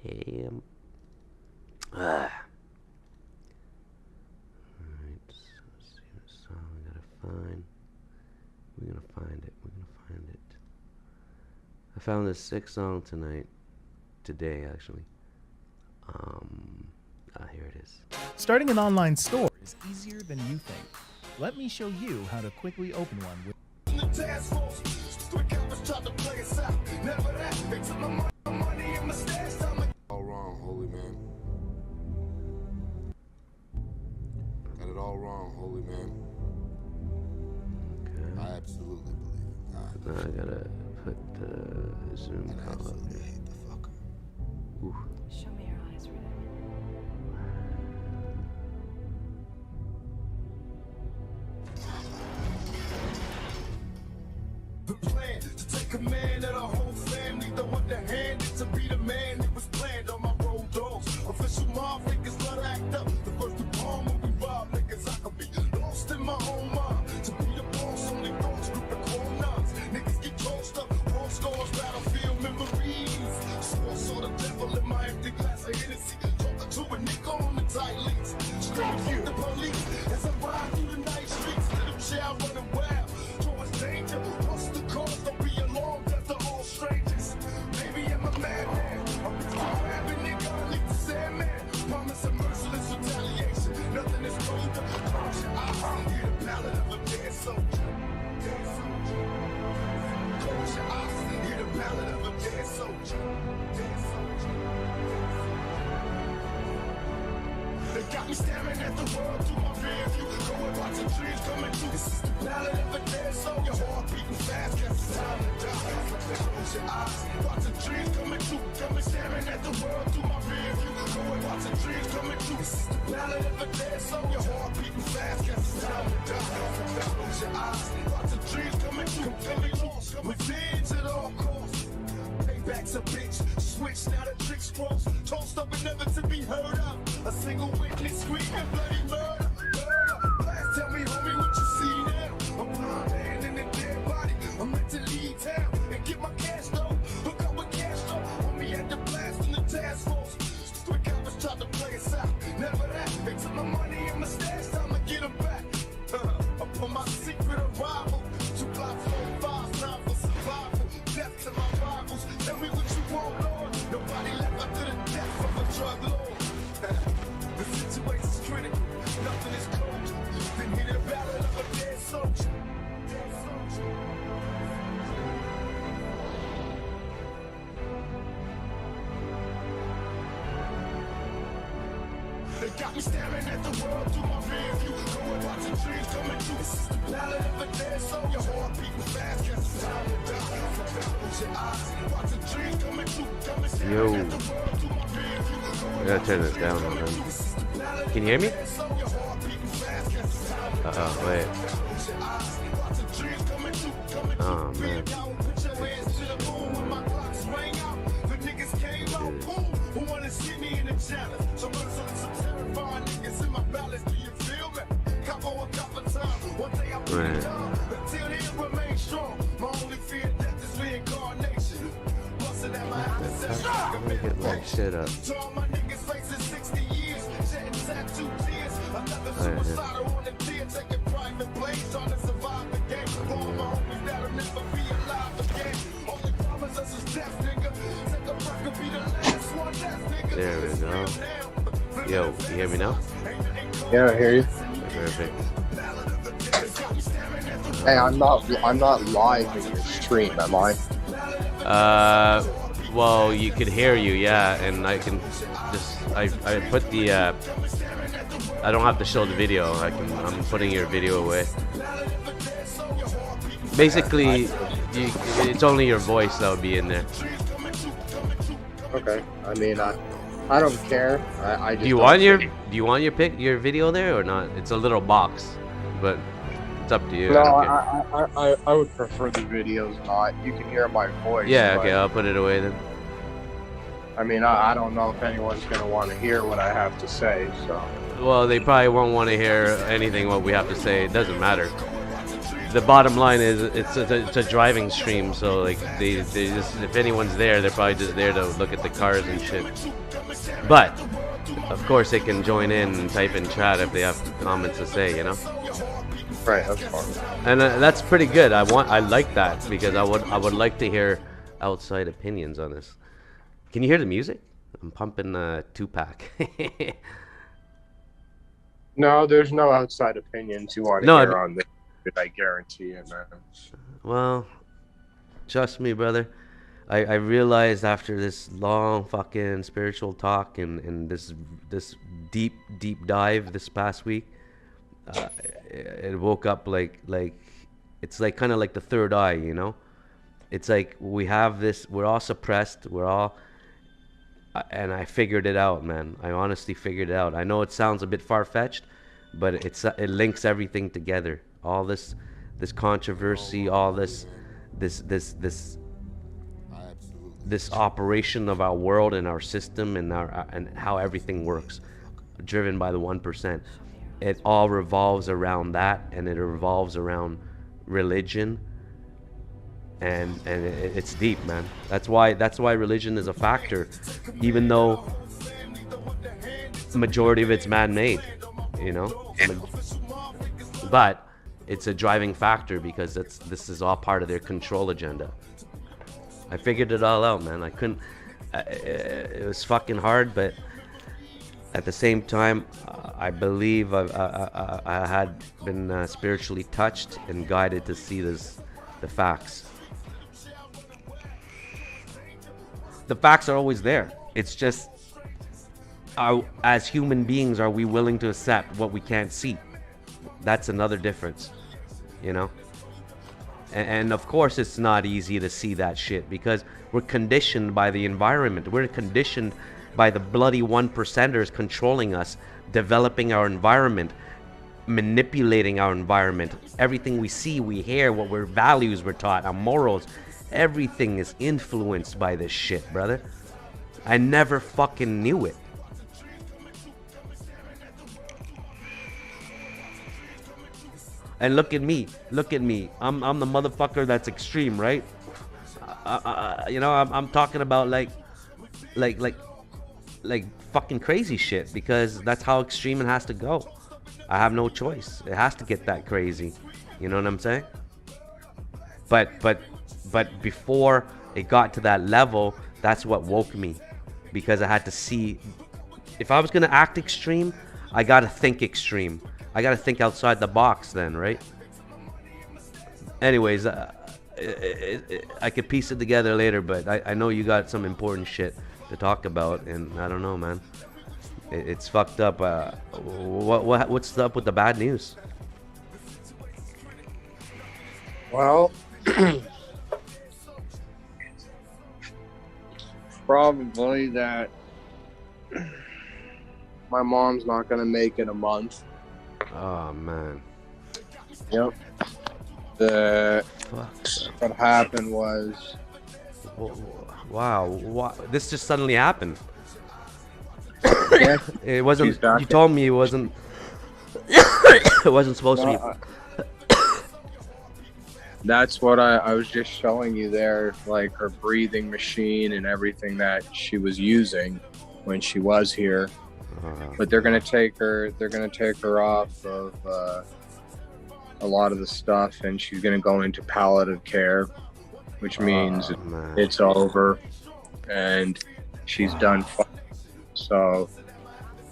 Okay. Alright. Let's see what song we gotta find. We're gonna find it. We're gonna find it. I found this sick song today actually. Here it is. Starting an online store is easier than you think. Let me show you how to quickly open one with All wrong, holy man. Got it all wrong, holy man. Okay. I absolutely believe in God. Now I gotta put the zoom And I call up absolutely here. hate the fucker. Ooh. Show me your eyes, Renee. The plan to take command of the whole family, throw up the hand to be the man. It was planned on my road dogs. Official mob niggas, let act up. The first to palm when we rob niggas, I could be lost in my own mind. To be the boss, only thoughts, group of clone nuns. Niggas get tossed up, raw scars, battlefield memories. Saw the devil in my empty glass of Hennessy. Talking to a nigga on the tight links. Screaming for the police as I ride through the night streets. Little child running wild towards danger. Bust the cars, don't be alarmed after all strangers. Maybe I'm a madman. I'm just a rapping nigga, I leave the Sandman. Promise of merciless retaliation. Nothing is colder. Close your eyes, hear the ballad of a dead soldier. Dead soldier. Close your eyes, hear the ballad of a dead soldier. Dead soldier. They got me staring at the world through my rear view. Going watching trees coming through. This is the ballad of a dead soul. Your heart beating fast, guess it's time to die. Close your eyes, watching trees coming through. Got me staring at the world through my rear view. Going watching trees coming through. This is the ballad of a dead soul. Your heart beating fast, guess it's time to die. Close your eyes, watching trees coming through. Completely lost, revenge at all costs. Payback's a bitch, switch now the tricks cross. Tossed up and never to be heard of. A single witness screaming bloody murder. Blast, tell me homie what you see now. I'm blind man in a dead body. I'm meant to leave town and get my cash though. Hook up with cash though. Homie at the blast in the task force. Quick hours tried to play us out. Never that. They took my money and my stash. Time to get them back. Upon my secret arrival. 2 blocks, 4, 5, time for survival. Death to my rivals. Tell me what you want, Lord. Nobody left after the death of a drug lord. The situation's critical. Nothing is cold. Then hear the ballad of a dead soldier. Dead soldier. They got me staring at the world through my rear view. Going watching trees coming through. This is the ballad of a dead soul. Your heart beating fast, guess it's time to die. Close your eyes, watching trees coming through. Got me staring at the world through my rear view. I gotta turn this down on them. Can you hear me? Uh-oh, wait. Oh, man. Right. I'm gonna get my shit up. There we go. Yo, you hear me now? Yeah, I hear you. Perfect. Hey, I'm not live in your stream, am I? Well, you could hear you, yeah, and I can just I put the I don't have to show the video. I'm putting your video away. Basically, it's only your voice that would be in there. Okay. I mean, I don't care. I just Do you want your video there or not? It's a little box, but it's up to you. No, I don't care. I would prefer the videos not. You can hear my voice. Yeah, but, okay, I'll put it away then. I mean, I don't know if anyone's gonna want to hear what I have to say, so. Well, they probably won't want to hear anything what we have to say. It doesn't matter. the bottom line is it's a driving stream, so like they just, if anyone's there, they're probably just there to look at the cars and shit. But of course they can join in and type in chat if they have comments to say, you know. Right, that's fine. And that's pretty good. I like that because I would like to hear outside opinions on this. Can you hear the music? I'm pumping a 2-pack. No, there's no outside opinions you want to hear on this. I guarantee it, man. Well, trust me, brother. I realized after this long fucking spiritual talk and this deep dive this past week, it woke up like it's like kind of like the third eye, you know. It's like we have this. We're all suppressed. We're all. And I figured it out, man. I honestly figured it out. I know it sounds a bit far-fetched, but it links everything together. All this controversy, all this operation of our world and our system and how everything works, driven by the 1%. It all revolves around that, and it revolves around religion. And it's deep, man. That's why religion is a factor, even though majority of it's man-made, you know. But it's a driving factor because this is all part of their control agenda. I figured it all out, man. I couldn't. It was fucking hard, but at the same time, I believe I had been spiritually touched and guided to see the facts. The facts are always there. It's just, as human beings, are we willing to accept what we can't see? That's another difference, you know? And of course it's not easy to see that shit because we're conditioned by the environment. We're conditioned by the bloody 1%ers controlling us, developing our environment, manipulating our environment. Everything we see, we hear, what we're values we're taught, our morals. Everything is influenced by this shit, brother. I never fucking knew it. And look at me. I'm the motherfucker that's extreme, right? You know, I'm talking about like fucking crazy shit because that's how extreme it has to go. I have no choice. It has to get that crazy. You know what I'm saying? But before it got to that level, that's what woke me, because I had to see. If I was gonna act extreme, I gotta think extreme. I gotta think outside the box then, right? Anyways, I could piece it together later, but I know you got some important shit to talk about, and I don't know, man. It's fucked up. What's up with the bad news? Well, probably that my mom's not gonna make it a month. Oh man. Yep. What happened was. Wow. This just suddenly happened. Yeah, It wasn't. You told me it wasn't. It wasn't supposed to be. That's what I was just showing you there, like her breathing machine and everything that she was using when she was here. But they're gonna take her. They're gonna take her off of a lot of the stuff, and she's gonna go into palliative care, which means it's over, and she's done. So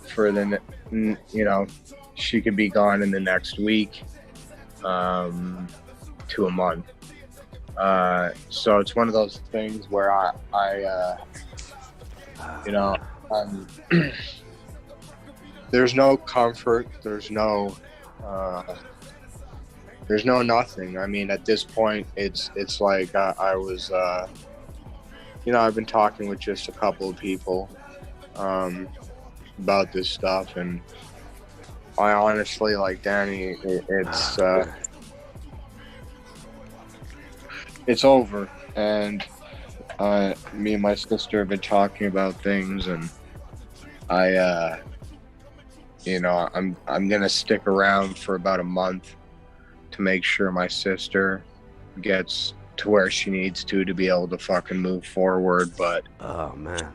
for the, you know, she could be gone in the next week. To a month. So it's one of those things where I you know, there's no comfort, there's no nothing. I mean, at this point, it's like I was, you know, I've been talking with just a couple of people about this stuff, and I honestly, like Danny, it's over, and me and my sister have been talking about things, and I you know, I'm gonna stick around for about a month to make sure my sister gets to where she needs to be able to fucking move forward. But Oh man.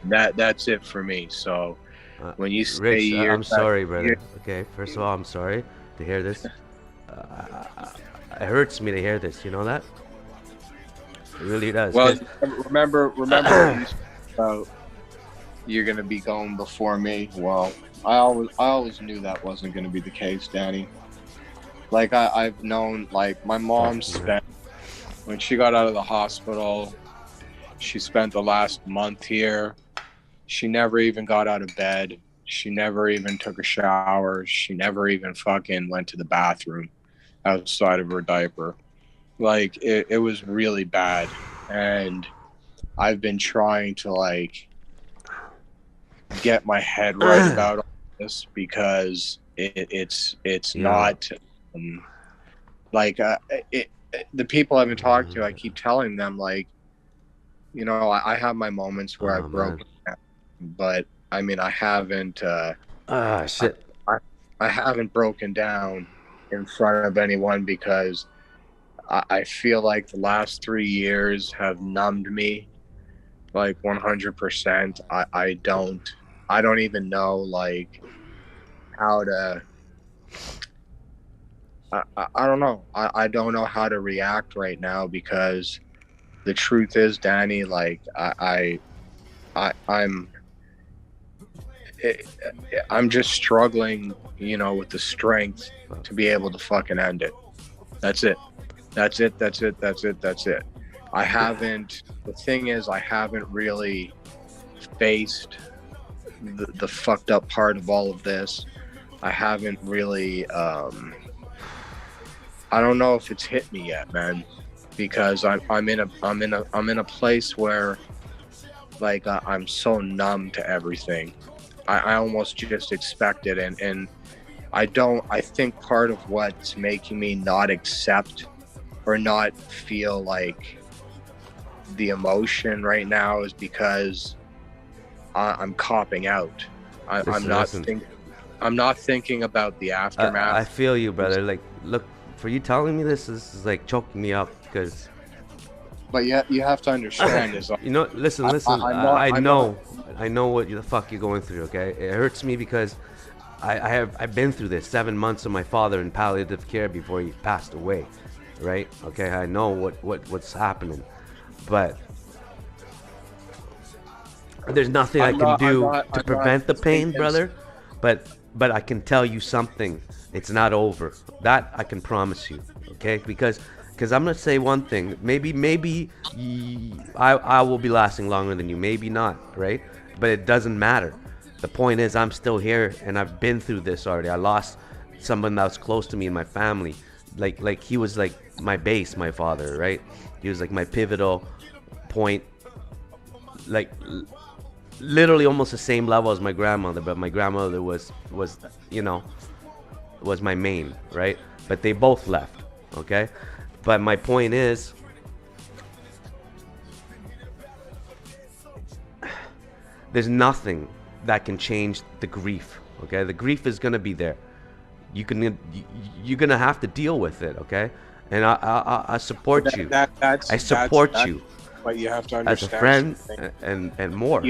that's it for me. So when you say Rich, I'm sorry, brother. Okay, first of all, I'm sorry to hear this. It hurts me to hear this. You know that? It really does. Well, 'cause- remember what you said about you're gonna be going before me. Well, I always knew that wasn't gonna be the case, Danny. Like I've known, like my mom spent when she got out of the hospital, she spent the last month here. She never even got out of bed. She never even took a shower. She never even fucking went to the bathroom outside of her diaper. Like it was really bad. And I've been trying to like get my head right about all this because it's not like the people I've been talking to, I keep telling them, like, you know, I have my moments where I've broken down, but I mean, I haven't shit. I haven't broken down in front of anyone because I feel like the last 3 years have numbed me like 100%. I don't even know like how to I don't know. I don't know how to react right now because the truth is, Danny, like I'm just struggling, you know, with the strength to be able to fucking end it. That's it. I haven't, the thing is, I haven't really faced the fucked up part of all of this. I haven't really, I don't know if it's hit me yet, man, because I'm in a place where like I'm so numb to everything. I almost just expect it, and I think part of what's making me not accept or not feel like the emotion right now is because I'm copping out. I'm not thinking about the aftermath. I feel you, brother. Like, look, for you telling me this is like choking me up because. But yeah, you have to understand is you know, listen. I know what the fuck you're going through. Okay, it hurts me because I've been through this 7 months of my father in palliative care before he passed away, right? Okay, I know what's happening, but there's nothing I can do to prevent the pain, brother. But I can tell you something. It's not over. That I can promise you. Okay, because I'm gonna say one thing. Maybe I will be lasting longer than you. Maybe not, right? But it doesn't matter. The point is, I'm still here, and I've been through this already. I lost someone that was close to me in my family. Like he was like my base, my father, right? He was like my pivotal point. Like literally almost the same level as my grandmother, but my grandmother was you know, was my main, right? But they both left, okay? But my point is, there's nothing that can change the grief, okay? The grief is gonna be there. You're gonna have to deal with it, okay? And I support you. I support you. But you have to understand as a friend and more.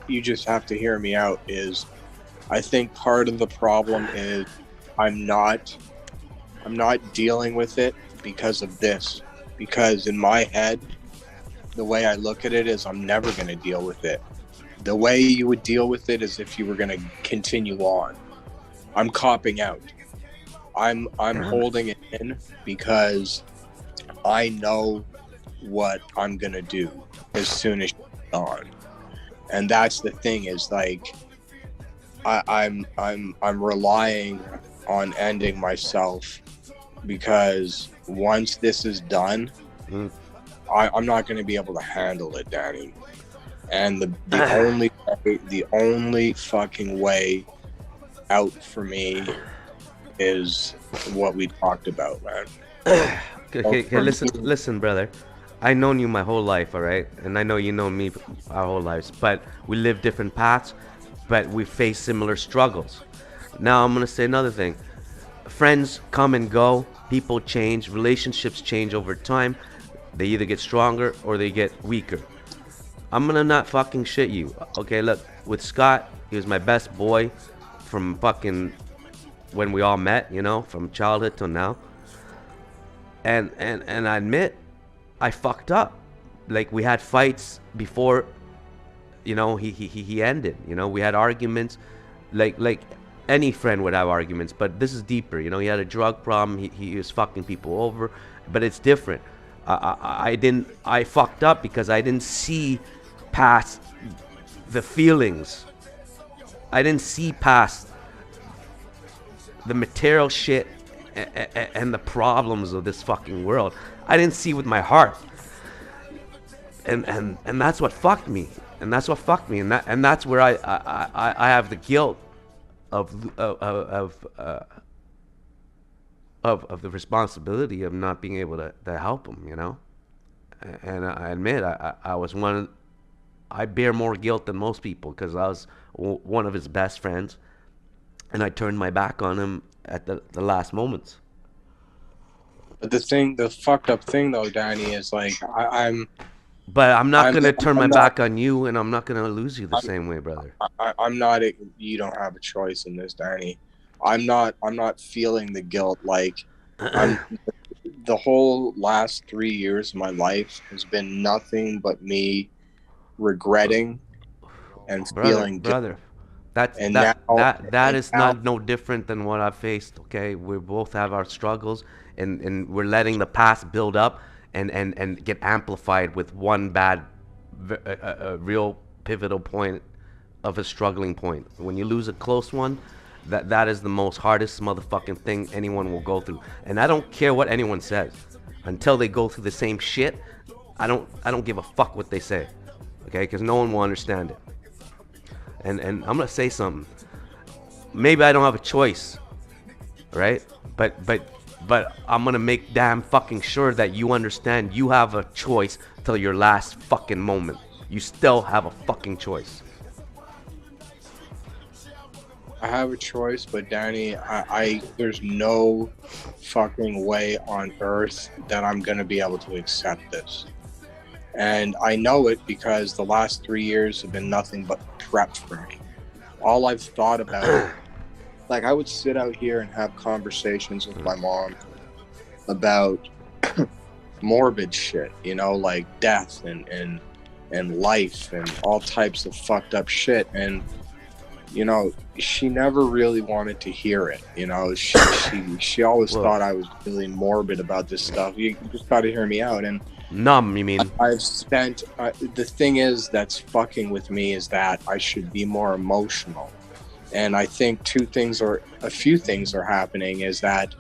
You just have to hear me out. Is I think part of the problem is I'm not dealing with it because of this. Because in my head, the way I look at it is I'm never going to deal with it. The way you would deal with it is if you were going to continue on. I'm copping out. I'm holding it in because I know what I'm gonna do as soon as she's gone. And that's the thing, is like I'm relying on ending myself, because once this is done, I'm not gonna be able to handle it, Danny. And the only fucking way out for me is what we talked about, man. Okay, listen, brother. I've known you my whole life, all right? And I know you know me our whole lives, but we live different paths, but we face similar struggles. Now I'm gonna say another thing. friends come and go, people change, relationships change over time. They either get stronger or they get weaker. I'm gonna not fucking shit you. Okay, look, with Scott, he was my best boy from fucking when we all met, you know, from childhood till now. And I admit, I fucked up. Like, we had fights before, you know, he ended. You know, we had arguments, like any friend would have arguments, but this is deeper. You know, he had a drug problem. He was fucking people over, but it's different. I fucked up because I didn't see past the feelings. I didn't see past the material shit and the problems of this fucking world. I didn't see with my heart. And that's what fucked me. And that's what fucked me. And that's where I have the guilt of the responsibility of not being able to help him, you know. And I admit I was one. I bear more guilt than most people because I was one of his best friends, and I turned my back on him at the last moments. But the fucked up thing though, Danny, is like But I'm not gonna turn my back on you, and I'm not gonna lose you the same way, brother. I'm not. You don't have a choice in this, Danny. I'm not feeling the guilt. Like, the whole last 3 years of my life has been nothing but me regretting and feeling guilt. Brother. That is not no different than what I've faced. Okay, we both have our struggles, and we're letting the past build up and get amplified with one bad, a real pivotal point of a struggling point. When you lose a close one, that is the most hardest motherfucking thing anyone will go through. And I don't care what anyone says until they go through the same shit. I don't give a fuck what they say, okay? Because no one will understand it. And I'm gonna say something. Maybe I don't have a choice, right? But I'm gonna make damn fucking sure that you understand you have a choice till your last fucking moment. You still have a fucking choice. I have a choice, but Danny, I there's no fucking way on earth that I'm gonna be able to accept this. And I know it because the last 3 years have been nothing but prep for me. All I've thought about, like, I would sit out here and have conversations with my mom about morbid shit, you know, like death and life and all types of fucked up shit. And, you know, she never really wanted to hear it. You know, she always thought I was really morbid about this stuff. You just got to hear me out. And numb, you mean? I've spent the thing is that's fucking with me is that I should be more emotional. And I think a few things are happening is that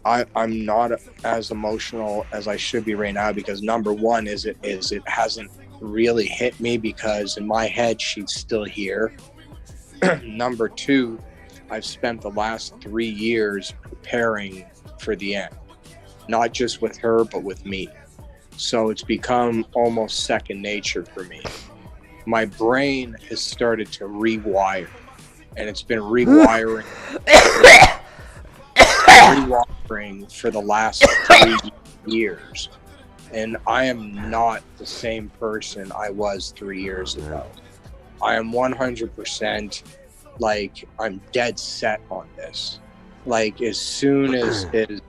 I'm not as emotional as I should be right now because number one is it hasn't really hit me because in my head she's still here. Number two, I've spent the last 3 years preparing for the end, not just with her but with me. So it's become almost second nature for me. My brain has started to rewire, and it's been rewiring for the last 3 years. And I am not the same person I was 3 years ago. I am 100% like, I'm dead set on this. Like, as soon as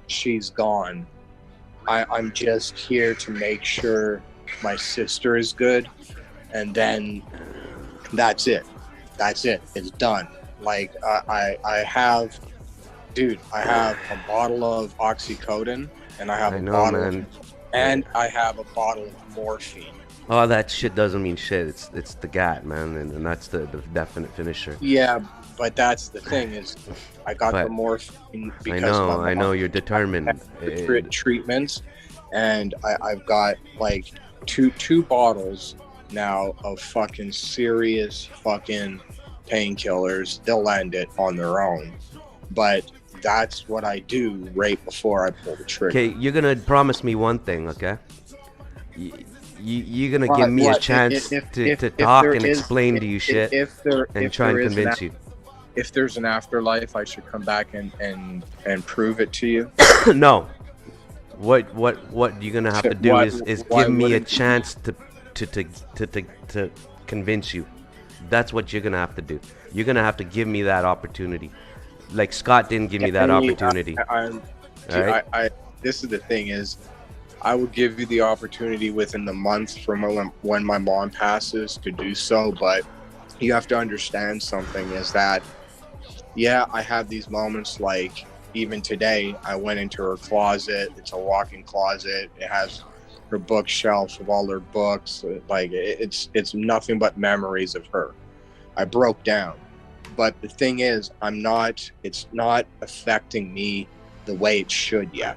she's gone, I'm just here to make sure my sister is good, and then that's it. It's done. Like, I have a bottle of oxycodone, and I have a bottle of morphine. Oh, that shit doesn't mean shit. It's the gat, man, and that's the definite finisher. Yeah, but that's the thing is, I got the morphine because I know you're determined. Treatments, and I've got like two bottles now of fucking serious fucking painkillers. They'll end it on their own, but that's what I do right before I pull the trigger. Okay, you're gonna promise me one thing, okay? You're gonna give me a chance to talk and explain to you shit and try and convince you. if there's an afterlife, I should come back and prove it to you. No. What you're gonna have to do Why- is why give me a wouldn't you? chance to convince you. That's what you're gonna have to do. You're gonna have to give me that opportunity. Like Scott didn't give me that opportunity. This is the thing is, I will give you the opportunity within the month from when my mom passes to do so, but you have to understand something is that, yeah, I have these moments like even today, I went into her closet. It's a walk-in closet. It has her bookshelf of all her books. Like it's nothing but memories of her. I broke down. But the thing is, it's not affecting me the way it should yet.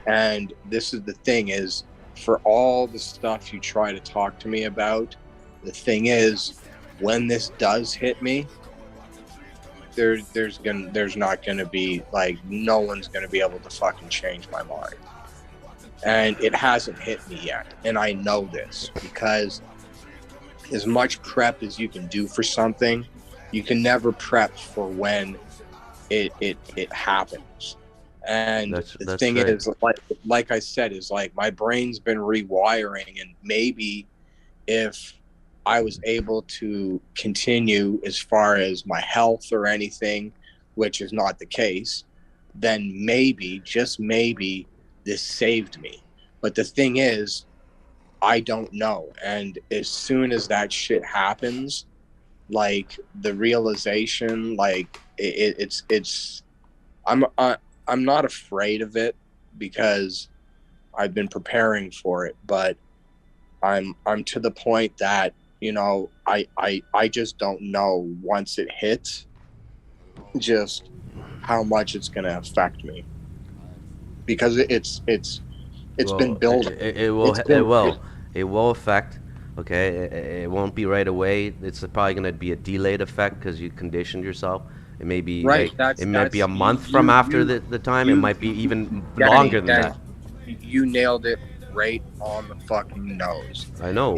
And this is the thing is, for all the stuff you try to talk to me about, the thing is, when this does hit me, there's not gonna be, like, no one's gonna be able to fucking change my mind. And it hasn't hit me yet. And I know this because as much prep as you can do for something, you can never prep for when it happens. And the thing right. is, like I said, is like my brain's been rewiring, and maybe if I was able to continue as far as my health or anything, which is not the case, then maybe, just maybe, this saved me. But the thing is, I don't know. And as soon as that shit happens, like the realization, like I'm not afraid of it because I've been preparing for it, but I'm to the point that, you know, I just don't know once it hits just how much it's going to affect me, because it's been building. It will affect. Okay, it won't be right away. It's probably going to be a delayed effect because you conditioned yourself. It may be right. Like, it might be a month from after the time. It might be even longer than that. You nailed it right on the fucking nose. I know.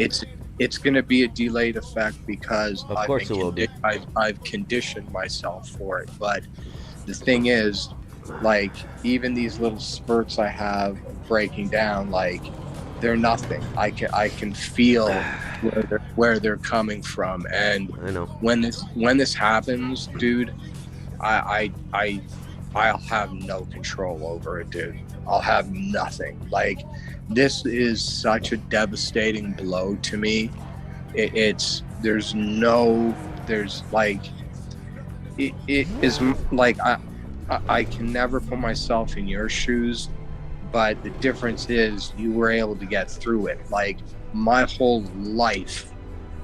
It's going to be a delayed effect because Of course it will be. I've conditioned myself for it. But the thing is, like, even these little spurts I have of breaking down, like, they're nothing. I can feel where they're coming from, and I know. when this happens, dude, I'll have no control over it, dude. I'll have nothing. Like, this is such a devastating blow to me. It is like, I can never put myself in your shoes, but the difference is you were able to get through it. Like, my whole life,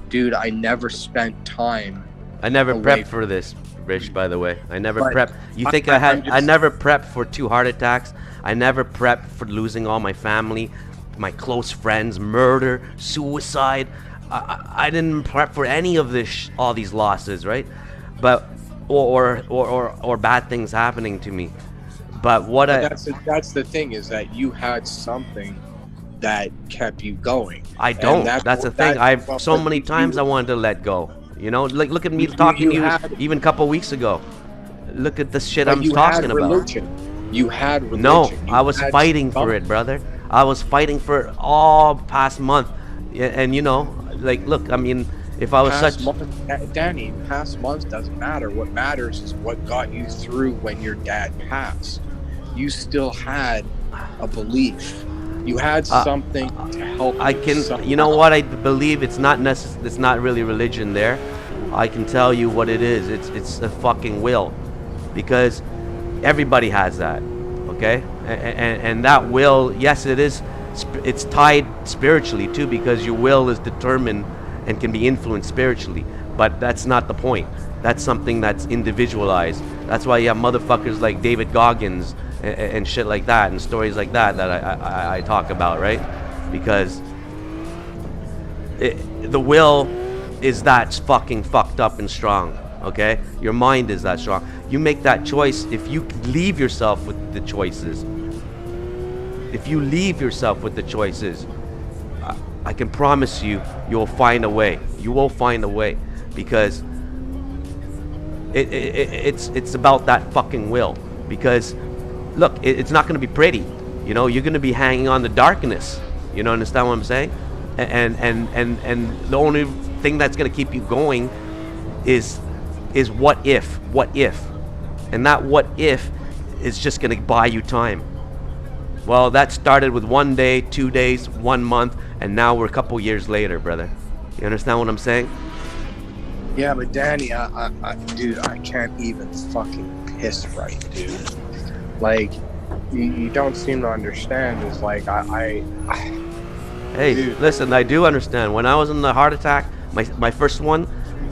dude, I never spent time. I never prepped for this, Rich, by the way. I never prepped. You think I never prepped for 2 heart attacks. I never prepped for losing all my family, my close friends, murder, suicide. I didn't prep for any of this, all these losses, right? But or bad things happening to me. But that's the thing, is that you had something that kept you going. I don't. That's the thing. I've so many times I wanted to let go. You know, like, look at me talking to you even a couple weeks ago. Look at the shit I'm talking about. You had religion. No, I was fighting for it, brother. I was fighting for it all past month. And you know, like, look, I mean, if I was Danny, past months doesn't matter. What matters is what got you through when your dad passed. You still had a belief. You had something to help. You know what I believe? It's not it's not really religion there. I can tell you what it is. It's a fucking will, because everybody has that, okay? And that will, yes, it is. It's tied spiritually too, because your will is determined and can be influenced spiritually. But that's not the point. That's something that's individualized. That's why you have motherfuckers like David Goggins and shit like that, and stories like that I talk about, right? Because the will is that fucking fucked up and strong, okay? Your mind is that strong. You make that choice if you leave yourself with the choices. If you leave yourself with the choices, I can promise you, you'll find a way. You will find a way, because It's about that fucking will. Because look, it's not going to be pretty. You know, you're going to be hanging on the darkness. You know, understand what I'm saying? And the only thing that's going to keep you going is what if, and that what if is just going to buy you time. Well, that started with 1 day, 2 days, 1 month, and now we're a couple years later, brother. You understand what I'm saying? Yeah, but Danny, dude, I can't even fucking piss right, dude. Like, you don't seem to understand. It's like, Hey, dude. Listen, I do understand. When I was in the heart attack, my first one,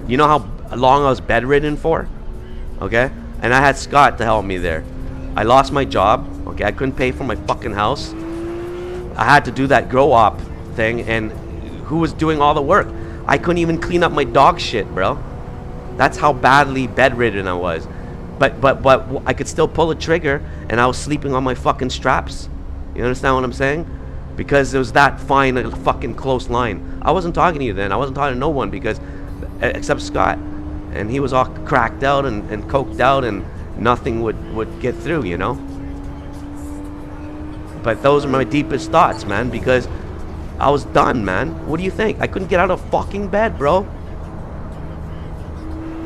you know how long I was bedridden for? Okay? And I had Scott to help me there. I lost my job, okay? I couldn't pay for my fucking house. I had to do that grow op thing, and who was doing all the work? I couldn't even clean up my dog shit, bro. That's how badly bedridden I was. But I could still pull a trigger, and I was sleeping on my fucking straps. You understand what I'm saying? Because it was that fine a fucking close line. I wasn't talking to you then. I wasn't talking to no one because except Scott. And he was all cracked out and coked out, and nothing would get through, you know? But those are my deepest thoughts, man, because I was done, man. What do you think? I couldn't get out of fucking bed, bro.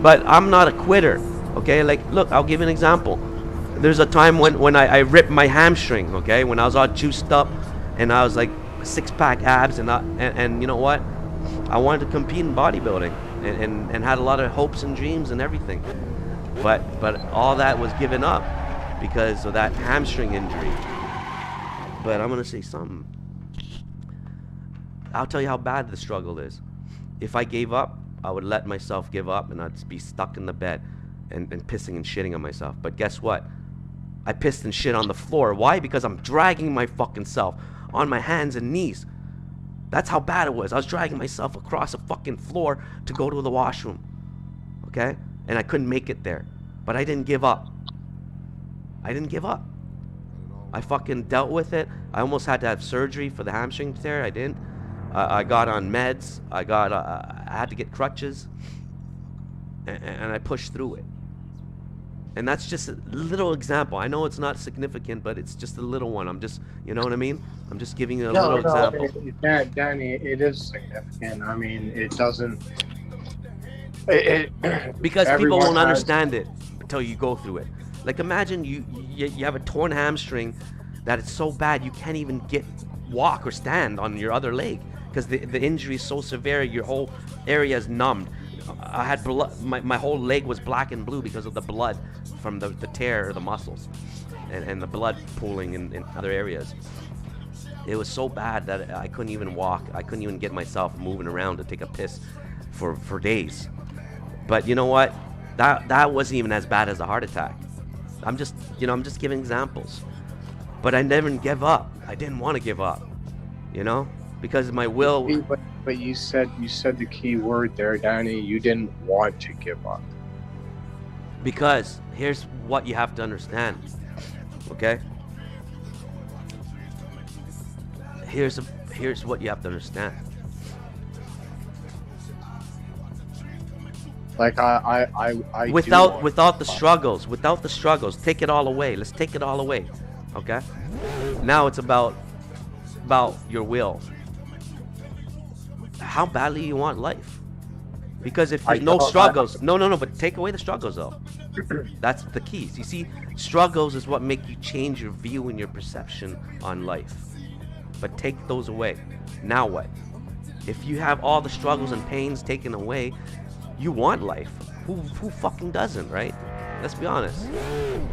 But I'm not a quitter, okay? Like, look, I'll give you an example. There's a time when I ripped my hamstring, okay? When I was all juiced up and I was like six-pack abs, and you know what? I wanted to compete in bodybuilding and had a lot of hopes and dreams and everything. But all that was given up because of that hamstring injury. But I'm going to say something. I'll tell you how bad the struggle is. If I gave up, I would let myself give up, and I'd be stuck in the bed and pissing and shitting on myself. But guess what? I pissed and shit on the floor. Why? Because I'm dragging my fucking self on my hands and knees. That's how bad it was. I was dragging myself across a fucking floor to go to the washroom. Okay? And I couldn't make it there. But I didn't give up. I didn't give up. I fucking dealt with it. I almost had to have surgery for the hamstring tear. I didn't. I got on meds. I had to get crutches. And I pushed through it. And that's just a little example. I know it's not significant, but it's just a little one. I'm just, you know what I mean? I'm just giving you a little example. Danny, it is significant. I mean, it doesn't... because people won't understand it until you go through it. Like, imagine you have a torn hamstring that it's so bad you can't even walk or stand on your other leg because the injury is so severe, your whole area is numbed. I had blood, my whole leg was black and blue because of the blood from the tear of the muscles and the blood pooling in other areas. It was so bad that I couldn't even walk. I couldn't even get myself moving around to take a piss for days. But you know what? That wasn't even as bad as a heart attack. I'm just giving examples. But I never gave up. I didn't want to give up, you know, because my will. But you said the key word there, Danny. You didn't want to give up. Because here's what you have to understand, okay? Here's what you have to understand. Like I without the struggles, take it all away. Let's take it all away, okay? Now it's about your will. How badly you want life? Because if there's no struggles, no, but take away the struggles though. That's the key. You see, struggles is what make you change your view and your perception on life. But take those away. Now what? If you have all the struggles and pains taken away, you want life. Who fucking doesn't, right? Let's be honest.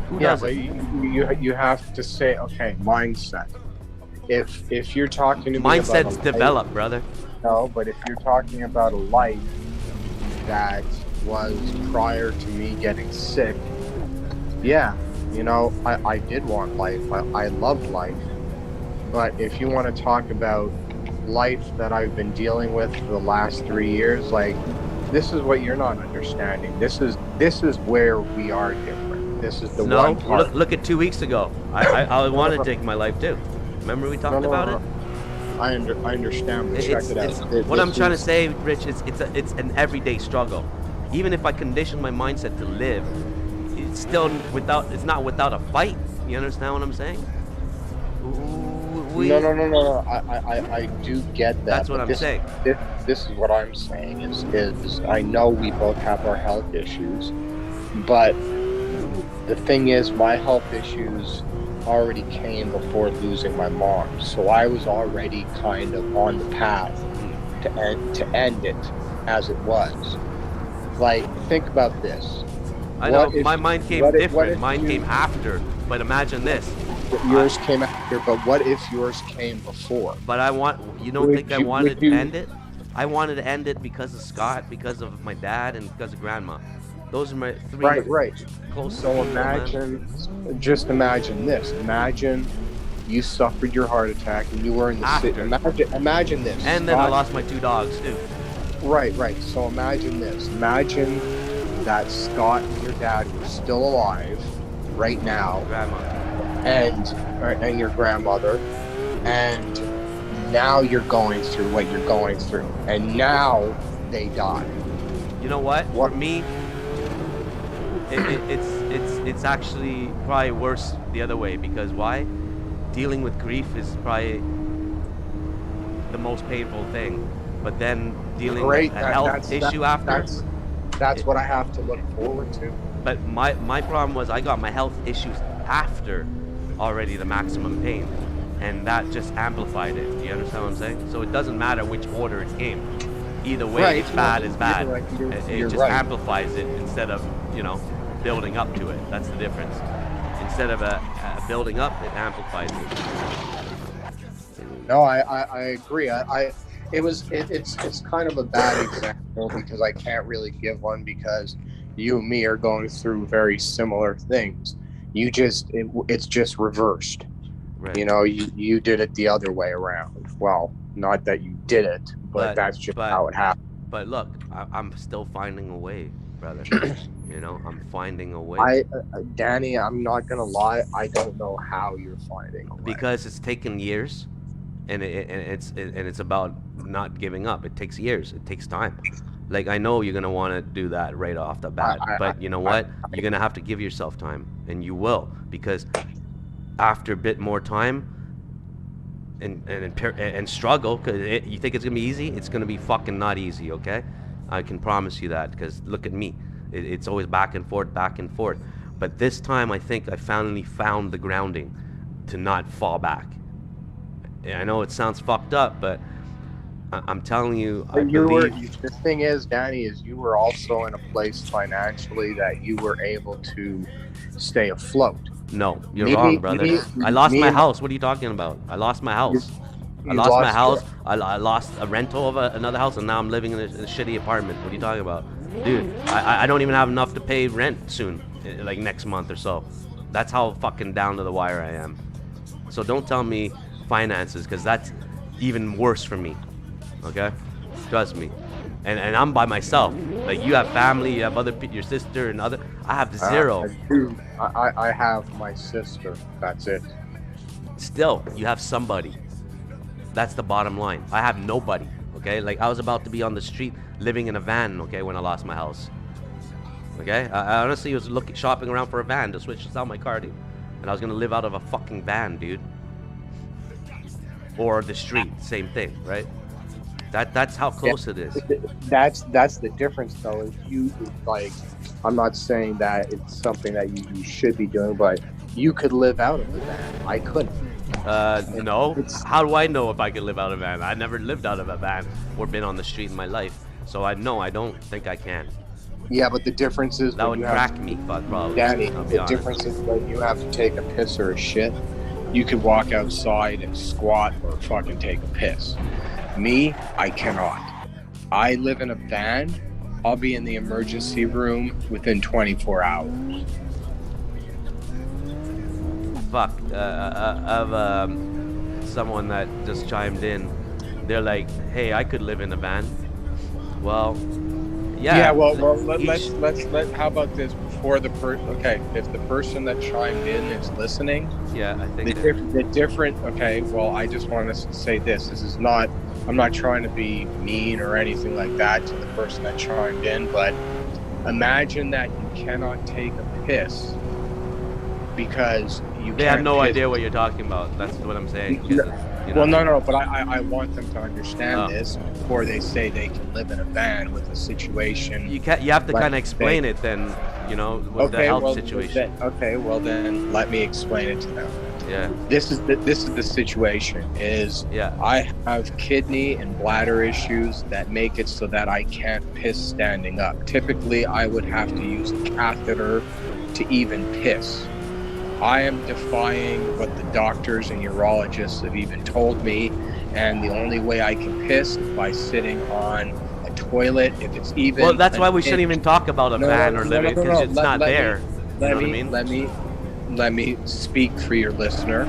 Who doesn't? But you have to say, okay, mindset. If you're talking to me mindset's about developed, brother. No, but if you're talking about a life that was prior to me getting sick, yeah, you know, I did want life. I loved life. But if you want to talk about life that I've been dealing with for the last 3 years, like, this is what you're not understanding. This is where we are different. This is the one part. Look at 2 weeks ago. I wanted to take my life too. Remember we talked about it? I understand, but check it out. What I'm trying to say, Rich, it's an everyday struggle. Even if I condition my mindset to live, it's still without. It's not without a fight. You understand what I'm saying? No. I do get that. That's what but I'm saying. This is what I'm saying is I know we both have our health issues, but the thing is, my health issues already came before losing my mom, so I was already kind of on the path to end it as it was. Like, think about this. I know my mind came different. Mine came after. But imagine this. Yours came after, but what if yours came before? But I wanted to end it? I wanted to end it because of Scott, because of my dad, and because of grandma. Those are my three close. So just imagine this. Imagine you suffered your heart attack and you were in the city. Imagine this. And then I lost my 2 dogs too. Right. So imagine this. Imagine that Scott and your dad were still alive right now. Grandma. And your grandmother. And now you're going through what you're going through. And now they die. You know what? For me, it's actually probably worse the other way, because why? Dealing with grief is probably the most painful thing, but then dealing with a health issue after. That's what I have to look forward to. But my problem was I got my health issues after already the maximum pain, and that just amplified it. Do you understand what I'm saying? So it doesn't matter which order it came. Either way, it's bad. It's bad. It just amplifies it instead of, building up to it. That's the difference. Instead of building up, it amplifies it. No, I agree. It's kind of a bad example because I can't really give one because you and me are going through very similar things. It's just reversed. Right. You did it the other way around. Well, not that you did it, but that's just how it happened. But look, I'm still finding a way, brother. I'm finding a way. Danny, I'm not gonna lie. I don't know how you're finding a way. Because it's taken years, and it's about not giving up. It takes years. It takes time. Like, I know you're gonna want to do that right off the bat, but you know what? You're gonna have to give yourself time, and you will, because after a bit more time and struggle, because you think it's gonna be easy, it's gonna be fucking not easy. Okay, I can promise you that, because look at me. It's always back and forth. But this time, I think I finally found the grounding to not fall back. And I know it sounds fucked up, but I'm telling you, the thing is, Danny, is you were also in a place financially that you were able to stay afloat. No, you're wrong, brother. I lost my house. What are you talking about? I lost my house. I lost my house. I lost a rental of another house, and now I'm living in a shitty apartment. What are you talking about? Dude, I don't even have enough to pay rent soon, like next month or so. That's how fucking down to the wire I am. So don't tell me finances, because that's even worse for me. Okay, trust me. And I'm by myself. Like, you have family, you have other your sister and other. I have zero. I have my sister. That's it. Still, you have somebody. That's the bottom line. I have nobody. Okay, like, I was about to be on the street living in a van. Okay, when I lost my house. Okay, I honestly was shopping around for a van to sell my car to, and I was gonna live out of a fucking van, dude. Or the street, same thing, right? That's how close it is. That's the difference, though. Is you, like, I'm not saying that it's something that you should be doing, but you could live out of the van. I couldn't. No. How do I know if I could live out of a van? I never lived out of a van or been on the street in my life, so I don't think I can. Yeah, but the difference is that would crack me, probably. Danny, the difference is when you have to take a piss or a shit, you could walk outside and squat or fucking take a piss. Me, I cannot. I live in a van. I'll be in the emergency room within 24 hours. Fuck. I have someone that just chimed in. They're like, hey, I could live in a van. Well, yeah. Yeah, well, let's how about this before if the person that chimed in is listening. Yeah, I think the different. Okay, well, I just want to say this. This is not. I'm not trying to be mean or anything like that to the person that chimed in, but Imagine that you cannot take a piss because you They can't have no piss. idea what you're talking about. That's what I'm saying. No, because, you know, Well, no, but I want them to understand Oh. this before they say they can live in a van with a situation. you have to Like, kind of explain it then, you know, with the health situation. Well then let me explain it to them. Yeah. This is the situation. Is Yeah. I have kidney and bladder issues that make it so that I can't piss standing up. Typically, I would have to use a catheter to even piss. I am defying what the doctors and urologists have even told me, and the only way I can piss is by sitting on a toilet. If it's even Well, that's why we shouldn't even talk about a van or living, because it's not Let there. Let You know what I mean? let me speak for your listener.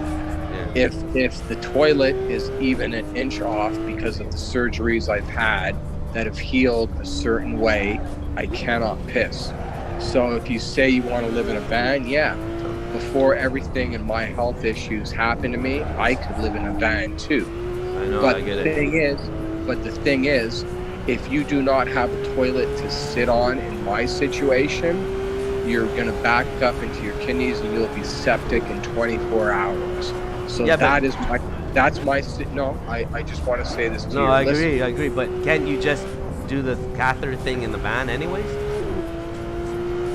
Yeah. If the toilet is even an inch off because of the surgeries I've had that have healed a certain way, I cannot piss. So if you say you want to live in a van, yeah, before everything in my health issues happened to me, I could live in a van too. I know, But I get the it. thing is, if you do not have a toilet to sit on in my situation, you're going to back up into your kidneys and you'll be septic in 24 hours. So Yeah, but- I just want to say this to you. No, I agree. But can't you just do the catheter thing in the van anyways?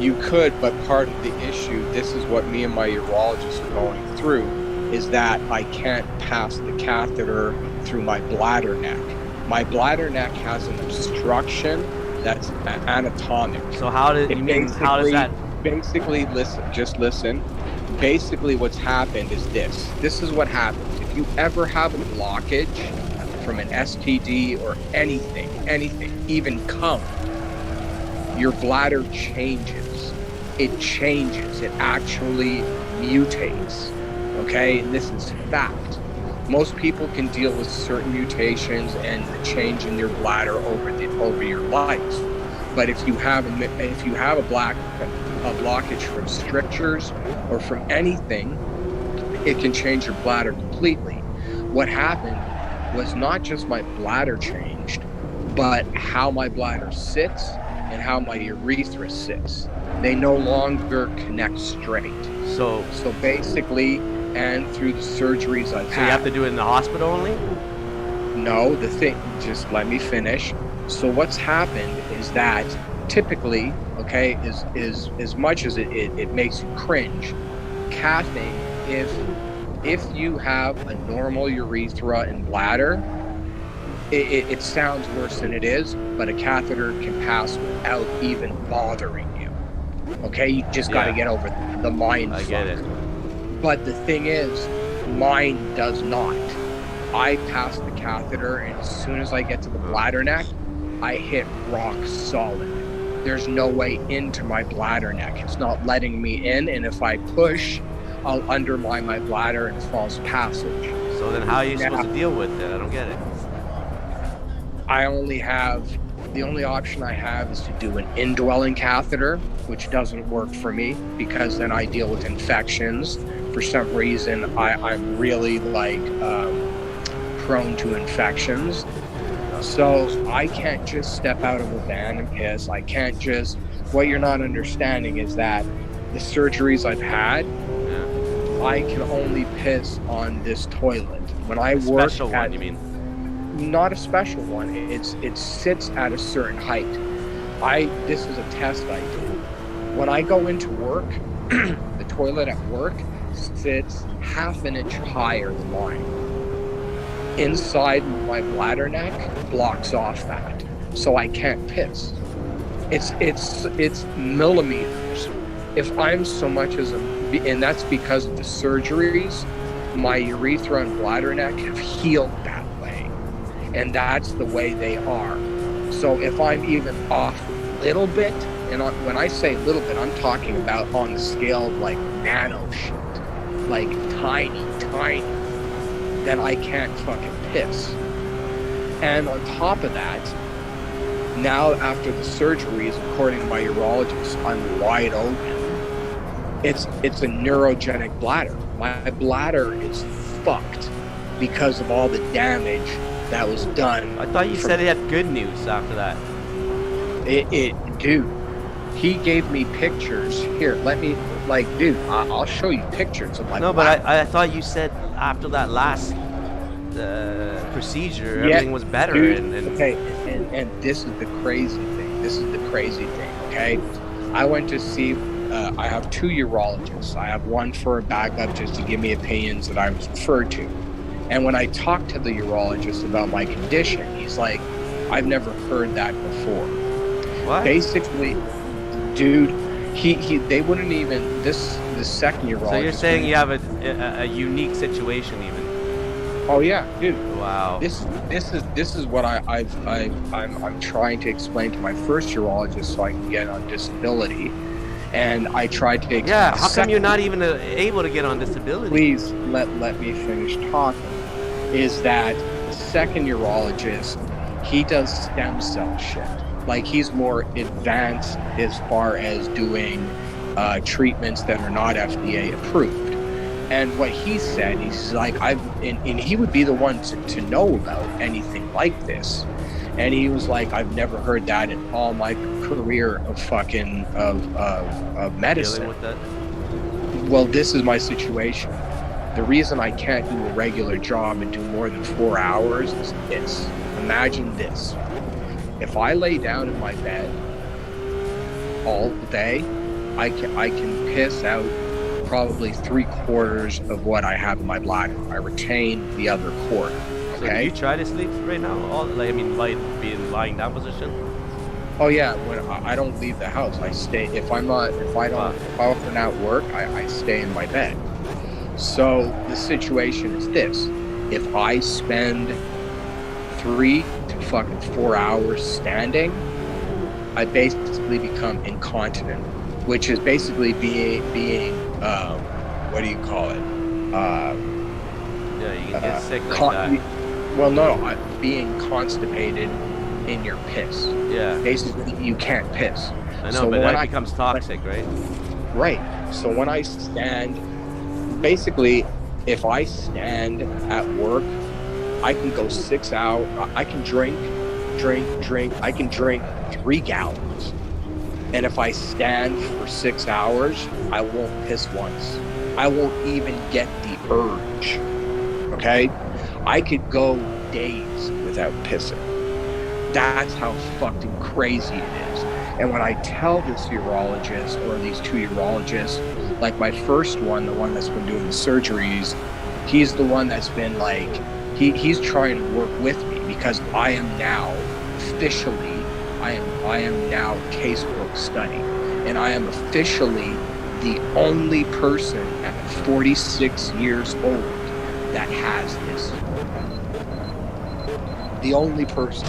You could, but part of the issue, this is what me and my urologist are going through, is that I can't pass the catheter through my bladder neck. My bladder neck has an obstruction that's anatomic. So how does that? Basically, listen. Basically, what's happened is this. This is what happens. If you ever have a blockage from an STD or anything, even cum, your bladder changes. It changes. It actually mutates. Okay? And this is fact. Most people can deal with certain mutations and the change in your bladder over your life. But if you have a blockage from strictures or from anything, it can change your bladder completely. What happened was not just my bladder changed, but how my bladder sits and how my urethra sits. They no longer connect straight. So Basically, and through the surgeries I've had. you have to do it in the hospital only? No, just let me finish. So what's happened is that typically, okay, is as much as it makes you cringe, cathing, if you have a normal urethra and bladder, it sounds worse than it is, but a catheter can pass without even bothering you. Okay, you just got to get over the mind I fuck. get it. But the thing is, mine does not. I pass the catheter, and as soon as I get to the bladder neck, I hit rock solid. There's no way into my bladder neck. It's not letting me in, and if I push, I'll undermine my bladder and false passage. So then how are you supposed to deal with it? I don't get it. The only option I have is to do an indwelling catheter, which doesn't work for me because then I deal with infections. For some reason, I'm really prone to infections. So I can't just step out of a van and piss. I can't just, what you're not understanding is that the surgeries I've had, I can only piss on this toilet. When I work Special one, you mean? Not a special one. It sits at a certain height. This is a test I do. When I go into work, the toilet at work sits half an inch higher than mine. Inside my bladder neck blocks off that, so I can't piss. It's millimeters. If I'm so much as and that's because of the surgeries, my urethra and bladder neck have healed that way, and that's the way they are. So if I'm even off a little bit, and when I say little bit, I'm talking about on the scale of like nano shit, like tiny, then I can't fucking piss. And on top of that, now after the surgeries, according to my urologist, I'm wide open. It's a neurogenic bladder. My bladder is fucked because of all the damage that was done. I thought you said it had good news after that. Dude, he gave me pictures. Here, let me, like, dude, I'll show you pictures of my No, bladder. but I thought you said after that last procedure, everything was better. Dude, And okay, and this is the crazy thing. This is the crazy thing, okay? I went to see, I have 2 urologists. I have one for a backup just to give me opinions that I was referred to. And when I talked to the urologist about my condition, he's like, I've never heard that before. what? Basically, dude, they wouldn't even, the second urologist. So you're saying wouldn't- you have a unique situation, even? Oh yeah, dude. Wow. This is what I'm trying to explain to my first urologist so I can get on disability, and I tried to. Yeah. How come you're not even able to get on disability? Please let me finish talking. Is that the second urologist? He does stem cell shit. Like, he's more advanced as far as doing treatments that are not FDA approved. And what he said, he's like, and he would be the one to know about anything like this. And he was like, I've never heard that in all my career of fucking of medicine. Dealing with that? Well, this is my situation. The reason I can't do a regular job and do more than 4 hours is this. Imagine this. If I lay down in my bed all day, I can piss out probably 3/4 of what I have in my bladder. I retain the other quarter. So do Okay. you try to sleep right now? Being lying down position? Oh yeah. When I don't leave the house, I stay. If I'm at work, I stay in my bed. So the situation is this: if I spend 3 to fucking 4 hours standing, I basically become incontinent, which is basically being what do you call it? Yeah, you can get sick like that. Well, no, being constipated in your piss. Yeah, Basically, you can't piss. I know, So but when that becomes toxic, right? Right. So when I stand, basically, if I stand at work, I can go 6 hours. I can drink. I can drink 3 gallons. And if I stand for 6 hours, I won't piss once. I won't even get the urge. Okay? I could go days without pissing. That's how fucking crazy it is. And when I tell this urologist, or these 2 urologists, like my first one, the one that's been doing the surgeries, he's the one that's been like, he's trying to work with me, because I am now officially, I am now a casebook study, and I am officially the only person at 46 years old that has this. The only person.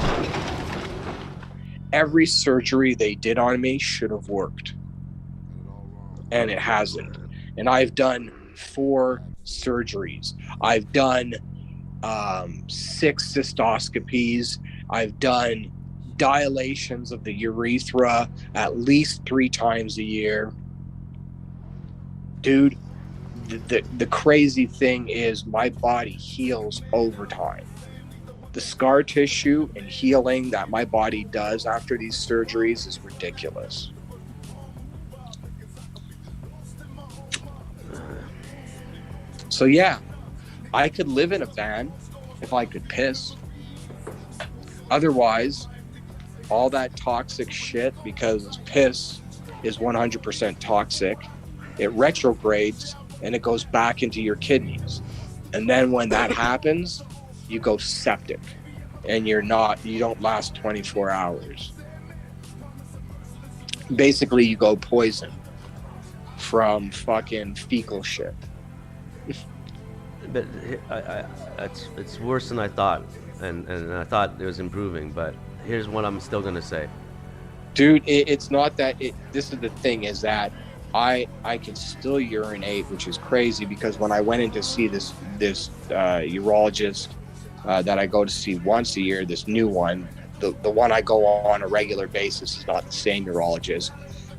Every surgery they did on me should have worked, and it hasn't. And I've done 4 surgeries. I've done 6 cystoscopies. I've done dilations of the urethra at least 3 times a year. Dude, the crazy thing is my body heals over time. The scar tissue and healing that my body does after these surgeries is ridiculous. So yeah, I could live in a van if I could piss. Otherwise, all that toxic shit, because piss is 100% toxic, it retrogrades and it goes back into your kidneys. And then when that happens, you go septic, and you don't last 24 hours. Basically, you go poison from fucking fecal shit. But it's worse than I thought, and I thought it was improving. But here's what I'm still gonna say, Dude. It's not that. This is the thing: is that I can still urinate, which is crazy, because when I went in to see this urologist that I go to see once a year, this new one, the one I go on a regular basis is not the same urologist,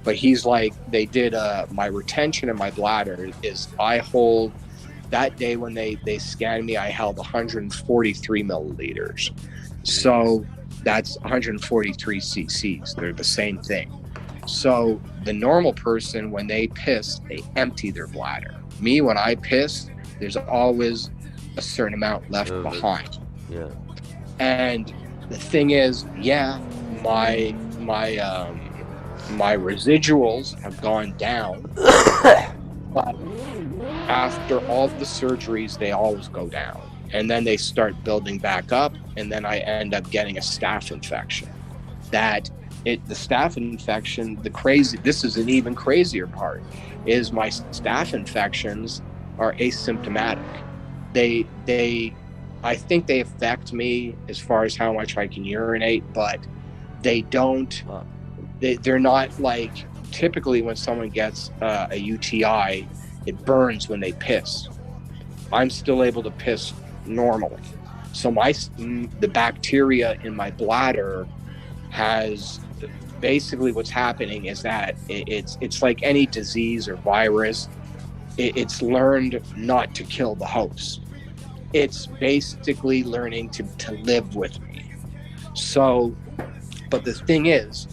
but he's like, they did my retention in my bladder is, I hold, that day when they scanned me, I held 143 milliliters. So that's 143 cc's. They're the same thing. So the normal person, when they piss, they empty their bladder. Me, when I piss, there's always a certain amount left behind. Yeah. And the thing is, yeah, my residuals have gone down, but after all the surgeries, they always go down, and then they start building back up, and then I end up getting a staph infection. The staph infection, this is an even crazier part, is my staph infections are asymptomatic. I think they affect me as far as how much I can urinate, but they don't, they're not like, typically when someone gets a UTI, it burns when they piss. I'm still able to piss normally. So the bacteria in my bladder has, basically what's happening is that it's like any disease or virus. It's learned not to kill the host. It's basically learning to live with me. So, but the thing is,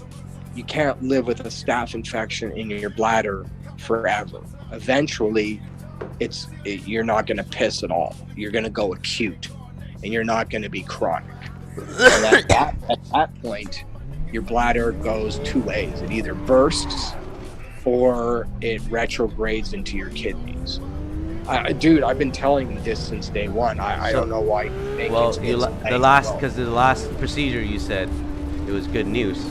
you can't live with a staph infection in your bladder forever. Eventually, you're not going to piss at all. You're going to go acute, and you're not going to be chronic. And at that point, your bladder goes two ways. It either bursts or it retrogrades into your kidneys. Dude, I've been telling you this since day one. I don't know why. Well, the last procedure you said it was good news.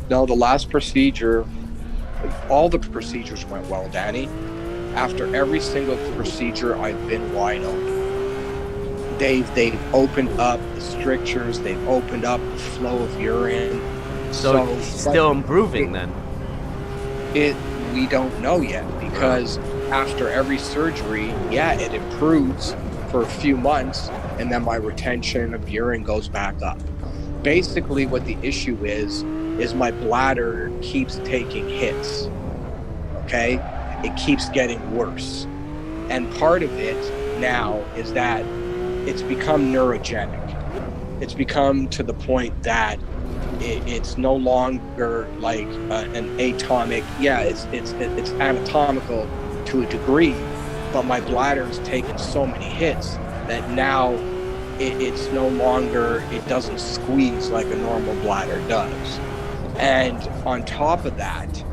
No, the last procedure, all the procedures went well, Danny. After every single procedure, I've been wide open. They've opened up the strictures. They've opened up the flow of urine. So it's still improving then. We don't know yet, because after every surgery, yeah, it improves for a few months, and then my retention of urine goes back up. Basically, what the issue is my bladder keeps taking hits. Okay? It keeps getting worse. And part of it now is that it's become neurogenic. It's become to the point that it's no longer like an atomic. Yeah, it's anatomical to a degree, but my bladder's taken so many hits that now it's no longer, it doesn't squeeze like a normal bladder does. And on top of that,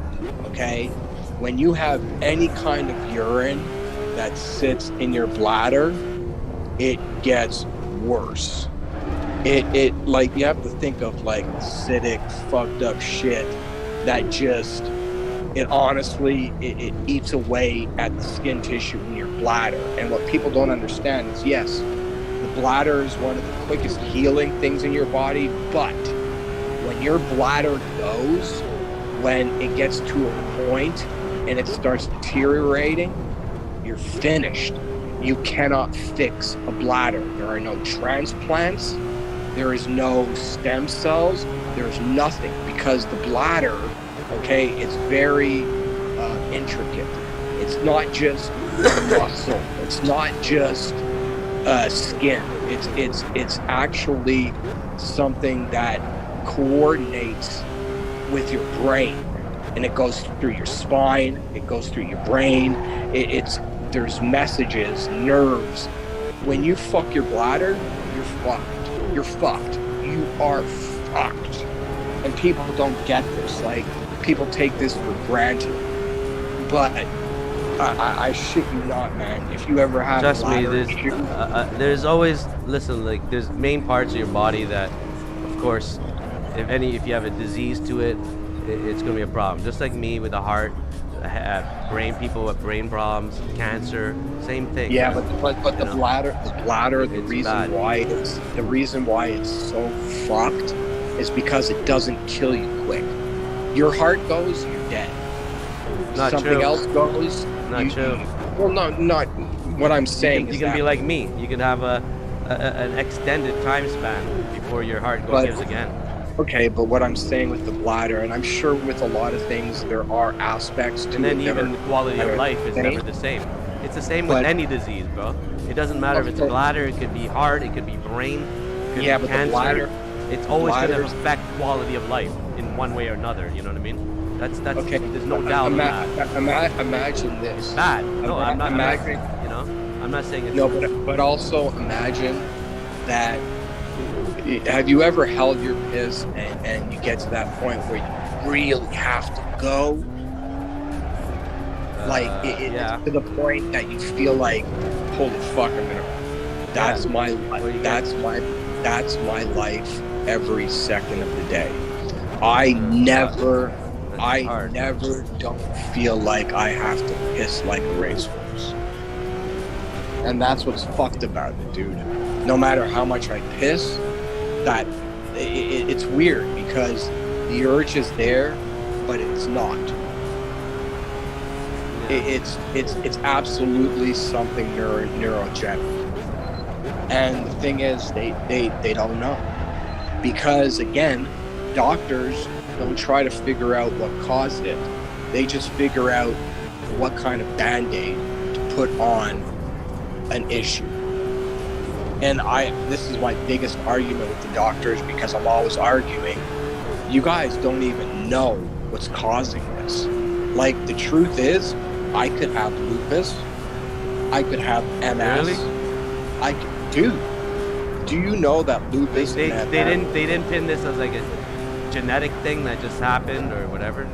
okay, when you have any kind of urine that sits in your bladder, it gets worse. It like, you have to think of like acidic, fucked up shit that just, it honestly, it eats away at the skin tissue in your bladder. And what people don't understand is, yes, the bladder is one of the quickest healing things in your body, but when your bladder goes, when it gets to a point and it starts deteriorating, you're finished. You cannot fix a bladder. There are no transplants. There is no stem cells. There's nothing, because the bladder, okay, it's very intricate. It's not just muscle. It's not just skin. It's actually something that coordinates with your brain, and it goes through your spine. It goes through your brain. There's messages, nerves. When you fuck your bladder, you're fucked. You're fucked. You are fucked. And people don't get this. Like, people take this for granted. But I shit you not, man. If you ever have Trust me, bladder there's always, listen, like, there's main parts of your body that, of course, if you have a disease to it, it's gonna be a problem. Just like me with the heart, people with brain problems, cancer, same thing. Yeah, but the bladder, the reason why it's so fucked is because it doesn't kill you quick. Your heart goes, you're dead. Not Something true. else goes. Not true. Well, no, not what I'm saying. You can be like me. You can have an extended time span before your heart gives again. Okay, but what I'm saying with the bladder, and I'm sure with a lot of things, there are aspects to it. And then even the quality of life is never the same. It's the same with any disease, bro. It doesn't matter if it's bladder, it could be heart, it could be brain, it could be cancer. it's always going to Bladders. affect quality of life in one way or another. You know what I mean? That's Okay. There's no doubt. Imagine this. Bad. No, I'm not. Imagine. You know, I'm not saying it's No, but also imagine that. Have you ever held your piss and you get to that point where you really have to go? Like yeah. it's to the point that you feel like, holy fuck, I'm gonna. That's my life. That's my life every second of the day. I never don't feel like I have to piss like a racehorse. And that's what's fucked about it, dude. No matter how much I piss, that it's weird because the urge is there, but it's not. It's absolutely something neurogenic. And the thing is, they don't know, because again, doctors don't try to figure out what caused it. They just figure out what kind of band-aid to put on an issue. And this is my biggest argument with the doctors, because I'm always arguing, you guys don't even know what's causing this. Like, the truth is, I could have lupus, I could have MS. Really? Dude, do you know that lupus? They didn't pin this as like a genetic thing that just happened or whatever.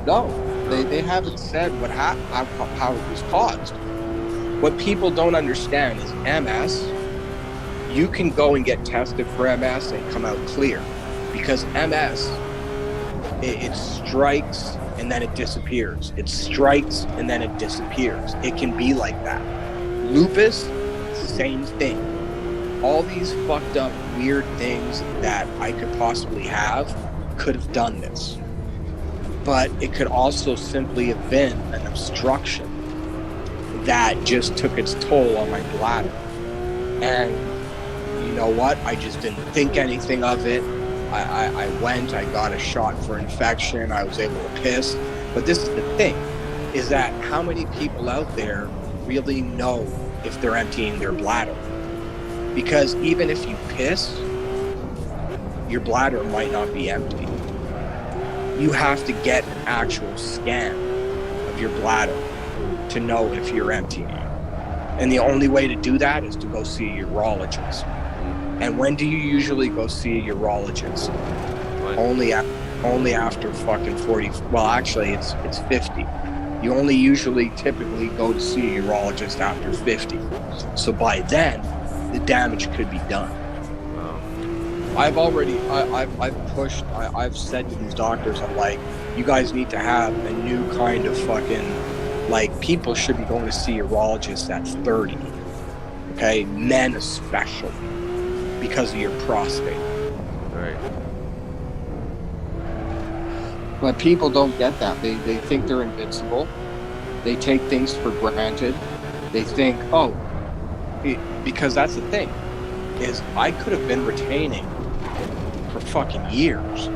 No, they haven't said how it was caused. What people don't understand is MS. You can go and get tested for MS and come out clear, because MS it strikes and then it disappears. It strikes and then it disappears. It can be like that. Lupus, same thing. All these fucked up weird things that I could possibly have could have done this. But it could also simply have been an obstruction that just took its toll on my bladder. And you know what? I just didn't think anything of it. I went, I got a shot for infection, I was able to piss. But this is the thing, is that how many people out there really know if they're emptying their bladder? Because even if you piss, your bladder might not be empty. You have to get an actual scan of your bladder to know if you're emptying. And the only way to do that is to go see a urologist. And when do you usually go see a urologist? Only after fucking 40. Well, actually, it's 50. You only usually typically go to see a urologist after 50. So by then, the damage could be done. I've pushed, I've said to these doctors, I'm like, you guys need to have a new kind of fucking, like, people should be going to see urologists at 30. Okay? Men especially. Because of your prostate. Right. But people don't get that. They think they're invincible. They take things for granted. They think, because that's the thing, is I could have been retaining for fucking years,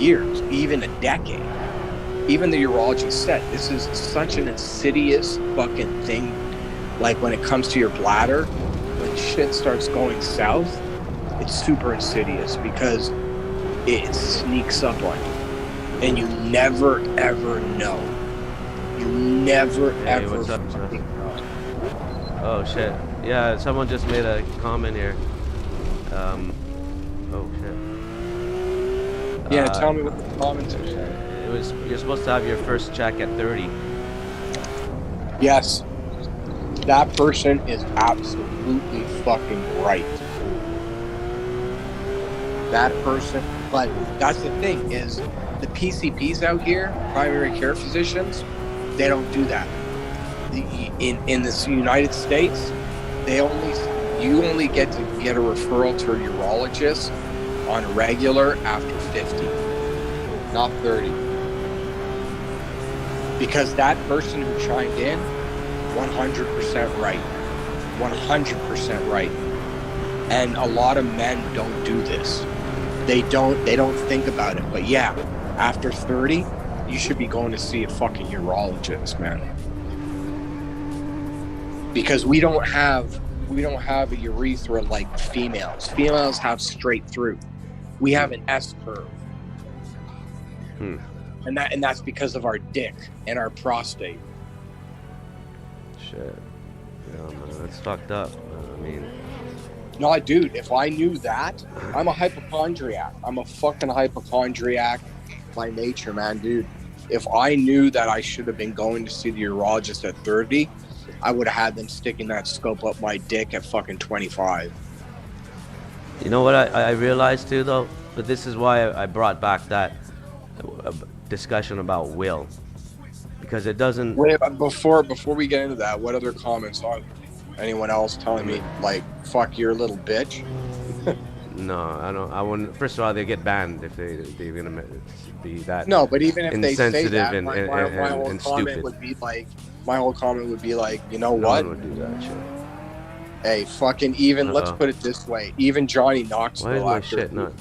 even a decade. Even the urologist said, this is such an insidious fucking thing. Like, when it comes to your bladder, when shit starts going south, it's super insidious because it sneaks up on you. And you never, ever know. You never, ever fucking know. Oh, shit. Yeah, someone just made a comment here. Oh, shit. Yeah, tell me what the comments are saying. It was, you're supposed to have your first check at 30. Yes. That person is absolutely fucking right. That person, but that's the thing, is the PCPs out here, primary care physicians, they don't do that. In the United States, you only get to get a referral to a urologist on a regular after 50, not 30. Because that person who chimed in, 100% right. 100% right. And a lot of men don't do this. They don't think about it. But yeah, after 30, you should be going to see a fucking urologist, man. Because we don't have we don't have a urethra like females. Females have straight through. We have an S curve. And that's because of our dick and our prostate. Shit. Yeah, man, that's fucked up. I mean, no, dude, if I knew that, I'm a hypochondriac. I'm a fucking hypochondriac by nature, man, dude. If I knew that I should have been going to see the urologist at 30, I would have had them sticking that scope up my dick at fucking 25. you know what I realized too, though? But this is why I brought back that discussion about will. Because it doesn't... Wait, before we get into that, what other comments on anyone else telling me, like, fuck your little bitch? No, I don't. I wouldn't. First of all, they get banned if they're gonna be that. No, but even if they say insensitive that, and, my and, whole and comment stupid. would be like, my whole comment would be like, you know No what? one would do that shit. Hey, fucking even. Let's put it this way: even Johnny Knoxville, Why is my after, shit not?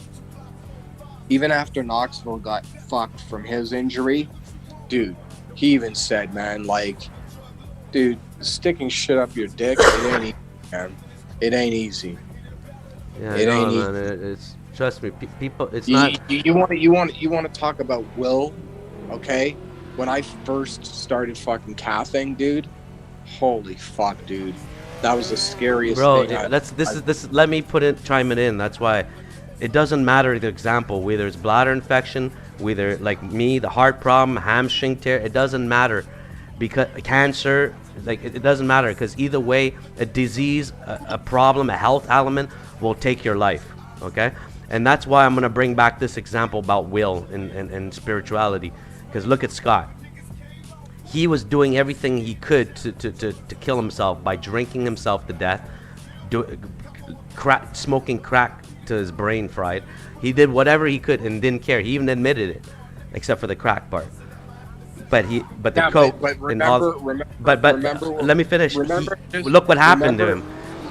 even after Knoxville got fucked from his injury, dude, he even said, man, like, dude, sticking shit up your dick, it ain't easy, man. It ain't easy. Yeah, It ain't no, man. It's trust me, people. It's You not. you want to talk about will, okay? When I first started fucking cathing, dude, holy fuck, dude, that was the scariest Bro, thing. this. Let me chime it in. That's why it doesn't matter the example, whether it's bladder infection, whether like me, the heart problem, hamstring tear. It doesn't matter because cancer. Like it doesn't matter because either way, a disease, a problem, a health element will take your life. Okay, and that's why I'm gonna bring back this example about will and spirituality. Because look at Scott. He was doing everything he could to kill himself by drinking himself to death, smoking crack to his brain fried. He did whatever he could and didn't care. He even admitted it, except for the crack part. But the coke. But remember, let me finish. remember- Look what happened to him.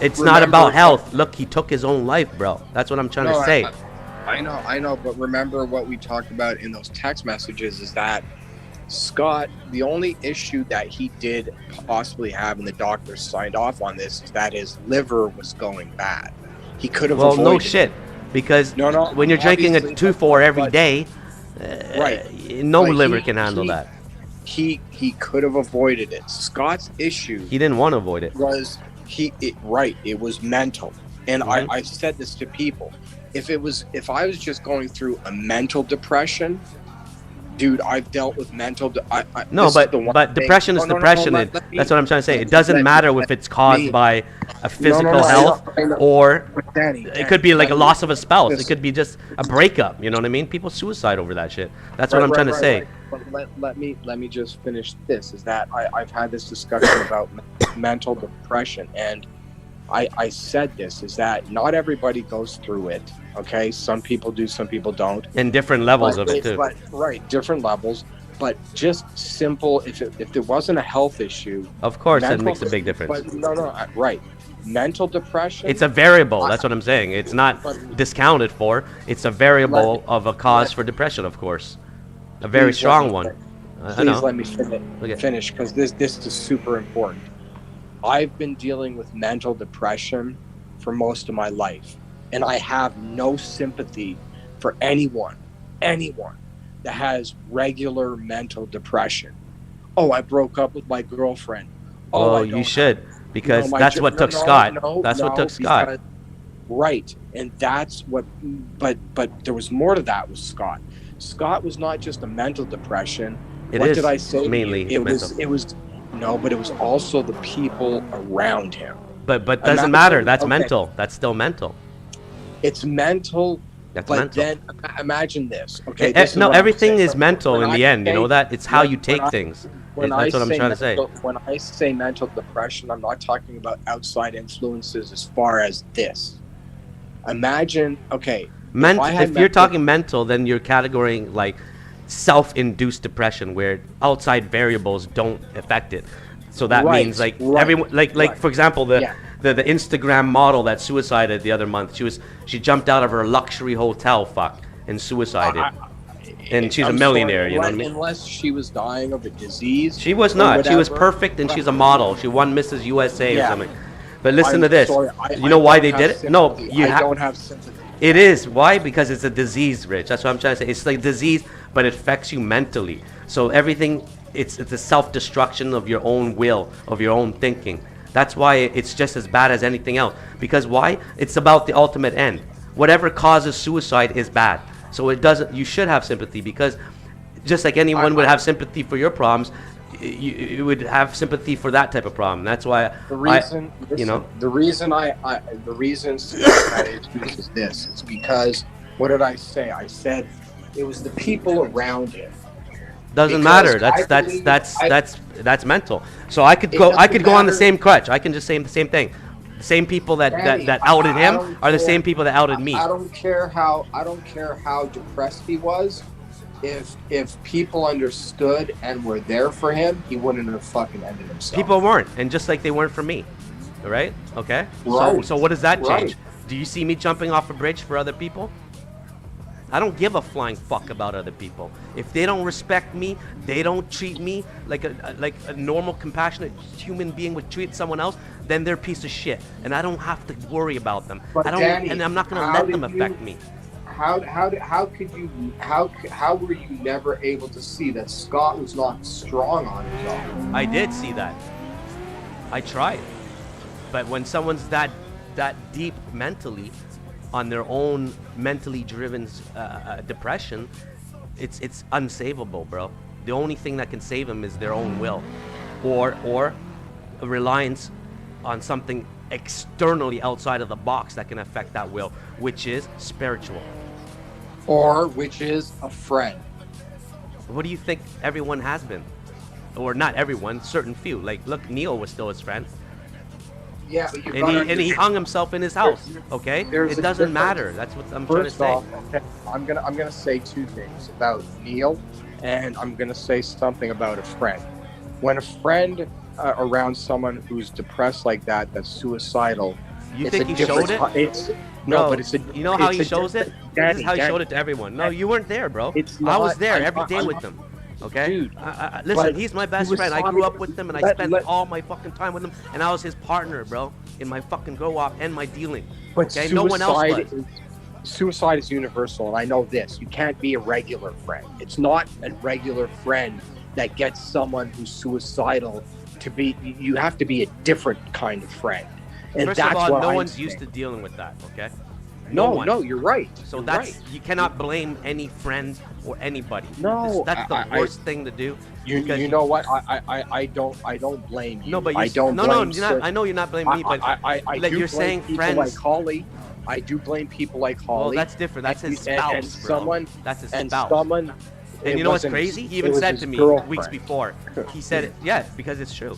It's not about health. Look, he took his own life, bro. That's what I'm trying to say. I know, but remember what we talked about in those text messages is that Scott, the only issue that he did possibly have, and the doctors signed off on this, is that his liver was going bad. He could have avoided no shit, because when you're drinking a 2-4 every day, right, no but liver can handle that. He could have avoided it. Scott's issue He didn't want to avoid it. was it was mental. And I said this to people. If I was just going through a mental depression, dude, I've dealt with mental. But depression is depression. That's what I'm trying to say. It doesn't matter if it's caused by a physical health or it could be like a loss of a spouse. It could be just a breakup. You know what I mean? People suicide over that shit. That's what I'm trying to say. But let me just finish this. Is that I've had this discussion about mental depression, and I said this is that not everybody goes through it. Okay, some people do, some people don't. And different levels of it too. Different levels. But just simple. If there wasn't a health issue, of course, it makes a big difference. But right. Mental depression. It's a variable. That's what I'm saying. It's not discounted for. It's a variable of a cause for depression, of course. A very strong one. Please let me finish because this is super important. I've been dealing with mental depression for most of my life, and I have no sympathy for anyone that has regular mental depression. Oh, I broke up with my girlfriend. Oh, well, you should, because that's what took Scott. That's what took Scott. Right, and that's what. But there was more to that with Scott. Scott was not just a mental depression. What did I say? Mainly mental. It was no, but it was also the people around him. But doesn't matter. That's mental. That's still mental. It's mental. That's but mental. Then imagine this. Okay. Everything is mental in the end. You know that? It's how you take things. That's what I'm trying to say. When I say mental depression, I'm not talking about outside influences as far as this. Imagine, okay. If you're talking mental, then you're categorizing like self-induced depression where outside variables don't affect it. So that means like everyone, for example, the Instagram model that suicided the other month. She jumped out of her luxury hotel and suicided. And she's a millionaire, you know what I mean? Unless she was dying of a disease. She was not. She was perfect, and she's a model. She won Mrs. USA or something. But listen I'm to this. sorry, You know I why don't they have did it? No, sympathy. you I have. don't have sympathy. It is. Why? Because it's a disease, Rich. That's what I'm trying to say. It's like disease, but it affects you mentally. So everything, it's a self-destruction of your own will, of your own thinking. That's why it's just as bad as anything else. Because why? It's about the ultimate end. Whatever causes suicide is bad. So it doesn't. You should have sympathy because, just like anyone would have sympathy for your problems, you would have sympathy for that type of problem. That's why The reason, you know, the reason the reason I choose is this. It's because, what did I say? I said it was the people around him. doesn't Because matter. I believe- That's mental. So I could It go doesn't on the matter. same crutch. I can just say the same thing. The same people that Danny, outed I him don't are the care. same people that outed me. I don't care how depressed he was. If people understood and were there for him, he wouldn't have fucking ended himself. People weren't, and just like they weren't for me, right? Okay. Right. So what does that change? Right. Do you see me jumping off a bridge for other people? I don't give a flying fuck about other people. If they don't respect me, they don't treat me like a normal, compassionate human being would treat someone else, then they're a piece of shit, and I don't have to worry about them. But I don't, Danny, and I'm not gonna how let did them you- affect me. How were you never able to see that Scott was not strong on his own? I did see that. I tried, but when someone's that deep mentally, on their own mentally driven depression, it's unsavable, bro. The only thing that can save them is their own will, or a reliance on something externally outside of the box that can affect that will, which is spiritual. Or which is a friend. What do you think everyone has been? Or not everyone, certain few. Like, look, Neil was still his friend. Yeah, but you And he hung himself in his house, okay? there's It a doesn't difference. matter. That's what I'm trying to First say. off, okay, I'm gonna say two things about Neil, and I'm gonna say something about a friend. When a friend around someone who's depressed like that, that's suicidal. You it's think a he showed different it? It's Bro, no, but it's a. you know how it's he a shows it? different- This is how he Danny, showed it to everyone. No, you weren't there, bro. It's I was not- there I'm every not- day I'm with not- him. Okay? Dude, Listen, but he's my he best was friend. I talking- grew up with him, and I let- spent let- all my fucking time with him, and I was his partner, bro, in my fucking grow up and my dealing. But Okay? No one else was. Suicide is universal, and I know this. You can't be a regular friend. It's not a regular friend that gets someone who's suicidal to be. You have to be a different kind of friend, and First that's of all, what no I'm one's saying. used to dealing with that, okay? No, one. no, you're right. So You're that's right. you cannot blame any friend or anybody. No, that's the I- worst thing to do. You, because you know what? I don't blame you. No, but I don't no, blame. you're not. I know you're not blaming me, but I like do you're blame saying people friends. like Holly. I do blame people like Holly. Well, that's different. That's And- his and- spouse, and bro. someone- That's his and spouse. someone. And it you know what's wasn't- crazy? He it even was said his to me girlfriend. weeks before. He said it. Yeah, because it's true.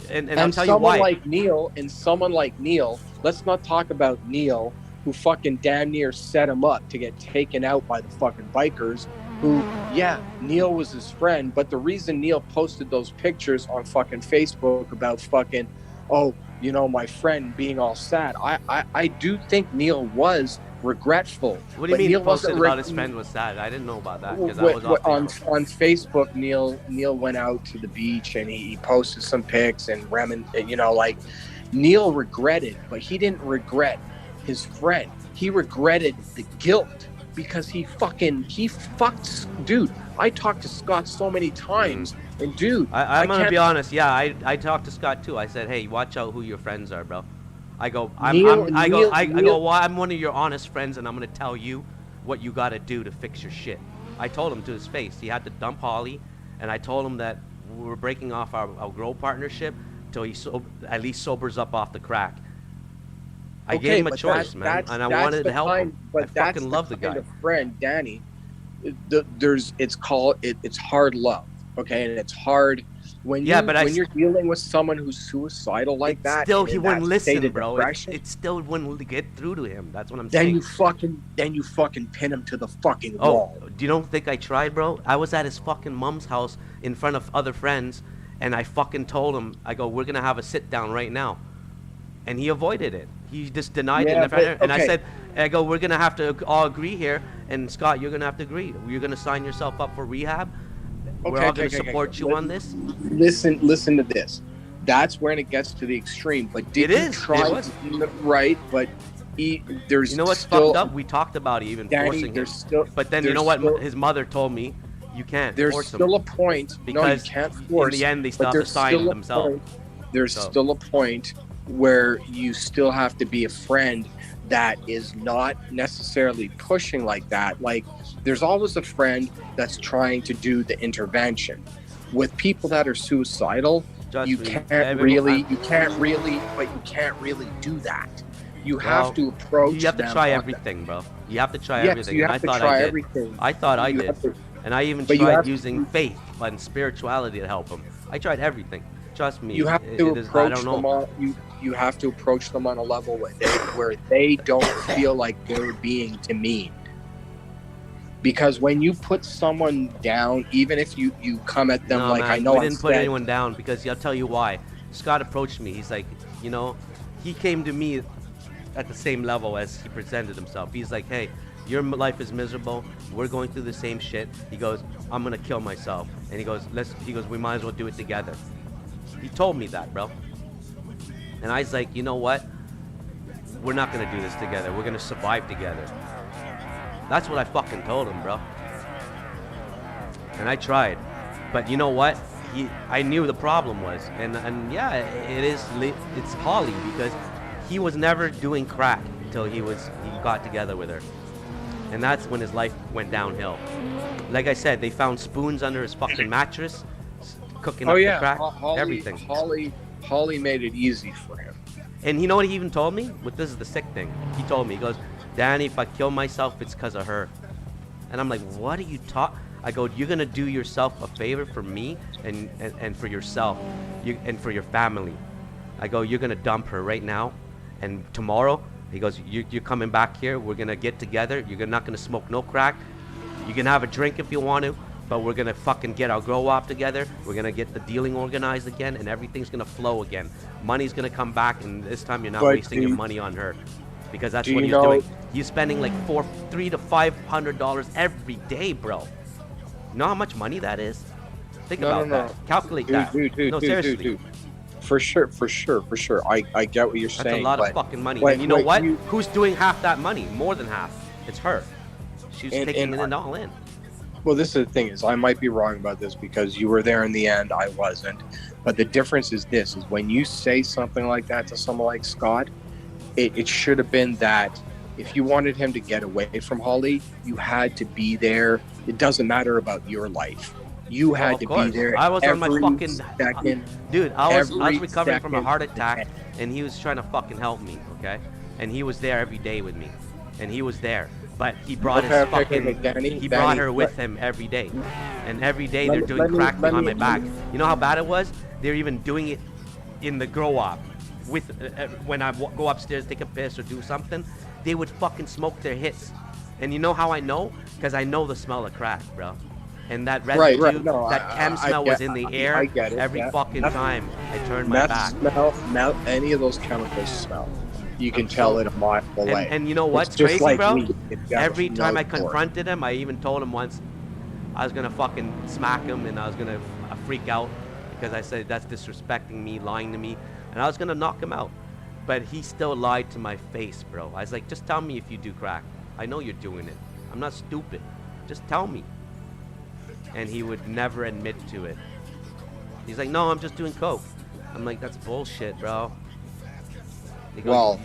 And I'll And tell you someone why. like Neil, and someone like Neil, let's not talk about Neil, who fucking damn near set him up to get taken out by the fucking bikers. Who, yeah, Neil was his friend, but the reason Neil posted those pictures on fucking Facebook about fucking, oh, you know, my friend being all sad, I do think Neil was regretful. What do you but mean Neil he posted wasn't about his friend was sad? I didn't know about that because I What- was what- off on Facebook. on Facebook, Neil went out to the beach and he posted some pics and you know, like Neil regretted, but he didn't regret his friend. He regretted the guilt because he fucked. Dude, I talked to Scott so many times, and dude, I'm gonna can't- be honest. Yeah, I talked to Scott too. I said, hey, watch out who your friends are, bro. I go, Neil- I go, Neil- well, I'm one of your honest friends, and I'm gonna tell you what you gotta do to fix your shit. I told him to his face. He had to dump Holly, and I told him that we were breaking off our grow partnership till he at least sobers up off the crack. I Okay, gave him a but choice, man, and I that's wanted the to help kind- him. But I that's fucking love the kind guy. of friend, Danny. It's hard love, okay, and it's hard when Yeah, you but when you're dealing with someone who's suicidal like that. Still, and he in wouldn't that state listen, of bro. depression, It still wouldn't get through to him. That's what I'm then saying. you fucking pin him to the fucking Oh, wall. do you don't think I tried, bro? I was at his fucking mom's house in front of other friends, and I fucking told him, I go, we're gonna have a sit down right now, and he avoided it. He just denied Yeah, it. And I okay. said, I go, we're gonna have to all agree here, and Scott, you're gonna have to agree. You're gonna sign yourself up for rehab. We're all gonna support you on this. Listen to this. That's when it gets to the extreme. But It did you is. try? It was. Right, but there's You know what's still, fucked up? We talked about it, even Danny, forcing him. there's still, But then you there's know what? still- His mother told me, you can't There's force still him. a point. No, you Because can't force. in the end, they still but have to there's sign still a themselves. point- There's So. still a point where you still have to be a friend that is not necessarily pushing like that. Like, there's always a friend that's trying to do the intervention. With people that are suicidal, Just you for can't everyone- you can't really do that. You have to approach. You have to them try on everything, bro. You have to try Yes, everything. you And have I to thought try I did. everything. I thought I You did. have to- And I even but you tried have to- using faith and spirituality to help him. I tried everything. Trust me. You have it- to it is- I approach don't them know. on you have to approach them on a level where they don't feel like they're being demeaned. Because when you put someone down, even if you come at them No, like, man, I know we I didn't put said- anyone down because I'll tell you why. Scott approached me. He's like, you know, he came to me at the same level as he presented himself. He's like, hey, your life is miserable. We're going through the same shit. He goes, I'm gonna kill myself. And he goes, we might as well do it together. He told me that, bro. And I was like, you know what? We're not gonna do this together. We're gonna survive together. That's what I fucking told him, bro. And I tried. But you know what? I knew the problem was. And yeah, it's Holly, because he was never doing crack until he got together with her. And that's when his life went downhill. Like I said, they found spoons under his fucking mattress, cooking up the crack, everything. Holly made it easy for him. And you know what he even told me? This is the sick thing. He told me, he goes, Danny, if I kill myself, it's because of her. And I'm like, what are you talking? I go, you're going to do yourself a favor for me and for yourself and for your family. I go, you're going to dump her right now. And tomorrow, he goes, you're coming back here. We're going to get together. You're not going to smoke no crack. You can have a drink if you want to, but we're going to fucking get our grow up together. We're going to get the dealing organized again, and everything's going to flow again. Money's going to come back, and this time you're not wasting your money on her. Because that's what he's doing. He's spending like $300 to $500 every day, bro. You know how much money that is? Think about that. Calculate that. Dude, no, seriously. Dude. For sure. I get what you're saying. That's a lot of fucking money. And you know what? Who's doing half that money? More than half. It's her. She's taking it all in. Well, this is the thing is, I might be wrong about this because you were there in the end. I wasn't. But the difference is this, is when you say something like that to someone like Scott, it should have been that if you wanted him to get away from Holly, you had to be there. It doesn't matter about your life. You had to be there. I was on my fucking second. Dude, I was recovering from a second. heart attack, and he was trying to fucking help me, okay? And he was there every day with me, and he was there. But he brought his fucking. He brought her with him every day, and every day they're doing crack behind my back. You know how bad it was? They're even doing it in the grow up. With when I go upstairs, take a piss or do something, they would fucking smoke their hits. And you know how I know? Because I know the smell of crack, bro. And that residue, that chem smell was in the air every fucking time I turned my back. Any of those chemicals smell. You can tell it a mile away. And you know what's it's just crazy, like bro? weed. Every time I confronted him, I even told him once I was gonna fucking smack him, and I was gonna freak out because I said that's disrespecting me, lying to me, and I was gonna knock him out. But he still lied to my face, bro. I was like, just tell me if you do crack. I know you're doing it. I'm not stupid. Just tell me. And he would never admit to it. He's like, no, I'm just doing coke. I'm like, that's bullshit, bro. Well,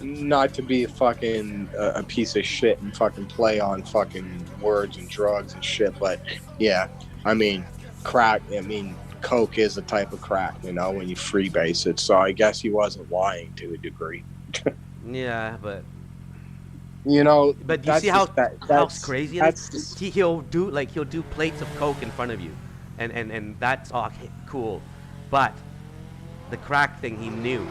not to be fucking a piece of shit and fucking play on fucking words and drugs and shit, but yeah, I mean, crack, coke is a type of crack, you know, when you freebase it. So I guess he wasn't lying to a degree. Yeah, but you know, but you see how crazy it is? He'll do plates of coke in front of you, and that's all cool, but the crack thing, he knew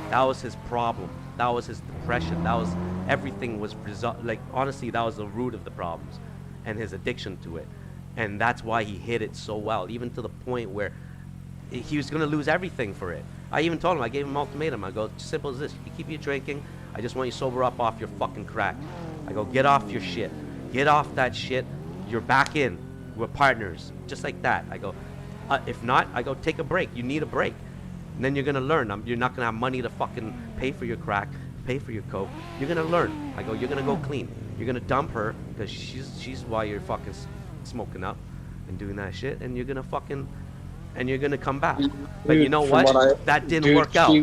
that was his problem. That was his depression. That was everything was honestly, that was the root of the problems and his addiction to it. And that's why he hid it so well, even to the point where he was going to lose everything for it. I even told him, I gave him an ultimatum. I go, simple as this. You keep you drinking, I just want you sober up off your fucking crack. I go, get off your shit. Get off that shit. You're back in. We're partners. Just like that. I go, If not, I go, take a break. You need a break. And then you're gonna learn. You're not gonna have money to fucking pay for your crack, pay for your coke. You're gonna learn. I go, you're gonna go clean. You're gonna dump her because she's why you're fucking smoking up and doing that shit. And you're gonna fucking, and you're gonna come back. But you know what? That didn't work out.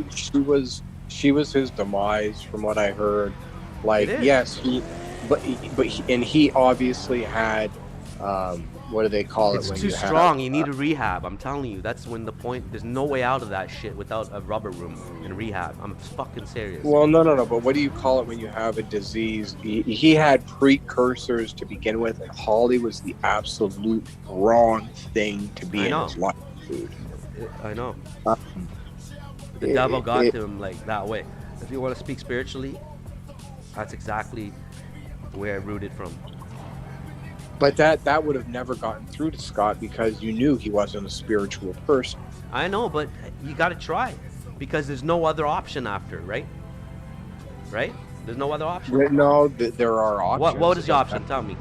She was his demise, from what I heard. Like, yes, he obviously had, what do they call it? It's when too you strong. You need a rehab. I'm telling you, that's when the point. There's no way out of that shit without a rubber room and rehab. I'm fucking serious. Well, no. But what do you call it when you have a disease? He had precursors to begin with, and Holly was the absolute wrong thing to be in his life, dude. I know. The devil got to him like that way. If you want to speak spiritually, that's exactly where it rooted from. But that would have never gotten through to Scott because you knew he wasn't a spiritual person. I know, but you got to try because there's no other option after, right? Right? There's no other option. No, there are options. What is the option? Tell me.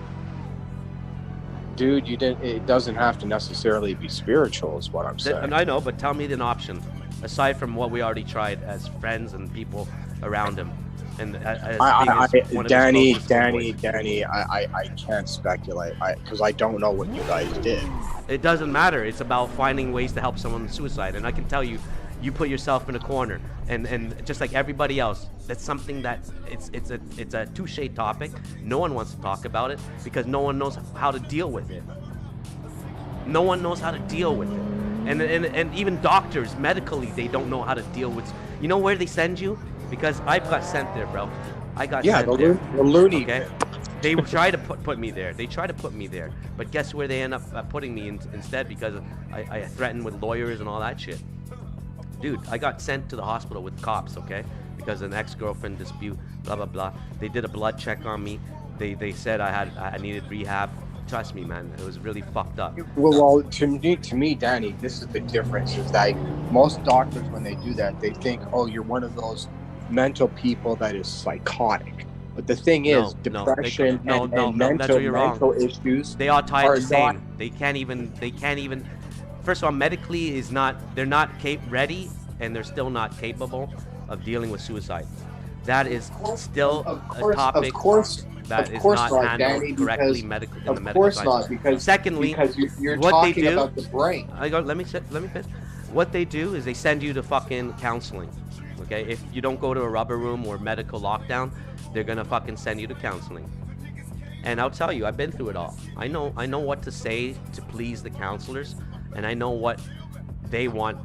Dude, it doesn't have to necessarily be spiritual, is what I'm saying. I know, but tell me an option aside from what we already tried as friends and people around him. And Danny, I can't speculate because I don't know what you guys did. It doesn't matter. It's about finding ways to help someone with suicide. And I can tell you, you put yourself in a corner, and just like everybody else, that's something that it's a touche topic. No one wants to talk about it because no one knows how to deal with it. No one knows how to deal with it. And even doctors, medically, they don't know how to deal with. You know where they send you? Because I got sent there, bro. I got sent there. The loony. Okay. They try to put me there. They try to put me there. But guess where they end up putting me instead? Because I threatened with lawyers and all that shit. Dude, I got sent to the hospital with cops, okay? Because an ex-girlfriend dispute, blah blah blah. They did a blood check on me. They said I needed rehab. Trust me, man, it was really fucked up. Well, to me, Danny, this is the difference. Is that most doctors, when they do that, they think, oh, you're one of those mental people that is psychotic. But the thing is, depression and mental issues, they all tie the same. They can't even. First of all, medically they're not ready, and they're still not capable of dealing with suicide. That is still a topic. That is not handled Danny, correctly in the medical science. Of course not, because secondly, you're what talking they do, about the brain. Let me finish. What they do is they send you to fucking counseling. Okay, if you don't go to a rubber room or medical lockdown, they're gonna fucking send you to counseling. And I'll tell you, I've been through it all. I know what to say to please the counselors, and I know what they want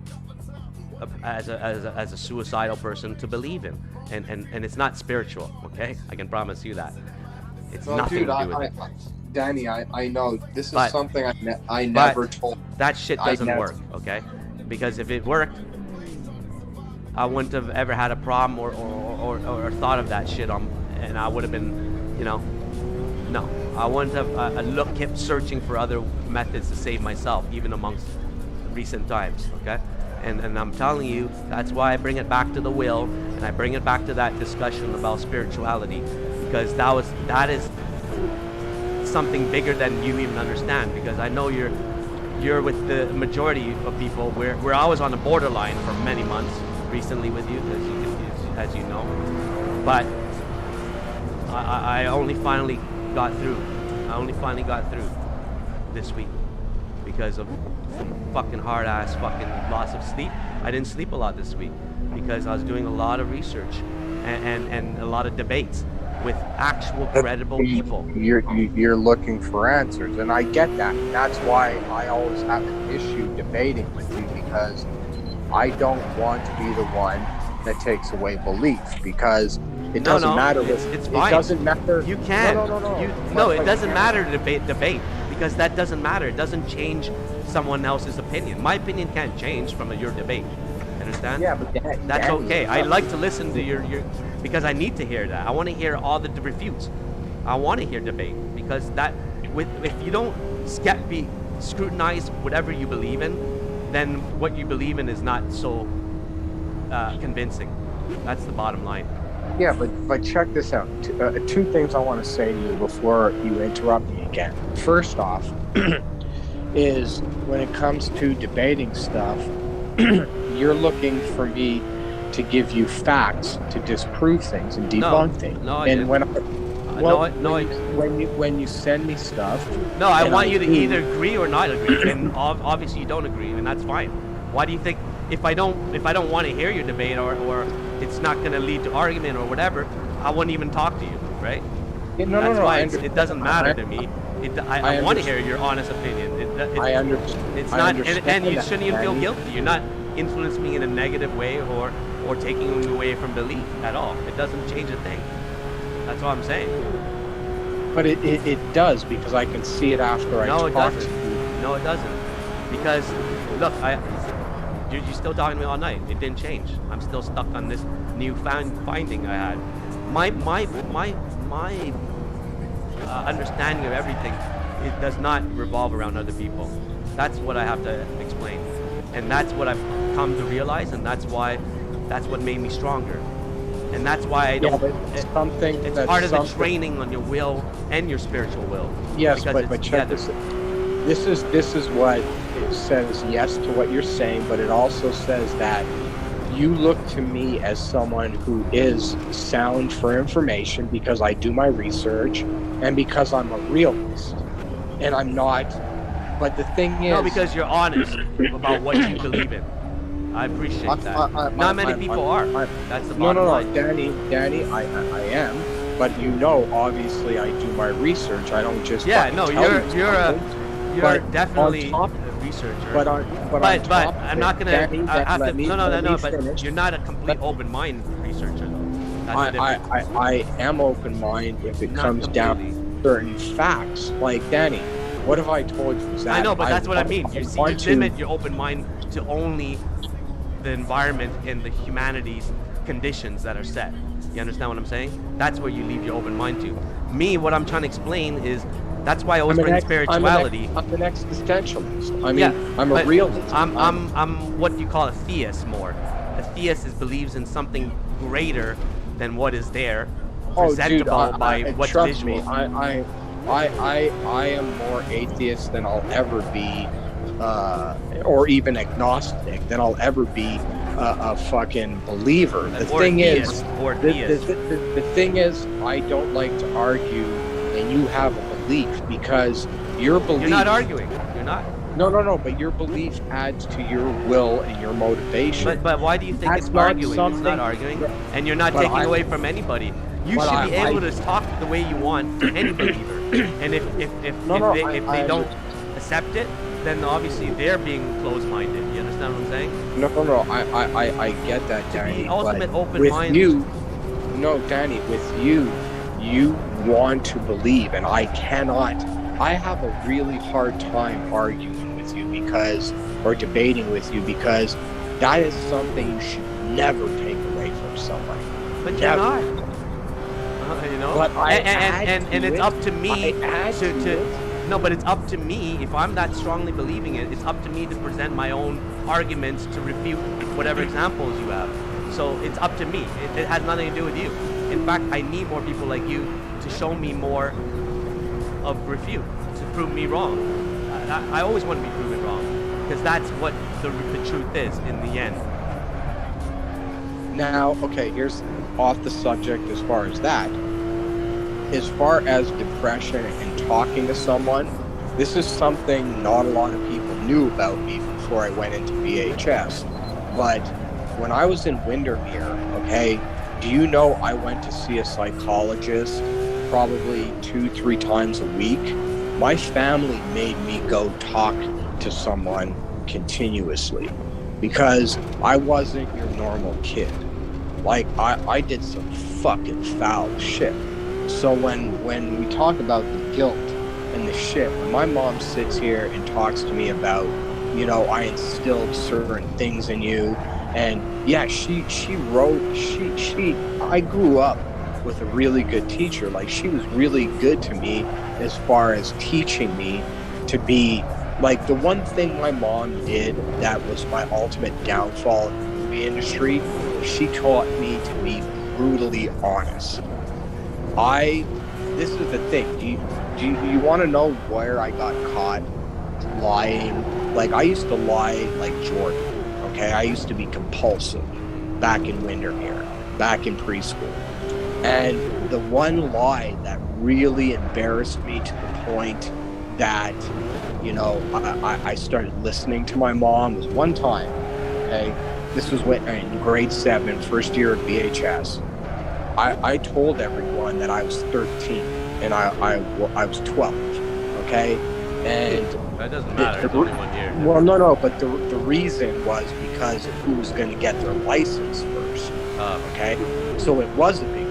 as a suicidal person to believe in. And it's not spiritual. Okay, I can promise you that. It's nothing to do with it. Danny, I know this is something I never told. That shit doesn't work, okay? Because if it worked, I wouldn't have ever had a problem or thought of that shit and I would have been, no. I wouldn't have kept searching for other methods to save myself, even amongst recent times, okay? And I'm telling you, that's why I bring it back to the will, and I bring it back to that discussion about spirituality, because that is something bigger than you even understand. Because I know you're with the majority of people where I was on the borderline for many months recently with you, as you know. But I only finally got through. I only finally got through this week because of fucking hard ass fucking loss of sleep. I didn't sleep a lot this week because I was doing a lot of research and a lot of debates with actual credible people. You're looking for answers, and I get that. And that's why I always have an issue debating with you, because I don't want to be the one that takes away belief, because it doesn't matter. It's fine. It doesn't matter. You can. No, it doesn't matter to debate, because that doesn't matter. It doesn't change someone else's opinion. My opinion can't change from your debate. Understand? Yeah, but that's okay. I like to listen to your because I need to hear that. I want to hear all the refutes. I want to hear debate, because if you don't scrutinize whatever you believe in, then what you believe in is not so convincing. That's the bottom line. Yeah, but check this out. Two things I want to say to you before you interrupt me again. First off, is when it comes to debating stuff, you're looking for me to give you facts to disprove things and debunk things. No, I and didn't. when I, well, No, when you send me stuff, no, I and want you to do- either agree or not agree, and obviously you don't agree, and that's fine. Why do you think if I don't want to hear your debate or it's not going to lead to argument or whatever, I wouldn't even talk to you, right? Yeah, no, That's no, why I it doesn't matter to me. I want to hear your honest opinion. I understand. It's I not, understand and you that, shouldn't even feel Danny. guilty. You're not influencing me in a negative way or taking me away from belief at all. It doesn't change a thing. That's what I'm saying. But it does, because I can see it after I No, it talk to doesn't. you. No, it doesn't. Because look, you're still talking to me all night. It didn't change. I'm still stuck on this new finding I had. My understanding of everything, it does not revolve around other people. That's what I have to explain, and that's what I've come to realize, and that's what made me stronger, and that's why I don't. but it's something It's that's part of the something- training on your will and your spiritual will. Yes, because but it's check together. this. This is what it says. Yes to what you're saying, but it also says that you look to me as someone who is sound for information because I do my research and because I'm a realist, and I'm not. But the thing is, No, because you're honest about what you believe in. I appreciate that. Not many people are. That's the bottom line. Danny, I am. But you know, obviously, I do my research. I don't just Yeah, fucking no, tell you something. you're But definitely on top- a researcher. But on but top of I'm it, not gonna. Danny, I have let to. me- No, let me but finish. you're not a complete open mind researcher though. That's the difference. I am open minded if it Not comes down completely. to certain facts. Like Danny, what have I told you? Zach? I know, but that's what I mean. You want to- limit your open mind to only the environment and the humanity's conditions that are set. You understand what I'm saying? That's where you leave your open mind to. Me, what I'm trying to explain is that's why I always bring spirituality. I'm an existentialist. I mean, Yeah, I'm a but realist. I'm what you call a theist more. A theist believes in something greater than what is there, presentable by what's trust visual. me, I am more atheist than I'll ever be, or even agnostic than I'll ever be a fucking believer. The thing is, the thing is, I don't like to argue, and you have a belief because your belief. You're not arguing. You're not. No. But your belief adds to your will and your motivation. But why do you think That's it's not arguing? It's something- not arguing, and you're not But taking I- away from anybody. You but should be I- able to talk the way you want to any believer. And if they don't accept it, then obviously they're being closed-minded. You understand what I'm saying? No. I get that, Danny. The ultimate but open with mind. Danny, with you want to believe, and I cannot. I have a really hard time arguing with you or debating with you because that is something you should never take away from somebody. But you're Never. not. You know. But I and add to it's it. up to me I add to it. No, but it's up to me, if I'm that strongly believing it, it's up to me to present my own arguments to refute whatever examples you have. So it's up to me. It has nothing to do with you. In fact, I need more people like you to show me more of refute, to prove me wrong. I always want to be proven wrong, because that's what the truth is in the end. Now, okay, here's off the subject as far as that. As far as depression and talking to someone, this is something not a lot of people knew about me before I went into VHS. But when I was in Windermere, okay, do you know I went to see a psychologist probably 2-3 times a week? My family made me go talk to someone continuously because I wasn't your normal kid. Like, I did some fucking foul shit. So when we talk about the guilt and the shit, when my mom sits here and talks to me about, you know, I instilled certain things in you, and yeah, I grew up with a really good teacher. Like, she was really good to me as far as teaching me to be, like, the one thing my mom did that was my ultimate downfall in the movie industry, she taught me to be brutally honest. This is the thing. Do you want to know where I got caught lying. Like, I used to lie like Jordan, okay? I used to be compulsive back in Windermere, back in preschool. And the one lie that really embarrassed me to the point that, you know, I started listening to my mom was one time, okay? This was when, in grade 7, first year at BHS. I told everyone that I was 13 and I was 12, okay? And that doesn't matter. It's only 1 year. Well, no, but the reason was because of who was going to get their license first, okay? So it was a big deal.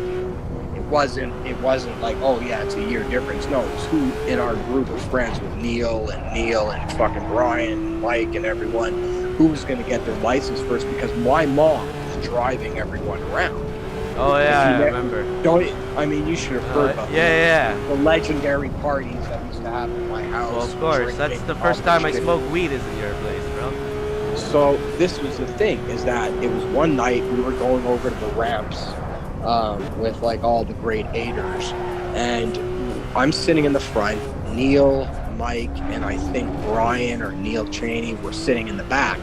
It wasn't like, oh yeah, it's a year difference. No, it was who in our group of friends with Neil and fucking Brian and Mike and everyone, who was going to get their license first, because my mom was driving everyone around. Oh yeah, I remember. I mean, you should have heard about the legendary parties that we used to have in my house. Well, of course, that's the first time I smoked weed is in your place, bro. So this was the thing, is that it was one night we were going over to the ramps with like all the grade 8ers, and I'm sitting in the front. Neil, Mike, and I think Brian or Neil Cheney were sitting in the back,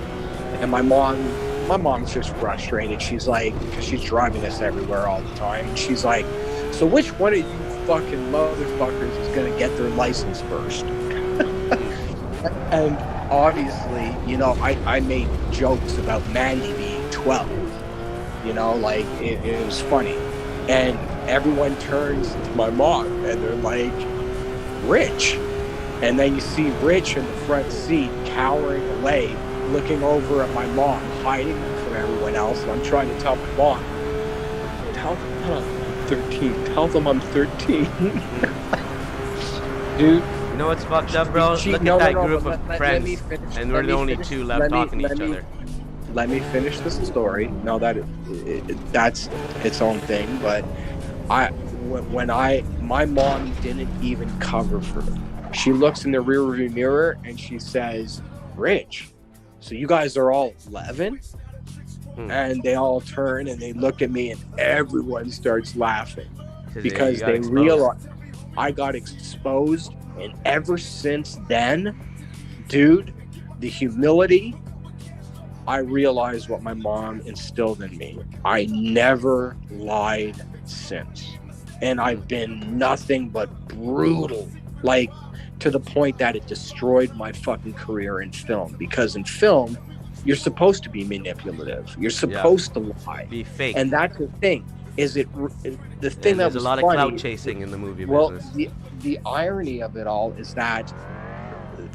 and my mom's just frustrated. She's like, because she's driving us everywhere all the time. She's like, so which one of you fucking motherfuckers is going to get their license first? And obviously, you know, I made jokes about Mandy being 12. You know, like, it was funny. And everyone turns to my mom and they're like, Rich. And then you see Rich in the front seat cowering away, looking over at my mom, hiding from everyone else. And I'm trying to tell my mom, tell them I'm 13. Tell them I'm 13. Dude. You know what's fucked up, bro? Look at that group of friends, and we're the only two left talking to each other. Let me finish this story. No, that's its own thing. But my mom didn't even cover for me. She looks in the rearview mirror and she says, Rich, so you guys are all 11? And they all turn and they look at me and everyone starts laughing because they realize I got exposed. And ever since then, dude, the humility, I realized what my mom instilled in me. I never lied since. And I've been nothing but brutal, like, to the point that it destroyed my fucking career in film. Because in film, you're supposed to be manipulative. You're supposed to lie. Be fake. And that's the thing. The thing that was funny. There's a lot of clout chasing in the movie business. Well, the irony of it all is that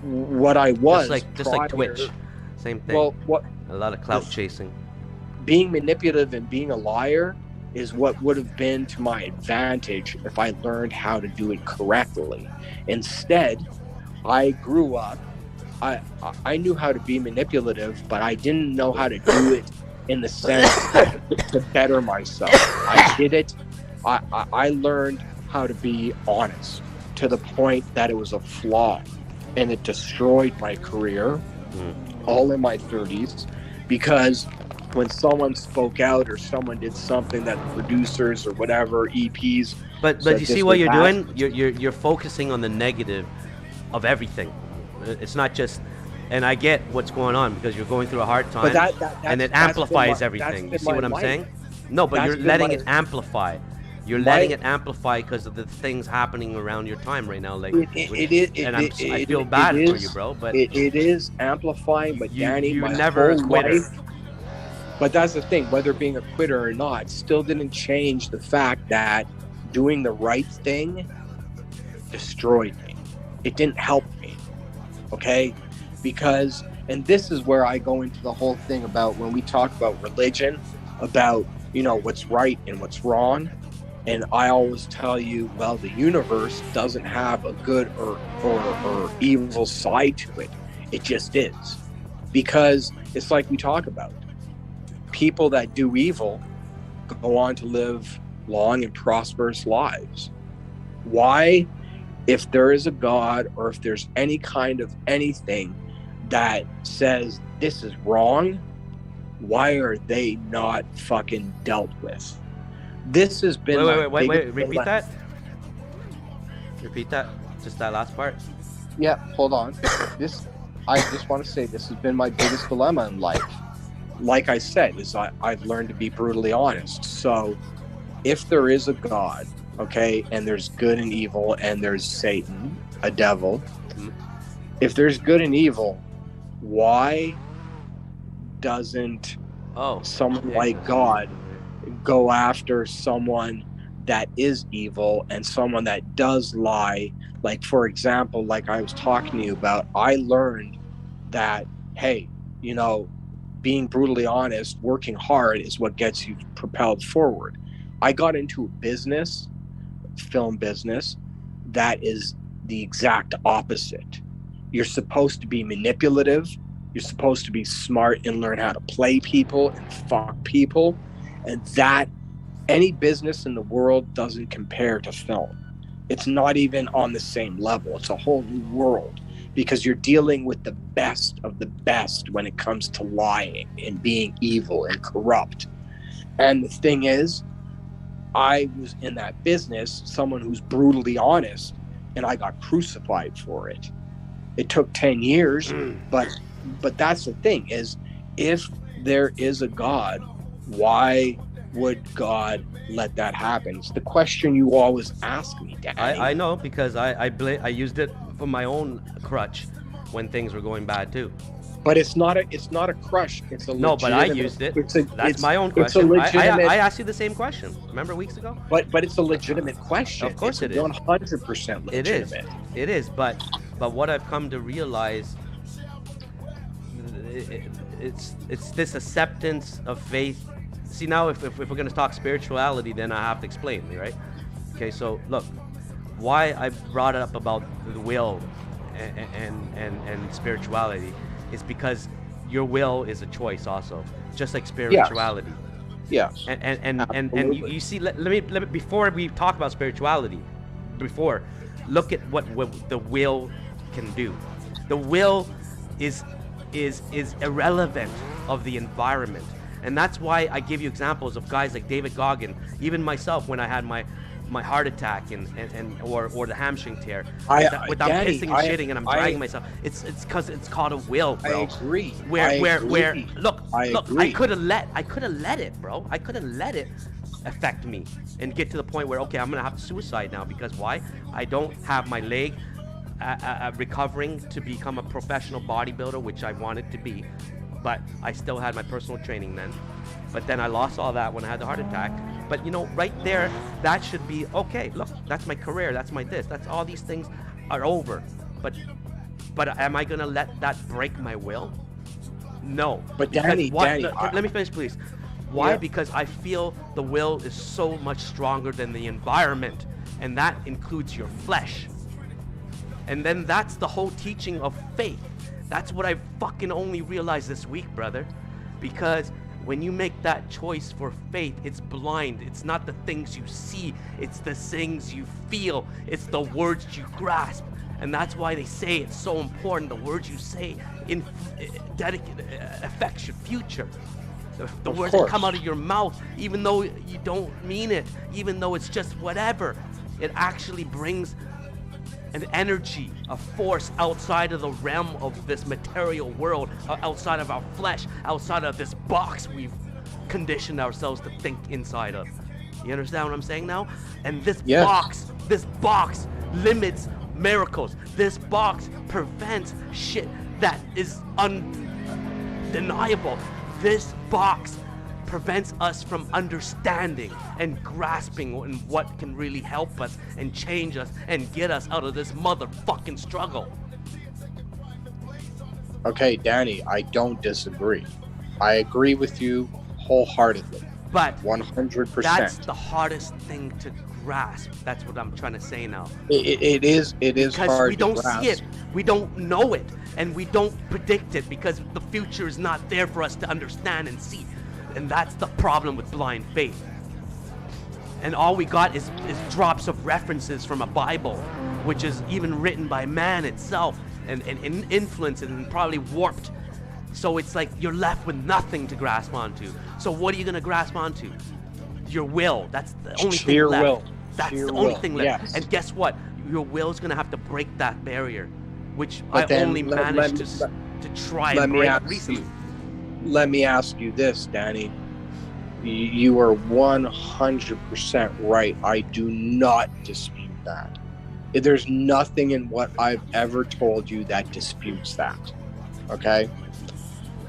what I was just like Twitch, same thing. Well, a lot of clout chasing. Being manipulative and being a liar is what would have been to my advantage if I learned how to do it correctly. Instead, I grew up. I knew how to be manipulative, but I didn't know how to do it in the sense to better myself. I did it. I learned how to be honest to the point that it was a flaw, and it destroyed my career all in my 30s, because when someone spoke out or someone did something that the producers or whatever EPs but you see what you're doing, you're focusing on the negative of everything. It's not just, and I get what's going on because you're going through a hard time, and it amplifies everything. You see what I'm saying? No, but you're letting it amplify. You're letting it amplify because of the things happening around your time right now. Like, I feel bad for you, bro. But it is amplifying. But Danny, you're my never a whole quitter. life. But that's the thing. Whether being a quitter or not, still didn't change the fact that doing the right thing destroyed me. It didn't help me. Okay, because, and this is where I go into the whole thing about when we talk about religion, about, you know, what's right and what's wrong. And I always tell you, well, the universe doesn't have a good or evil side to it. It just is. Because it's like we talk about. People that do evil go on to live long and prosperous lives. Why? If there is a God, or if there's any kind of anything that says this is wrong, why are they not fucking dealt with? This has been wait, repeat that. Repeat that. Just that last part. Yeah, hold on. This, I just want to say, this has been my biggest dilemma in life. Like I said, is I've learned to be brutally honest. So if there is a God, okay, and there's good and evil, and there's Satan, a devil, if there's good and evil, why doesn't someone like God go after someone that is evil and someone that does lie? Like, for example, like I was talking to you about, I learned that, hey, you know, being brutally honest, working hard is what gets you propelled forward. I got into a business, film business, that is the exact opposite. You're supposed to be manipulative. You're supposed to be smart and learn how to play people and fuck people. And that, any business in the world doesn't compare to film. It's not even on the same level. It's a whole new world, because you're dealing with the best of the best when it comes to lying and being evil and corrupt. And the thing is, I was in that business, someone who's brutally honest, and I got crucified for it. It took 10 years, but that's the thing, is if there is a God, why would God let that happen? It's the question you always ask me, Danny. I know, because I used it for my own crutch when things were going bad too. But it's not a crush. It's a no. But I used it. That's my own question. It's a legitimate, I asked you the same question. Remember weeks ago? But it's a legitimate question. Of course, it's 100% legitimate. It is. But what I've come to realize, it's this acceptance of faith. See, now if we're going to talk spirituality, then I have to explain, right? Okay, so look, why I brought it up about the will and spirituality is because your will is a choice also, just like spirituality. Yes. And you see, let me before we talk about spirituality, look at what the will can do. The will is irrelevant of the environment. And that's why I give you examples of guys like David Goggin, even myself when I had my heart attack or the hamstring tear. I'm pissing and shitting and I'm dragging myself. It's because it's called a will, bro. I agree. Where look, I could have let it, bro. I could have let it affect me and get to the point where, okay, I'm gonna have to suicide now, because why? I don't have my leg recovering to become a professional bodybuilder, which I wanted to be. But I still had my personal training then. But then I lost all that when I had the heart attack. But you know, right there, that should be, okay, look, that's my career, that's my this, that's all these things are over. But am I gonna let that break my will? No. But Danny, let me finish, please. Why? Yeah. Because I feel the will is so much stronger than the environment, and that includes your flesh. And then that's the whole teaching of faith. That's what I fucking only realized this week, brother. Because when you make that choice for faith, it's blind. It's not the things you see. It's the things you feel. It's the words you grasp. And that's why they say it's so important. The words you say affects your future. The words that come out of your mouth, even though you don't mean it, even though it's just whatever, it actually brings an energy, a force outside of the realm of this material world, outside of our flesh, outside of this box we've conditioned ourselves to think inside of. You understand what I'm saying now? And this box limits miracles. This box prevents shit that is undeniable. This box prevents us from understanding and grasping in what can really help us and change us and get us out of this motherfucking struggle. Okay, Danny, I don't disagree. I agree with you wholeheartedly. But 100%. That's the hardest thing to grasp. That's what I'm trying to say now. It is because hard we don't to grasp. see it, we don't know it, and we don't predict it because the future is not there for us to understand and see. And that's the problem with blind faith. And all we got is drops of references from a Bible, which is even written by man itself and influenced and probably warped. So it's like you're left with nothing to grasp onto. So what are you going to grasp onto? Your will. That's the only thing left. That's the only thing left. Yes. And guess what? Your will's going to have to break that barrier. which But I then only managed to try and break recently. Let me ask you this, Danny. You are 100% right. I do not dispute that. There's nothing in what I've ever told you that disputes that. Okay?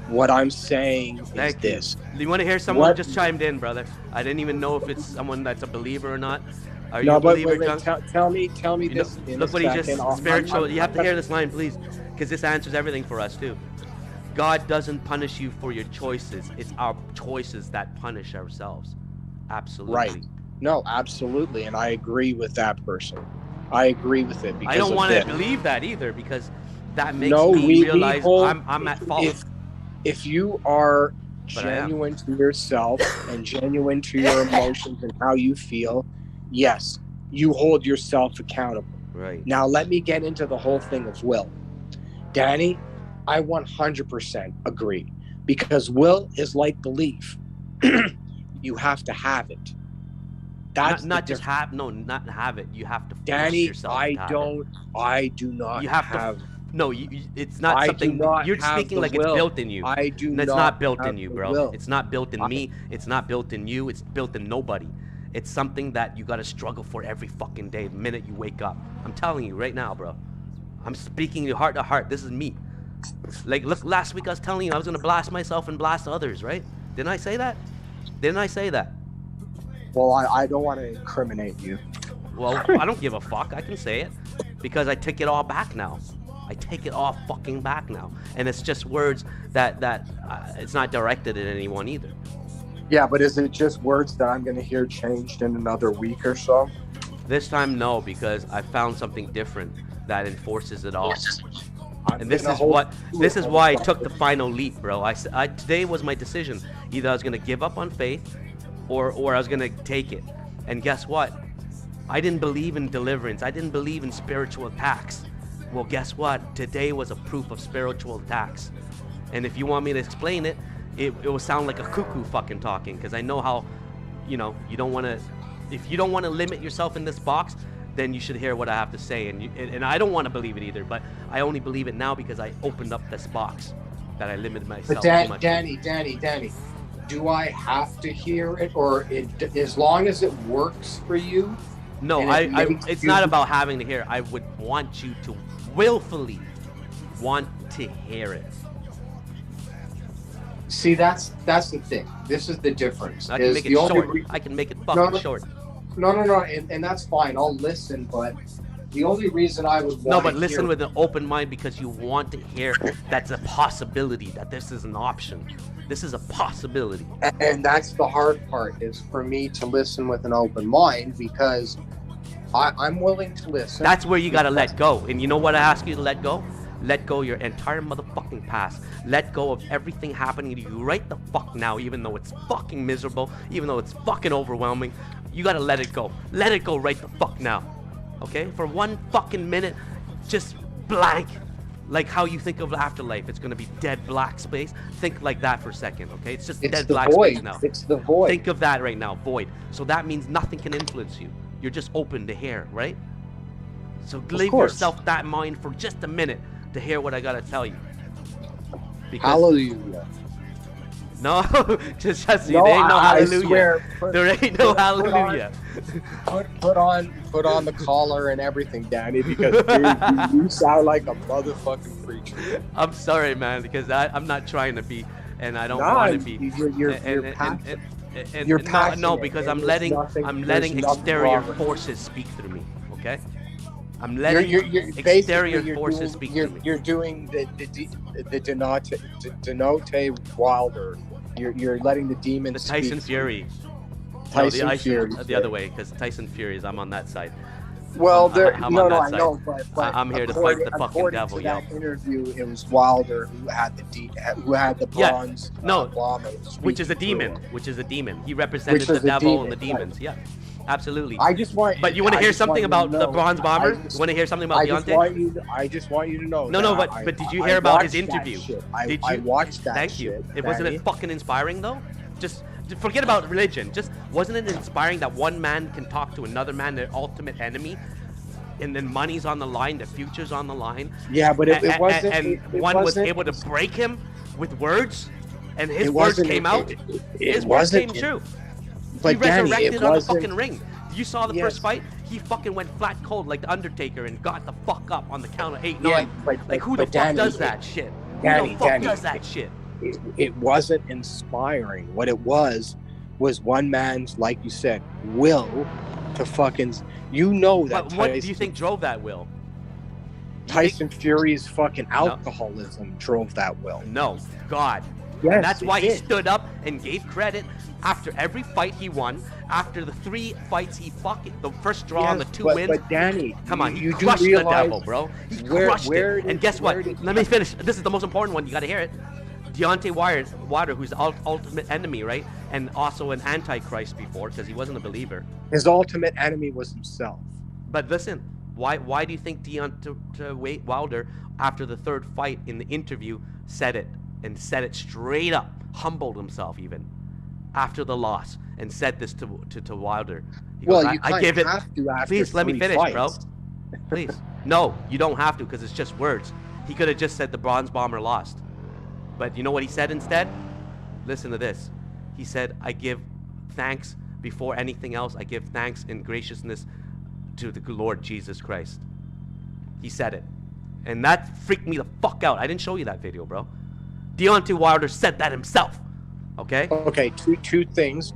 What I'm saying is Thank this. You want to hear someone What- just chimed in, brother? I didn't even know if it's someone that's a believer or not. Are you No, a but believer, wait, Chunk? tell me You know, this in look a what he second. just spiritual. You have to hear this line, please, because this answers everything for us too. God doesn't punish you for your choices. It's our choices that punish ourselves. Absolutely. Right. No, absolutely, and I agree with that person. I agree with it because I don't want to believe that either, because that makes No, me realize hold, I'm at fault. If you are But I am. genuine to yourself and genuine to your emotions and how you feel, yes, you hold yourself accountable. Right. Now, let me get into the whole thing of will. Danny, I 100% agree, because will is like belief. You have to have it. That's not just have not have it. You have to force Danny, yourself to have it. I do not You have have to. No, it's not I something. do not You're have speaking the like will. it's built in you. I do And it's not not built in have you, the bro. will. It's not built in me. It's not built in you. It's built in nobody. It's something that you gotta struggle for every fucking day, the minute you wake up. I'm telling you right now, bro. I'm speaking you heart to heart. This is me. Like, look, last week I was telling you I was gonna blast myself and blast others, right? Didn't I say that? Didn't I say that? Well, I don't want to incriminate you. Well, I don't give a fuck. I can say it because I take it all back now. I take it all fucking back now, and it's just words that it's not directed at anyone either. Yeah, but is it just words that I'm going to hear changed in another week or so? This time, no, because I found something different that enforces it all. And this is why I took the final leap, bro. Today was my decision. Either I was gonna give up on faith, or I was gonna take it. And guess what? I didn't believe in deliverance. I didn't believe in spiritual attacks. Well, guess what? Today was a proof of spiritual attacks. And if you want me to explain it, it will sound like a cuckoo fucking talking, because I know how, you don't want to. If you don't want to limit yourself in this box, then you should hear what I have to say. And I don't want to believe it either, but I only believe it now because I opened up this box that I limited myself too much. Danny, do I have to hear it, or as long as it works for you? No, it's not about having to hear it. I would want you to willfully want to hear it. See, that's the thing. This is the difference. I can make it short. I can make it fucking short. No, and that's fine. I'll listen, but the only reason I would want No, but listen with an open mind, because you want to hear that's a possibility, that this is an option. This is a possibility. And that's the hard part, is for me to listen with an open mind, because I'm willing to listen. That's where you gotta let go. And you know what I ask you to let go? Let go your entire motherfucking past. Let go of everything happening to you right the fuck now, even though it's fucking miserable, even though it's fucking overwhelming. You gotta let it go. Let it go right the fuck now. Okay? For one fucking minute, just blank. Like how you think of afterlife. It's gonna be dead black space. Think like that for a second, okay? It's just dead black space now. It's the void. Think of that right now, void. So that means nothing can influence you. You're just open to hear, right? So leave yourself that mind for just a minute to hear what I gotta tell you. Because hallelujah. No, just there ain't no hallelujah. I swear, there ain't no hallelujah. Put on the collar and everything, Danny, because dude, you sound like a motherfucking preacher. I'm sorry, man, because I'm not trying to be, and I don't want to be. You're passionate. No, because I'm letting exterior forces speak through me. Okay. I'm letting exterior forces speak through me. You're doing the denote Wilder. You're letting the demons. The Tyson Fury. Tyson Fury. The other way, because Tyson Fury is I'm on that side. Well, I know, but I'm here to fight the fucking devil. To that interview, it was Wilder who had the bronze. Which is a demon. He represented the devil and the demons. Yeah, absolutely. But you want to hear something about the bronze bomber? You want to hear something about Deontay? I just want you to know. No, but did you hear about his interview? Did you? I watched that. Thank you. Wasn't it fucking inspiring though? Just forget about religion. Just wasn't it inspiring that one man can talk to another man, their ultimate enemy, and then money's on the line, the future's on the line. Yeah, but it wasn't. And it one was wasn't- able to break him with words, and his It words wasn't- came out. it His words wasn't- came true. But He Danny, resurrected it on the wasn't. fucking ring. You saw the Yes. first fight? He fucking went flat cold like the Undertaker and got the fuck up on the count of 8, Yeah, 9. but- Like who the but fuck Danny, does that shit? Who Danny, the fuck Danny, does that shit? It wasn't inspiring. What it was one man's, like you said, will to fucking. You know that. But what do you think drove that will? You Tyson Fury's fucking alcoholism drove that will. think- No, God. Yes, And that's it why he did. stood up and gave credit after every fight he won, after the 3 fights he fucking, the first draw and the 2 wins. But Danny, Come on, he you do crushed the realize devil, bro. He where- crushed where it. did- And guess where what? did- Let me finish. This is the most important one. You got to hear it. Deontay Wilder, who's the ultimate enemy, right? And also an antichrist before, because he wasn't a believer. his ultimate enemy was himself. But listen, why do you think Deontay Wilder, after the 3rd fight in the interview, said it straight up, humbled himself even after the loss, and said this to Wilder? He goes, Well, you I give it. have to after Please let me 3 finish, bro. fights. Please. No, you don't have to, because it's just words. He could have just said the Bronze Bomber lost. But you know what he said instead? Listen to this. He said, I give thanks before anything else. I give thanks and graciousness to the Lord Jesus Christ. He said it. And that freaked me the fuck out. I didn't show you that video, bro. Deontay Wilder said that himself. Okay? Okay, two things.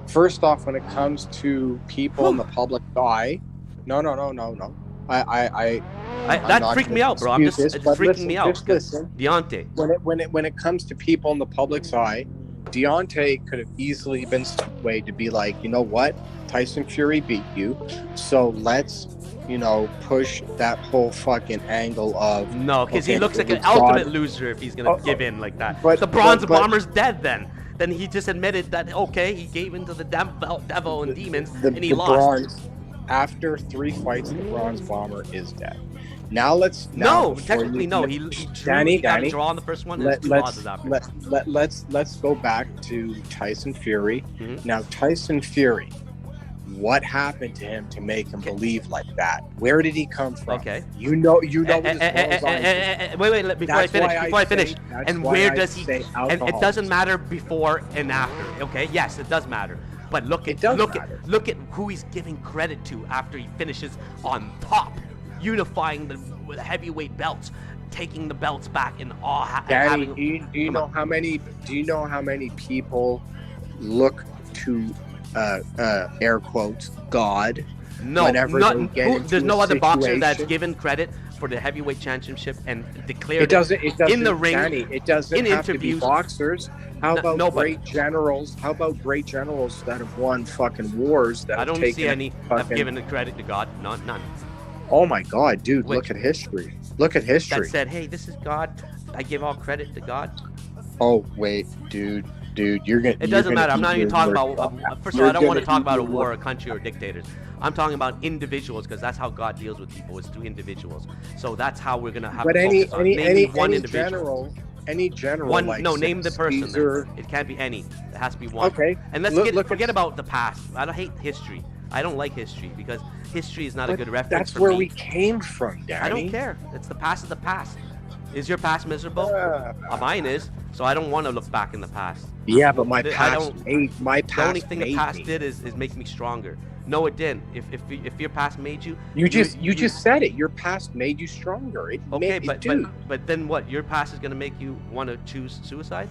First off, when it comes to people in the public eye, no. I'm That not freaked gonna me out, bro. dispute this, It's but freaking listen, me out. just listen. Deontay. When it comes to people in the public's eye, Deontay could have easily been swayed to be like, you know what, Tyson Fury beat you, so let's, push that whole fucking angle of No, because he okay, looks like an it's God. ultimate loser if he's gonna give in like that. but- the Bronze but- Bomber's dead then. Then he just admitted that, okay, he gave in to the devil and demons, and he lost. Bronze, after 3 fights, the Bronze Bomber is dead. Now No, before technically you- no. He Danny, got a Danny, draw on the first one, and it's 2 losses after. let's go back to Tyson Fury. Mhm. Now, Tyson Fury, what happened to him to make him believe like that? Where did he come from? Okay. You know what as well as I do. Wait, before I That's finish, why before I finish. say- that's And why where I does he? say And it alcohol. doesn't matter before and after. Okay, yes, it does matter. But look It at does look matter. at look at who he's giving credit to after he finishes on top, unifying the heavyweight belts, taking the belts back, and all Danny, having. do you Come know on. how many? Do you know how many people look to air quotes God? No, whenever they get into there's a no other boxer that's situation. given credit for the heavyweight championship and declared It doesn't. in the ring, Danny, it doesn't in have to interviews. be boxers. How about no, but- great generals? How about great generals that have won fucking wars? That I have don't taken see any have fucking- given the credit to God. None. Oh my God, dude! Which- Look at history. Look at That history. said, hey, this is God. I give all credit to God. Oh wait, dude, you're gonna. It doesn't matter. I'm not even talking about. First of all, I don't want to talk about a war, war. a country, or dictators. I'm talking about individuals because that's how God deals with people. Is through individuals. So that's how we're gonna have But to any focus on. Name one individual. general. One. Like No, name the person. then. Caesar. It can't be any. It has to be one. Okay. And let's Look forget at- about the past. I don't hate history. I don't like history because history is not a But good reference That's for where me. we came from, Danny. I don't care. It's the past of the past. Is your past miserable? Mine is. So I don't want to look back in the past. Yeah, but my I past don't- made my past. The only thing the made past me. did is make me stronger. No, it didn't. If your past made you, You just said it. Your past made you stronger. It okay, made, but, dude, but then what? Your past is gonna make you want to choose suicide?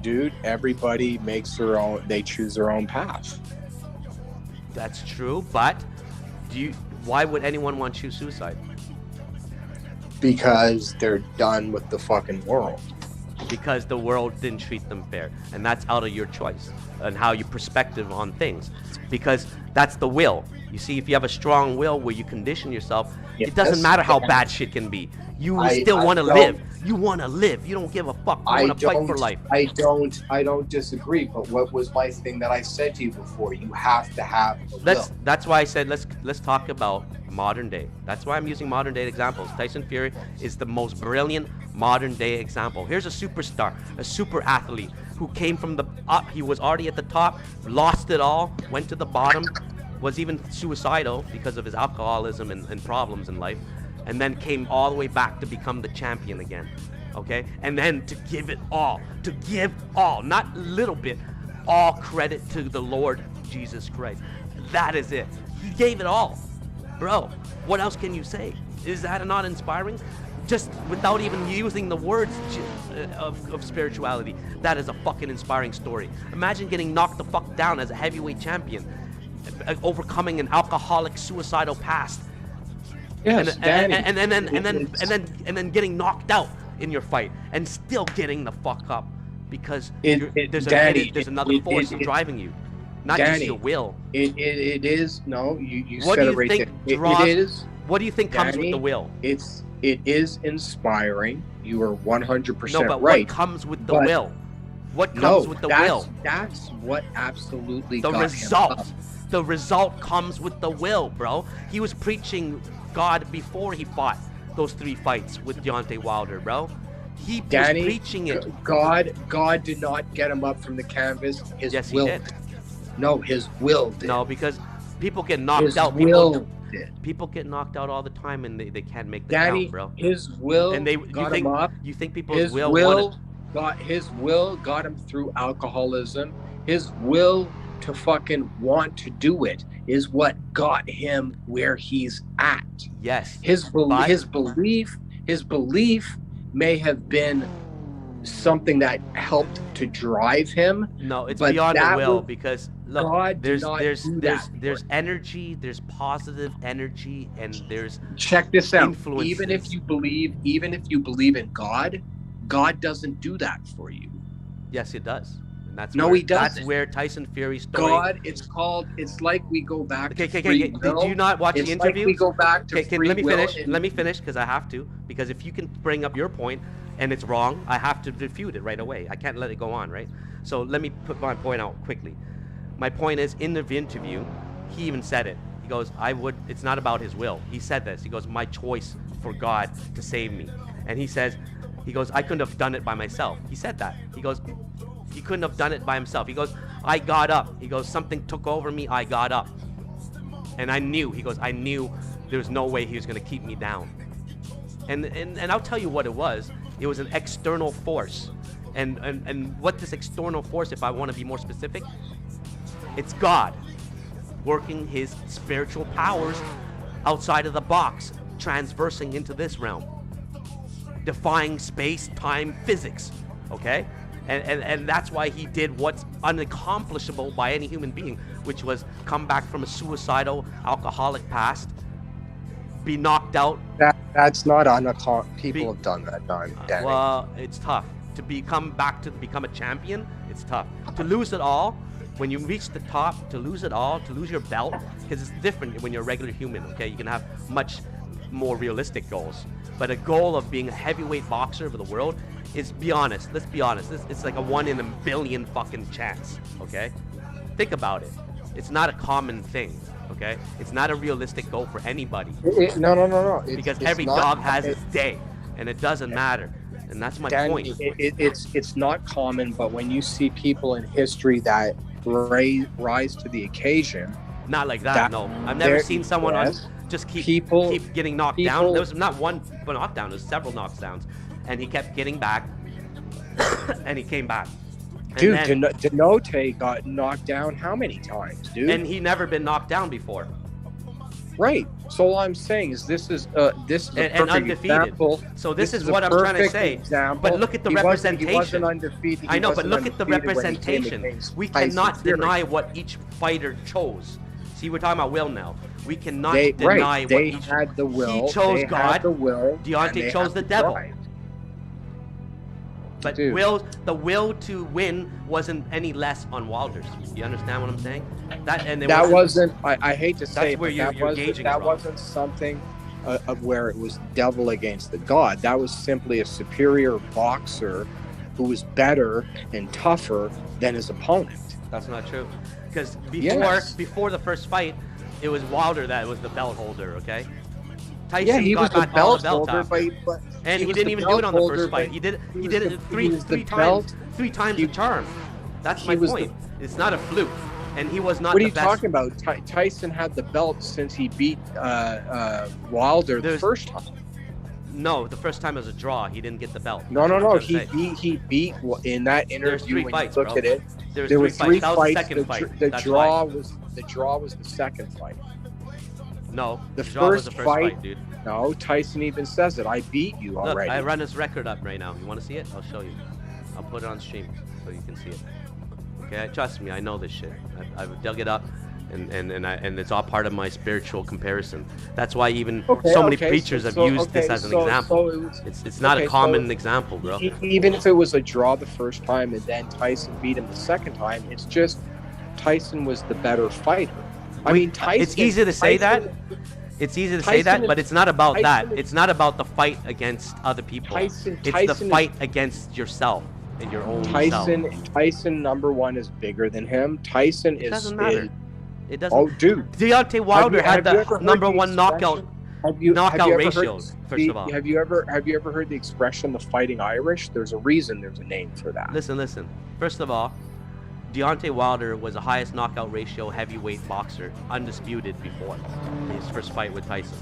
dude, everybody makes their own. They choose their own path. That's true, but why would anyone want to choose suicide? Because they're done with the fucking world. Because the world didn't treat them fair, and that's out of your choice and how your perspective on things. Because that's the will. You see, if you have a strong will where you condition yourself, it doesn't Yes. matter how bad shit can be. You I still want to don't- live. You want to live. You don't give a fuck. You want to fight for life. I don't disagree. But what was my thing that I said to you before? You have to have the will. That's why I said let's talk about modern day. That's why I'm using modern day examples. Tyson Fury is the most brilliant modern day example. Here's a superstar, a super athlete who came from the up. He was already at the top, lost it all, went to the bottom, was even suicidal because of his alcoholism and problems in life, and then came all the way back to become the champion again, okay? And then to give all, not a little bit, all credit to the Lord Jesus Christ. That is it. He gave it all. Bro, what else can you say? Is that not inspiring? Just without even using the words of spirituality, that is a fucking inspiring story. Imagine getting knocked the fuck down as a heavyweight champion, overcoming an alcoholic, suicidal past, Yes, and then getting knocked out in your fight, and still getting the fuck up because there's another force driving you, not just your will. It is no. You What said do it you right think there. draws? It is. What do you think comes with Danny, the will? It is inspiring. You are 100% No, but right. what comes with the But- will? What comes with the will? That's what absolutely The got result. him up. The result comes with the will, bro. He was preaching God before he fought those 3 fights with Deontay Wilder, bro. He Danny, was preaching it. God did not get him up from the canvas. His Yes, he will did. No, his will did. No, because people get knocked his out. will did. People get knocked out all the time, and they can't make the Danny, count, bro. his will And got him up. you think people's His will will wanted, got him through alcoholism. His will to fucking want to do it is what got him where he's at. yes. His belief may have been something that helped to drive him. No, it's but beyond the that will was- because look, God did there's not there's do there's that there's for him. energy, there's positive energy, and there's Check this out. influences. Even if you believe in God, God doesn't do that for you. yes, it does. And that's No, where, he doesn't. That's where Tyson Fury's story. God, it's like we go back to Okay. free Did will. you not watch It's the interview? like we go back to Okay, free let me will finish. and- Let me finish because I have to. Because if you can bring up your point and it's wrong, I have to refute it right away. I can't let it go on, right? So let me put my point out quickly. My point is, in the interview, he even said it. He goes, it's not about his will. He said this. He goes, my choice for God to save me. And he goes, I couldn't have done it by myself. He said that. He goes, he couldn't have done it by himself. He goes, I got up. He goes, something took over me. I got up. And I knew there was no way he was going to keep me down. And I'll tell you what it was. It was an external force. And what this external force, if I want to be more specific, it's God working his spiritual powers outside of the box, transversing into this realm, defying space, time, physics, okay? And that's why he did what's unaccomplishable by any human being, which was come back from a suicidal, alcoholic past, be knocked out. That's not people have done that, Danny. Well, it's tough. To become a champion, it's tough. To lose it all, when you reach the top, to lose it all, to lose your belt, because it's different when you're a regular human, okay? You can have much more realistic goals. But a goal of being a heavyweight boxer of the world is, be honest, let's be honest, it's like a 1 in a billion fucking chance, okay? Think about it. It's not a common thing, okay? It's not a realistic goal for anybody. No. Because it's every not- dog has its day, and it doesn't matter. And that's my Danny, point. It's not common, but when you see people in history that rise to the occasion, Not like that, no. I've never seen someone yes. just keep getting knocked down. people- There was not one knockdown, there was several knockdowns. And he kept getting back, and he came back. And dude, then- Denote got knocked down how many times, dude? and he never been knocked down before. Right. So all I'm saying is this is a And perfect undefeated. example. So this is a what I'm trying to perfect say. example. But look at the He representation. wasn't undefeated. I know, but look at the representation. We cannot deny what what each fighter chose. See, we're talking about will now. We cannot they deny what They each. had the will. He chose they God. Had the will. Deontay and they chose had the the devil. drive. But Dude. the will to win wasn't any less on Wilder's. You understand what I'm saying? That wasn't. I hate to say, where it, you're but that wasn't. gauging it That wrong. wasn't something of where it was devil against the god. That was simply a superior boxer who was better and tougher than his opponent. That's not true. Because Yes. before the first fight, it was Wilder that was the belt holder. Okay. Tyson Yeah, he was got the back all belt the belt holder, after. but And he was didn't the even do belt it on the holder, first fight. but He did he it was the three times. belt. Three times He- the charm. That's my he was point. It's not a fluke. and he was not What are the you best. talking about? Tyson had the belt since he beat Wilder the There's- first time. No, the first time was a draw. He didn't get the belt. No. That's what I'm He trying to say. beat in that There's interview. three When fights, you look bro. at it, There were was three three fights. That was the fights. second fight. The That's draw why. was the second fight. No, The the draw was the first first fight- fight, dude. No, Tyson even says it. I beat you Look, already. I run his record up right now. You want to see it? I'll show you. I'll put it on stream so you can see it. Okay, trust me, I know this shit. I've dug it up, and it's all part of my spiritual comparison. That's why even so many preachers have used this as an example. It's not a common example, bro. Even if it was a draw the first time and then Tyson beat him the second time, it's just Tyson was the better fighter. I mean, Tyson. It's easy to say that. It's easy to say that, Tyson- but it's not about that. Tyson- It's not about the fight against other people. It's the Tyson fight against yourself and your own self. Tyson number one is bigger than him. Tyson It is. doesn't matter. It doesn't. Oh, dude. Deontay Wilder had have you ever the heard number the one knockout knockout ever ratio. heard First of all, have you ever heard the expression "the Fighting Irish"? There's a reason. There's a name for that. listen. First of all, Deontay Wilder was the highest knockout ratio heavyweight boxer, undisputed before his first fight with Tyson.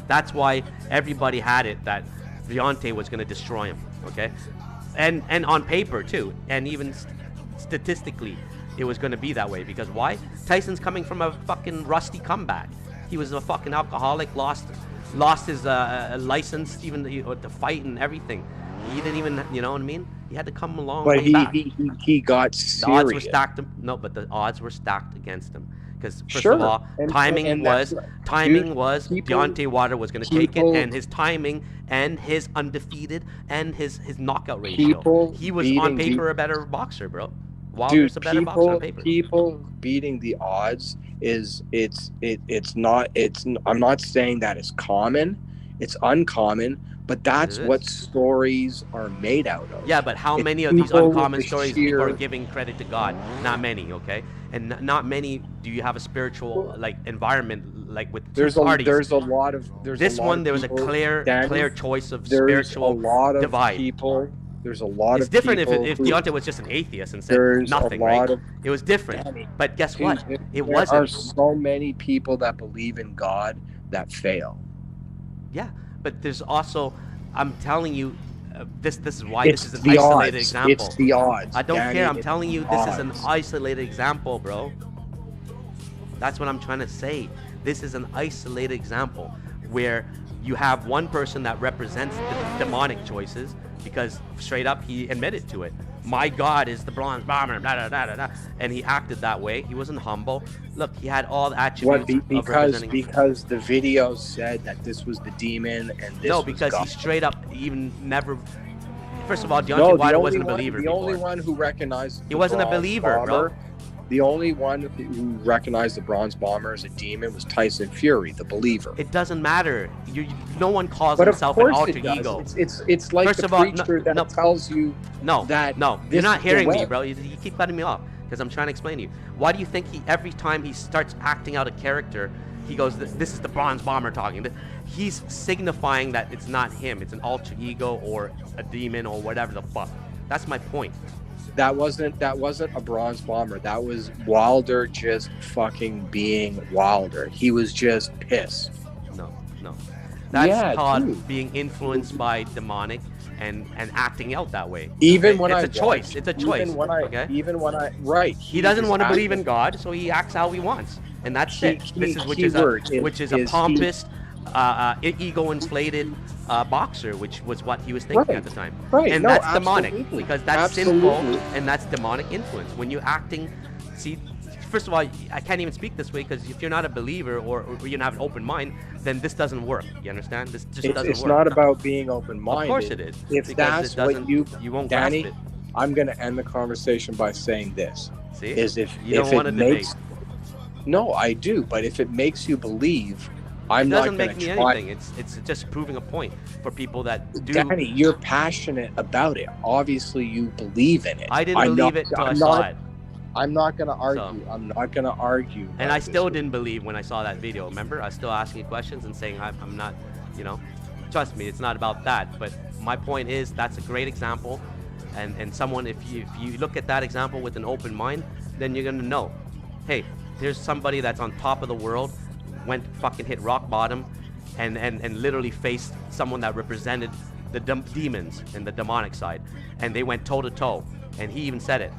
That's why everybody had it that Deontay was going to destroy him. Okay, and on paper too, and even statistically, it was going to be that way because why? Tyson's coming from a fucking rusty comeback. He was a fucking alcoholic, lost his license even to fight and everything. He didn't even, you know what I mean? He had to come a long But way back. he got serious. The odds were stacked. No, but the odds were stacked against him because first Sure. of all, And timing that's- was people- Deontay Wilder was going to take it, people- and his timing and his undefeated and his knockout ratio. He was on beating paper a better boxer, bro. Wilder's Dude, a better boxer on paper. people beating the odds it's not. I'm not saying that it's common. It's uncommon, but that's It is. what stories are made out of. Yeah, but how It's many of these people uncommon with stories sheer- people are giving credit to God? Not many, okay? And not many do you have a spiritual like environment like with two There's parties. a lot of there was a clear choice of there's spiritual a lot of divide. people. There's a lot It's of different people if who- Deontay was just an atheist and said there's nothing, a lot right? of It was different. Danny, But guess what? There It are wasn't. so many people that believe in God that fail. Yeah, but there's also, I'm telling you, this is why It's this is an the isolated odds. example. It's the odds. I don't Danny, care. I'm it's telling you, the this is an odds. isolated example, bro. That's what I'm trying to say. This is an isolated example where you have one person that represents the demonic choices because straight up he admitted to it. My God is the bronze bomber, blah, blah, blah, blah, blah. And he acted that way. He wasn't humble. Look, he had all the attributes of representing. Because the video said that this was the demon and this No, was because God. he straight up even never. First of all, Deontay No, Wilder wasn't a believer The before. only one who recognized He the wasn't a bronze believer, bro. bomber, the only one who recognized the bronze bomber as a demon was Tyson Fury, the believer. It doesn't matter. No one calls But of himself an course alter it does. ego. It's like First the of all, preacher no, that tells you No, that no, this you're not is the hearing me, way. bro. You keep cutting me off because I'm trying to explain to you. Why do you think every time he starts acting out a character, he goes, "This is the bronze bomber talking." He's signifying that it's not him. It's an alter ego or a demon or whatever the fuck. That's my point. That wasn't a bronze bomber. That was Wilder just fucking being Wilder. He was just pissed. No. That's Yeah, called dude. being influenced by demonic and acting out that way. Even Okay? when it's I a choice. watched- It's a choice. Even okay. when I right. He doesn't was want to believe acting- in God, so he acts how he wants, and that's Key- it. This is keyword which is is a he- pompous, ego-inflated boxer, which was what he was thinking Right. at the time. Right. And No, that's demonic absolutely. because that's Absolutely. sinful and that's demonic influence. When you're acting, see, first of all, I can't even speak this way because if you're not a believer or you don't have an open mind, then this doesn't work. You understand? This just doesn't It's work. not about being open-minded. Of course it is. If because that's it doesn't, what you won't Danny, grasp it. I'm going to end the conversation by saying this: See, is if you don't if want it to makes debate. no, I do, but if it makes you believe, I'm It not doesn't going make to me try. anything. It's just proving a point for people that do. Danny, you're passionate about it. Obviously, you believe in it. I didn't I'm believe not- it until I I'm saw not- it. I'm not going to argue. So- I'm not going to argue. And about I still this. didn't believe when I saw that video. Remember, I was still asking you questions and saying I'm not, trust me, it's not about that. But my point is that's a great example, and someone if you look at that example with an open mind, then you're gonna know. hey, here's somebody that's on top of the world, went fucking hit rock bottom, and literally faced someone that represented the demons and the demonic side, and they went toe to toe, and he even said it.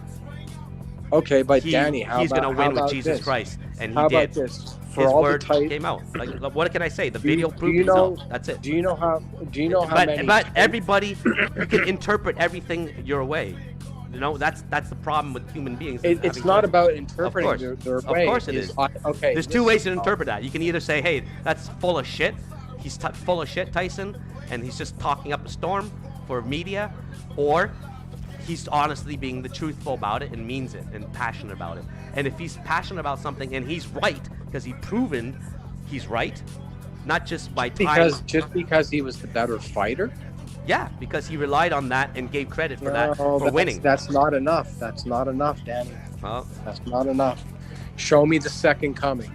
Okay, but Danny, he's gonna win with Jesus Christ, and he how did. about this? For His all word the type, came out. Like, what can I say? The Do you- video do proved you know- itself. That's it. Do you know how? Do you know how But many? but everybody, you can interpret everything your way. You know, that's the problem with human beings. is It's having not choices. about interpreting Of course. their Of way. course it is. Okay, There's two listen, ways to interpret that. You can either say, hey, that's full of shit. He's full of shit, Tyson, and he's just talking up a storm for media, or he's honestly being the truthful about it and means it and passionate about it. And if he's passionate about something and he's right, because he's proven he's right, not just by time. Because he was the better fighter. Yeah, because he relied on that and gave credit for that No, for winning. That's not enough. That's not enough, Danny. Well, That's not enough. Show me the second coming.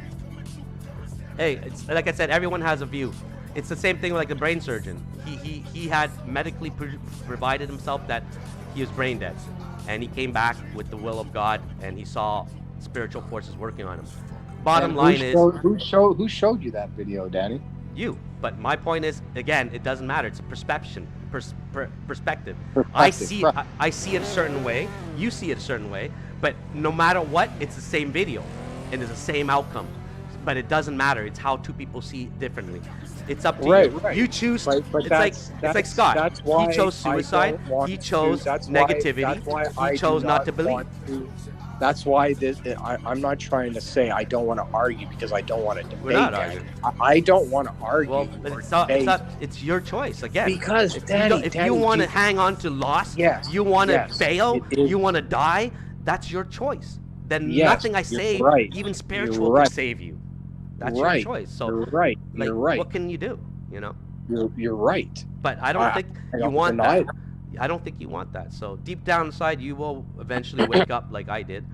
hey, it's, like I said, everyone has a view. It's the same thing with like the brain surgeon. He had medically provided himself that he was brain dead, and he came back with the will of God, and he saw spiritual forces working on him. Bottom line is, who showed you that video, Danny? you. But my point is, again, it doesn't matter. It's a perception, perspective. I see it a certain way. You see it a certain way. But no matter what, it's the same video, and it's the same outcome. But it doesn't matter. It's how two people see it differently. It's up to you. Right. You choose. But it's like Scott. That's why He chose suicide. He chose negativity. He chose not to believe. That's why I'm not trying to say I don't want to argue because I don't want to debate. We're not Danny. arguing. I don't want to argue. Well, or it's debate. it's your choice again. Because if Danny, you want to hang on to loss, Yes, you want to yes, fail, it is. you want to die, that's your choice. Then Yes, nothing I you're say, right. even You're spiritual, right. can save you. That's Right. your choice. So You're right. like, You're right. what can you do? You know. You're right. But I don't think I you don't want deny that. I don't think you want that. So deep down inside, you will eventually wake up like I did.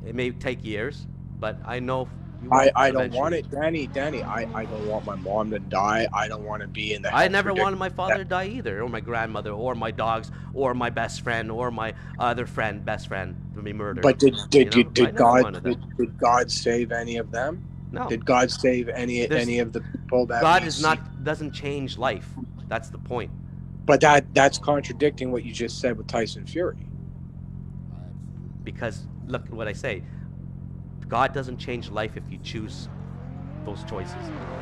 It may take years, but I know you will I don't eventually. want it, Danny. I don't want my mom to die. I don't want to be in the. I health never wanted my predicament. father to die either, or my grandmother, or my dogs, or my best friend, or my other friend, best friend to be murdered. But did I never wanted that. did God save any of them? No. Did God save any of the people that God we is see? doesn't change life. That's the point. But that's contradicting what you just said with Tyson Fury. Because look at what I say. God doesn't change life if you choose those choices.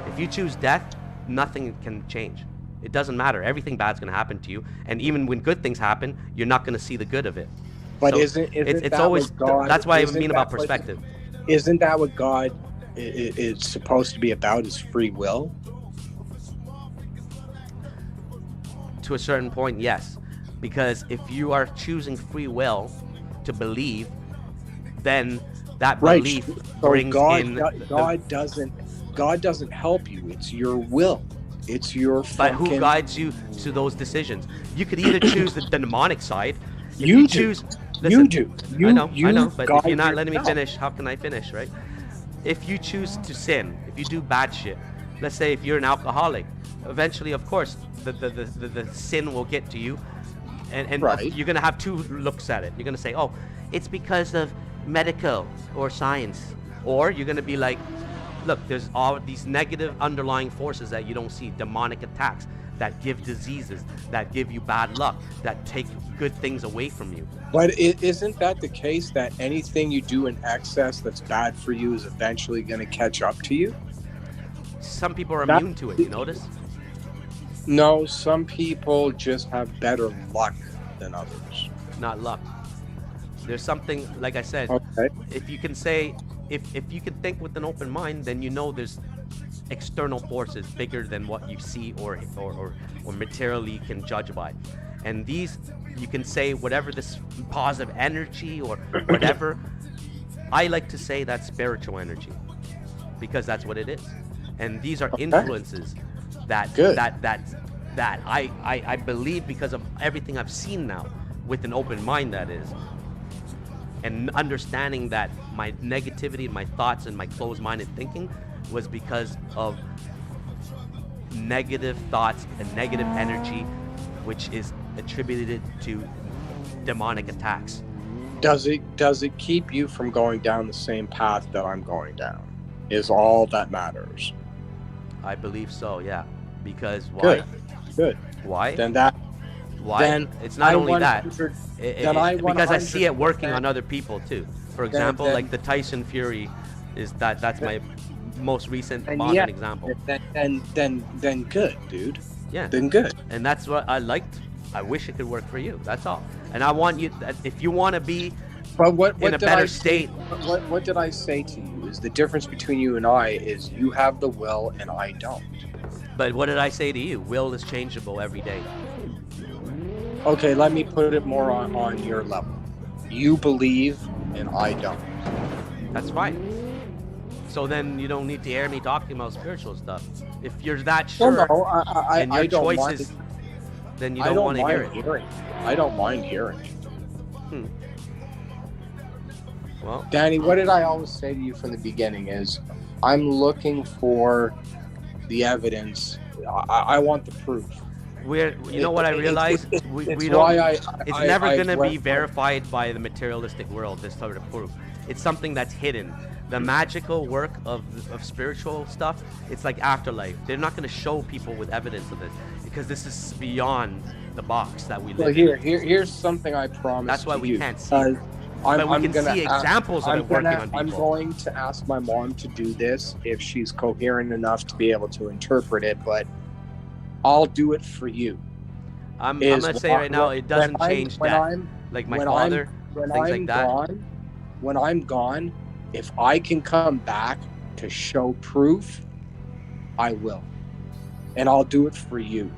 If you choose death, nothing can change. It doesn't matter. Everything bad's going to happen to you, and even when good things happen, you're not going to see the good of it. But So isn't it's that always what God, that's why I isn't mean that about what- perspective. Isn't that what God is supposed to be about? Is free will? To a certain point, yes, because if you are choosing free will to believe, then that Right. belief So brings God, in God doesn't help you. It's your will. It's your but fucking. who guides you to those decisions? You could either choose the demonic side. If You do. choose. You Listen, do. I know, You but if guide you're not letting me yourself. finish, how can I finish, right? If you choose to sin, if you do bad shit, let's say if you're an alcoholic, eventually, of course, the sin will get to you, and Right. you're gonna have two looks at it. You're gonna say, oh, it's because of medical or science, or you're gonna be like, look, there's all these negative underlying forces that you don't see, demonic attacks that give diseases, that give you bad luck, that take good things away from you. But isn't that the case that anything you do in excess that's bad for you is eventually going to catch up to you? Some people are That- immune to it, you notice? No, some people just have better luck than others. Not luck. There's something, like I said, Okay. if you can say, if you can think with an open mind, then you know there's external forces bigger than what you see or materially can judge by. And these, you can say whatever this positive energy or whatever. I like to say that's spiritual energy, because that's what it is. And these are influences that Good. that I believe, because of everything I've seen now with an open mind, that is, and understanding that my negativity and my thoughts and my closed-minded thinking was because of negative thoughts and negative energy, which is attributed to demonic attacks. Does it keep you from going down the same path that I'm going down? Is all that matters. I believe so, yeah. Because why? Good. Why? Then that. Why? Then It's not I only that. 100 then I Because I see it 100% working on other people too. For example, then- like the Tyson Fury is that's my most recent And modern yeah, example. Then good, dude. Yeah. Then good. And that's what I liked. I wish it could work for you. That's all. And I want you, if you want to be But what in a did better I say- state. What did I say to you? Is the difference between you and I is you have the will and I don't. But what did I say to you? Will is changeable every day. Okay, let me put it more on your level. You believe and I don't. That's fine. So then you don't need to hear me talking about spiritual stuff. If you're that sure Well, no, I and your don't choices, mind. then you I don't don't want to hear mind it. hearing. I don't mind hearing. Well, Danny, what did I always say to you from the beginning is I'm looking for the evidence. I want the proof. you know what I realized? It's we why don't. It's never I going to went be from- verified by the materialistic world. This sort of proof. It's something that's hidden. The magical work of spiritual stuff. It's like afterlife. They're not going to show people with evidence of it because this is beyond the box that we Well, live in. here's something I promise. That's why to we you. can't see it. But we can gonna see ask- examples of I'm it working gonna- on I'm people. going to ask my mom to do this if she's coherent enough to be able to interpret it, but I'll do it for you. I'm Is gonna say when- right now, when- it doesn't when change when that. I'm- Like my when father, when things I'm like that. gone, when I'm gone, if I can come back to show proof, I will, and I'll do it for you.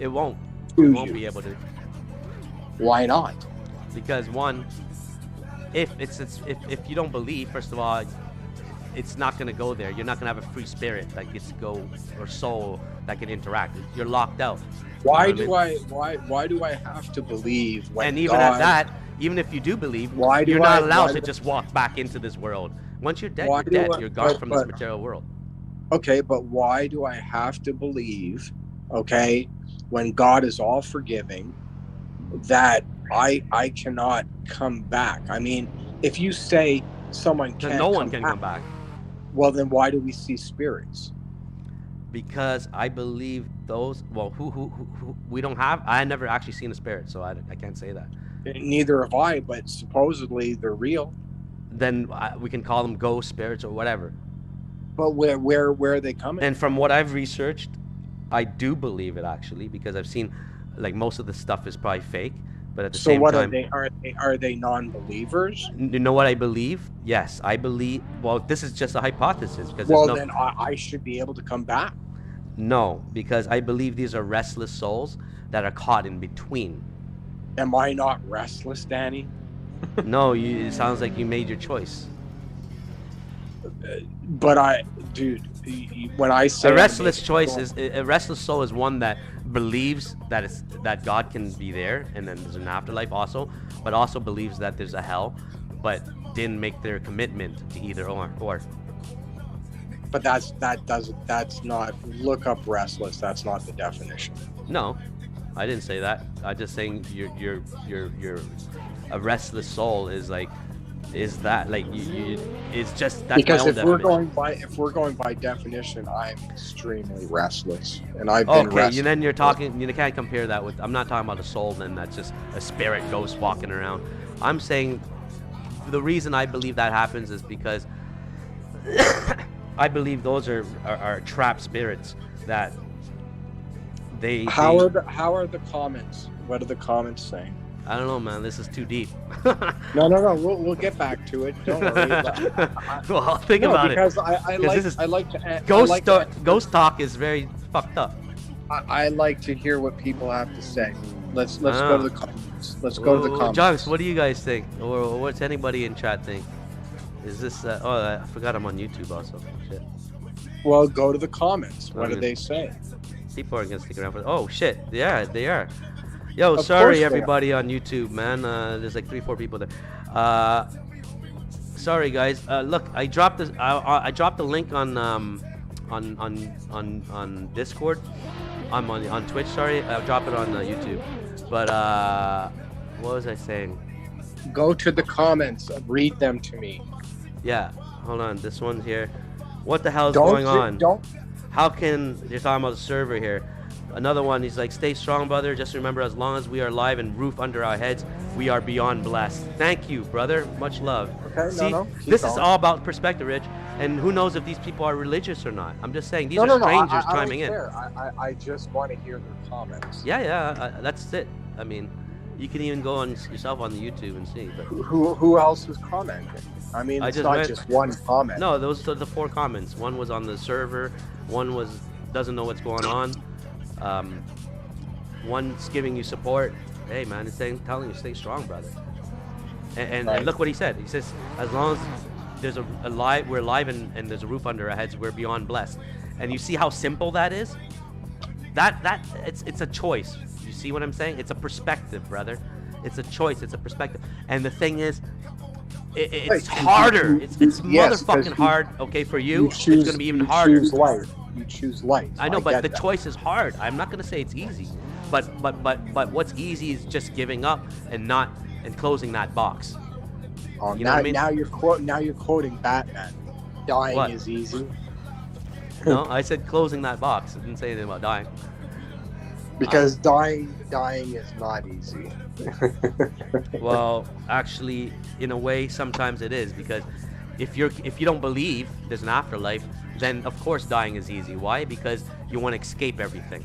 It won't. To You won't you. be able to, Why not? because one, if you don't believe, first of all, it's not gonna go there. You're not gonna have a free spirit that gets to go or soul that can interact. You're locked out. Why You know what why do I have to believe when And even God, at that, even if you do believe, Why do you're not I- allowed why to do- just walk back into this world. Once you're dead, Why you're do dead. I- You're gone but- from this but- material world. Okay, but why do I have to believe, okay, when God is all forgiving, that I cannot come back? I mean, if you say someone Then can't no one can come back. well, then why do we see spirits? Because I believe those. Well, who we don't have. I never actually seen a spirit, so I can't say that. Neither have I, but supposedly they're real. Then we can call them ghost spirits or whatever. But where are they coming? And from what I've researched, I do believe it actually, because I've seen, like, most of the stuff is probably fake, but at the So same what time, are they non-believers? you know what I believe? Yes, I believe. Well, this is just a hypothesis because Well, there's no. then I should be able to come back. No, because I believe these are restless souls that are caught in between. Am I not restless, Danny? No, it sounds like you made your choice. But dude, when I say A I restless make choice choice- is a restless soul is one that believes that God can be there and then there's an afterlife also, but also believes that there's a hell, but didn't make their commitment to either or. But that's not, look up restless. That's not the definition. No, I didn't say that. I'm just saying you're a restless soul is that like it's just that's Because my own if definition. we're going by definition, I'm extremely restless, and I've been Okay, restless. and then you're talking. You can't compare that with. I'm not talking about a soul. Then that's just a spirit ghost walking around. I'm saying the reason I believe that happens is because I believe those are trapped spirits that they. How are the comments? What are the comments saying? I don't know, man. This is too deep. No. We'll get back to it. Don't worry. Well, think No, about because it. I this is- like to Ghost talk is very fucked up. I like to hear what people have to say. Let's go to the comments. Let's go to the comments. Junks, what do you guys think? Or what's anybody in chat think? Is this? I forgot I'm on YouTube also. Shit. Well, go to the comments. What do Okay. they say? People are gonna stick around for. Oh shit! Yeah, they are. Yo, Of course sorry they are. everybody on YouTube, man. There's like 3-4 people there. Sorry guys. Look, I dropped this. I dropped the link on Discord. I'm on Twitch. Sorry, I'll drop it on YouTube. But what was I saying? Go to the comments. Read them to me. Yeah, hold on. This one here. What the hell is Don't going ju- on? don't- How can you're talking about the server here? Another one. He's like, stay strong, brother. Just remember, as long as we are alive and roof under our heads, we are beyond blessed. Thank you, brother. Much love. Okay, See, keep this is going. all about perspective, Rich. And who knows if these people are religious or not? I'm just saying these No, are no, no, strangers I chiming don't in. care. I just want to hear their comments. Yeah, that's it. I mean, you can even go on yourself on the YouTube and see. But Who else is commenting? I mean, I it's just not read- just one comment. no, those are the 4 comments. One was on the server. One was doesn't know what's going on. One's giving you support. Hey, man, it's telling you stay strong, brother. And Right. look what he said. He says, as long as there's we're alive and there's a roof under our heads, we're beyond blessed. And you see how simple that is? It's a choice. You see what I'm saying? It's a perspective, brother. It's a choice. It's a perspective. And the thing is, it's Right, harder. you- It's yes, motherfucking 'cause you- hard. Okay, for you, You choose, it's gonna be even you harder. Choose life. You choose life. I know, but get the that. choice is hard. I'm not gonna say it's easy, but what's easy is just giving up and closing that box. You know what I mean? Now you're quoting Batman. Dying What? is easy No, I said closing that box. I didn't say anything about dying. because dying is not easy. Well, actually, in a way, sometimes it is, because if you don't believe there's an afterlife, then of course dying is easy. Why? Because you want to escape everything,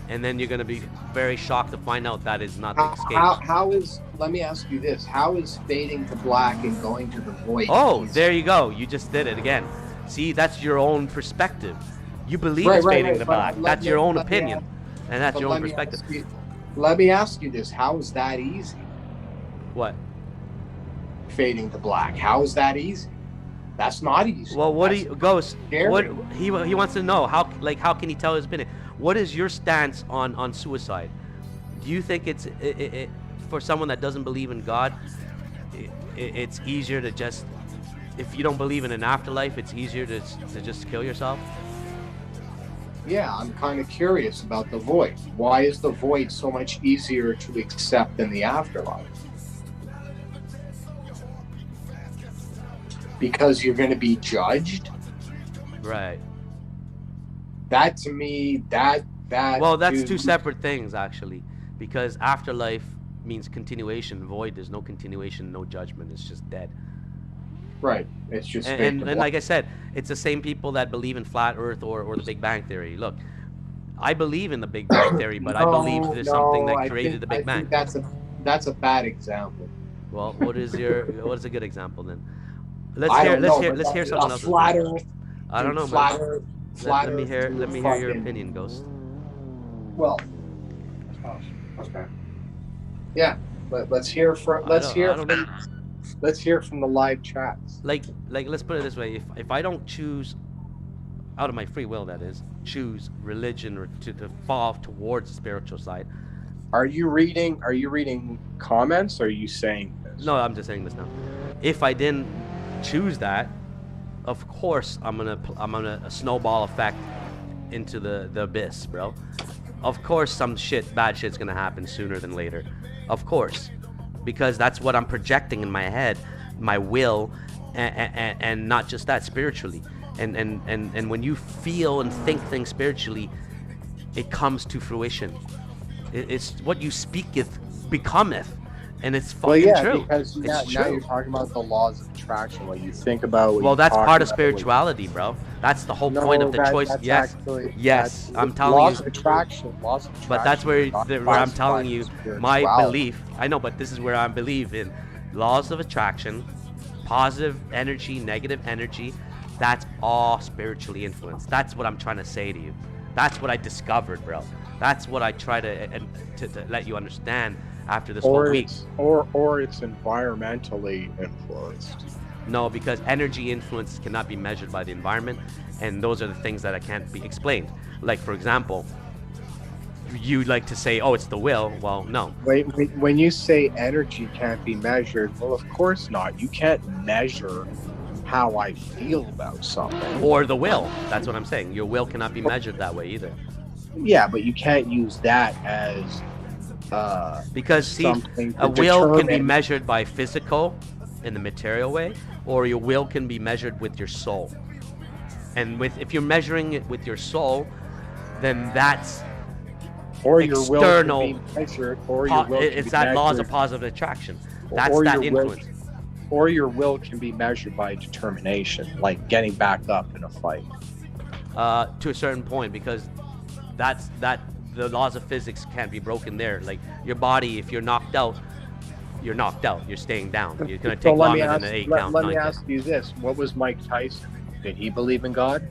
and then you're gonna be very shocked to find out that is not the escape. How is? Let me ask you this: how is fading to black and going to the void? Oh, easy? there you go. You just did it again. See, that's your own perspective. You believe Right, it's right, fading right, to but black. let That's me- your own let me opinion, ask- and that's But your own let me perspective. Let me ask you this: how is that easy? What? Fading to black. How is that easy? That's not easy. Well, what do That's you, Ghost? scary. What he wants to know how can he tell his opinion? What is your stance on suicide? Do you think it's for someone that doesn't believe in God? It's easier to just, if you don't believe in an afterlife, it's easier to just kill yourself. Yeah, I'm kind of curious about the void. Why is the void so much easier to accept than the afterlife? Because you're going to be judged. Right. That to me, that. Well, that's dude, two separate things actually, because afterlife means continuation. Void, there's no continuation, no judgment. It's just dead. Right. It's just. And like I said, it's the same people that believe in flat Earth or the Big Bang Theory. Look, I believe in the Big Bang Theory, but I believe there's something that created the Big Bang. That's a bad example. Well, what is a good example then? Let's I hear don't know, let's hear but someone a else's. flat opinion. Earth. I don't know, Flat man. Earth. Let Flat me Earth hear dude, your fucking- opinion, Ghost. Well. Okay. Yeah. Let's hear from. I don't- Let's hear from the live chats. Like let's put it this way: if I don't choose, out of my free will, that is, choose religion or to fall towards the spiritual side. Are you reading comments, or are you saying this? No, I'm just saying this now. If I didn't choose that, of course I'm gonna a snowball effect into the abyss, bro. Of course some bad shit's gonna happen sooner than later. Of course. Because that's what I'm projecting in my head, my will, and not just that, spiritually. And when you feel and think things spiritually, it comes to fruition. It's what you speaketh becometh, and it's fucking Well, yeah, true. because now It's you're true. talking about the laws of attraction. What you think about. Well, that's part of spirituality, bro. That's the whole point of the choice. That's Yes, actually, yes, that's- I'm telling laws you. Of attraction. Laws of attraction. But that's where are not where I'm telling you classified as my spirituality. belief. I know, but this is where I believe in laws of attraction, positive energy, negative energy. That's all spiritually influenced. That's what I'm trying to say to you. That's what I discovered, bro. That's what I try to let you understand after this whole week. Or it's environmentally influenced. No, because energy influence cannot be measured by the environment, and those are the things that can't be explained. Like, for example, you like to say, oh, it's the will. Well, no. Wait, when you say energy can't be measured, well, of course not. You can't measure how I feel about something. Or the will. That's what I'm saying. Your will cannot be measured that way either. Yeah, but you can't use that as Because see, something to a will can be determine- measured by physical in the material way, or your will can be measured with your soul. And if you're measuring it with your soul, then that's or your will external. can be measured, or your will can It's be that laws of measured, positive attraction. That's or that your will- influence. or your will can be measured by determination, like getting back up in a fight. To a certain point, because the laws of physics can't be broken there. Like your body, if you're knocked out, you're knocked out. You're staying down. You're gonna take longer than an 8 count. Let me 9 ask you this: what was Mike Tyson? Did he believe in God?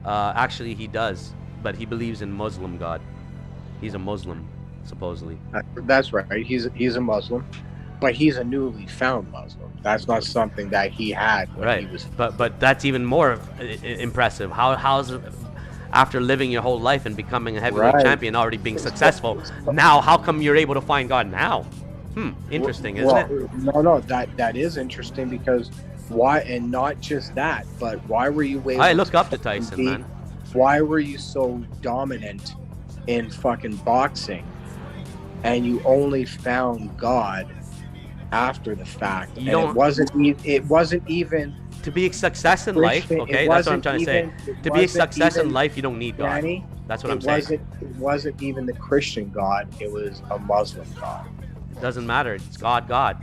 Actually, he does, but he believes in Muslim God. He's a Muslim, supposedly. That's right. He's a Muslim, but he's a newly found Muslim. That's not something that he had when Right. he was. But that's even more impressive. How's after living your whole life and becoming a heavyweight Right. champion, already being successful, now how come you're able to find God now? Interesting, isn't it? No, that is interesting, because why? And not just that, but why were you able I look up to Tyson, be- man. Why were you so dominant in fucking boxing, and you only found God after the fact? You And don't- it wasn't even To be a success in life, Christian- okay, it that's what I'm wasn't trying to say. even- it To be a wasn't success in even- life, you don't need God. Danny, That's what I'm saying. it wasn't even the Christian God, it was a Muslim God. It doesn't matter. It's God.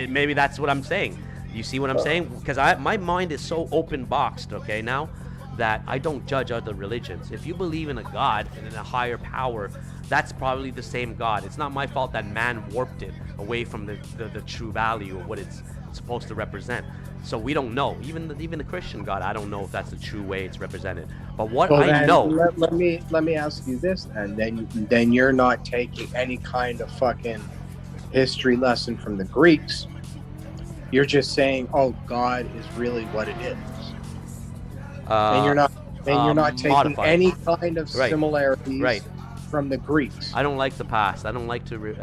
Maybe that's what I'm saying. You see what I'm saying? Because my mind is so open boxed, okay, now, that I don't judge other religions. If you believe in a God and in a higher power, that's probably the same God. It's not my fault that man warped it away from the true value of what it's supposed to represent. So we don't know. Even the Christian God, I don't know if that's the true way it's represented. But what Well, I then, know, Let me ask you this, and then you're not taking any kind of fucking history lesson from the Greeks. You're just saying, "Oh, God is really what it is," and you're not taking modified. any kind of Right. similarities Right. from the Greeks. I don't like the past. I don't like to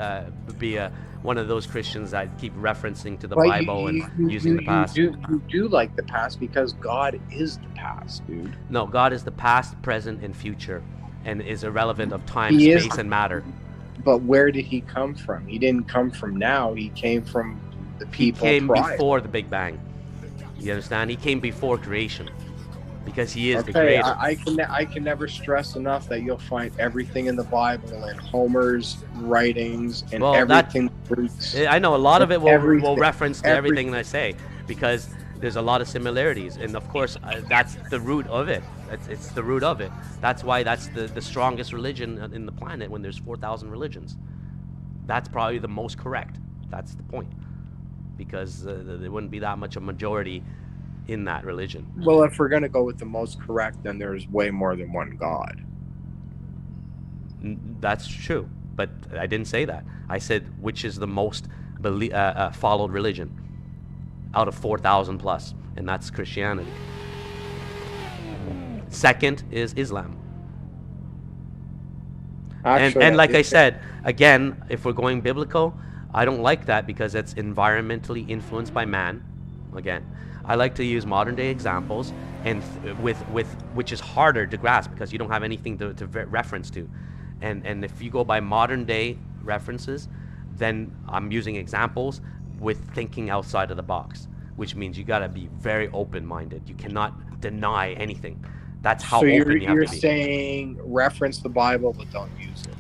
be one of those Christians that keep referencing to the But Bible and using the past. You do like the past, because God is the past, dude. No, God is the past, present, and future, and is irrelevant of time, He is- space, and matter. But where did he come from? He didn't come from now. He came from the He people came prior. before the Big Bang. You understand? He came before creation, because he is the Okay, creator. I can never stress enough that you'll find everything in the Bible and Homer's writings and Well, that- everything. Greeks. I know a lot of it will Everything- reference to everything that I say, because there's a lot of similarities, and of course that's the root of it. It's the root of it. That's why that's the strongest religion in the planet when there's 4,000 religions. That's probably the most correct. That's the point, because there wouldn't be that much a majority in that religion. Well, if we're gonna go with the most correct, then there's way more than one God. That's true, but I didn't say that. I said which is the most followed religion out of 4,000 plus, and that's Christianity. Second is Islam. Actually, And like I said, again, if we're going biblical, I don't like that, because it's environmentally influenced by man. Again, I like to use modern day examples, and with which is harder to grasp because you don't have anything to reference to. And if you go by modern day references, then I'm using examples with thinking outside of the box, which means you gotta be very open-minded. You cannot deny anything. That's how so open you're you have to be. saying reference the Bible, but don't use it.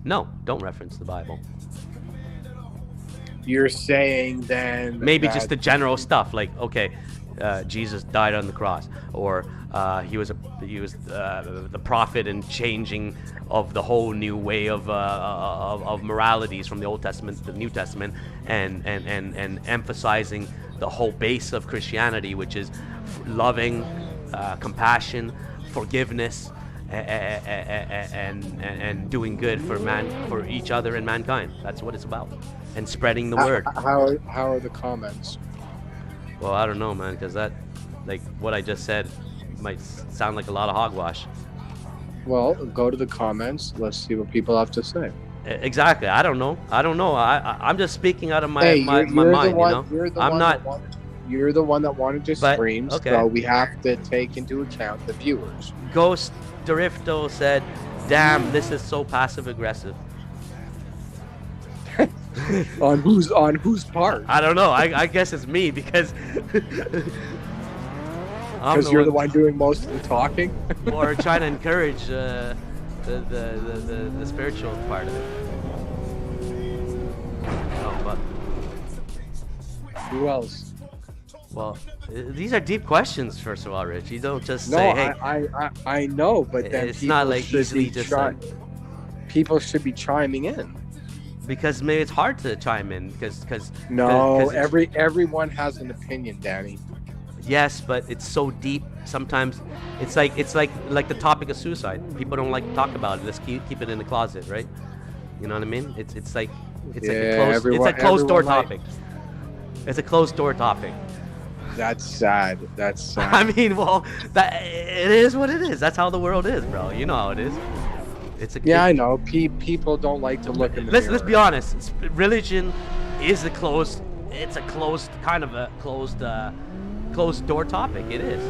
No, don't reference the Bible. You're saying then Maybe that- just the general stuff, like okay, Jesus died on the cross, or he was the prophet and changing of the whole new way of moralities from the Old Testament to the New Testament, and emphasizing the whole base of Christianity, which is loving, compassion, forgiveness, and doing good for each other and mankind. That's what it's about, and spreading the word. How are the comments? Well, I don't know, man, because that, like what I just said, might sound like a lot of hogwash. Well, go to the comments. Let's see what people have to say. Exactly. I don't know. I'm just speaking out of my Hey, my you're mind. the one, You know, you're the I'm one not. you're the one that wanted to But, stream, okay. so we have to take into account the viewers. Ghost Dorifto said, "Damn, this is so passive aggressive." On whose part? I don't know. I guess it's me because I'm Because you're the one doing most of the talking. or trying to encourage the spiritual part of it. Oh, but Who else? well, these are deep questions. First of all, Rich, you don't just No, say, "Hey." I know, but then It's not like should easily be just people should be chiming in. because maybe it's hard to chime in because No, everyone has an opinion, Danny. yes, but it's so deep. Sometimes it's like the topic of suicide. People don't like to talk about it. Let's keep it in the closet, right? You know what I mean? It's like a closed door topic. It's a closed door topic. That's sad. That's sad. I mean, well, it is what it is. That's how the world is, bro. You know how it is. Yeah, I know. People don't like to look in the mirror. Let's be honest. Religion is a closed. It's a closed kind of a closed door topic. It is.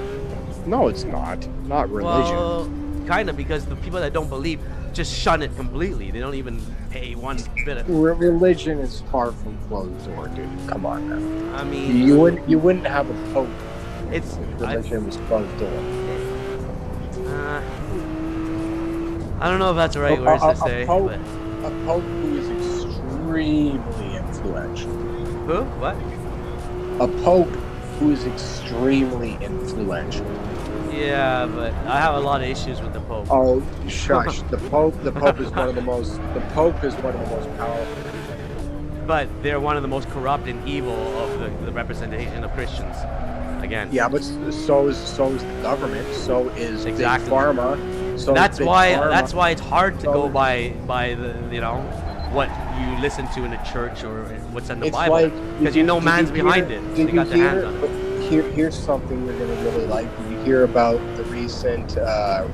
No, it's not. Not religion. Well, kind of, because the people that don't believe just shun it completely. They don't even pay one bit of. Religion is far from closed door, dude. Come on, man. I mean, You wouldn't have a pope it's. if religion was closed door. I don't know if that's the right words to say, pope, but a pope who is extremely influential. who? What? A pope who is extremely influential. Yeah, but I have a lot of issues with the Pope. Oh, shush! The pope is one of the most. The pope is one of the most powerful. But they're one of the most corrupt and evil of the representation of Christians. Again. Yeah, but so is the government. So is Exactly. Big Pharma. So That's Big why Pharma. it's hard to go by the what you listen to in a church or what's in the It's Bible, like, because man's behind it. They got their hands on it. But here's something you're gonna really like. Did you hear about the recent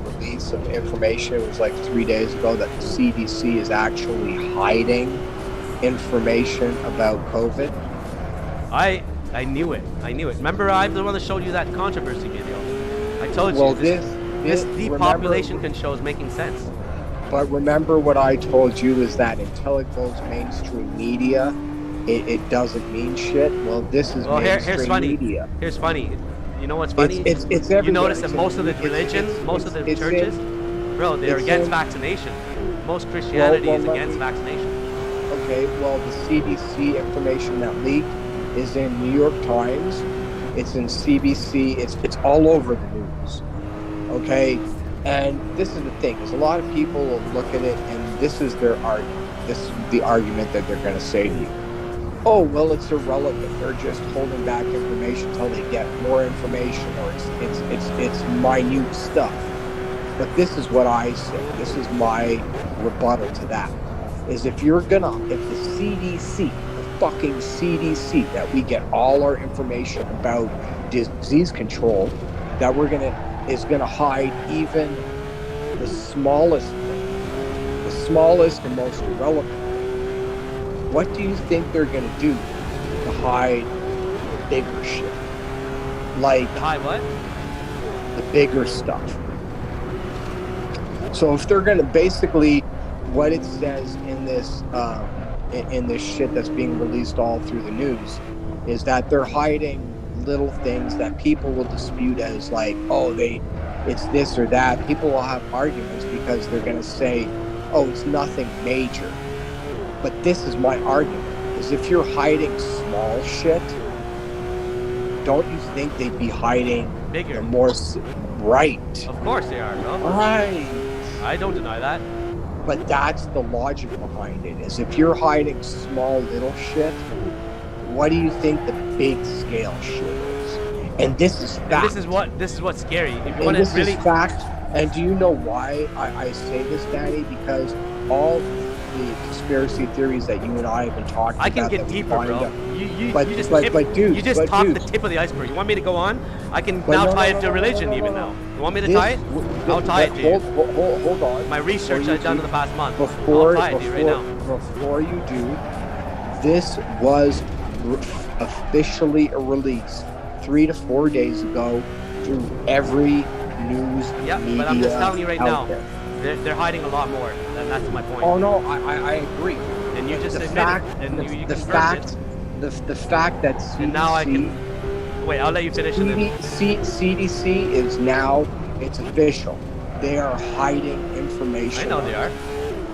release of information? It was like 3 days ago that the CDC is actually hiding information about COVID. I knew it. Remember, I'm the one that showed you that controversy video. I told Well, you this remember- depopulation control is making sense. But remember what I told you is that until it goes mainstream media, it doesn't mean shit. Well, this is mainstream here's funny. media. Here's funny. You know what's funny? It's everywhere. You notice that It's most of the it's- religions, it's- most of the it's churches, bro, they're it's against in- vaccination. Most Christianity Well, is let against me- vaccination. Okay, well, the CDC information that leaked is in New York Times. It's in CBC. It's all over the news. Okay, and this is the thing: is a lot of people will look at it, and this is their argument. This is the argument that they're going to say to you. Oh, well, it's irrelevant. They're just holding back information until they get more information, or it's minute stuff. But this is what I say. This is my rebuttal to that. Is if the CDC, the fucking CDC, that we get all our information about disease control, that is gonna hide even the smallest thing, the smallest and most irrelevant thing. What do you think they're gonna do to hide the bigger shit? Like Hi, what? the bigger stuff. So if they're gonna basically, what it says in this shit that's being released all through the news, is that they're hiding little things that people will dispute as like, oh, it's this or that. People will have arguments because they're gonna say, oh, it's nothing major. But this is my argument: is if you're hiding small shit, don't you think they'd be hiding Bigger. the more right? Of course they are, bro. Right. I don't deny that. But that's the logic behind it, is if you're hiding small little shit, what do you think the big scale shit is? And this is fact. And this is what's scary. If you And want this to really, is fact. And do you know why I say this, Danny? Because all the conspiracy theories that you and I have been talking I can about, get that we deeper, find bro. out- You But- just but- tip, but dudes, you just but top the dudes. tip of the iceberg. You want me to go on? I can But now no, tie no, it to no, no, religion no, no, even no. now. You want me to This- tie it? I'll tie it to you. Hold on. My research Before you I've done do- in the past month. Before, I'll tie it to you right now. before you do, this was officially released 3 to 4 days ago through every news Yeah, media but I'm just telling you right out now, there. they're hiding a lot more. And that's my point. Oh no, I agree. And and you just the admitted fact, it, and you the confirmed fact, it. the fact that CDC, And now I can wait. I'll let you finish. And then, CDC is now, it's official. They are hiding information. I know they are.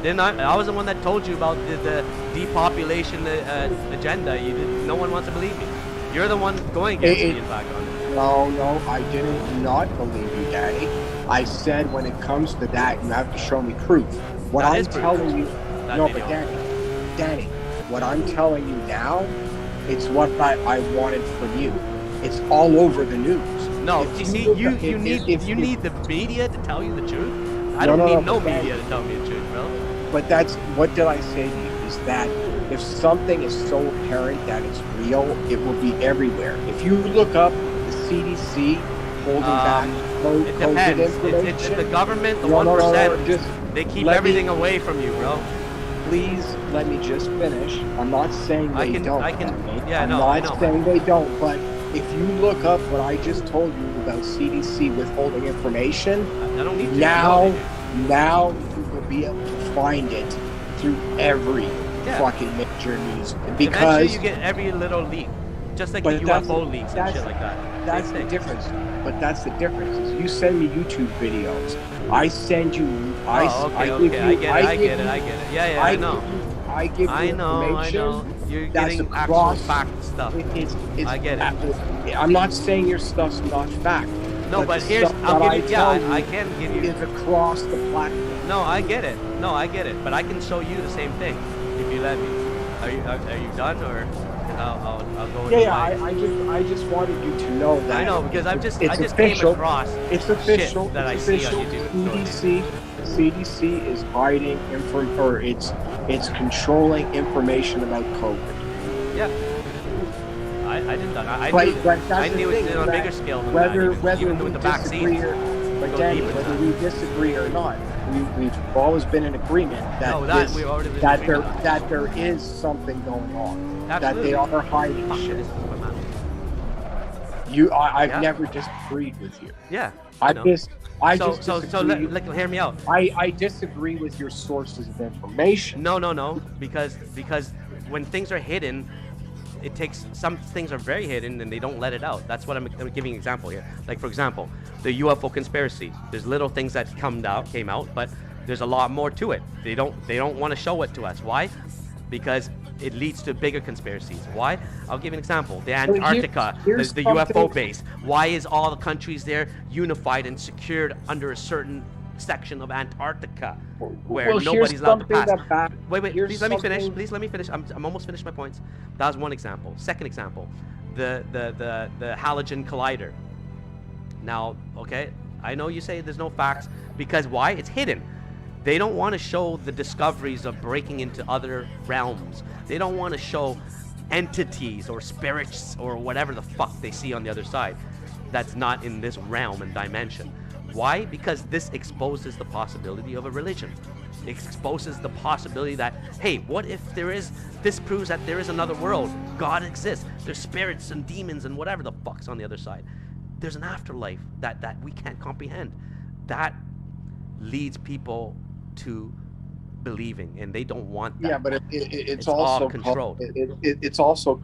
Then I was the one that told you about the depopulation agenda. You didn't. No one wants to believe me. You're the one going against me, in fact, on it. No, I didn't not believe you, Danny. I said when it comes to that, you have to show me proof. What That I'm is proof. telling you, That no, video. but Danny, what I'm telling you now, it's what I wanted from you. It's all over the news. No, If you see, look you at- if- need the media to tell you the truth. I No, don't no, need no, no but that- media to tell me the truth, bro. But that's what did I say to you? Is that if something is so apparent that it's real, it will be everywhere. If you look up the CDC holding back It COVID depends. information, It's the government, the No, 1%. no, no, just they keep let me- everything away from you, bro. please let me just finish. I'm not saying I they can- don't. I can- Danny. yeah, I'm no, not I know. saying they don't, but if you look up what I just told you about CDC withholding information, I don't need to. now know. now you will be able to find it through every Yeah. fucking major news Eventually, because you get every little leak, just like But the that's- UFO leaks and that's- shit like that. that's Same the thing. difference. But that's the difference. Is you send me YouTube videos, I send you. I Oh, I okay, give okay. you, I get it. I give get it. you- I get it. Yeah, I know. I give you I know. information. You're that's getting actual across- fact stuff. It's, I get it. I'm not saying your stuff's not fact. No, but the here's stuff I'll that give you. tell I can give you. is across the platform. No, I get it. No, I get it. But I can show you the same thing if you let me. Are you done or? I'll go into Yeah, my- I just wanted you to know that. I know because I just it's came official. across It's official. shit that I It's see official. on YouTube. CDC is hiding or it's controlling information about COVID. Yeah. I didn't. I But- knew, but that's I the knew thing, it's on a that bigger scale than Whether that. Even we with the disagree vaccines. or, but Go Danny, deeper than whether that. we disagree or not, we've always been in agreement that No, that this- we've already been that in there agreement. that there is something going on. Absolutely. That they are hiding Fuck, shit. this is my mouth. I've Yeah. never disagreed with you. Yeah. I know. just So disagree. hear me out. I disagree with your sources of information. No, because when things are hidden, it takes some things are very hidden and they don't let it out. That's what I'm giving an example here. Like for example, the UFO conspiracy. There's little things that came out, but there's a lot more to it. They don't want to show it to us. Why? Because it leads to bigger conspiracies. Why? I'll give you an example. The Antarctica, here's the UFO something- base. Why is all the countries there unified and secured under a certain section of Antarctica where Well, here's nobody's allowed to something pass? that back- Wait, here's please let me finish. something- Please let me finish. I'm almost finished my points. That was one example. Second example, the halogen collider. Now, okay, I know you say there's no facts because why? It's hidden. They don't want to show the discoveries of breaking into other realms. They don't want to show entities or spirits or whatever the fuck they see on the other side that's not in this realm and dimension. Why? Because this exposes the possibility of a religion. It exposes the possibility that, hey, what if this proves that there is another world. God exists. There's spirits and demons and whatever the fuck's on the other side. There's an afterlife that we can't comprehend. That leads people to believing, and they don't want that. Yeah, but it's all also controlled. It's also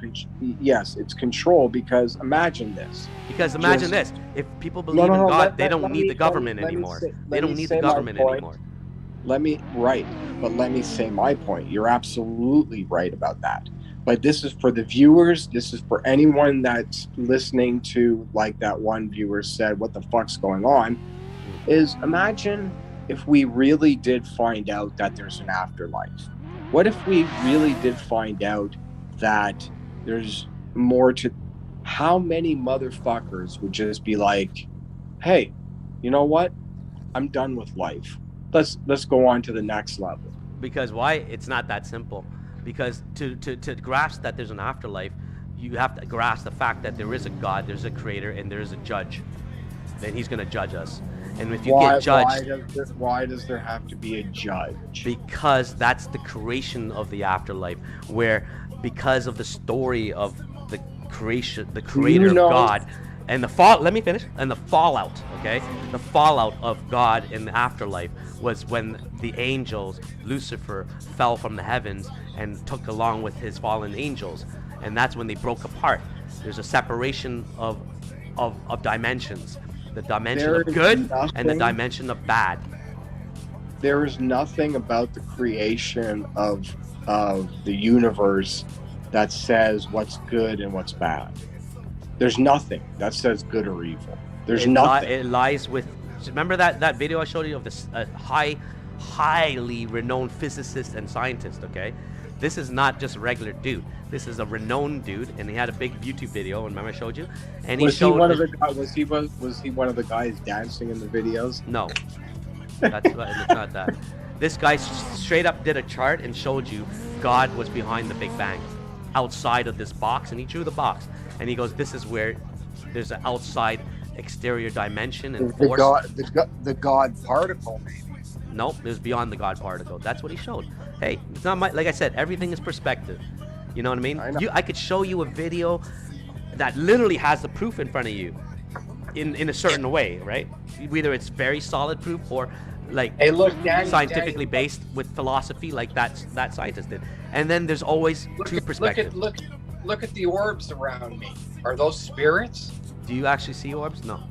yes, it's control because imagine this. Because imagine Just- this: if people believe in God, they don't let need me- the government let me anymore. say- They let don't me need say the my government point. anymore. Let me say my point. You're absolutely right about that. But this is for the viewers. This is for anyone that's listening to, like that one viewer said, what the fuck's going on? Is imagine if we really did find out that there's an afterlife. What if we really did find out that there's more to... How many motherfuckers would just be like, hey, you know what? I'm done with life. Let's go on to the next level. Because why? It's not that simple. Because to grasp that there's an afterlife, you have to grasp the fact that there is a God, there's a creator, and there is a judge. Then he's going to judge us. And if you get judged... Why does there have to be a judge? Because that's the creation of the afterlife, where because of the story of the creation, the creator know- of God And the fall. Let me finish. And the fallout. Okay, the fallout of God in the afterlife was when the angels, Lucifer, fell from the heavens and took along with his fallen angels, and that's when they broke apart. There's a separation of dimensions. The dimension There of is good and the nothing- dimension of bad. There is nothing about the creation of the universe that says what's good and what's bad. There's nothing that says good or evil. There's nothing. It lies with. Remember that video I showed you of this highly renowned physicist and scientist. Okay, this is not just a regular dude. This is a renowned dude, and he had a big YouTube video. Remember I showed you? And Was he showed one of the guys? Was he one of the guys dancing in the videos? No, it's not that. This guy straight up did a chart and showed you God was behind the Big Bang, outside of this box, and he drew the box, and he goes, "This is where there's an outside exterior dimension and force." The God particle, maybe. Nope, it was beyond the God particle. That's what he showed. Hey, it's not my. Like I said, everything is perspective. You know what I mean? I know. I could show you a video that literally has the proof in front of you, in a certain way, right? Either it's very solid proof or like Hey, look, Danny, scientifically Danny, based with philosophy, like that scientist did. And then there's always two perspectives. Look at the orbs around me. Are those spirits? Do you actually see orbs? No.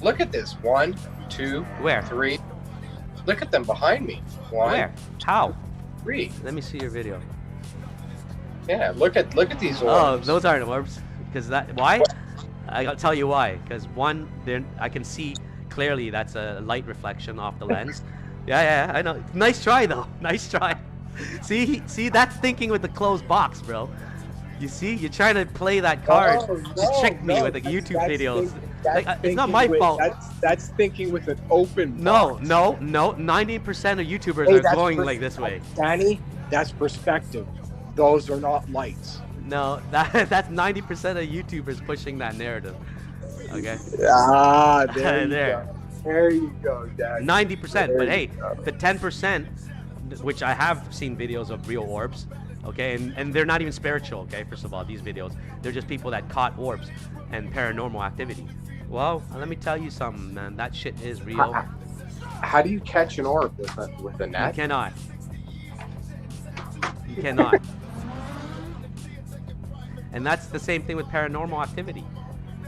Look at this. 1, 2, Where? 3. Look at them behind me. 1, Where? How? 3. Let me see your video. Yeah, look at these Oh, orbs. those aren't orbs. Because why? I'll tell you why. Because one, I can see clearly that's a light reflection off the lens. Yeah, I know. Nice try though. Nice try. See, that's thinking with the closed box, bro. You see, you're trying to play that card to trick me with the YouTube videos. It's not my fault. That's thinking with an open No, box. no. 90% of YouTubers Hey, are that's going like this way. Danny, that's perspective. Those are not lights. No, that's 90% of YouTubers pushing that narrative. Okay. Ah, there There. you go. There you go, Danny. 90%, There but you hey, go. the 10%, which I have seen videos of real orbs, okay, and they're not even spiritual, okay, first of all, these videos, they're just people that caught orbs and paranormal activity. Well, let me tell you something, man, that shit is real. How do you catch an orb with a You net? cannot. You cannot. And that's the same thing with paranormal activity.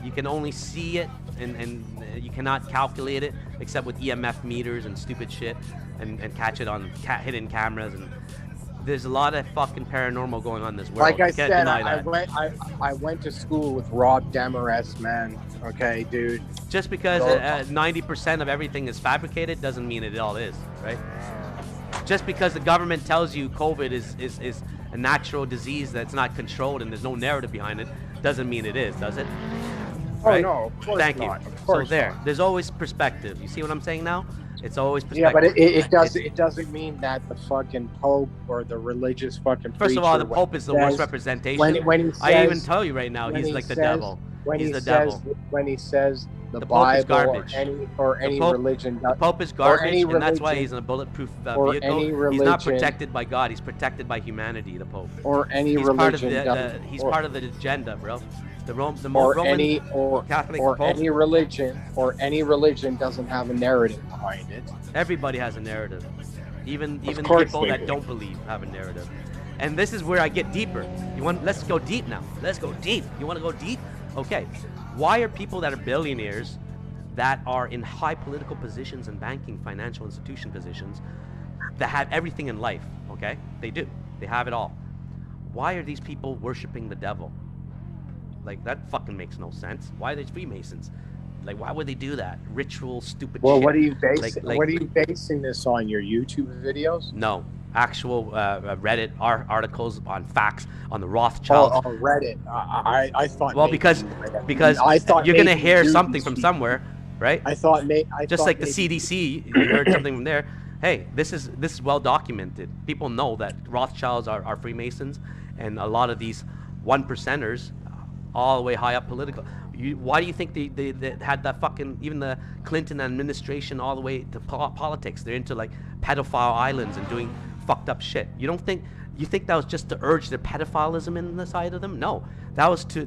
You can only see it, and you cannot calculate it except with EMF meters and stupid shit, and catch it on hidden cameras. And there's a lot of fucking paranormal going on in this world. Like I You can't said, deny I that. went to school with Rob Demarest, man. Okay, dude. Just because So- 90% of everything is fabricated doesn't mean it all is, right? Just because the government tells you COVID is a natural disease that's not controlled and there's no narrative behind it, doesn't mean it is, does it? Oh no, of course Thank not. you. Of So course there, not. there's always perspective. You see what I'm saying now? It's always Yeah, perspective. but it doesn't mean that the fucking Pope or the religious fucking First of all, the preacher Pope is the says- worst representation. when he I even says- tell you right now, when he's he like the says- devil. when He's he the says devil. when he says the The Pope is Bible garbage. or any Pope- religion The Pope is or garbage, any and that's why religion- he's in a bulletproof or vehicle. any He's not religion- protected by God. He's protected by humanity. The Pope. or any He's part of religion the. He's or, part of the agenda, bro. The or Roman any or Catholic or Pope. any religion doesn't have a narrative behind it. Everybody has a narrative. Even course people they that do. don't believe have a narrative. And this is where I get deeper. Let's go deep now. Let's go deep. You want to go deep? Okay. Why are people that are billionaires, that are in high political positions and banking, financial institution positions, that have everything in life, okay? They do. They have it all. Why are these people worshiping the devil? Like, that fucking makes no sense. Why are they Freemasons? Like, why would they do that? Ritual, stupid Well, shit. what are you basing? Like- what are you basing this on? Your YouTube videos? No, actual Reddit articles on facts on the Rothschilds. Oh, Reddit. I thought. Well, maybe because I thought you're gonna maybe hear you something do from these somewhere, right? I thought, Just thought like the maybe- CDC, you heard something from there. Hey, this is well documented. People know that Rothschilds are Freemasons, and a lot of these 1%ers, all the way high up political. Why do you think they had that fucking, even the Clinton administration all the way to politics? They're into like pedophile islands and doing fucked up shit. You think that was just to urge the pedophilism in the side of them? No, that was to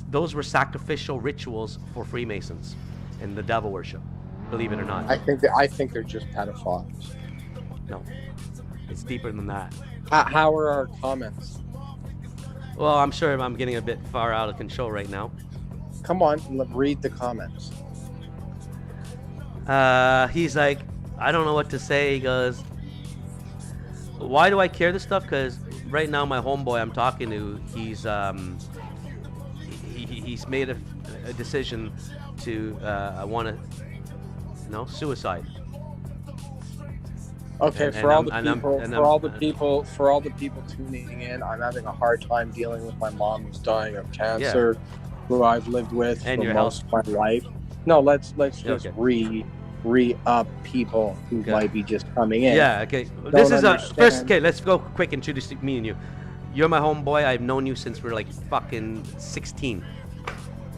those were sacrificial rituals for Freemasons and the devil worship. Believe it or not. I think they're just pedophiles. No, it's deeper than that. How are our comments? Well, I'm sure I'm getting a bit far out of control right now. Come on, read the comments. He's like, I don't know what to say. He goes, why do I care this stuff? Because right now my homeboy I'm talking to, he's made a decision to want to, suicide. Okay, for all the people tuning in, I'm having a hard time dealing with my mom who's dying of cancer, who I've lived with and for most of my life. No, let's just okay. re-up people who might be just coming in. Yeah, okay. This is first. Okay, let's go quick. Introduce me and you. You're my homeboy. I've known you since we're like fucking 16.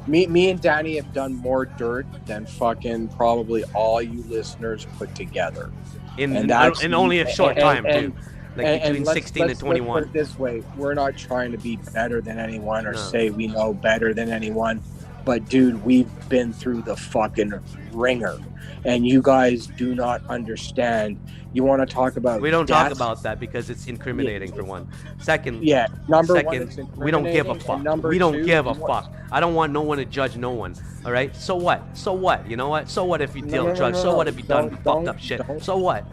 Me and Danny have done more dirt than fucking probably all you listeners put together. In only a short time, too. Like between 16 and 21. Let's put it this way, we're not trying to be better than anyone or say we know better than anyone. But dude, we've been through the fucking ringer. And you guys do not understand. You want to talk about We don't talk about that because it's incriminating for one. Second, number one, it's we don't give a fuck. We don't give a fuck. I don't want no one to judge no one. All right? So what? So what? You know what? So what if you feel judged? So what if you done fucked up shit? So what?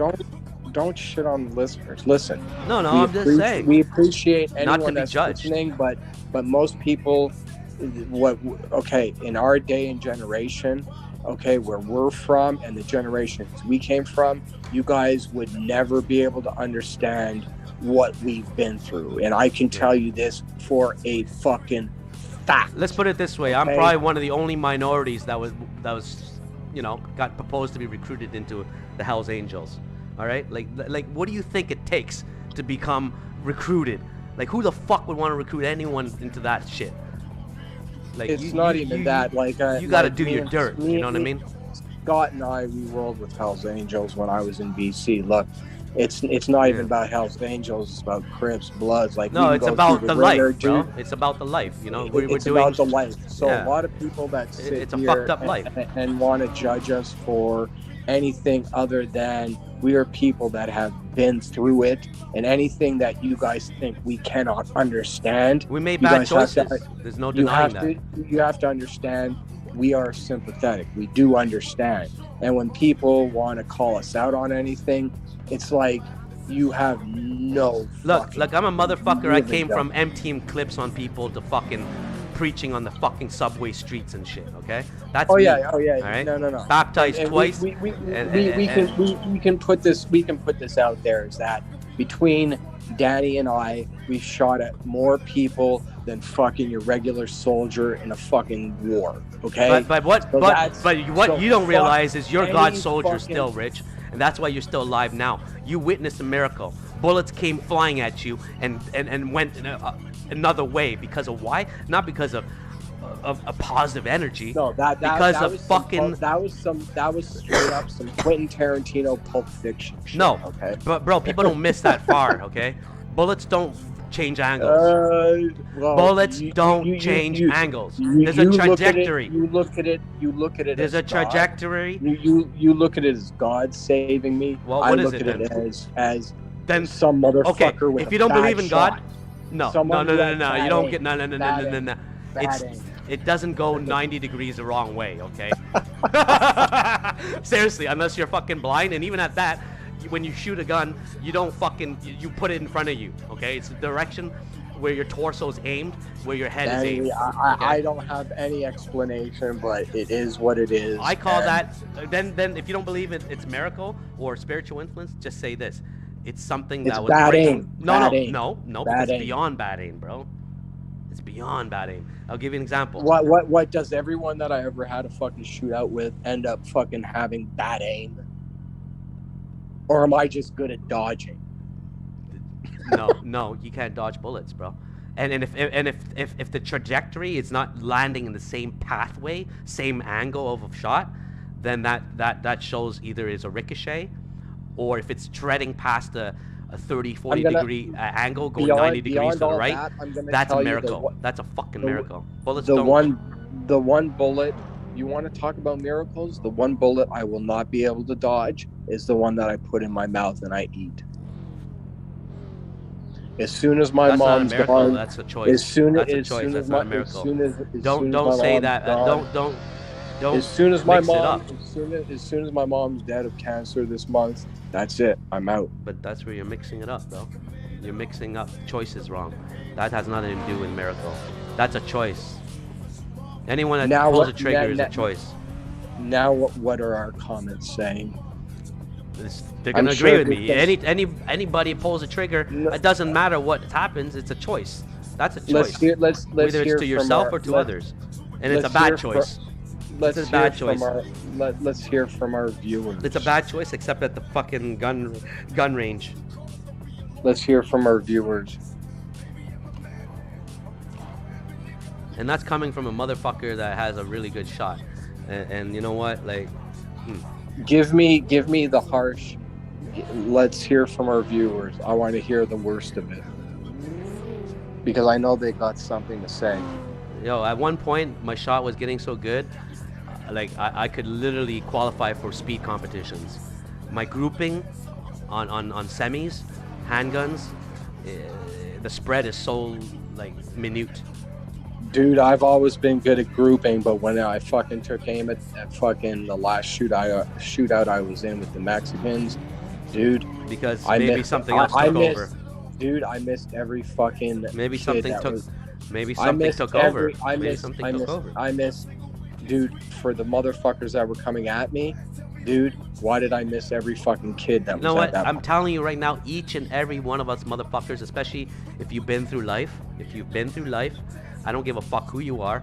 Don't shit on the listeners. Listen. No, I'm just saying. We appreciate anyone that's judged. listening, but most people, in our day and generation, where we're from and the generations we came from, you guys would never be able to understand what we've been through. And I can tell you this for a fucking fact. Let's put it this way. I'm probably one of the only minorities that was got proposed to be recruited into the Hells Angels. All right? Like what do you think it takes to become recruited? Like who the fuck would want to recruit anyone into that shit? Like it's not even that. You got to do your dirt. You know what I mean? Scott and I, we rolled with Hell's Angels when I was in BC. Look, it's not even about Hell's Angels. It's about Crips, Bloods. It's about the life, bro. It's about the life. You know, it's about the life. So a lot of people that sit it's a here fucked up life and want to judge us for anything other than we are people that have been through it, and anything that you guys think we cannot understand, we made bad choices. There's no denying that. You have to understand we are sympathetic. We do understand. And when people want to call us out on anything, it's like you have no look, I'm a motherfucker. I came from emptying clips on people to fucking preaching on the fucking subway streets and shit, okay? That's me. All right? No. Baptized twice. We can put this out there, is that between Danny and I, we've shot at more people than fucking your regular soldier in a fucking war, okay? But what you don't realize is you're God's soldier still, Rich, and that's why you're still alive now. You witnessed a miracle. Bullets came flying at you and went another way because of why? Not because of a positive energy. No, that was straight up some Quentin Tarantino Pulp Fiction shit, no, okay? But bro, people don't miss that far, okay? Bullets don't change angles. Bullets don't change angles. There's a trajectory. You look at it. There's a trajectory. You look at it as God saving me. Well, I what look is it at then? it as then some motherfucker with if you don't believe in God, no. You don't get no. It doesn't go 90 degrees the wrong way, okay? Seriously, unless you're fucking blind, and even at that, when you shoot a gun, you don't fucking you put it in front of you, okay? It's the direction where your torso is aimed, where your head is aimed. I don't have any explanation, but it is what it is. I call that. Then if you don't believe it's miracle or spiritual influence, just say this. It's something that was bad aim. No, Bad it's aim. beyond bad aim, bro. It's beyond bad aim. I'll give you an example. What does everyone that I ever had a fucking shootout with end up fucking having bad aim? Or am I just good at dodging? No, you can't dodge bullets, bro. And if the trajectory is not landing in the same pathway, same angle of a shot, then that shows either is a ricochet, or if it's treading past a a 30, 40 gonna- degree angle, go 90 degrees to the all right. that, I'm gonna That's a tell you miracle. That's a fucking the- miracle. Bullets the don't. one bullet. You want to talk about miracles? The one bullet I will not be able to dodge is the one that I put in my mouth and I eat. As soon as my That's not a mom's miracle. gone, That's a choice. as soon That's a as choice. soon That's as not my a miracle. as soon as Don't my say mom's that. gone, Don't. as soon as my mix it mom, up. as soon as my mom's dead of cancer this month, that's it. I'm out. But that's where you're mixing it up, though. You're mixing up choices wrong. That has nothing to do with miracle. That's a choice. Anyone that Now pulls what- a trigger is now- a choice. Now what are our comments saying? They're I'm gonna sure agree with this me. does- Anybody pulls a trigger, No. it doesn't matter what happens. It's a choice. That's a choice. Let's Whether hear it's to from yourself our- or to let- others, and it's a let's bad hear choice. Let's It's a hear bad from choice. let's hear from our viewers. It's a bad choice, except at the fucking gun range. Let's hear from our viewers. And that's coming from a motherfucker that has a really good shot. And you know what? Like, Give me the harsh. Let's hear from our viewers. I want to hear the worst of it because I know they got something to say. yo, at one point, my shot was getting so good, like I could literally qualify for speed competitions. My grouping on semis, handguns, the spread is so like minute. Dude, I've always been good at grouping, but when I fucking took aim at fucking the last shootout I was in with the Mexicans, dude, Because I maybe missed- something else I took missed- over. dude, I missed every fucking. Maybe kid something that took. was- Maybe I something missed took every- over. I Maybe missed. something I took missed. over. I missed, dude. For the motherfuckers that were coming at me, dude. Why did I miss every fucking kid that You know was what? at that? I'm telling you right now, each and every one of us motherfuckers, especially if you've been through life, I don't give a fuck who you are,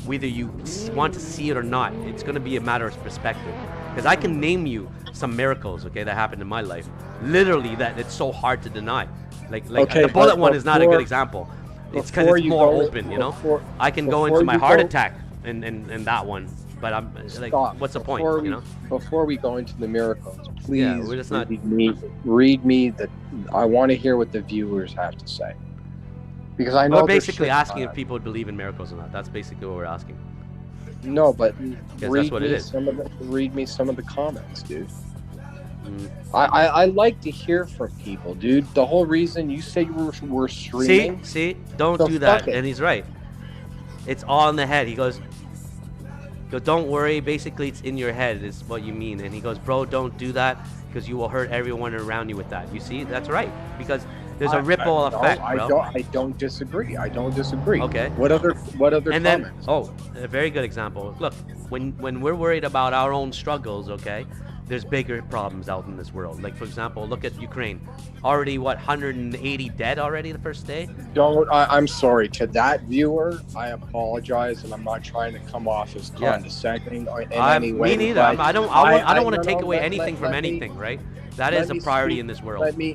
whether you want to see it or not. It's gonna be a matter of perspective. Because I can name you some miracles, okay, that happened in my life. Literally, that it's so hard to deny. Like Okay, the bullet but one is not a good before- example. It's because before it's you more go- open, you know. before- I can go before into my you heart go- attack and that one, but I'm like, Stop. what's the point, Before you we- know? Before we go into the miracles, please Yeah, we're just not- read me the. I want to hear what the viewers have to say, because I know We're there's basically shit asking on if it. people believe in miracles or not. That's basically what we're asking. No, but that's read what it me is. read me some of the comments, dude. Mm. I like to hear from people, dude. The whole reason you say you were streaming. See, don't So do that. fuck it. And he's right. It's all in the head. He goes, don't worry. Basically, it's in your head is what you mean. And he goes, bro, don't do that because you will hurt everyone around you with that. You see, that's right. Because there's a ripple no, effect, bro. I don't disagree. I don't disagree. Okay. What other And then, comments? a very good example. Look, when we're worried about our own struggles, okay, there's bigger problems out in this world. Like, for example, look at Ukraine. Already, 180 dead already the first day? I'm sorry to that viewer. I apologize, and I'm not trying to come off as Yeah. condescending or in any way. Me neither. but I don't want no, to take no, away let- anything let- from let me- anything, right? That let is a me priority speak- in this world. Let me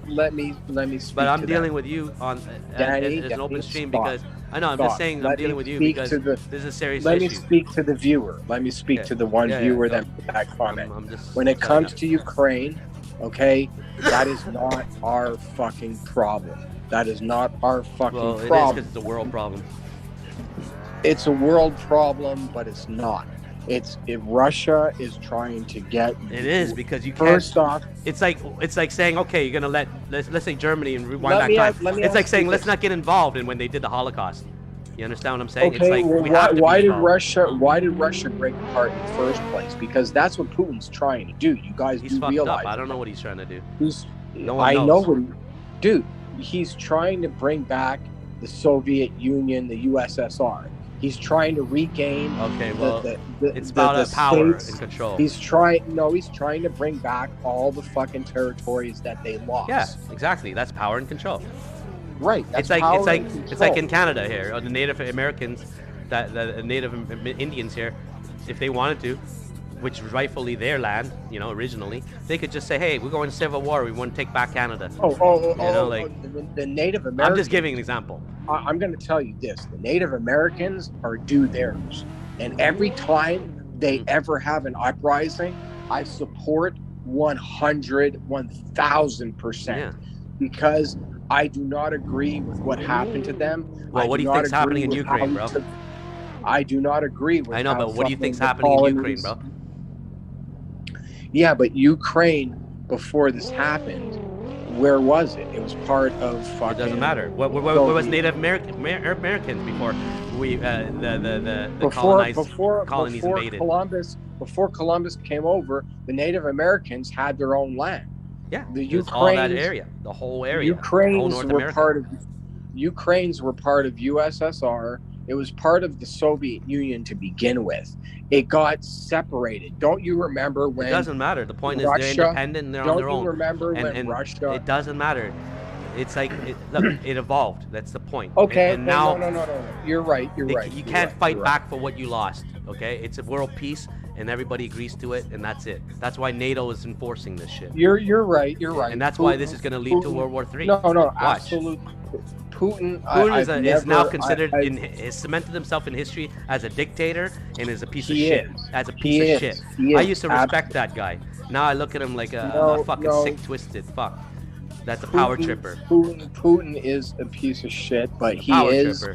speak. But I'm to dealing that. with you on Danny, as an open Danny, stream stop. because I know I'm Stop. just saying I'm Let dealing me with you speak because to the- this is a serious Let me issue. speak to the viewer. Let me speak Okay. to the one Yeah, viewer go. that put that comment. I'm just When it telling comes you. to Ukraine, okay, that is not our fucking problem. That is not our fucking well, it is problem. because it's a world problem. It's a world problem, but it's not. If Russia is trying to get It is because you can't. first off, It's like saying, okay, you're gonna let's say Germany and rewind Let back me time. ask- let me It's like ask saying you let's this. not get involved in when they did the Holocaust. You understand what I'm saying? okay, it's like well, we have to why be did involved. Why did Russia break apart in the first place? Because that's what Putin's trying to do. You guys He's do fucked realize up. I don't know what he's trying to do. He's, No one I knows. know what dude. He's trying to bring back the Soviet Union, the USSR. He's trying to regain. Okay, well, the it's about the power states. and control. He's trying to bring back all the fucking territories that they lost. Yeah, exactly. That's power and control. Right. That's It's like power it's like and it's like control. in Canada here, or the Native Americans, the Native Indians here, if they wanted to, which was rightfully their land, you know, originally, they could just say, hey, we're going to civil war. We want to take back Canada. The Native Americans. I'm just giving an example. I'm going to tell you this: the Native Americans are due theirs, and every time they ever have an uprising, I support 100, 1,000%. Yeah. because I do not agree with what happened to them. Well, what do you think's happening in Ukraine, bro? I do not agree with. I know, how but what do you fucking think's the happening in Ukraine, colonies- bro? Yeah, but Ukraine before this happened, where was it? It was part of fucking. It doesn't matter. What was Native Americans before we the colonies invaded? Before Columbus came over, the Native Americans had their own land. Yeah, The it was all that area, the whole area, whole North America. Ukrainians were part of USSR. It was part of the Soviet Union to begin with. It got separated. Don't you remember when? It doesn't matter. The point Russia, is they're independent and they're on their own. Don't you remember when and Russia? It doesn't matter. It's like look, it evolved. That's the point. Okay, and now no. You're right. You're right. You you're can't right, fight you're back for what you lost. Okay, it's a world peace, and everybody agrees to it, and that's it. That's why NATO is enforcing this shit. You're right. You're right. And that's why this is going to lead to World War III. No, absolutely. Putin is now considered has cemented himself in history as a dictator and as a piece of shit. As a piece of shit. I used to respect that guy. Now I look at him like a fucking sick, twisted fuck. That's a power tripper. Putin is a piece of shit, but he is.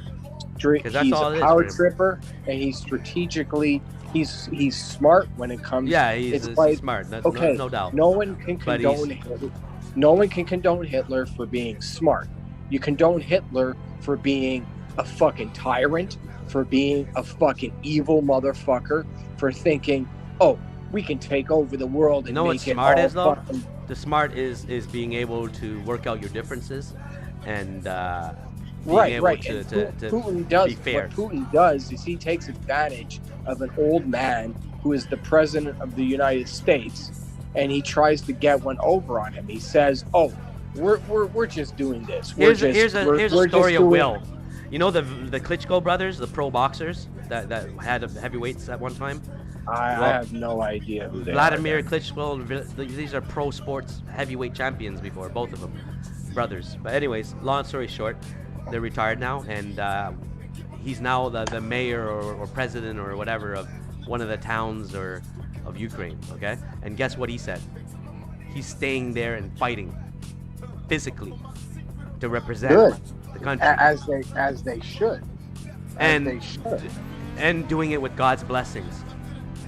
He's a power tripper, and he's strategically. He's smart when it comes. Yeah, he's smart. No doubt. No one can condone Hitler. No one can condone Hitler for being smart. You condone Hitler for being a fucking tyrant, for being a fucking evil motherfucker, for thinking, oh, we can take over the world and you know make what it smart all is though? fucking... The smart is being able to work out your differences and being right. able And to Putin does, be fair. What Putin does is he takes advantage of an old man who is the president of the United States, and he tries to get one over on him. He says, oh, we're just doing this. Here's a story of Will. You know the Klitschko brothers, the pro boxers that had heavyweights at one time? I have no idea who they Vladimir are. Klitschko, these are pro sports heavyweight champions before, both of them, brothers. But anyways, long story short, they're retired now, and he's now the mayor or president or whatever of one of the towns of Ukraine, okay? And guess what he said? He's staying there and fighting physically to represent the country. As they should. And doing it with God's blessings.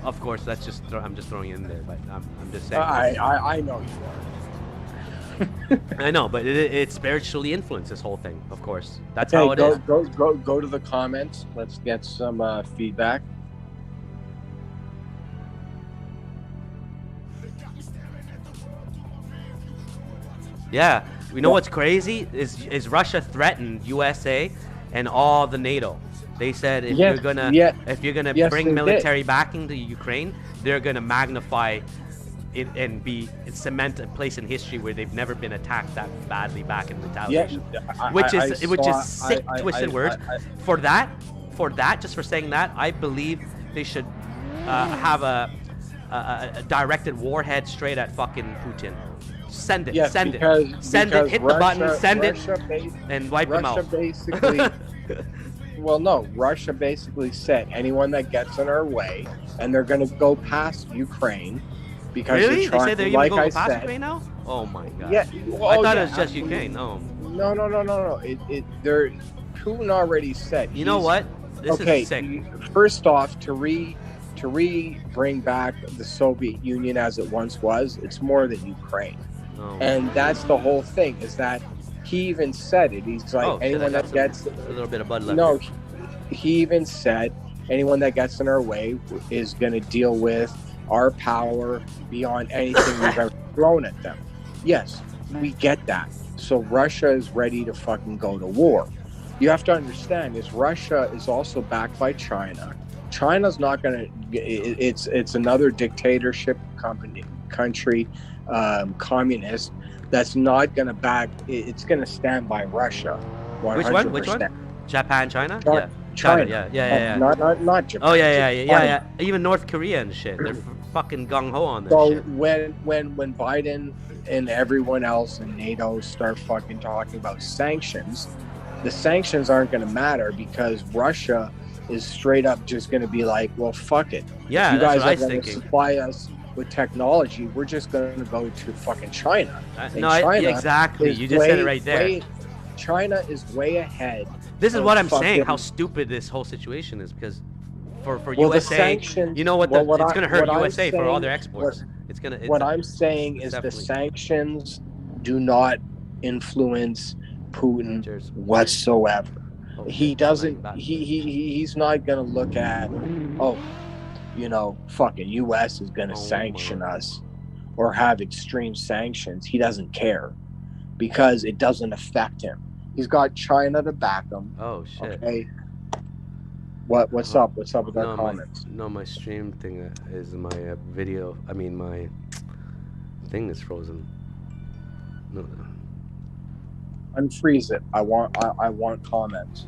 Of course, that's just I'm just throwing it in there, but I'm just saying. I know you are. I know, but it spiritually influenced this whole thing. Of course, that's how it is. Go to the comments. Let's get some feedback. Yeah, we know what's crazy is Russia threatened USA and all the NATO. They said if you're gonna bring military backing to Ukraine, they're gonna magnify it and cement a place in history where they've never been attacked that badly back in retaliation. Which is sick, twisted words. For that, just for saying that, I believe they should have a directed warhead straight at fucking Putin. Send it, send it, hit the button, send it, and wipe them out. Well, no, Russia basically said anyone that gets in our way, and they're going to go past Ukraine because really? They say they're going to go past Ukraine now? Oh my god! Yeah, I thought it was just Ukraine. No. No. Putin already said. You know what? This is sick. First off, to bring back the Soviet Union as it once was, it's more than Ukraine. Oh. And that's the whole thing, is that he even said it. He's like, anyone that gets a little bit of blood left. No, he even said anyone that gets in our way is going to deal with our power beyond anything we've ever thrown at them. Yes, we get that. So Russia is ready to fucking go to war. You have to understand is Russia is also backed by China. China's not going to. It's another dictatorship country, communist. That's not going to back. It's going to stand by Russia. 100%. Which one? Japan, China? Yeah. China. Yeah. Not Japan. Oh yeah. Even North Korea and shit. They're fucking gung ho on this shit. So when Biden and everyone else in NATO start fucking talking about sanctions, the sanctions aren't going to matter because Russia is straight up just going to be like, well, fuck it. Yeah, you guys that's what I was are going to thinking. supply us with technology, we're just going to go to fucking China. And No, exactly. You just said it right there. China is way ahead. This is what I'm saying. fucking- How stupid this whole situation is, because for Well, the USA, sanctions- you know what? well, what It's I- gonna hurt what I'm USA for all their saying- exports. It's gonna. What I'm saying is the definitely- sanctions do not influence Putin Cheers. whatsoever. Oh, He shit, doesn't. my bad. He's not gonna look at, oh, you know, fucking U.S. is gonna Oh, sanction my. us or have extreme sanctions. He doesn't care because it doesn't affect him. He's got China to back him. Oh shit. Okay. What's up? What's up with our No, comments? my stream thing is my video. I mean, my thing is frozen. No. Unfreeze it. I want comments,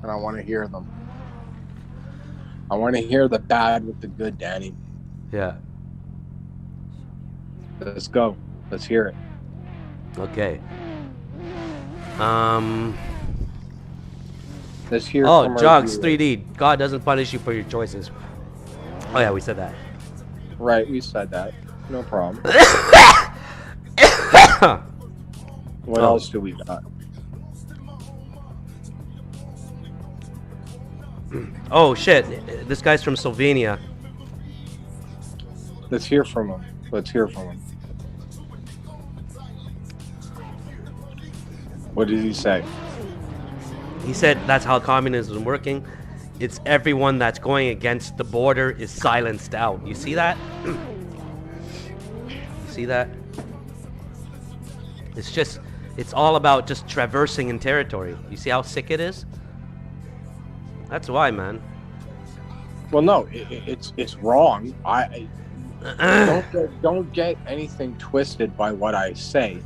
and I want to hear them. I want to hear the bad with the good, Danny. Yeah. Let's go. Let's hear it. Okay. Let's hear. Oh, from our Jogs viewers. 3D. God doesn't punish you for your choices. Oh yeah, we said that. Right, we said that. No problem. What Oh. else do we got? Oh shit! This guy's from Slovenia. Let's hear from him. Let's hear from him. What did he say? He said that's how communism is working. It's everyone that's going against the border is silenced out. You see that? You see that? It's all about just traversing in territory. You see how sick it is? That's why, man. Well, no, it's wrong. Don't get anything twisted by what I say.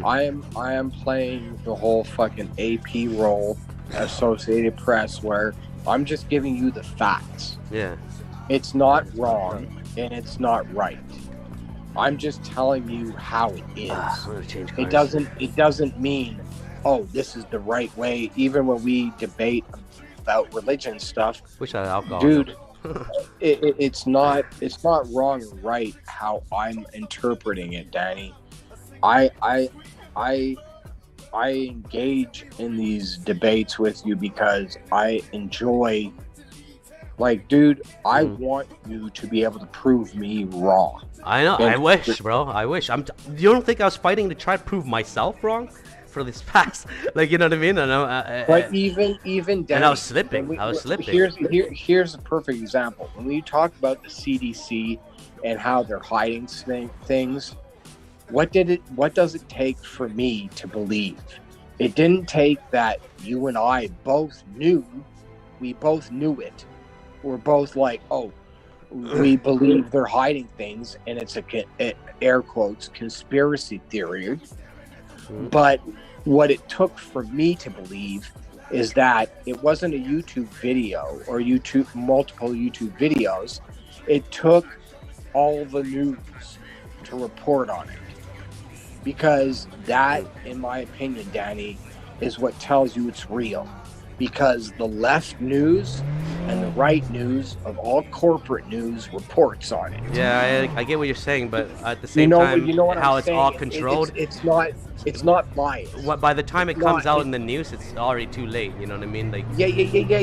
I am playing the whole fucking AP role, Associated Press, where I'm just giving you the facts. Yeah. It's not wrong and it's not right. I'm just telling you how it is. I'm gonna change It cars. doesn't mean, oh, this is the right way. Even when we debate about religion stuff, Wish I had alcohol. dude, it's not wrong or right how I'm interpreting it, Danny. I engage in these debates with you because I enjoy, like, dude, I want you to be able to prove me wrong. I know. And- I wish, bro. I wish. You don't think I was fighting to try to prove myself wrong for this past? Like, you know what I mean? But even and Danny, I was slipping. when I was slipping. Here's a perfect example. When we talk about the CDC and how they're hiding things, what does it take for me to believe? It didn't take that you and I both knew. We both knew it. We're both like, oh, we believe they're hiding things, and it's a air quotes conspiracy theory. But what it took for me to believe is that it wasn't a YouTube video or multiple YouTube videos. It took all the news to report on it. Because that, in my opinion, Danny, is what tells you it's real. Because the left news and the right news of all corporate news reports on it. Yeah, I get what you're saying, but at the same time, what how I'm it's saying? all controlled. It's not biased. What, by the time it It's comes not- out in the news, it's already too late. You know what I mean? Like, Yeah.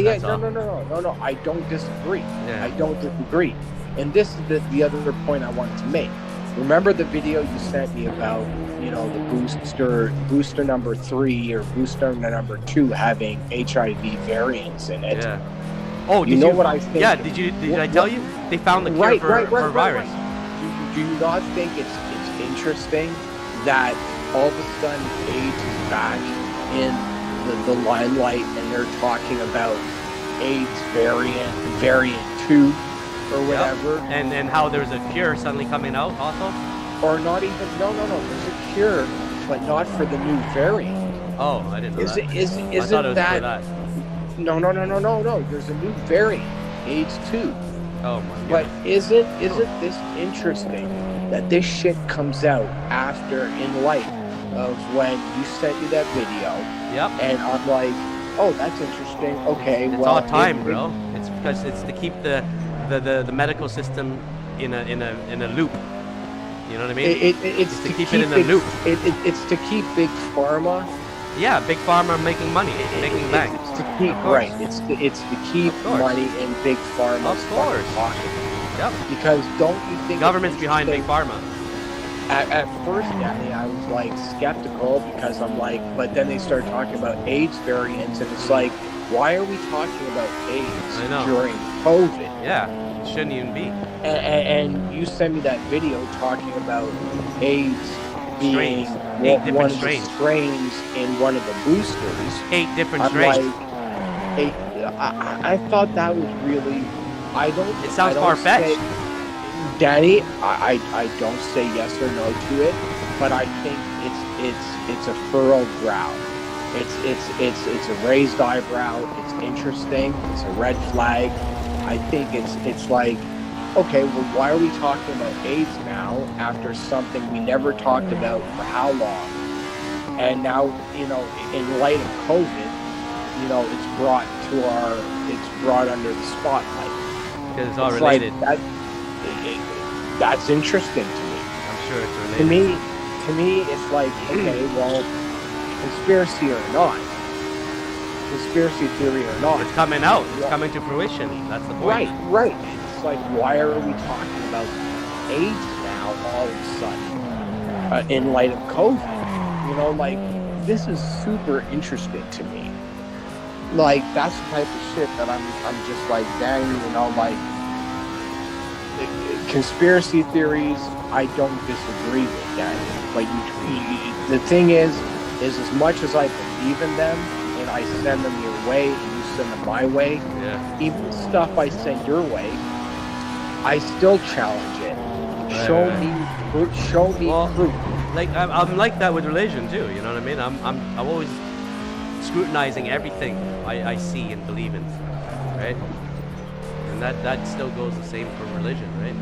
That's all. No. I don't disagree. Yeah. I don't disagree. And this is the other point I wanted to make. Remember the video you sent me about, the booster number 3 or booster number 2 having HIV variants in it. yeah. Oh, You did know what I think? Yeah. Did I tell you they found the cure for virus? Do you not think it's interesting that all of a sudden AIDS is back in the limelight and they're talking about AIDS variant 2 or whatever? Yep. And how there's a cure suddenly coming out also? Or not even, no, there's a cure, but not for the new variant. Oh, I didn't know that. I thought it Isn't was for that? No. There's a new variant, AIDS 2. Oh my god. But isn't this interesting that this shit comes out after, in light of when you sent me that video, Yep. and I'm like, oh, that's interesting. Okay, It's well, all time, bro. It's because it's to keep the medical system in a loop. You know what I mean? It's to keep it in a loop. It's to keep big pharma. Yeah, big pharma making money, making bank. It's to keep right. It's to keep money in big pharma. Of course. Pocket. Yep. Because don't you think Government's behind big pharma? At first, Danny, I was like skeptical because I'm like, but then they started talking about AIDS variants, and it's like, why are we talking about AIDS during COVID? Yeah, it shouldn't even be. And you sent me that video talking about AIDS being one of the strains in one of the boosters. 8 different strains. Like, I thought that was really. It sounds far-fetched. Danny, I don't say yes or no to it, but I think it's a furrowed brow. It's a raised eyebrow. It's interesting. It's a red flag. I think it's like, okay, well, why are we talking about AIDS now after something we never talked about for how long? And now, you know, in light of COVID, you know, it's brought under the spotlight. Because it's all related. Like that's interesting to me. I'm sure it's related. To me, it's like, okay, well, conspiracy or not, conspiracy theory or not, it's coming out. It's coming to fruition. That's the point. Right. It's like, why are we talking about AIDS now all of a sudden in light of COVID? You know, like, this is super interesting to me. Like, that's the type of shit that I'm just like, dang, you know, like, conspiracy theories, I don't disagree with that. Like, the thing is as much as I believe in them and I send them your way and you send them my way, even stuff I send your way, I still challenge it. Show me proof. Like, I'm like that with religion too. You know what I mean? I'm always scrutinizing everything I see and believe in, right? And that still goes the same for religion, right?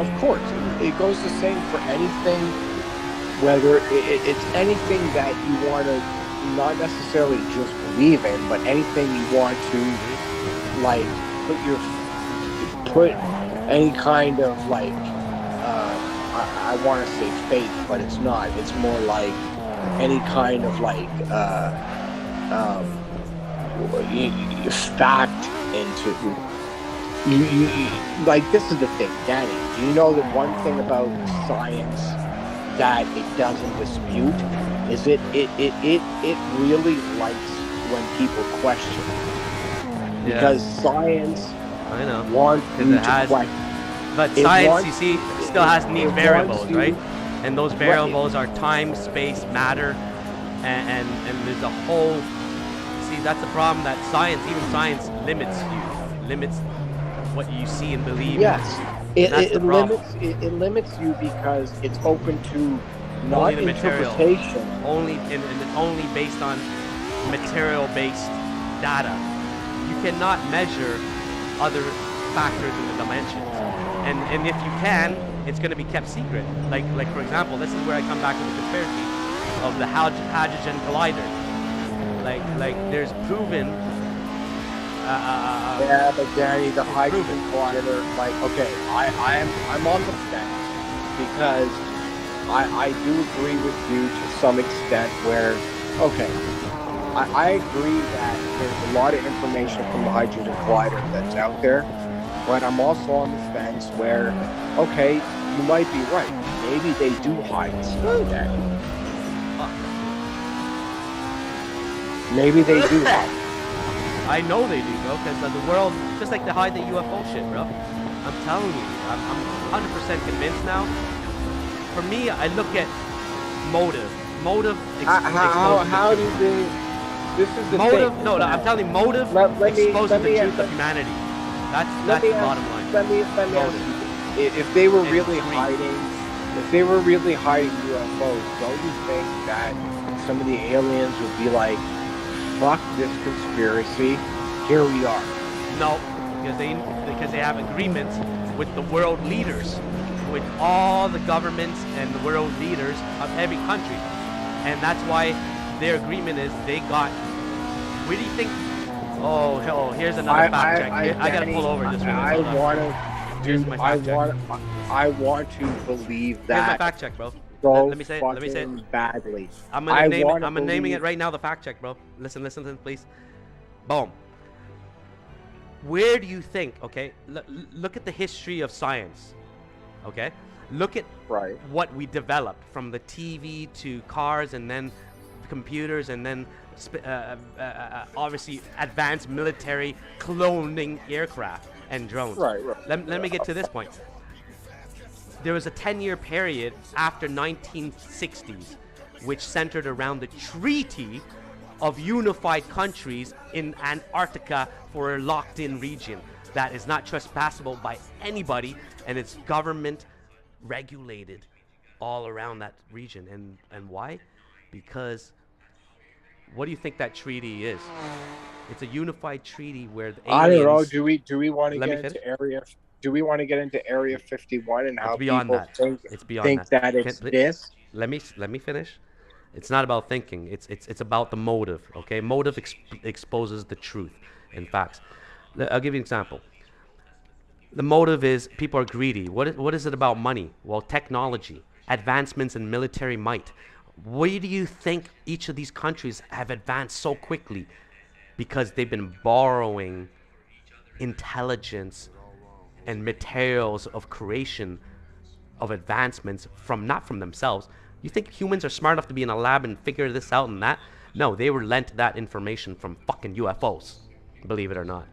Of course, it goes the same for anything, whether it's anything that you want to not necessarily just believe in, but anything you want to, like, put any kind of, like, I want to say faith, but it's not. It's more like any kind of, like, fact into. You like, this is the thing, Danny. Do you know the one thing about science that it doesn't dispute is it really likes when people question, because science wants you to question. But science, you see, still has neat variables, right? And those variables are time, space, matter, and there's a whole. See, that's the problem, that science, even science, limits what you see and believe. Yes, it limits you because it's open to not interpretation. Only based on material-based data. You cannot measure other factors in the dimensions. And if you can, it's going to be kept secret. Like for example, this is where I come back to the conspiracy of the hydrogen collider. Like there's proven. Yeah, but Danny, the hydrogen collider, like, okay, I'm on the fence because I do agree with you to some extent where, okay, I agree that there's a lot of information from the hydrogen collider that's out there, but I'm also on the fence where, okay, you might be right. Maybe they do hide stuff, Danny. Maybe they do hide. I know they do, bro, because the world, just like they hide the UFO shit, bro. I'm telling you, I'm 100% convinced now. For me, I look at motive. How do they? This is the motive. thing. No, I'm telling you, motive exposes the truth of humanity. That's the bottom line. Let me ask you, if they were really hiding UFOs, don't you think that some of the aliens would be like, fuck this conspiracy, here we are? No, because they have agreements with the world leaders, with all the governments and the world leaders of every country, and that's why their agreement is they got. Where do you think? Oh, here's another fact check. I gotta pull over this one. Here's dude, my I fact check. want to believe Here's my that fact check, bro. so Let me say it. Let me say it. fucking badly. I'm I gonna name it. wanna I'm naming believe- it right now. The fact check, bro. Listen, please. Boom. Where do you think? Okay, look at the history of science. Okay, look at Right. what we developed from the TV to cars and then computers and then obviously advanced military cloning aircraft and drones. Right. Let me get to this point. There was a 10-year period after 1960s which centered around the Treaty of Unified Countries in Antarctica for a locked-in region that is not trespassable by anybody, and it's government regulated all around that region. And why? Because what do you think that treaty is? It's a unified treaty where the aliens... I don't know. Do we want to Let me get into finish. area? Do we want to get into Area 51 and how It's beyond people that. think, It's beyond that it's Can- this? Let me finish. It's not about thinking. It's about the motive. Okay, motive exposes the truth and facts. I'll give you an example. The motive is people are greedy. What is it about money? Well, technology, advancements in military might. Why do you think each of these countries have advanced so quickly? Because they've been borrowing intelligence and materials of creation of advancements from not from themselves. You think humans are smart enough to be in a lab and figure this out and that? No, they were lent that information from fucking UFOs, believe it or not.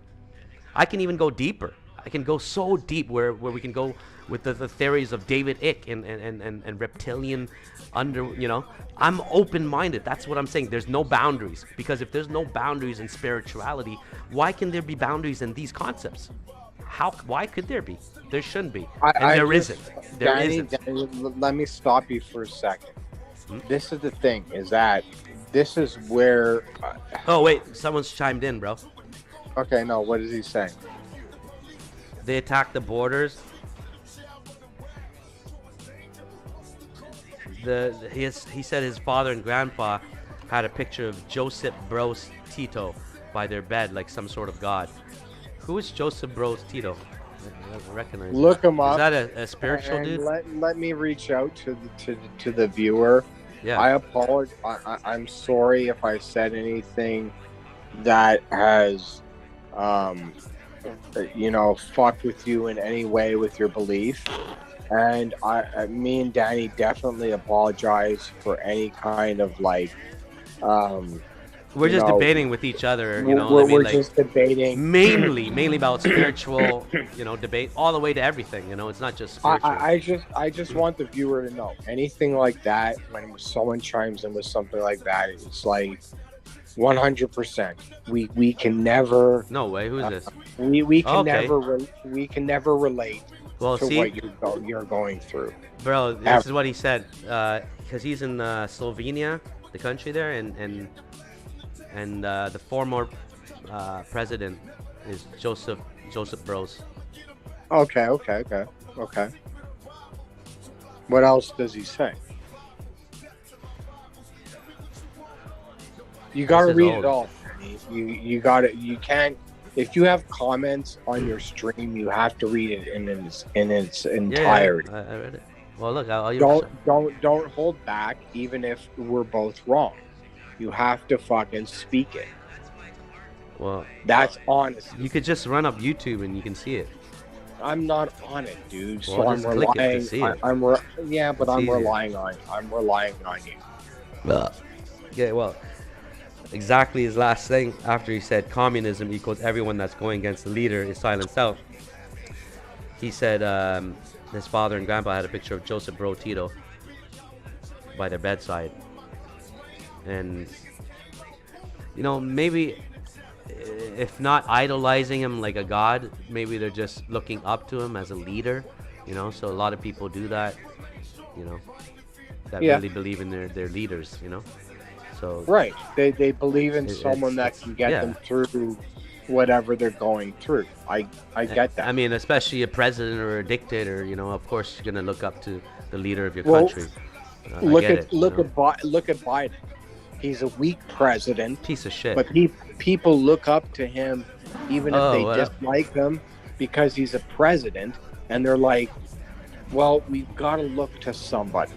I can even go deeper. I can go so deep where we can go with the theories of David Icke and reptilian I'm open-minded. That's what I'm saying. There's no boundaries, because if there's no boundaries in spirituality, why can there be boundaries in these concepts? Why could there be? There shouldn't be. There isn't. Danny, let me stop you for a second. This is the thing, is that this is where... Oh, wait. Someone's chimed in, bro. Okay, no, what is he saying? They attacked the borders. He said his father and grandpa had a picture of Joseph Broz Tito by their bed, like some sort of god. Who is Joseph Broz Tito? I don't recognize. Look him up. Is that a spiritual and dude? Let me reach out to the viewer. Yeah. I apologize. I'm sorry if I said anything that has, fucked with you in any way with your belief. And me and Danny definitely apologize for any kind of we're just debating with each other, We're just debating. Mainly about spiritual, debate all the way to everything. It's not just spiritual. I just want the viewer to know anything like that. When someone chimes in with something like that, it's like 100%. We can never. No way. Who's this? We can Okay. never relate Well, to see, what you're going through. bro, this is what he said. Because he's in Slovenia, the country there, and the former president is Joseph Broz. Okay. What else does he say? You gotta This is read old. it all. You gotta. You can't. If you have comments on your stream, you have to read it in its entirety. I read it. Well, look, I'll Don't hold back, even if we're both wrong. You have to fucking speak it. Well, That's honest. you could just run up YouTube and you can see it. I'm not on it, dude. So Well, I'm just click it to relying. see it. I'm easier. relying on. I'm relying on you. Yeah, well, exactly his last thing after he said communism equals everyone that's going against the leader is silenced out. He said his father and grandpa had a picture of Joseph Broz Tito by their bedside. And, maybe if not idolizing him like a god, maybe they're just looking up to him as a leader, so a lot of people do that, that Yeah. really believe in their leaders, so Right. They believe in someone that it's- can get yeah. them through whatever they're going through. I get that. I mean, especially a president or a dictator, of course you're gonna look up to the leader of your Well, country. I look get at it, look at Biden. He's a weak president, piece of shit. but people look up to him even if Oh, they what up? dislike him because he's a president. and they're like, well, we've got to look to somebody.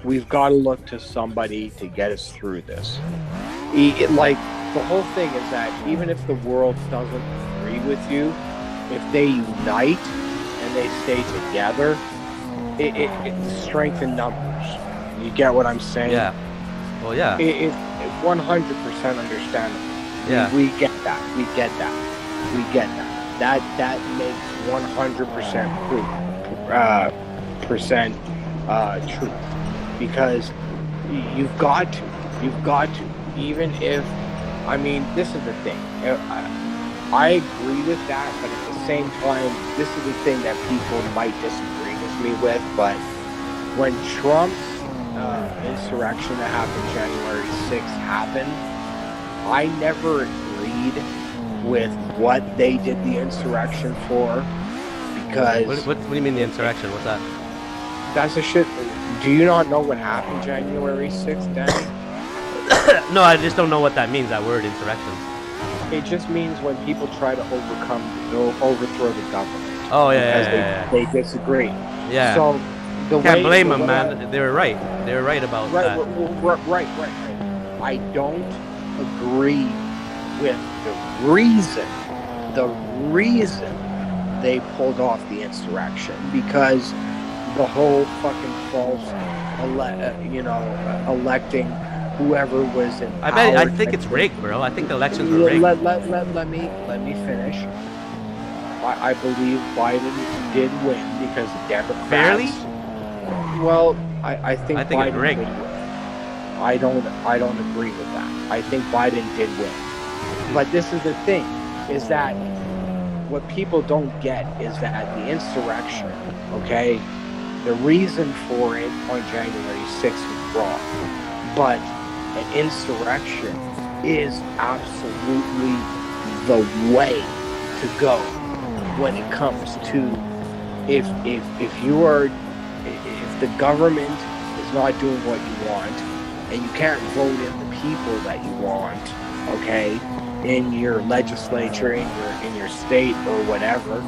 We've got to look to somebody to get us through this. Like, the whole thing is that even if the world doesn't agree with you, if they unite and they stay together, it's strength in numbers. You get what I'm saying? Yeah. Well, yeah. It's 100% understandable. Yeah. We get that. We get that. We get that. That makes 100% truth, because you've got to. Even if, I mean, this is the thing. I agree with that, but at the same time, this is the thing that people might disagree with me with. But when Trump's insurrection that happened January 6th happened, I never agreed with what they did the insurrection for, because What do you mean the insurrection? What's that? that's a shit. Do you not know what happened January 6th, Danny? No, I just don't know what that means, that word, insurrection. It just means when people try to overthrow the government. Oh, Because yeah. they disagree. Yeah. So the Can't blame the them, way man. They were right. They were right about that. Right. I don't agree with the reason they pulled off the insurrection, because the whole fucking false, electing whoever was in power. I think it's rigged, bro. I think the elections were rigged. Let me finish. I believe Biden did win because the Democrats. Barely? Well, I think it's Biden rigged. did win. I don't agree with that. I think Biden did win. But this is the thing, is that what people don't get is that the insurrection, okay, the reason for it on January 6th was wrong. But an insurrection is absolutely the way to go when it comes to if the government is not doing what you want, and you can't vote in the people that you want, okay, in your legislature, in your state or whatever,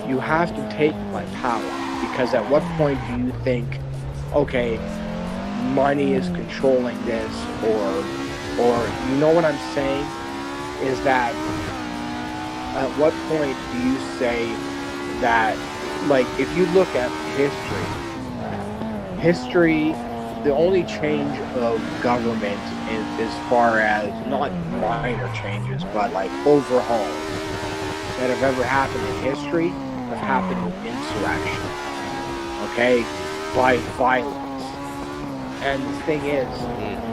you have to take my power. Because at what point do you think, okay, money is controlling this, or you know what I'm saying, is that at what point do you say that, like, if you look at history, the only change of government as far as not minor changes, but like overhauls that have ever happened in history have happened with insurrection, okay, by violence. And the thing is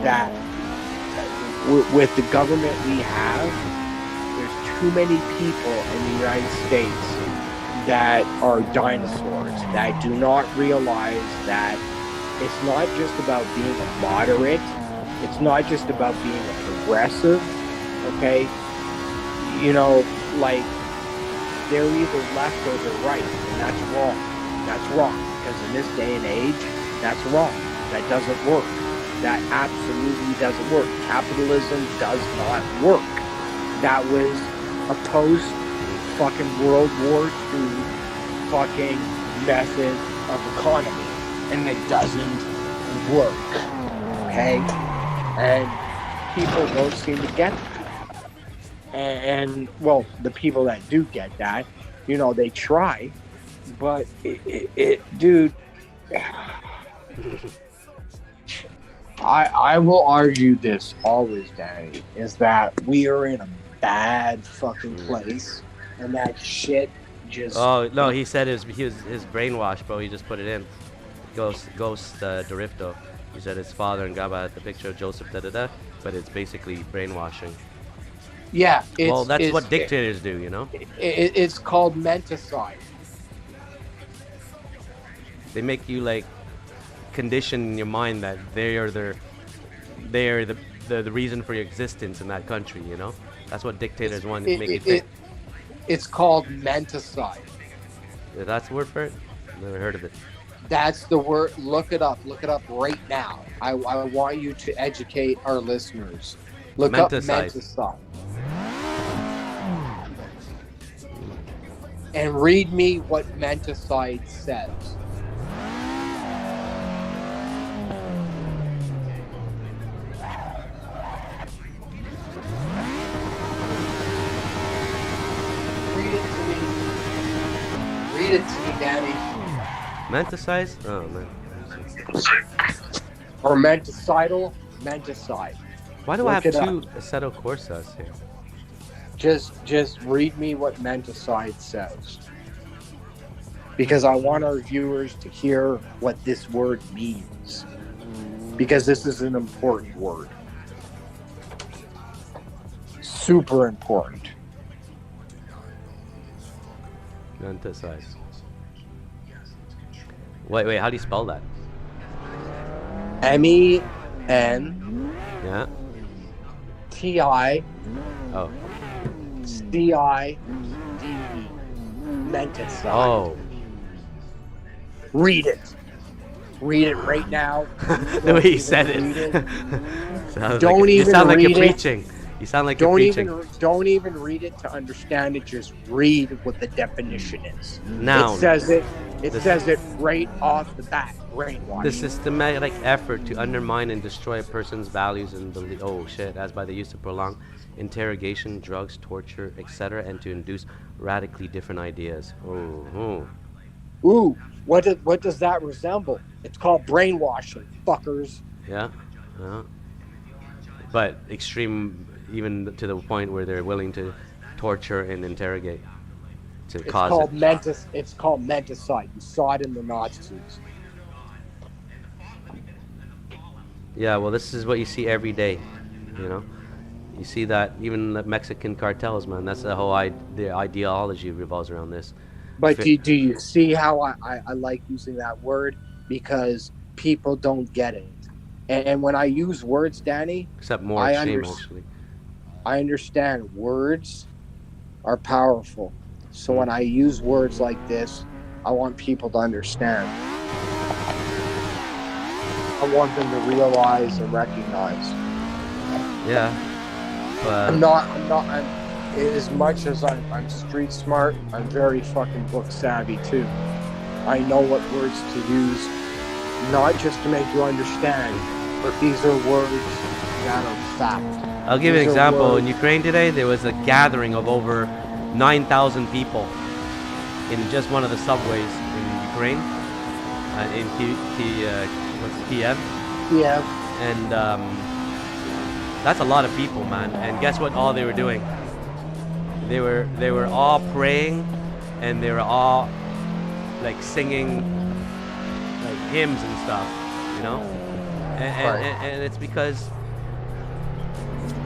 that with the government we have, there's too many people in the United States that are dinosaurs, that do not realize that it's not just about being a moderate, it's not just about being a progressive, okay? Like, they're either left or they're right, and that's wrong. That's wrong, because in this day and age, that's wrong. That doesn't work. That absolutely doesn't work. Capitalism does not work. That was a post-fucking World War II fucking method of economy, and it doesn't work, okay? And people don't seem to get that. And well, the people that do get that, they try, but dude, I will argue this always, Danny, is that we are in a bad fucking place, and that shit just... Oh, no, he said his brainwashed, bro. He just put it in. Ghost Dorifto. He said his father and Gaba had the picture of Joseph, but it's basically brainwashing. Yeah. Well, that's what dictators do, It's called menticide. They make you, like, condition in your mind that they are the reason for your existence in that country, That's what dictators want to make you think. It's called menticide. That's the word for it? Never heard of it. That's the word. Look it up right now. I want you to educate our listeners. Look up menticide. and read me what menticide says. Read it to me. Read it to me, Danny. Menticize? Oh man. Or menticidal, menticide. Why do I have Look it two up. Assetto Corsas here? Just read me what menticide says. Because I want our viewers to hear what this word means. Because this is an important word. Super important. Menticize. Wait, how do you spell that? MENTICIDE. Yeah. Oh. Menticide. Oh. Read it. Read it right now. The way he said it. You sound like you're preaching. You sound like you're preaching. Don't even read it to understand it. Just read what the definition is. Noun. It says it. It says it right off the bat. Brainwash. The systematic effort to undermine and destroy a person's values and belief. Oh shit! As by the use of prolonged interrogation, drugs, torture, etc., and to induce radically different ideas. Oh. Ooh, what does that resemble? It's called brainwashing, fuckers. Yeah. But extreme, even to the point where they're willing to torture and interrogate to cause it. It's called menticide. You saw it in the Nazis. Yeah, well, this is what you see every day, you know. You see that even the Mexican cartels, man. That's the whole the ideology revolves around this. But do you see how I like using that word? Because people don't get it. And when I use words, Danny, except more extreme, actually. I understand words are powerful. So when I use words like this, I want people to understand. I want them to realize and recognize. Yeah. But I'm as much as I'm street smart, I'm very fucking book savvy too. I know what words to use, not just to make you understand, but these are words that are fact. I'll give you an example. In Ukraine today, there was a gathering of over 9,000 people in just one of the subways in Ukraine, in Kiev. Yeah. And that's a lot of people, man. And guess what? All they were doing? They were all praying, and they were all like singing like hymns and stuff, you know. And it's because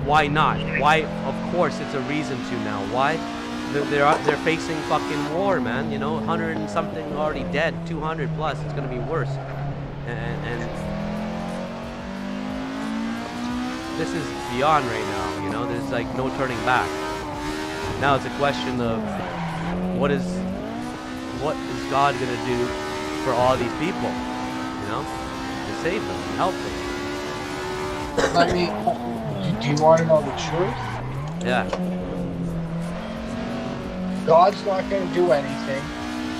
why not? Why? Of course, it's a reason to now. Why? They're facing fucking war, man. You know, 100 and something already dead, 200 plus. It's gonna be worse. And this is beyond right now. You know, there's like no turning back. Now it's a question of what is God gonna do for all these people? You know, to save them, and help them. I mean, do you want to know the truth? Yeah. God's not going to do anything.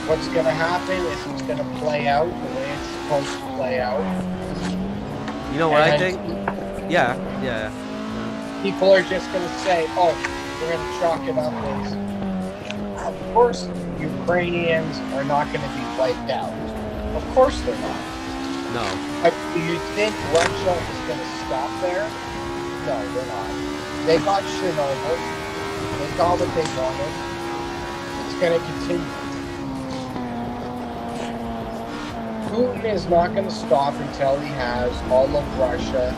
What's going to happen is it's going to play out the way it's supposed to play out. You know what I think? Yeah. People are just going to say, oh, we're going to chalk it up as, of course, Ukrainians are not going to be wiped out. Of course they're not. No. Do you think Russia is going to stop there? No, they're not. They got Chernobyl. They got what they wanted. It's going to continue. Putin is not going to stop until he has all of Russia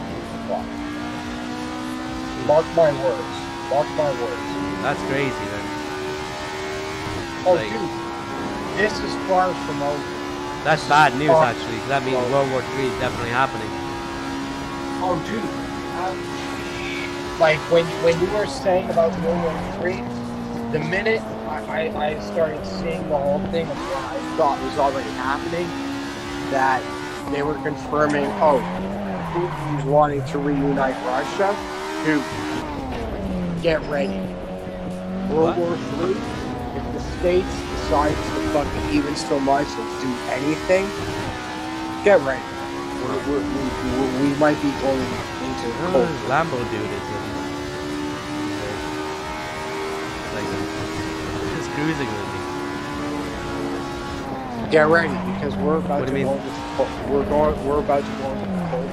blocked. Mark my words. Mark my words. That's crazy, man. Oh, Like- dude. This is far from over. That's bad news, actually. 'Cause that means World War III is definitely happening. Oh, dude. Like, when you were saying about World War III, the minute I started seeing the whole thing of what I thought was already happening, that they were confirming, oh, Putin's wanting to reunite Russia, dude, get ready. World War III, if the decides to fucking even so much and do anything, get ready. We might be going into cold. Lambo dude is like just cruising with me. Get ready because we're about What to do you go mean? into we're about to go into the cold.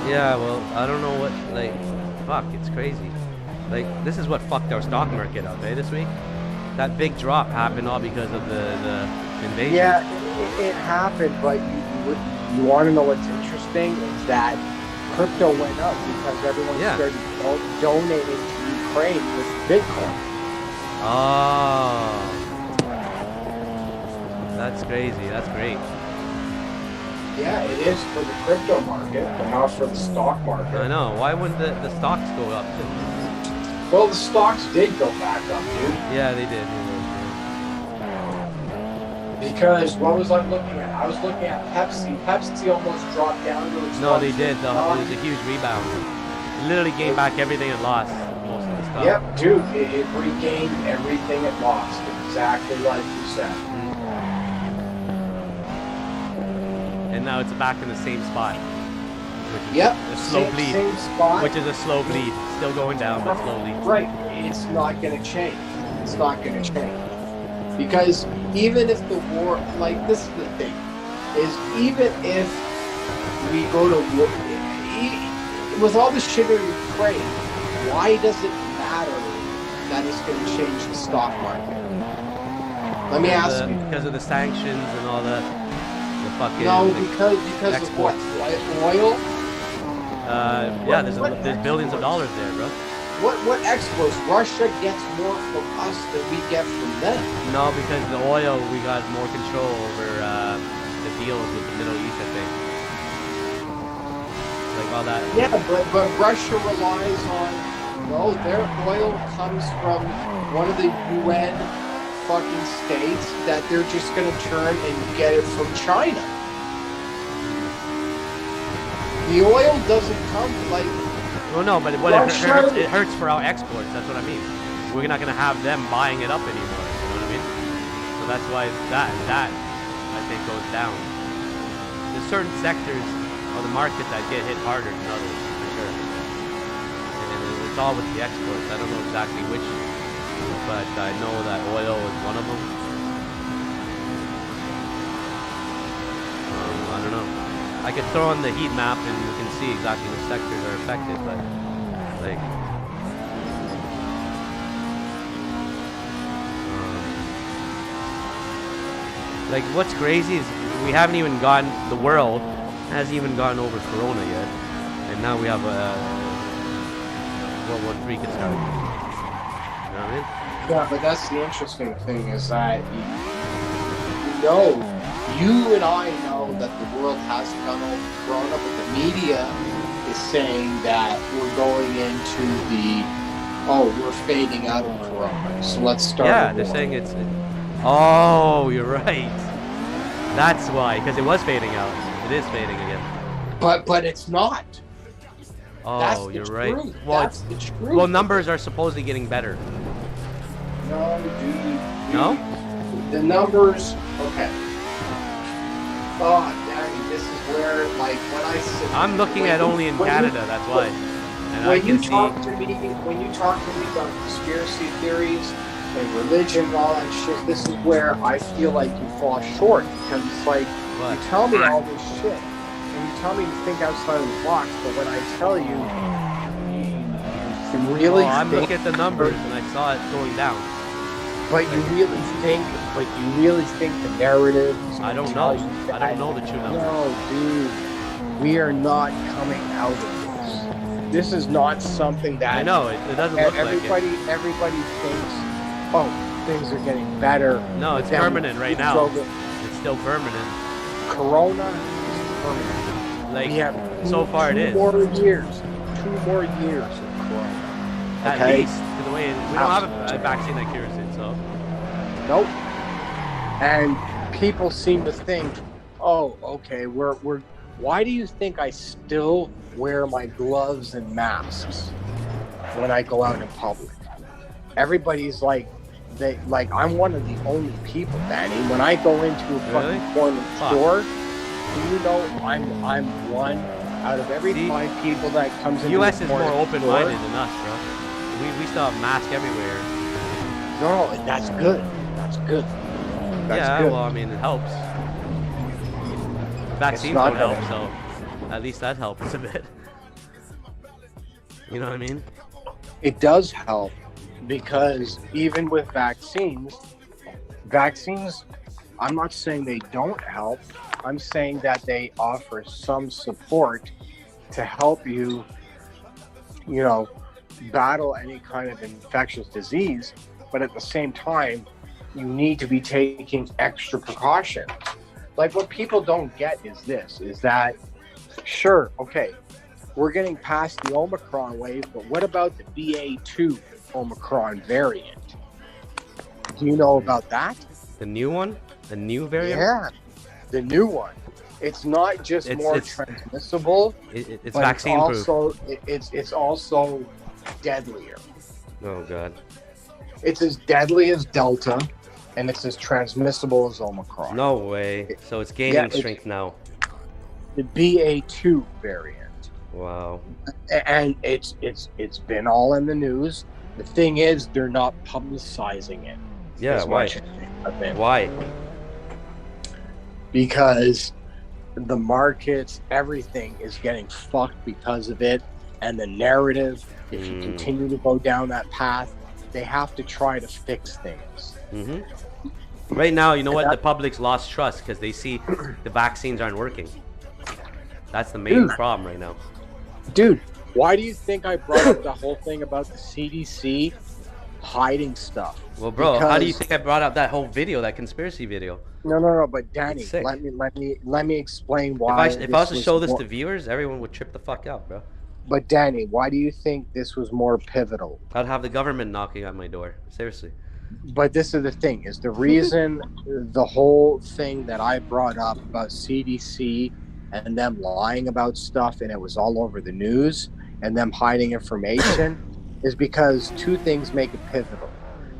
Yeah, well, I don't know what, like, fuck, it's crazy. Like, this is what fucked our stock market up, eh, this week? That big drop happened all because of the invasion. Yeah, it happened, but you want to know what's interesting is that crypto went up because everyone started donating to Ukraine with Bitcoin. Oh. That's crazy. That's great. Yeah, it is for the crypto market, but not for the stock market. I know. Why wouldn't the stocks go up? Well, the stocks did go back up, dude. Yeah, they did. Because what was I looking at? I was looking at Pepsi. Pepsi almost dropped down to its No, they did. It was a huge rebound. It literally gained back everything it lost. Most of the stuff. Yep, dude. It regained everything it lost. Exactly like you said. And now it's back in the same spot. Which is a slow bleed. Same spot. Which is a slow bleed. Still going down, but slowly. Right. It's not going to change. It's not going to change. Because even if the war, like, this is the thing, is even if we go to war, with all this shit in Ukraine, why does it matter that it's going to change the stock market? Let me ask you. Because of the sanctions and all the fucking... No, because of what? Oil? Yeah, there's billions of dollars there, bro. What exports? Russia gets more from us than we get from them. No, because the oil, we got more control over the deals with the Middle East, I think. Like all that. Yeah, but Russia relies on, no, their oil comes from one of the UN fucking states that they're just going to turn and get it from China. The oil doesn't come like... Well, no, but what it hurts for our exports. That's what I mean. We're not going to have them buying it up anymore. You know what I mean? So that's why that I think goes down. There's certain sectors of the market that get hit harder than others, for sure. And it's all with the exports. I don't know exactly which, but I know that oil is one of them. I don't know. I could throw on the heat map and you can see exactly which sectors are affected, but like what's crazy is we haven't even gone, the world hasn't even gone over Corona yet, and now we have World War III could start. You know what I mean? Yeah, but that's the interesting thing is that you and I know that the world hasn't gone over Corona, but the media is saying that we're going into we're fading out of Corona. So let's start. Yeah, they're saying it's. Oh, you're right. That's why, because it was fading out. It is fading again. But it's not. Oh, you're right. Well, that's the truth. Well, numbers are supposedly getting better. No, dude. No? The numbers. Okay. Oh, Daddy, this is where, like, when I sit... I'm looking at only in Canada, that's why. And when you talk to me about conspiracy theories and religion and all that shit, this is where I feel like you fall short. Because it's like, you tell me all this shit, and you tell me to think outside of the box, but when I tell you, you really I'm looking at the numbers, and I saw it going down. But you really think the narrative... I don't know. I don't know the true numbers. No, dude. We are not coming out of this. This is not something that... I know, it doesn't look like it. Everybody thinks, oh, things are getting better. No, it's permanent right now. It's still permanent. Corona is permanent. Like, we have so far it is. 2 more years of Corona. At least, to the way we don't have a vaccine that cures it, so. Nope. And people seem to think, oh, okay, why do you think I still wear my gloves and masks when I go out in public? Everybody's like, I'm one of the only people, Danny. When I go into a Really? fucking corner Fuck. store, do you know I'm one out of every See, 5 people that comes The into U.S. the is more corner open-minded store? than us, bro. We still have masks everywhere. No, that's good. That's good. That's Yeah, good. well, I mean, it helps. Vaccines not don't help, gonna- so at least that helps a bit. You know what I mean? It does help because even with vaccines, I'm not saying they don't help. I'm saying that they offer some support to help you, battle any kind of infectious disease. But at the same time, you need to be taking extra precautions. Like what people don't get is that, sure, okay, we're getting past the Omicron wave, but what about the BA2 Omicron variant? Do you know about that? The new one? The new variant? Yeah, the new one. It's not just more transmissible, It's but vaccine proof. it's also deadlier. Oh, God. It's as deadly as Delta, and it's as transmissible as Omicron. No way. So it's gaining strength now. The BA2 variant. Wow. And it's been all in the news. The thing is, they're not publicizing it. Yeah, why? Why? Because the markets, everything is getting fucked because of it. And the narrative, if you continue to go down that path, they have to try to fix things. Right now, you know what? The public's lost trust because they see the vaccines aren't working. That's the main problem right now. Dude, why do you think I brought up the whole thing about the CDC hiding stuff? Well, bro, how do you think I brought up that whole video, that conspiracy video? No, but Danny, let me explain why. If I was to show this to viewers, everyone would trip the fuck out, bro. But Danny, why do you think this was more pivotal? I'd have the government knocking at my door. Seriously. But this is the thing, is the reason the whole thing that I brought up about CDC and them lying about stuff and it was all over the news and them hiding information is because 2 things make it pivotal.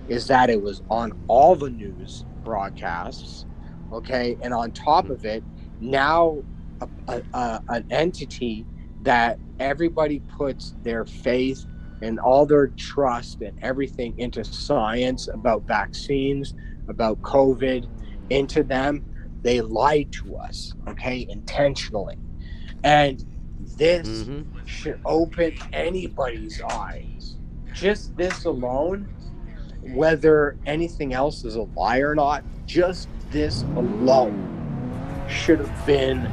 Is that it was on all the news broadcasts, okay? And on top of it, now an entity that everybody puts their faith and all their trust and everything into science about vaccines, about COVID, into them, they lied to us, okay, intentionally. And this should open anybody's eyes. Just this alone, whether anything else is a lie or not, just this alone should have been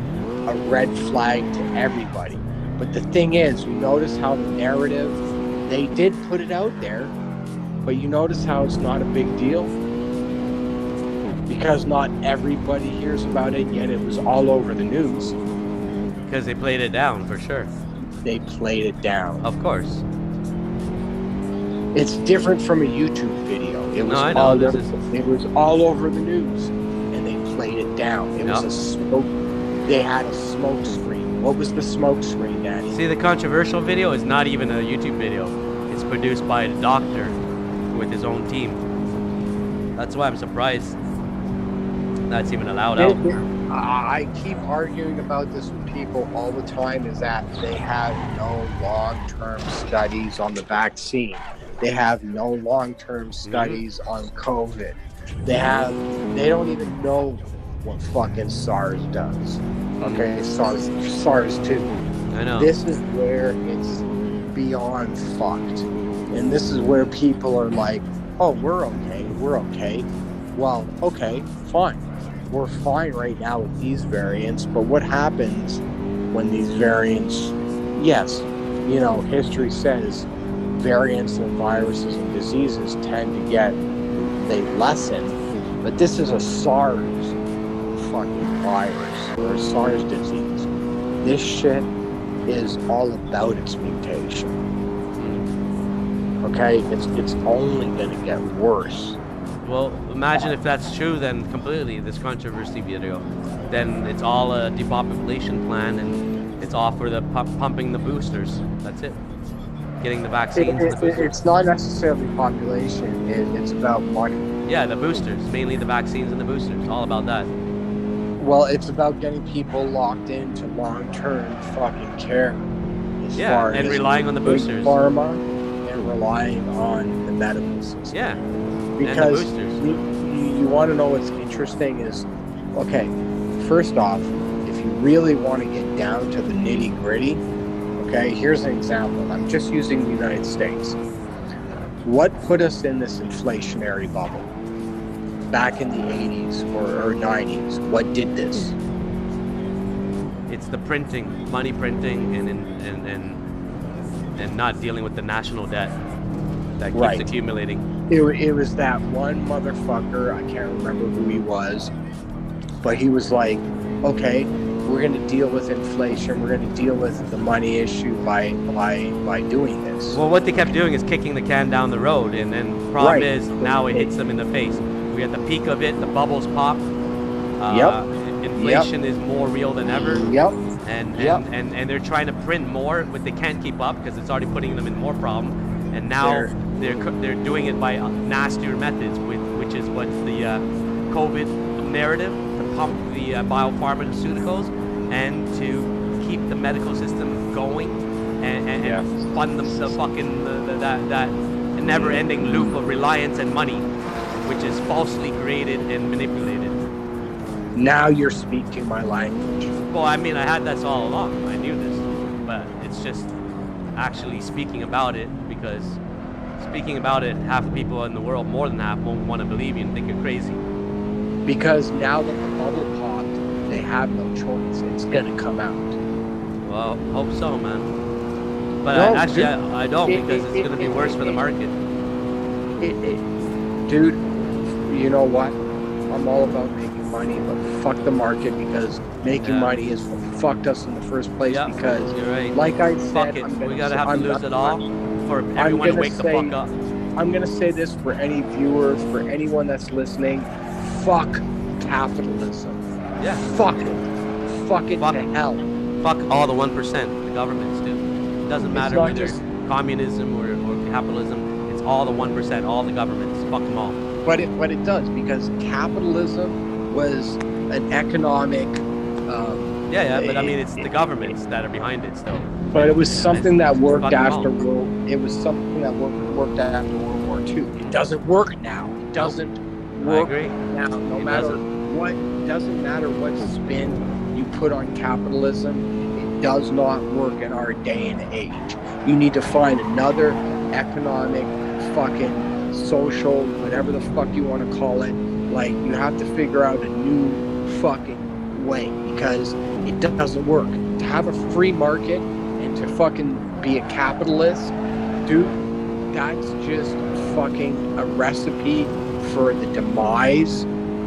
a red flag to everybody. But the thing is, you notice how the narrative, they did put it out there, but you notice how it's not a big deal? Because not everybody hears about it, yet it was all over the news. Because they played it down, for sure. They played it down. Of course. It's different from a YouTube video. It was it was all over the news, and they played it down. It was a smoke. They had a smoke screen. What was the smoke screen, Danny? See, the controversial video is not even a YouTube video. It's produced by a doctor with his own team. That's why I'm surprised that's even allowed out. I keep arguing about this with people all the time, is that they have no long-term studies on the vaccine. They have no long-term studies on COVID. They don't even know what fucking SARS does. Okay, SARS too. I know. This is where it's beyond fucked. And this is where people are like, oh, we're okay. Well, okay, fine. We're fine right now with these variants, but what happens when these variants, yes, history says variants of viruses and diseases tend to they lessen, but this is a SARS fucking virus, or a SARS disease. This shit is all about its mutation. Okay, it's only gonna get worse. Well, imagine if that's true, then completely, this controversy video. Then it's all a depopulation plan, and it's all for the pumping the boosters. That's it. getting the vaccines and the boosters. It's not necessarily population. It's about money. Yeah, the boosters, mainly the vaccines and the boosters, all about that. Well, it's about getting people locked into long-term fucking care. As Yeah, far and as relying on the big boosters. pharma and relying on the medical system. Yeah, Because and the boosters. you want to know what's interesting is, okay, first off, if you really want to get down to the nitty-gritty, okay, here's an example. I'm just using the United States. What put us in this inflationary bubble back in the 80s or 90s? What did this? It's the printing, money printing, and not dealing with the national debt that keeps Right. accumulating. It was that one motherfucker, I can't remember who he was, but he was like, okay, we're going to deal with inflation, we're going to deal with the money issue by doing this. Well, what they kept doing is kicking the can down the road, and then problem Right. is now it hits them in the face. We at the peak of it, the bubbles pop. Yep. Inflation is more real than ever. Yep. And they're trying to print more, but they can't keep up because it's already putting them in more problem. And now they're doing it by nastier methods, which is what the COVID narrative, to pump the biopharmaceuticals, and to keep the medical system going, and fund them the fucking that never-ending loop of reliance and money, which is falsely created and manipulated. Now you're speaking my language. Well, I mean, I had this all along. I knew this, but it's just actually speaking about it, because speaking about it, half the people in the world, more than half, won't want to believe you and think you're crazy. Because now that the bubble popped, they have no choice. It's gonna come out. Well, hope so, man. But No, actually, dude, I don't, because it's going to be worse for the market. Dude, you know what? I'm all about making money, but fuck the market, because making money is what fucked us in the first place. Yeah, Because, you're right. like I said, Fuck it. We gotta have to lose it all for everyone to wake the fuck up. I'm gonna say this for any viewers, for anyone that's listening: fuck capitalism. Yeah. Fuck it. Fuck it Fuck to it. hell. Fuck all the 1%, the governments do. It doesn't matter not whether just- communism or capitalism. It's all the 1%, all the governments. Fuck them all. But it does, because capitalism was an economic. Yeah, but I mean, it's the governments that are behind it still. But it was something that worked Fuck 'em after all. World. It was something that worked after World War II. It doesn't work now. It doesn't I work agree. now. No It matter doesn't. what, doesn't matter what spin you put on capitalism. It does not work in our day and age. You need to find another economic, fucking social, whatever the fuck you want to call it. Like, you have to figure out a new fucking way, because it doesn't work. To have a free market and to fucking be a capitalist, dude, that's just fucking a recipe for the demise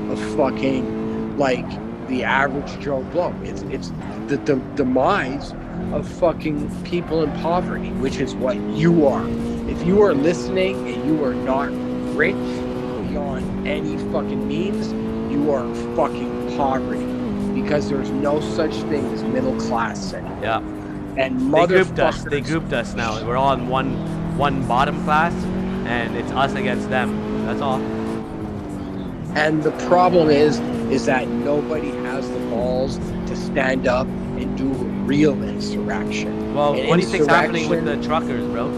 of fucking, like, the average Joe Blow. It's the demise of fucking people in poverty, which is what you are. If you are listening and you are not rich beyond any fucking means, you are fucking poverty, because there's no such thing as middle class anymore. Yeah. And They grouped us. motherfuckers, They grouped us now. We're all in one bottom class, and it's us against them. That's all. and the problem is that nobody has the balls to stand up and do a real insurrection. Well, An what do you think's happening with the insurrection- truckers, bro?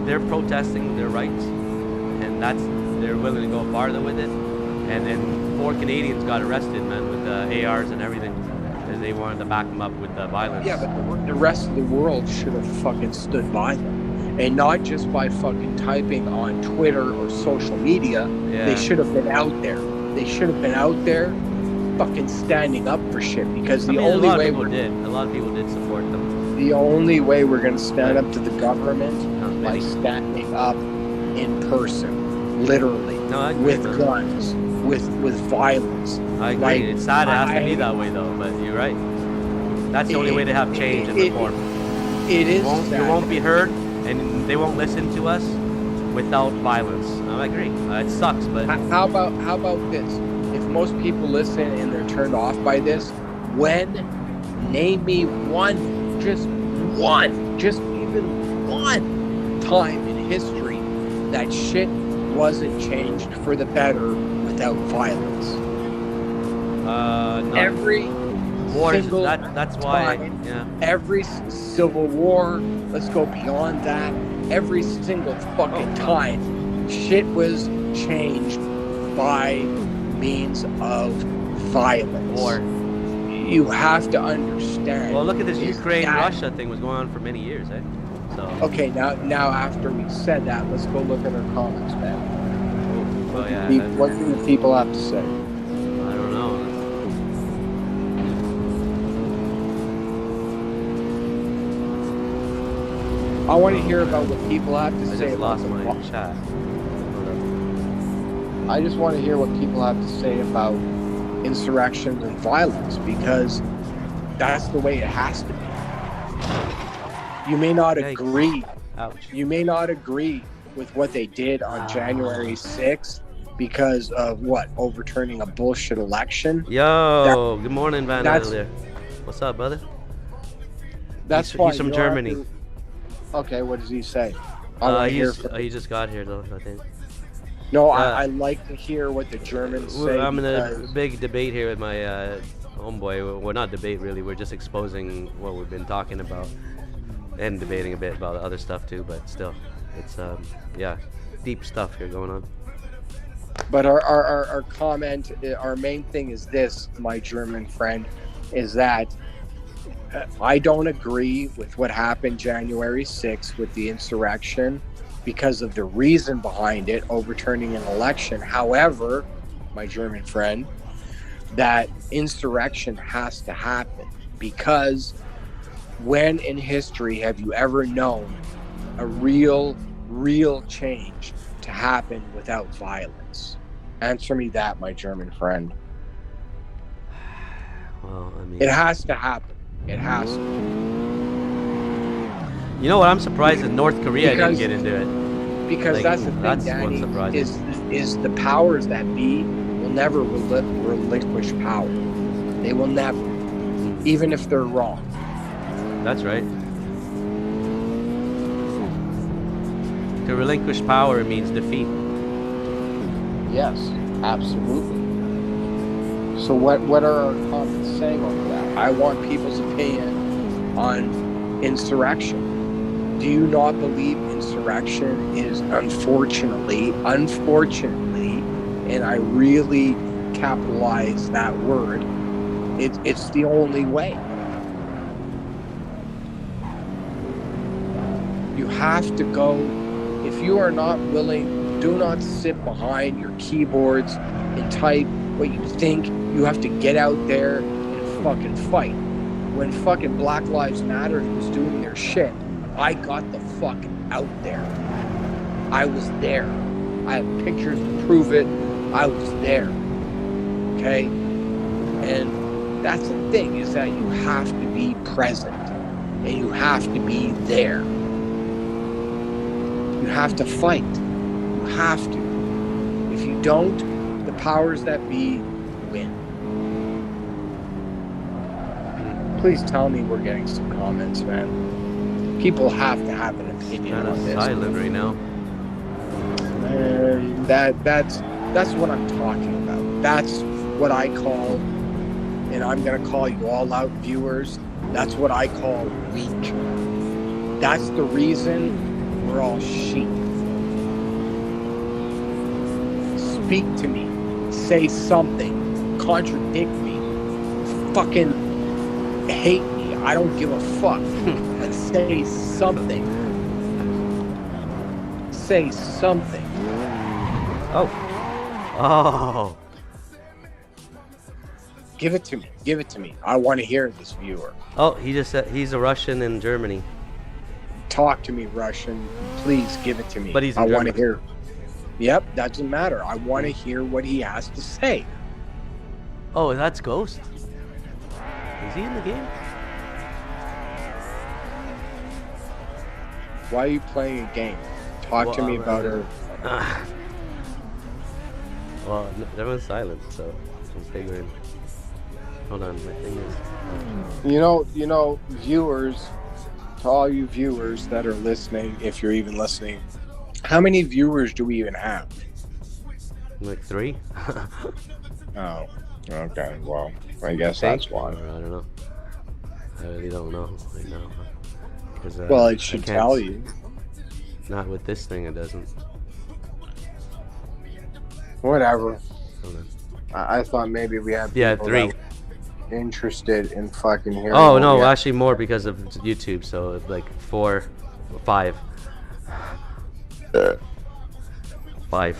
They're protesting their rights, and they're willing to go farther with it. And then 4 Canadians got arrested, man, with ARs and everything, because they wanted to back them up with the violence. Yeah, but the rest of the world should have fucking stood by them. And not just by fucking typing on Twitter or social media. Yeah. They should have been out there. They should have been out there fucking standing up for shit, because the only way a lot of people did support them. the only way we're going to stand up to the government by Maybe. standing up in person, literally, No, I agree, with man. guns, with violence. I agree. Like, It's sad it has to be I- that way, though. But you're right. That's the only way to have change and reform. It is. You won't be heard, and they won't listen to us without violence. I agree. It sucks, but How about this? If most people listen and they're turned off by this, name me one, just even one time in history that shit wasn't changed for the better without violence. No. Every Wars, single that's why. time, Yeah. every civil war, let's go beyond that, every single fucking time, shit was changed by means of violence. War. You have to understand. Well, look at this is Ukraine-Russia thing was going on for many years, eh? So. Okay, now after we said that, let's go look at our comments, man. Oh yeah. What do the people have to say? I don't know. I want to hear about what people have to I say just about lost the my wa- chat. I just want to hear what people have to say about insurrections and violence, because that's the way it has to be. You may not Yikes. agree. Ouch. You may not agree with what they did on January 6th because of what? Overturning a bullshit election. Yo, good morning, Van that's- there. What's up, brother? That's He's fine. from You don't have Germany. to- Okay, what does he say? I wanna hear from- He just got here though, I think. No, I like to hear what the Germans say. I'm in a because- big debate here with my homeboy. We're not debate really. We're just exposing what we've been talking about and debating a bit about other stuff too. But still, it's yeah, deep stuff here going on. But our comment, our main thing is this, my German friend, is that I don't agree with what happened January 6th with the insurrection because of the reason behind it, overturning an election. However, my German friend, that insurrection has to happen, because when in history have you ever known a real change to happen without violence? Answer me that, my German friend. Well, I mean, It has to happen. It has to. you know what? I'm surprised that North Korea Because- didn't get into it. Because Like, that's the thing, that's what's Danny, surprising. is the powers that be will never relinquish power. They will never, even if they're wrong. That's right. To relinquish power means defeat. Yes, absolutely. So what are our comments saying on that? I want people's opinion on insurrection. Do you not believe insurrection is unfortunately, and I really capitalize that word, it's the only way. You have to go. If you are not willing, do not sit behind your keyboards and type what you think. You have to get out there and fucking fight. When fucking Black Lives Matter was doing their shit, I got the fuck out there. I was there. I have pictures to prove it. I was there. Okay? And that's the thing, is that you have to be present and you have to be there. You have to fight. You have to. If you don't, the powers that be win. Please tell me we're getting some comments, man. People have to have an opinion Kind on of this. silent right now. And that's what I'm talking about. That's what I call, and I'm gonna call you all out, viewers. That's what I call weak. That's the reason we're all sheep. Speak to me. Say something. Contradict me. Fucking hate me. I don't give a fuck. But say something. Say something. Oh. Give it to me. Give it to me. I want to hear this viewer. Oh, he just said he's a Russian in Germany. Talk to me, Russian. Please give it to me. But he's in I want to Germany. hear. Yep, doesn't matter. I want to hear what he has to say. Oh, that's Ghost. Is he in the game? Why are you playing a game? Talk to Well, me about her. Well, everyone's silent, so I'm figuring. Hold on, my thing is. You know, viewers, to all you viewers that are listening, if you're even listening, how many viewers do we even have? Like 3. Oh, okay. Well, I guess Think? that's why. Or I don't know. I really don't know right now. 'Cause, Well, I it should can't tell s- you. Not with this thing, it doesn't. Whatever. Hold on. I thought maybe we had Yeah, people 3. that were interested in fucking hearing. Oh what no, we have. actually more because of YouTube. So it's like 4, 5, 5.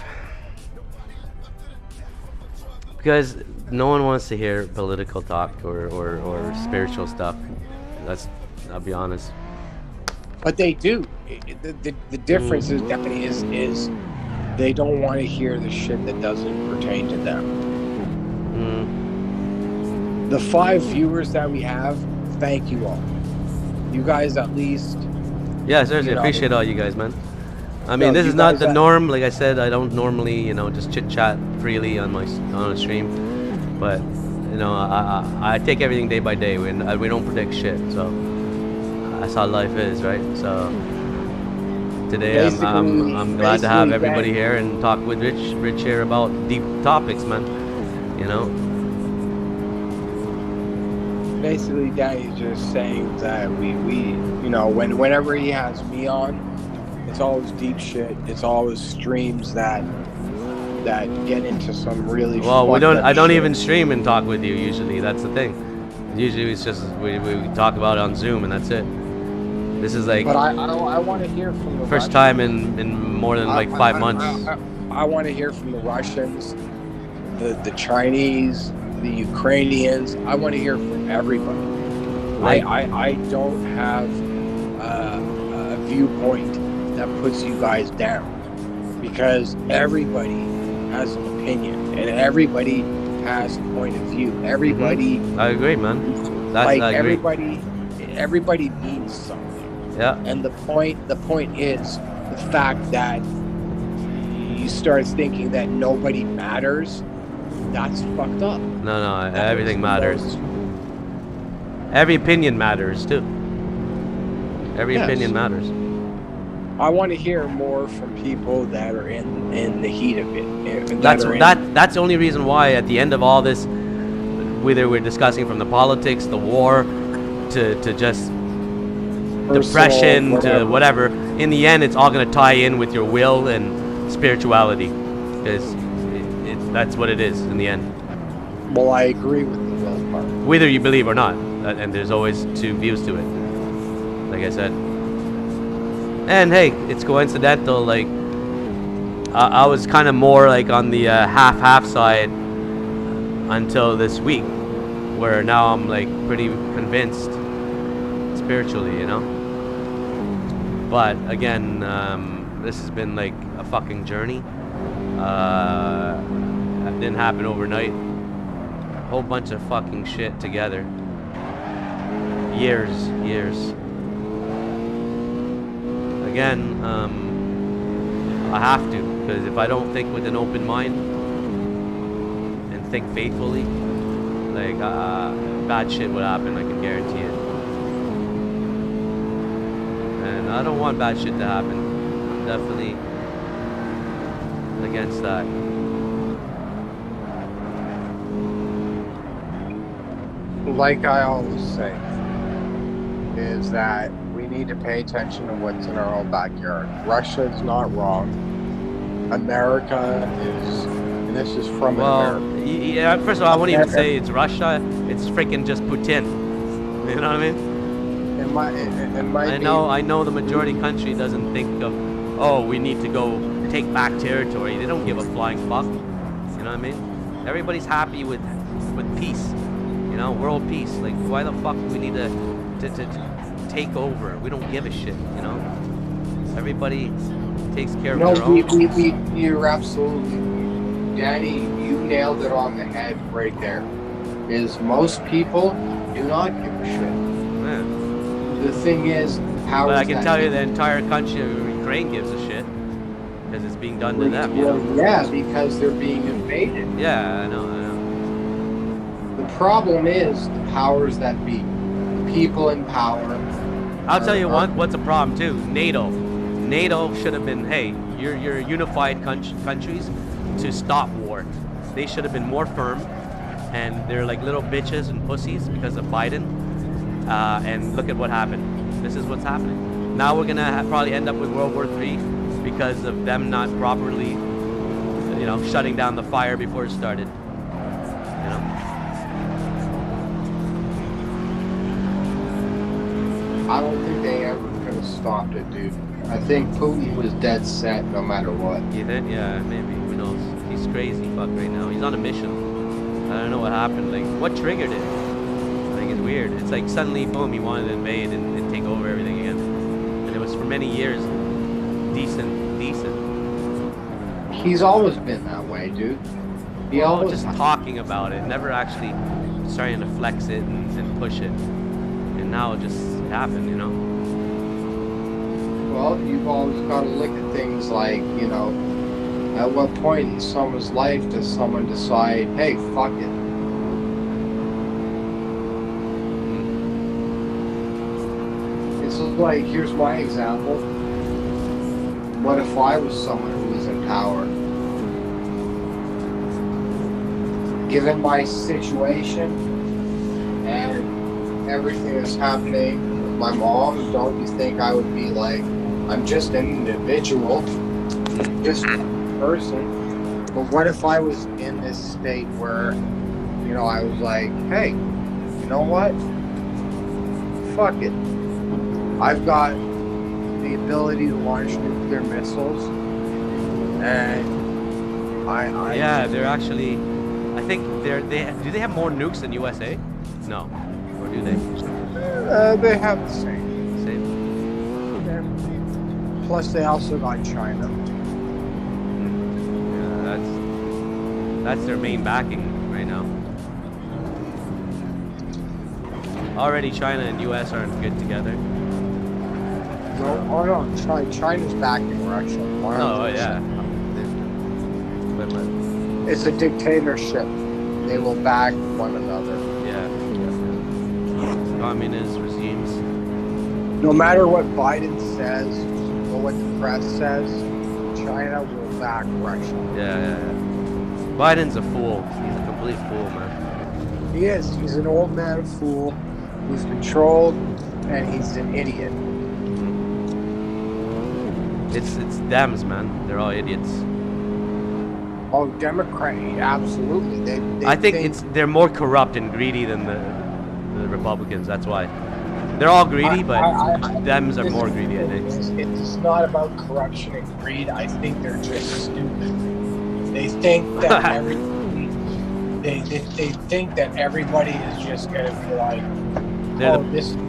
Because no one wants to hear political talk or spiritual stuff. I'll be honest. But they do. The difference is definitely is they don't want to hear the shit that doesn't pertain to them. The 5 viewers that we have, thank you all. You guys at least. Yeah, seriously, You know, appreciate all you guys, man. I mean, No, this you is not guys the that- norm. Like I said, I don't normally, just chit chat freely on a stream. But I take everything day by day. We don't predict shit. So that's how life is, right? So today I'm glad to have basically, everybody Dan- here and talk with Rich here about deep topics, man. Basically, Danny's just saying that we whenever he has me on, it's always deep shit. It's always streams that get into some really. Well, fucked up I don't shit. even stream and talk with you usually. That's the thing. Usually it's just we talk about it on Zoom and that's it. This is like But I want to hear from the first Russians. time in more than like 5 months. I want to hear from the Russians, the Chinese, the Ukrainians. I want to hear from everybody. Like- I don't have a viewpoint that puts you guys down, because everybody has an opinion and everybody has a point of view. Everybody, I agree, man. I agree. everybody means something. Yeah. And the point is the fact that you start thinking that nobody matters. That's fucked up. No, everything matters. Every opinion matters too. Every Yes. opinion matters. I want to hear more from people that are in the heat of it. That's the only reason why at the end of all this, whether we're discussing from the politics, the war, to just depression, to whatever, in the end it's all going to tie in with your will and spirituality, because that's what it is in the end. Well, I agree with the will part. Whether you believe or not, and there's always 2 views to it, like I said. And hey, it's coincidental, like I was kind of more like on the half side until this week, where now I'm like pretty convinced spiritually, but again, this has been like a fucking journey. It didn't happen overnight. A whole bunch of fucking shit together. Years. Again, I have to, because if I don't think with an open mind and think faithfully, like bad shit would happen, I can guarantee it. And I don't want bad shit to happen. I'm definitely against that. Like I always say, is that we need to pay attention to what's in our own backyard. Russia is not wrong. America is, and this is from America. Yeah. First of all, I won't even say it's Russia. It's freaking just Putin. You know what I mean? I know the majority country doesn't think of, oh, we need to go take back territory. They don't give a flying fuck. You know what I mean? Everybody's happy with peace. World peace. Like, why the fuck do we need to take over? We don't give a shit. Everybody takes care of their own. You're absolutely, Danny. You nailed it on the head right there. Is most people do not give a shit. Yeah. The thing is, how? But is I can that tell you the entire country of Ukraine gives a shit because it's being done to them. Yeah, because they're being invaded. Yeah, I know. The problem is the powers that be, the people in power, I'll tell you what's a problem too. NATO should have been, hey, you're unified countries to stop war. They should have been more firm, and they're like little bitches and pussies because of Biden. And look at what happened. This is what's happening. Now we're gonna probably end up with World War III because of them not properly, shutting down the fire before it started. I don't think they ever could have stopped it, dude. I think Putin was dead set no matter what. You think? Yeah, maybe. Who knows? He's crazy fuck right now. He's on a mission. I don't know what happened. Like, what triggered it? Like, it's weird. It's like suddenly, boom, he wanted to invade and take over everything again. And it was for many years decent. He's always been that way, dude. He always just talking about it, never actually starting to flex it and push it. And now it just happened, Well, you've always got to look at things like, at what point in someone's life does someone decide, hey, fuck it. It's like, here's my example. What if I was someone who was in power? Given my situation and everything that's happening with my mom, don't you think I would be like, I'm just an individual, just a person. But what if I was in this state where, I was like, hey, you know what? Fuck it. I've got the ability to launch nuclear missiles, and yeah, they're actually, I think do they have more nukes than USA? No, or do they? They have the same. Plus, they also got China. Yeah, that's their main backing right now. Already, China and US aren't good together. No, China's backing Russia. Oh yeah. But, it's a dictatorship. They will back one another. Yeah. Communist regimes. No matter what Biden says or what the press says, China will back Russia. Yeah. Biden's a fool. He's a complete fool, man. He is. He's an old man fool who's controlled, and he's an idiot. It's Dems, man. They're all idiots. Oh, Democrat, absolutely. I think they're more corrupt and greedy than the Republicans. That's why. They're all greedy, but Dems are more greedy, I think. It's not about corruption and greed. I think they're just stupid. They think that they think that everybody is just gonna be like, this is the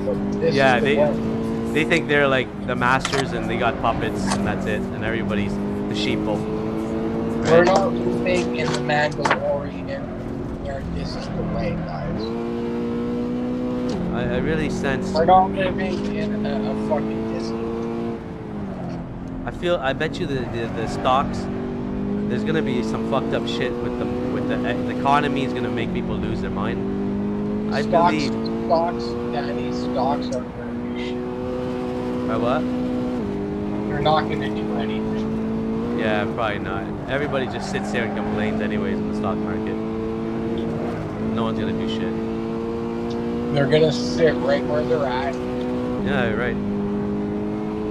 way. They think they're like the masters and they got puppets and that's it, and everybody's the sheeple. Right? We're not living in the Mandalorian where this is the way, guys. I really sense. We're not living in a fucking Disney. I bet you the stocks, there's gonna be some fucked up shit with the economy is gonna make people lose their mind. Stocks aren't gonna do shit. By what? They're not gonna do anything. Yeah, probably not. Everybody just sits there and complains anyways in the stock market. No one's gonna do shit. They're gonna sit right where they're at. Yeah, you're right.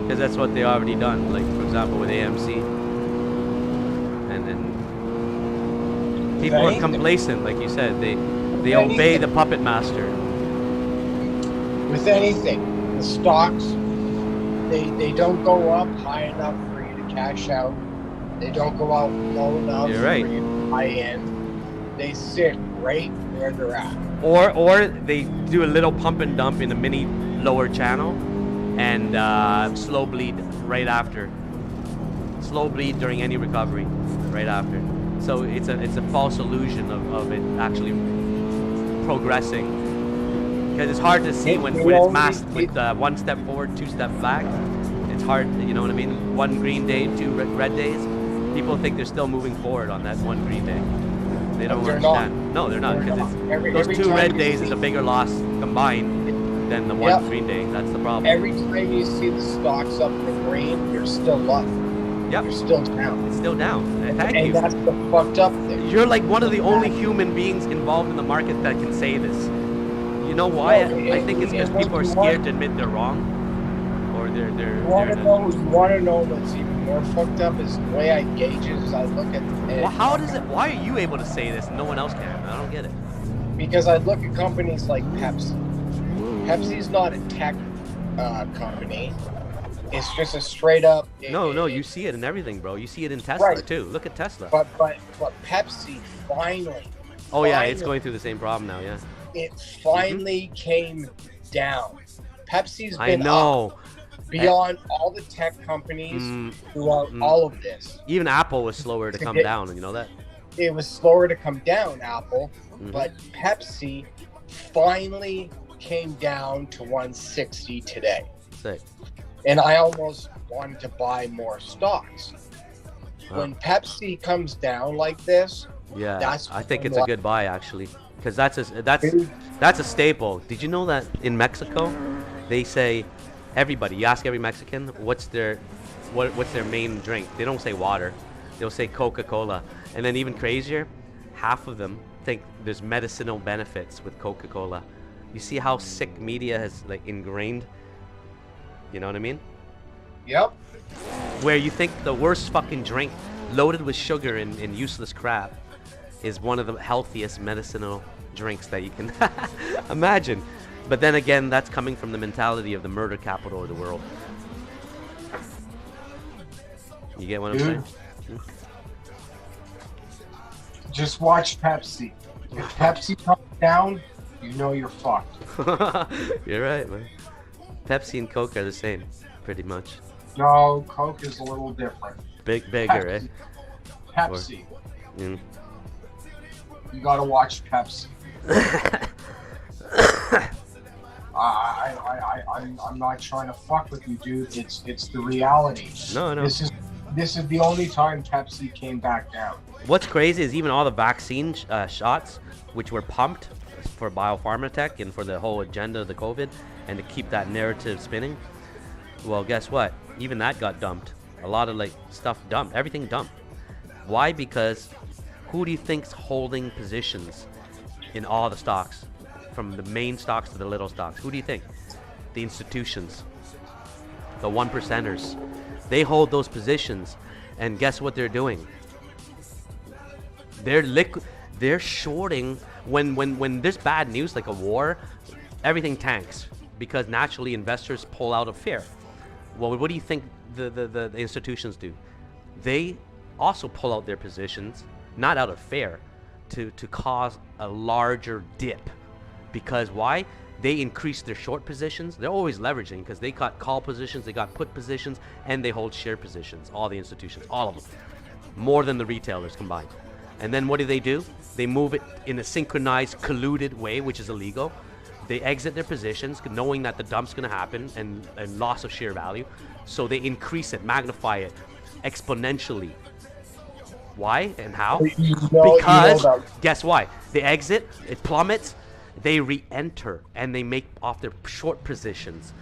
Because that's what they already done. Like, for example, with AMC. And then people are complacent, like you said. They obey the puppet master. With anything, the stocks, they don't go up high enough for you to cash out. They don't go out low enough for you to buy in. They sit right where they're at. Or they do a little pump and dump in a mini lower channel and slow bleed right after. Slow bleed during any recovery right after. So it's a false illusion of it actually progressing. Because it's hard to see when it's masked with one step forward, two steps back. It's hard, you know what I mean? One green day, two red days. People think they're still moving forward on that one green day. They don't understand. No, they're not. Because those two red days is a bigger loss combined than the Yep. 1 green day. That's the problem. Every time you see the stocks up in the green, you're still up. Yep. You're still down. It's still down. Thank And you. that's the fucked up thing. You're like one of the only human beings involved in the market that can say this. You know why? No, I think it's because people are scared to admit they're wrong, or they're. You want to know what's even more fucked up is the way I gauge it is I look at. Well, how does it? Why are you able to say this and no one else can? I don't get it. Because I look at companies like Pepsi. Pepsi's not a tech company. It's just a straight up. No, you see it in everything, bro. You see it in Tesla Right. too. Look at Tesla. But Pepsi finally. Oh yeah, it's finally- going through the same problem now. Yeah. It finally came down. Pepsi's I been know. up beyond all the tech companies throughout all of this. Even Apple was slower to come get- down. You know that? It was slower to come down, Apple, Mhm. but Pepsi finally came down to 160 today. Sick. And I almost wanted to buy more stocks. Wow. When Pepsi comes down like this, Yeah, That's I think what it's a I'm good buy actually, because that's a staple. Did you know that in Mexico, they say everybody. You ask every Mexican what's their main drink. They don't say water. They'll say Coca-Cola. And then even crazier, half of them think there's medicinal benefits with Coca-Cola. You see how sick media has like ingrained. You know what I mean? yep, Where you think the worst fucking drink loaded with sugar and useless crap is one of the healthiest medicinal drinks that you can imagine. But then again, that's coming from the mentality of the murder capital of the world. You get what I'm saying? just watch Pepsi. If Pepsi comes down, you know you're fucked. You're right, man. Pepsi and Coke are the same, pretty much. No, Coke is a little different. Bigger, eh? Pepsi. Mm. You gotta watch Pepsi. I'm not trying to fuck with you, dude. It's the reality. No. This is the only time Pepsi came back down. What's crazy is even all the vaccine shots, which were pumped for biopharma tech and for the whole agenda of the COVID, and to keep that narrative spinning. Well, guess what? Even that got dumped. A lot of like stuff dumped. Everything dumped. Why? Because who do you think's holding positions in all the stocks, from the main stocks to the little stocks? Who do you think? The institutions, the 1%ers. They hold those positions, and guess what they're doing? They're shorting when there's bad news like a war, everything tanks because naturally investors pull out of fear. Well, what do you think the institutions do? They also pull out their positions, not out of fear, to cause a larger dip. Because why? They increase their short positions. They're always leveraging because they got call positions, they got put positions, and they hold share positions. All the institutions, all of them, more than the retailers combined. And then what do? They move it in a synchronized, colluded way, which is illegal. They exit their positions knowing that the dump's going to happen and loss of share value. So they increase it, magnify it exponentially. Why and how? Because guess why? They exit, it plummets, they re-enter, and they make off their short positions.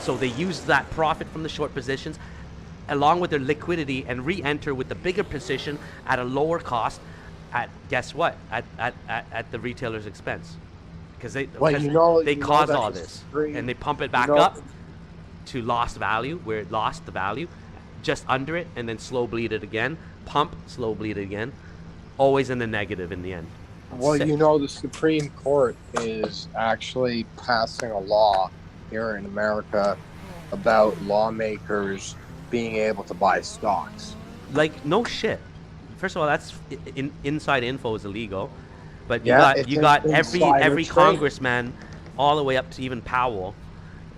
So they use that profit from the short positions along with their liquidity and re-enter with the bigger position at a lower cost at, guess what? At the retailer's expense. Because they cause all this. And they pump it back up to lost value, where it lost the value, just under it, and then slow bleed it again. Pump, slow bleed it again. Always in the negative in the end. Well, Sick. you know, the Supreme Court is actually passing a law here in America about lawmakers being able to buy stocks. Like, no shit. First of all, that's inside info is illegal. But you got every trading. congressman, all the way up to even Powell,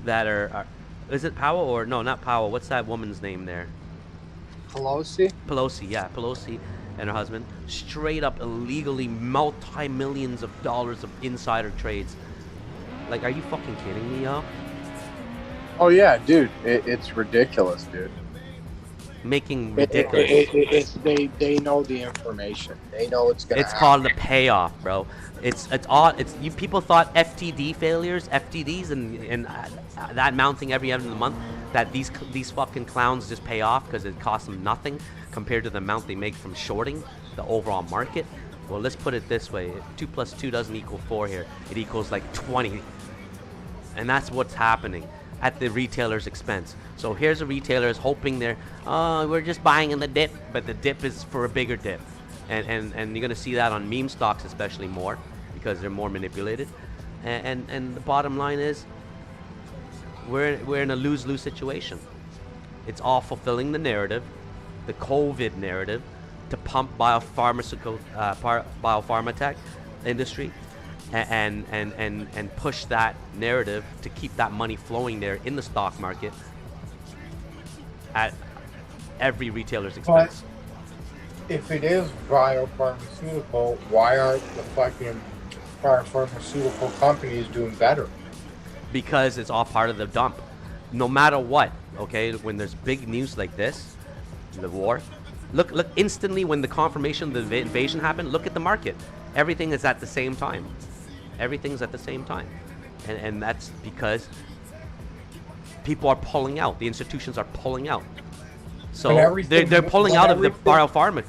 that are is it Powell or no, not Powell? What's that woman's name there? Pelosi, yeah, Pelosi and her husband, straight up illegally multi-millions of dollars of insider trades. Like, are you fucking kidding me, y'all? Oh yeah, dude, it's ridiculous, dude. making ridiculous. They know the information. They know it's gonna It's happen. called the payoff, bro. It's all it's you people thought FTD failures, FTDs, and that mounting every end of the month, that these fucking clowns just pay off because it costs them nothing compared to the amount they make from shorting the overall market. Well, let's put it this way: 2 plus 2 doesn't equal 4 here. It equals like 20, and that's what's happening at the retailer's expense. So here's a retailer is hoping we're just buying in the dip, but the dip is for a bigger dip. And you're gonna see that on meme stocks especially more because they're more manipulated. And the bottom line is we're in a lose-lose situation. It's all fulfilling the narrative, the COVID narrative, to pump biopharma tech industry and push that narrative to keep that money flowing there in the stock market at every retailer's expense. But if it is biopharmaceutical, why aren't the fucking biopharmaceutical companies doing better? Because it's all part of the dump. No matter what, okay, when there's big news like this, the war, look instantly when the confirmation of the invasion happened, look at the market. Everything is at the same time. Everything's at the same time. And that's because people are pulling out. The institutions are pulling out. So they're pulling out of the biopharma.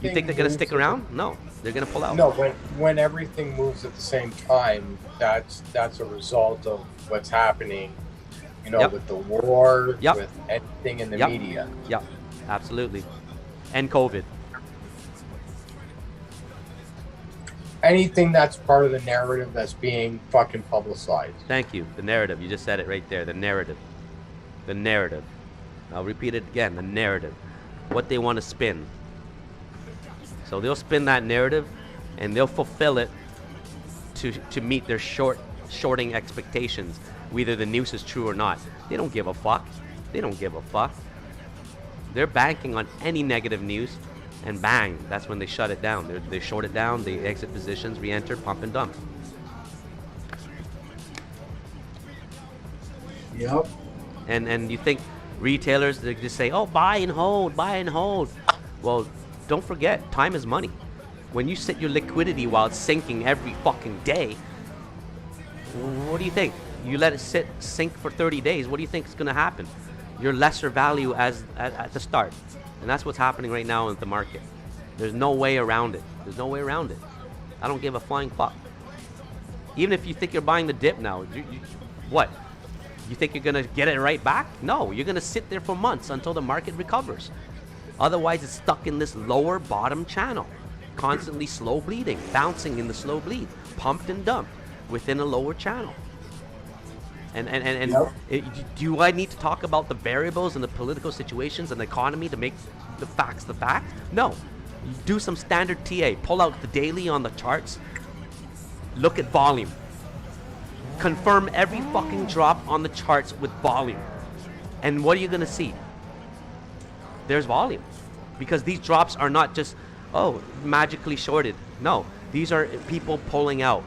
You think they're going to stick around? No, they're going to pull out. No, when everything moves at the same time, that's a result of what's happening, with the war, with anything in the media. Yeah, absolutely. And COVID. Anything that's part of the narrative that's being fucking publicized. Thank you. The narrative. You just said it right there. The narrative. The narrative. I'll repeat it again. The narrative. What they want to spin. So they'll spin that narrative and they'll fulfill it to meet their shorting expectations, whether the news is true or not. They don't give a fuck. They don't give a fuck. They're banking on any negative news, and bang, that's when they shut it down. They short it down, they exit positions, re-enter, pump and dump. Yep. And you think retailers, they just say, oh, buy and hold, buy and hold. Well, don't forget, time is money. When you sit your liquidity while it's sinking every fucking day, what do you think? You let it sink for 30 days, what do you think is going to happen? Your lesser value at the start. And that's what's happening right now in the market. There's no way around it. There's no way around it. I don't give a flying fuck. Even if you think you're buying the dip now, what? You think you're going to get it right back? No, you're going to sit there for months until the market recovers. Otherwise, it's stuck in this lower bottom channel, constantly slow bleeding, bouncing in the slow bleed, pumped and dumped within a lower channel. Do I need to talk about the variables and the political situations and the economy to make the facts the fact? No. Do some standard TA. Pull out the daily on the charts. Look at volume. Confirm every fucking drop on the charts with volume. And what are you going to see? There's volume. Because these drops are not just, magically shorted. No. These are people pulling out.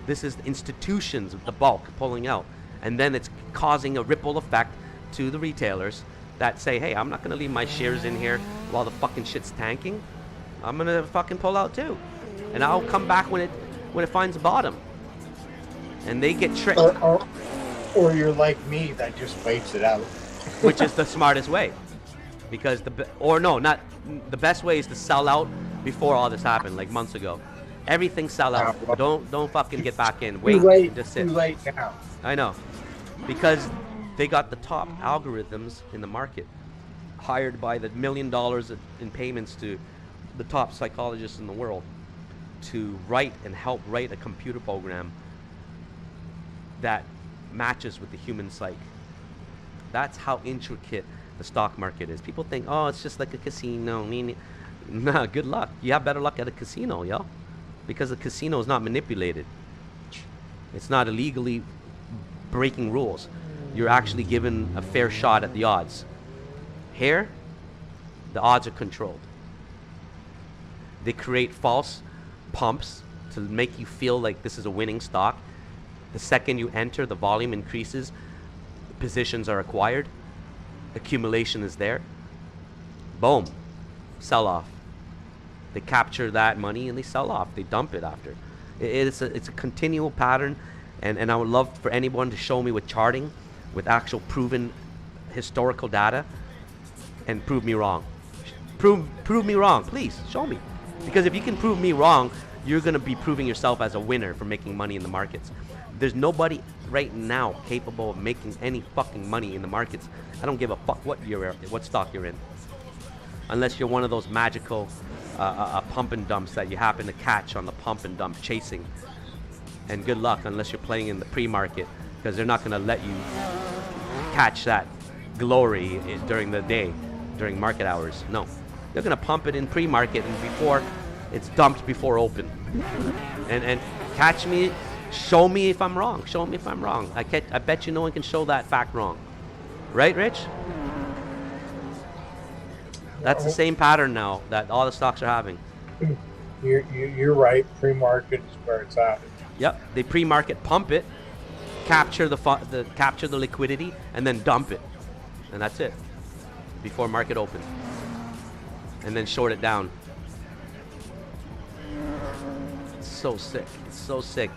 This is institutions, the bulk, pulling out. And then it's causing a ripple effect to the retailers that say, hey, I'm not going to leave my shares in here while the fucking shit's tanking. I'm going to fucking pull out too. And I'll come back when it finds a bottom. And they get tricked. Or you're like me that just waits it out. Which is the smartest way. Because the best way is to sell out before all this happened, like months ago. Everything sell out. Don't fucking get back in. Wait, just sit. Too late now. I know. Because they got the top algorithms in the market, hired by the $1 million in payments to the top psychologists in the world to help write a computer program that matches with the human psyche. That's how intricate the stock market is. People think, it's just like a casino. Nah, good luck. You have better luck at a casino, yo. Because the casino is not manipulated. It's not illegally breaking rules. You're actually given a fair shot at the odds. Here, the odds are controlled. They create false pumps to make you feel like this is a winning stock. The second you enter, the volume increases, positions are acquired, accumulation is there, Boom, sell off. They capture that money and they sell off. They dump it after. It's a continual pattern, and I would love for anyone to show me with charting, with actual proven historical data, and prove me wrong. Prove me wrong, please. Show me, because if you can prove me wrong, you're gonna be proving yourself as a winner for making money in the markets. There's nobody right now capable of making any fucking money in the markets. I don't give a fuck what stock you're in, unless you're one of those magical pump and dumps that you happen to catch on the pump and dump chasing. And good luck unless you're playing in the pre-market, because they're not gonna let you catch that glory during the day, during market hours. No, they're gonna pump it in pre-market and before it's dumped before open. And catch me, show me if I'm wrong. Show me if I'm wrong. I bet you no one can show that fact wrong. Right, Rich? That's the same pattern now that all the stocks are having. You're right. Pre-market is where it's at. Yep, they pre-market pump it, capture the liquidity, and then dump it, and that's it before market open, and then short it down. It's so sick. It's so sick.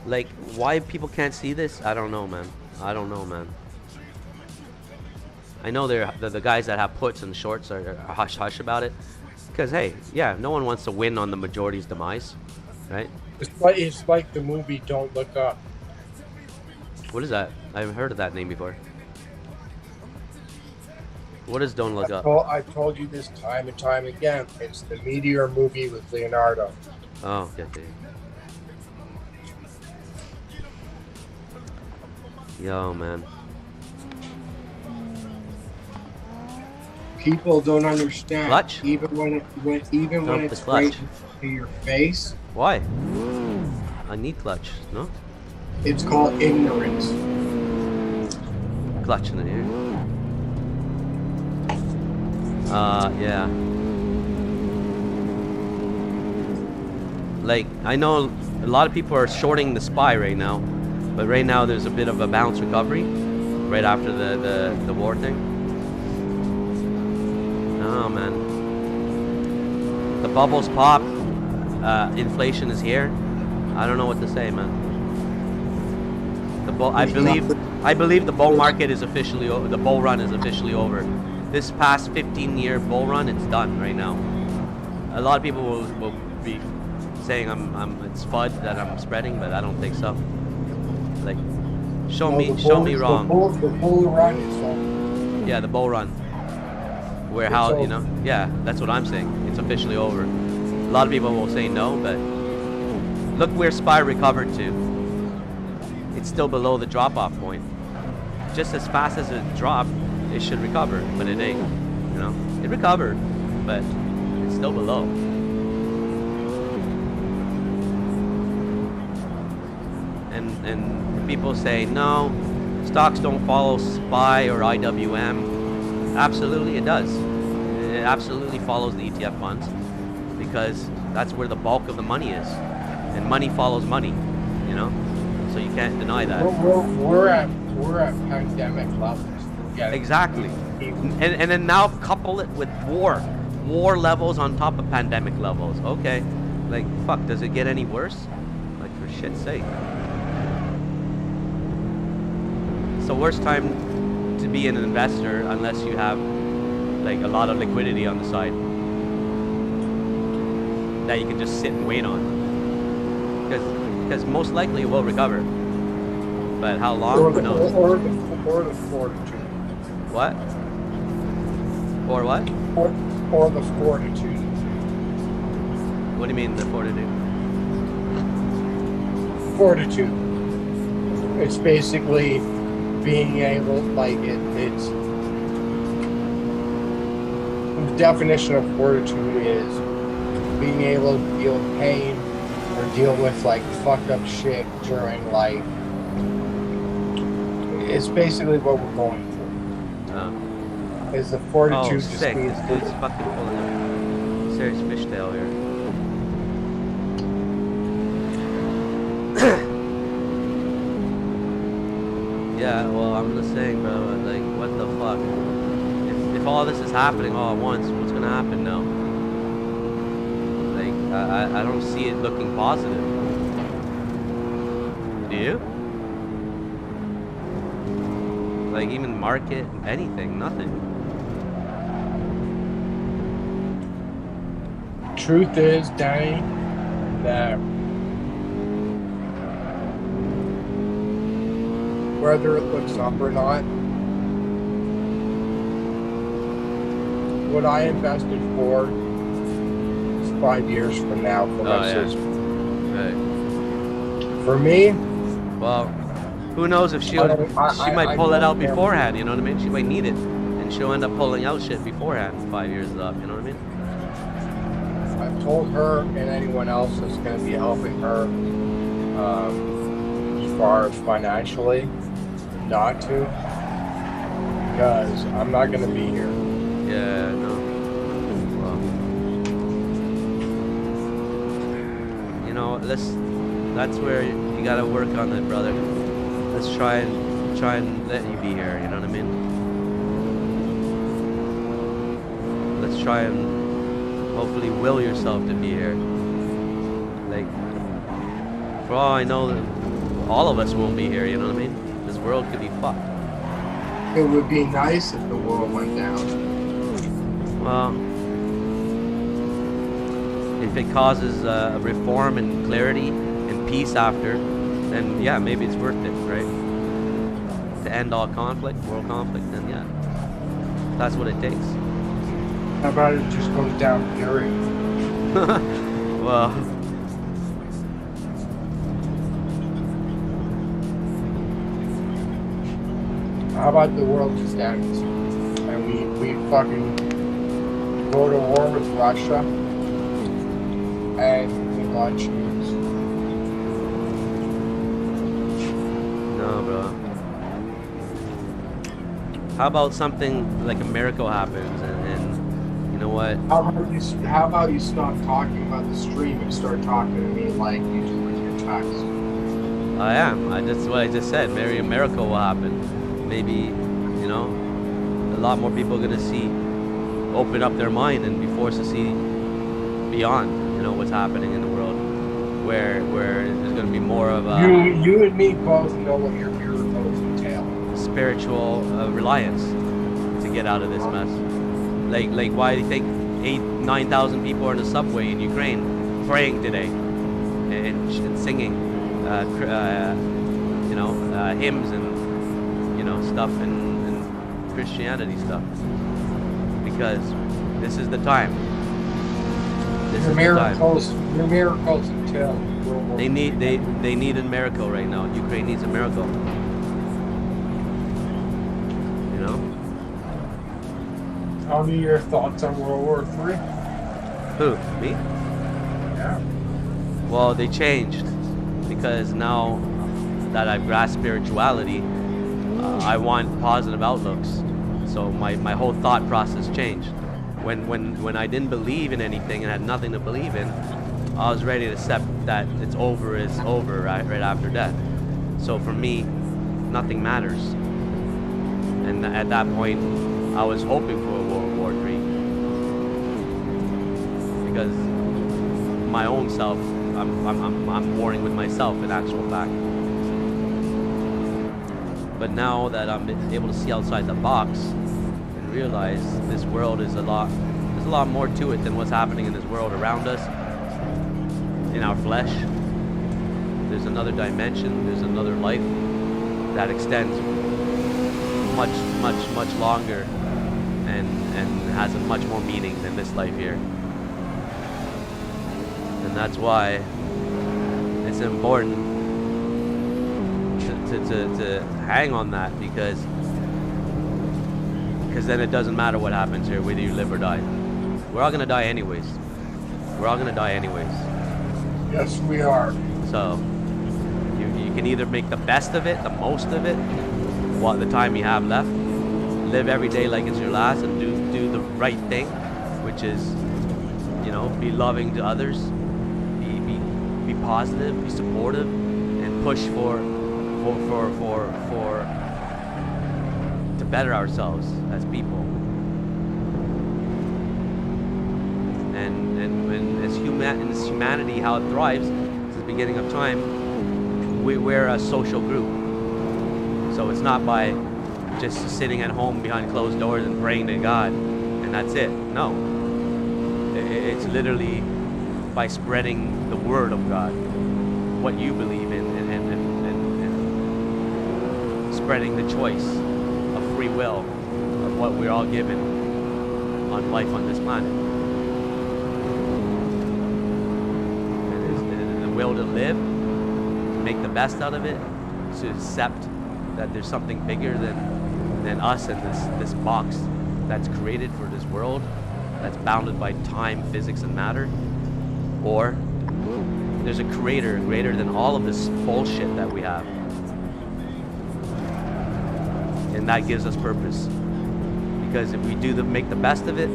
Like, why people can't see this? I don't know, man. I don't know, man. I know the guys that have puts and shorts are hush hush about it, because hey, yeah, no one wants to win on the majority's demise, right? It's like the movie Don't Look Up. What is that? I haven't heard of that name before. What is Don't Look Up? I've told you this time and time again. It's the Meteor movie with Leonardo. Oh, okay. Yo, man. People don't understand. Clutch? Even when it's right to your face. Why? I need clutch, no? It's called ignorance. Clutch in the ear. Yeah. Like, I know a lot of people are shorting the SPY right now, but right now there's a bit of a bounce recovery right after the war thing. Oh man, the bubbles pop. Inflation is here. I don't know what to say, man. I believe the bull market is officially over. The bull run is officially over. This past 15-year bull run, it's done right now. A lot of people will be saying it's FUD that I'm spreading, but I don't think so. Like, show me wrong. The bull run is over. Yeah, the bull run. Where how, you know? Yeah, that's what I'm saying. It's officially over. A lot of people will say no, but look where SPY recovered to. It's still below the drop-off point. Just as fast as it dropped, it should recover, but it ain't. You know, it recovered, but it's still below. And people say no, stocks don't follow SPY or IWM. Absolutely, it does. It absolutely follows the ETF funds, because that's where the bulk of the money is, and money follows money, you know. So you can't deny that. We're at pandemic levels. Exactly. And then now couple it with war levels on top of pandemic levels. Okay, like fuck, does it get any worse? Like, for shit's sake. It's the worst time to be an investor unless you have like a lot of liquidity on the side that you can just sit and wait on, because most likely it will recover, but how long, who knows? Or the fortitude. What? Or what? Or the fortitude. What do you mean, the fortitude? Fortitude. It's basically being able, like, it's the definition of fortitude is being able to deal with pain or deal with like fucked up shit during life. It's basically what we're going through. Is the fortitude to sick. see This dude's fucking pulling a serious fishtail here. Yeah, well, I'm just saying, bro, like, what the fuck? If if all this is happening all at once, what's gonna happen now? Like, I don't see it looking positive. Do you? Like, even market, anything, nothing. Truth is, Danny, that whether it looks up or not, what I invested for is 5 years from now for my sister. Right. For me, well, who knows if she might pull it out beforehand, you know what I mean? She might need it, and she'll end up pulling out shit beforehand. 5 years is up, you know what I mean? I've told her and anyone else that's going to be helping her as far as financially not to, because I'm not going to be here. Yeah, no. Well, you know, that's where you gotta work on it, brother. Let's try and let you be here, you know what I mean? Let's try and hopefully will yourself to be here. Like, for all I know, all of us won't be here, you know what I mean? This world could be fucked. It would be nice if the world went down. Well, if it causes reform and clarity and peace after, then yeah, maybe it's worth it, right? To end all conflict, world conflict, then yeah, that's what it takes. How about it just goes down, period? Well, how about the world just ends and we fucking go to war with Russia and we launch nukes? no, bro. How about something like a miracle happens and you know what? How about you stop talking about the stream and start talking to me like you do with your text? I am. That's what I just said. Maybe a miracle will happen. Maybe, you know, a lot more people are gonna see, open up their mind and be forced to see beyond, you know, what's happening in the world, where there's gonna be more of a You and me both know what your miracles entail. spiritual reliance to get out of this mess. Like why do you think 9,000 people are in the subway in Ukraine praying today and singing, you know, hymns and you know stuff and Christianity stuff? Because this is the time. This is the time. Your miracles entail. They need a miracle right now. Ukraine needs a miracle. You know? Tell me your thoughts on World War III. Who? Me? Yeah. Well, they changed because now that I've grasped spirituality, I want positive outlooks. So my whole thought process changed. When I didn't believe in anything and had nothing to believe in, I was ready to accept that it's over is over right after death. So for me, nothing matters. And at that point, I was hoping for a World War III. Because my own self, I'm warring with myself in actual fact. But now that I'm able to see outside the box and realize this world is there's a lot more to it than what's happening in this world around us, in our flesh. There's another dimension, there's another life that extends much longer and has a much more meaning than this life here. And that's why it's important to hang on that, because then it doesn't matter what happens here, whether you live or die. We're all gonna die anyways. We're all gonna die anyways. Yes, we are. So you can either make the best of it, the most of it, while the time you have left. Live every day like it's your last and do the right thing, which is, you know, be loving to others, be positive, be supportive, and push for to better ourselves as people. And when in this humanity, how it thrives since the beginning of time, we're a social group. So it's not by just sitting at home behind closed doors and praying to God, and that's it. No. It's literally by spreading the word of God, what you believe in, and spreading the choice of free will of what we're all given on life on this planet. And the will to live, make the best out of it, to accept that there's something bigger than us and this box that's created for this world, that's bounded by time, physics, and matter, or there's a creator greater than all of this bullshit that we have, and that gives us purpose. Because if we make the best of it,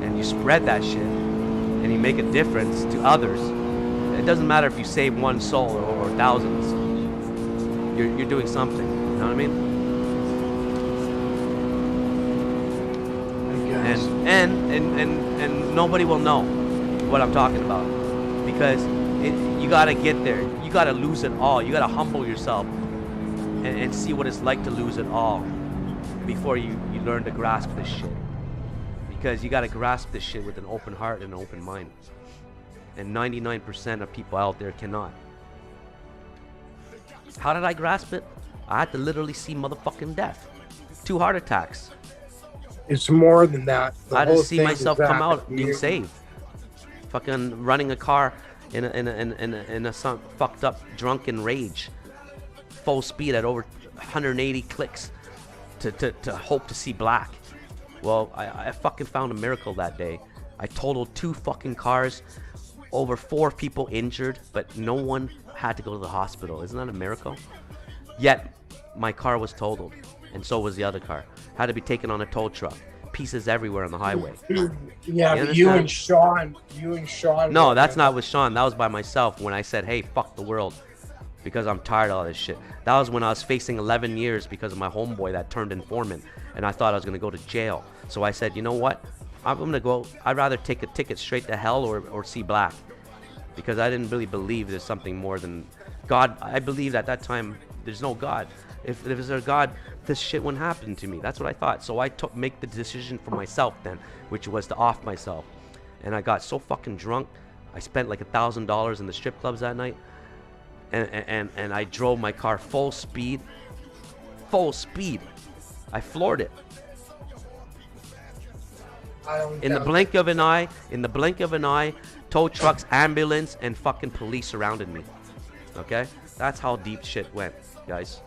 and you spread that shit, and you make a difference to others, it doesn't matter if you save one soul or thousands. You're doing something. You know what I mean? And nobody will know what I'm talking about, because you gotta get there. You gotta lose it all. You gotta humble yourself and see what it's like to lose it all before you learn to grasp this shit. Because you gotta grasp this shit with an open heart and an open mind. And 99% of people out there cannot. How did I grasp it? I had to literally see motherfucking death. 2 heart attacks. It's more than that. I had to see myself come out being saved. Fucking running a car in some fucked up drunken rage, full speed at over 180 clicks to hope to see black. Well, I fucking found a miracle that day. I totaled 2 fucking cars, over 4 people injured, but no one had to go to the hospital. Isn't that a miracle? Yet my car was totaled, and so was the other car. Had to be taken on a tow truck. Pieces everywhere on the highway. Yeah, but you and Sean. No, that's not with Sean. That was by myself when I said, hey, fuck the world, because I'm tired of all this shit. That was when I was facing 11 years because of my homeboy that turned informant, and I thought I was going to go to jail. So I said, you know what? I'm going to go. I'd rather take a ticket straight to hell or see black, because I didn't really believe there's something more than God. I believed at that time there's no God. If there's a God, this shit wouldn't happen to me. That's what I thought. So I make the decision for myself then, which was to off myself. And I got so fucking drunk. I spent like $1,000 in the strip clubs that night. And I drove my car full speed. Full speed. I floored it. In the blink of an eye, tow trucks, ambulance, and fucking police surrounded me. Okay? That's how deep shit went, guys.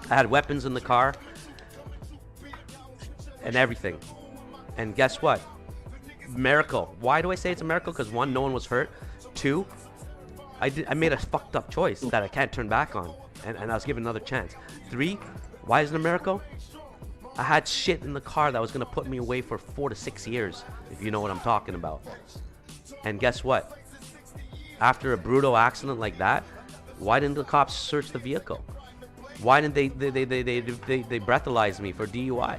I had weapons in the car and everything. And guess what? Miracle. Why do I say it's a miracle? Because 1, no one was hurt. 2, I made a fucked up choice that I can't turn back on. And I was given another chance. 3, why is it a miracle? I had shit in the car that was going to put me away for 4 to 6 years, if you know what I'm talking about. And guess what? After a brutal accident like that, why didn't the cops search the vehicle? Why didn't they breathalyze me for DUI?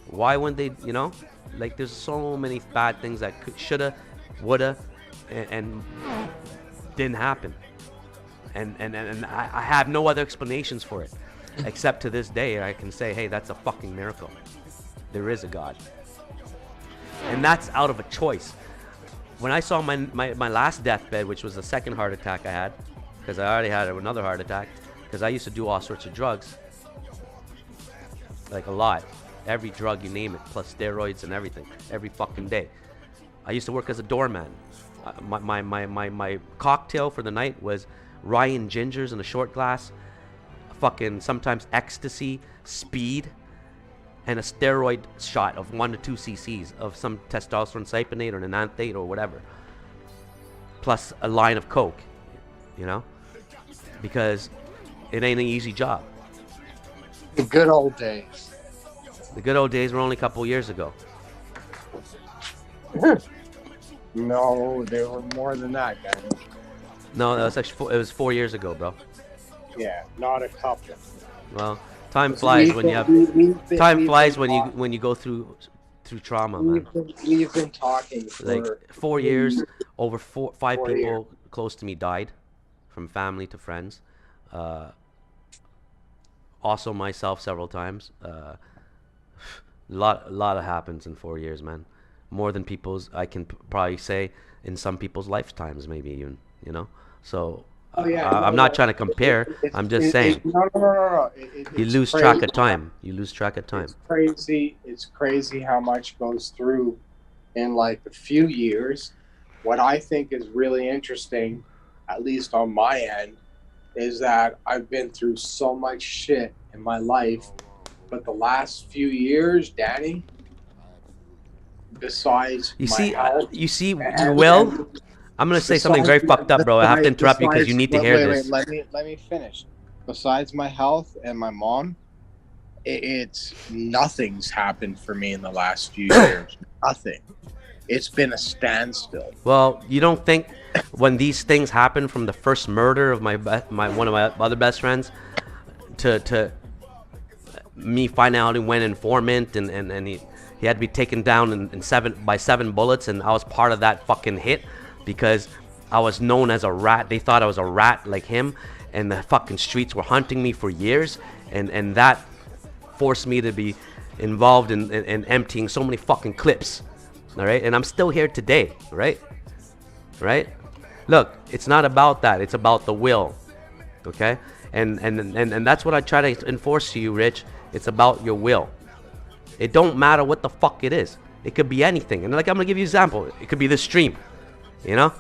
Why wouldn't they, you know? Like, there's so many bad things that shoulda, woulda, and didn't happen. And I have no other explanations for it. Except to this day, I can say, hey, that's a fucking miracle. There is a God. And that's out of a choice. When I saw my last deathbed, which was the 2nd heart attack I had, because I already had another heart attack, because I used to do all sorts of drugs. Like a lot. Every drug, you name it, plus steroids and everything. Every fucking day. I used to work as a doorman. My cocktail for the night was Ryan Gingers in a short glass, fucking sometimes ecstasy, speed, and a steroid shot of 1 to 2 cc's of some testosterone cypionate or enanthate or whatever, plus a line of coke, you know, because it ain't an easy job. The good old days. The good old days were only a couple years ago. No, they were more than that, guys. No, that was actually it was 4 years ago, bro. Yeah, not a couple. Well, time flies when you have. Time flies when you go through trauma, man. We've been talking Like for 4 years, over 5 4 years. people close to me died, from family to friends. Also myself several times. Lot of happens in 4 years, man. More than people's, I can probably say, in some people's lifetimes, maybe even. You know. So Oh, yeah, I'm not trying to compare. I'm just saying. No. You It's lose crazy. track of time. You lose track of time. It's crazy. It's crazy how much goes through in like a few years. What I think is really interesting, at least on my end, is that I've been through so much shit in my life, but the last few years, Danny, besides You my see, health, Will. I'm gonna say something very fucked up, bro. I have to interrupt you because you need to hear this. Let me finish. Besides my health and my mom, it's nothing's happened for me in the last few years. Nothing. It's been a standstill. Well, you don't think when these things happen, from the first murder of one of my other best friends to me finding out he went informant and he had to be taken down by 7 bullets, and I was part of that fucking hit because I was known as a rat. They thought I was a rat like him, and the fucking streets were hunting me for years, and that forced me to be involved in emptying so many fucking clips. All right, and I'm still here today, right? Look, it's not about that. It's about the will, okay? And that's what I try to enforce to you, Rich. It's about your will. It don't matter what the fuck it is. It could be anything. And like, I'm gonna give you an example. It could be this stream, you know?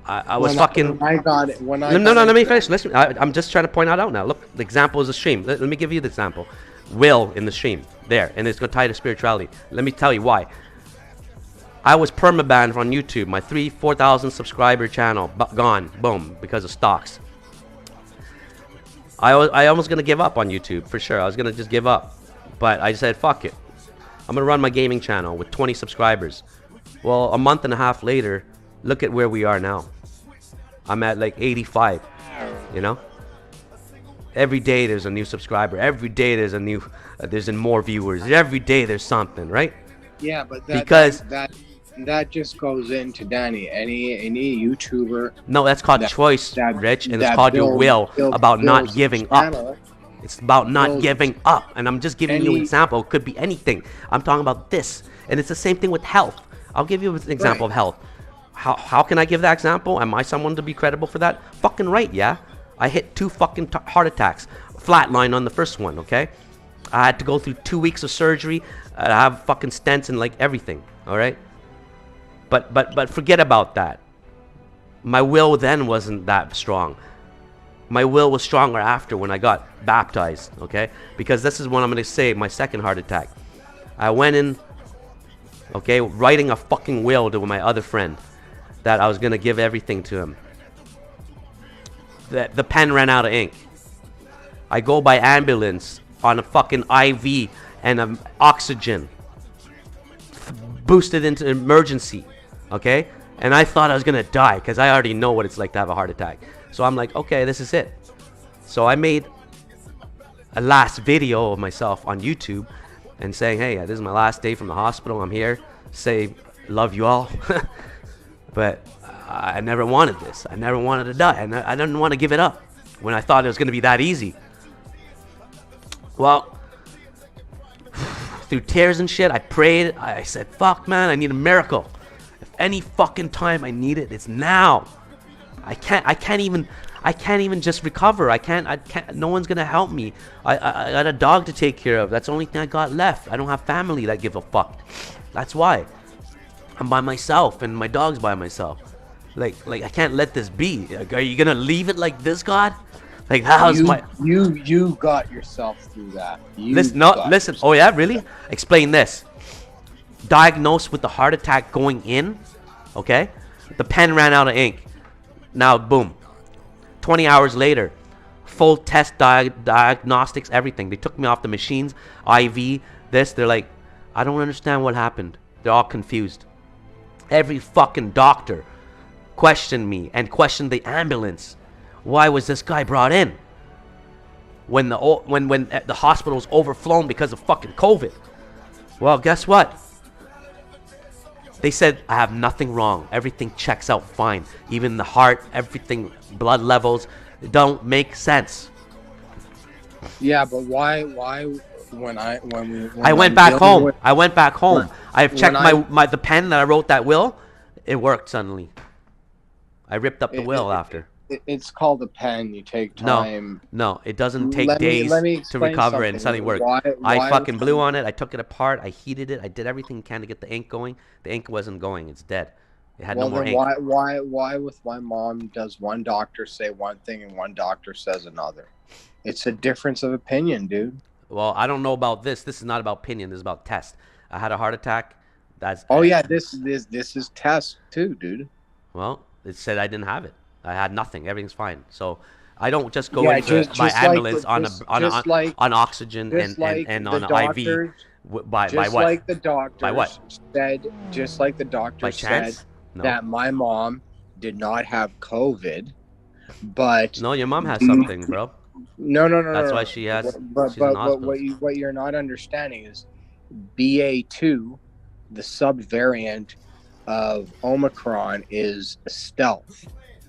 I was fucking. No, let me finish. Listen, I'm just trying to point out now. Look, the example is a stream. Let me give you the example. Will in the stream there, and it's gonna tie to spirituality. Let me tell you why. I was permabanned on YouTube. My 4,000 subscriber channel gone, boom, because of stocks. I almost gonna give up on YouTube for sure. I was gonna just give up, but I said fuck it. I'm gonna run my gaming channel with 20 subscribers. Well, a month and a half later, look at where we are now. I'm at like 85. You know. Every day there's a new subscriber. Every day there's there's more viewers. Every day there's something, right? Yeah, but that just goes into Danny. Any YouTuber. No, that's called choice, Rich, and it's called your will about not giving up. It's about not giving up, and I'm just giving you an example. It could be anything. I'm talking about this, and it's the same thing with health. I'll give you an example of health. How can I give that example? Am I someone to be credible for that? Fucking right, yeah. I hit 2 fucking heart attacks, flatline on the first one. Okay, I had to go through 2 weeks of surgery. I have fucking stents and like everything. All right. But forget about that. My will then wasn't that strong. My will was stronger after, when I got baptized, okay? Because this is what I'm going to say, my second heart attack. I went in, okay, writing a fucking will to my other friend that I was going to give everything to him. The pen ran out of ink. I go by ambulance on a fucking IV and oxygen. Boosted into emergency. Okay, and I thought I was gonna die because I already know what it's like to have a heart attack. So I'm like, okay, this is it. So I made a last video of myself on YouTube and saying, hey, this is my last day from the hospital. I'm here. Say, love you all. But I never wanted this. I never wanted to die. And I didn't want to give it up when I thought it was gonna be that easy. Well, through tears and shit, I prayed. I said, fuck, man, I need a miracle. If any fucking time I need it, it's now. I can't even just recover. I can't, no one's gonna help me. I got a dog to take care of. That's the only thing I got left. I don't have family that give a fuck. That's why. I'm by myself, and my dog's by myself. Like I can't let this be. Like, are you gonna leave it like this, God? Like, how's you got yourself through that. Listen. Oh yeah, really? Explain this. Diagnosed with the heart attack going in. Okay, the pen ran out of ink. Now, boom. 20 hours later, full test diagnostics, everything. They took me off the machines, IV, this. They're like, I don't understand what happened. They're all confused. Every fucking doctor questioned me and questioned the ambulance. Why was this guy brought in? when the hospital's overflown because of fucking COVID. Well, guess what? They said I have nothing wrong. Everything checks out fine. Even the heart, everything, blood levels, don't make sense. Yeah, but why when I went back home. I went back home. I've checked the pen that I wrote that will. It worked suddenly. I ripped up the will after. It's called a pen. You take time. No, it doesn't take days to recover and suddenly work. I fucking blew on it. I took it apart. I heated it. I did everything can to get the ink going. The ink wasn't going. It's dead. It had no more ink. Why with my mom does one doctor say one thing and one doctor says another? It's a difference of opinion, dude. Well, I don't know about this. This is not about opinion. This is about test. I had a heart attack. This is test too, dude. Well, it said I didn't have it. I had nothing. Everything's fine. So I don't just go into my ambulance on oxygen and on an IV. By what? Like the doctor by what? Said, just like the doctor said that my mom did not have COVID, but no, your mom has something, bro. No. That's why she has. But what you're not understanding is BA2, the subvariant of Omicron, is stealth.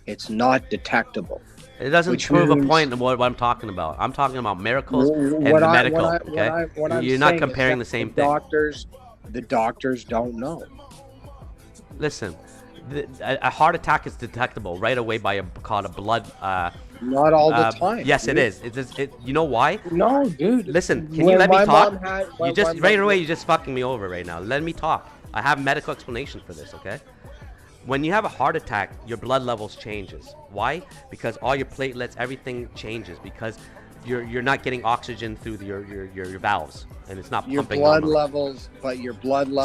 It's not detectable. It doesn't prove a point of what I'm talking about. I'm talking about miracles and the medical. Okay, you're not comparing the same thing. The doctors don't know. Listen, a heart attack is detectable right away by a blood. Not all the time. Yes, dude. It is. You know why? No, dude. Listen, can you let me talk? Right away, you're just fucking me over right now. Let me talk. I have medical explanation for this. Okay. When you have a heart attack, your blood levels changes. Why? Because all your platelets, everything changes because you're not getting oxygen through your valves, and it's not pumping. Your blood levels.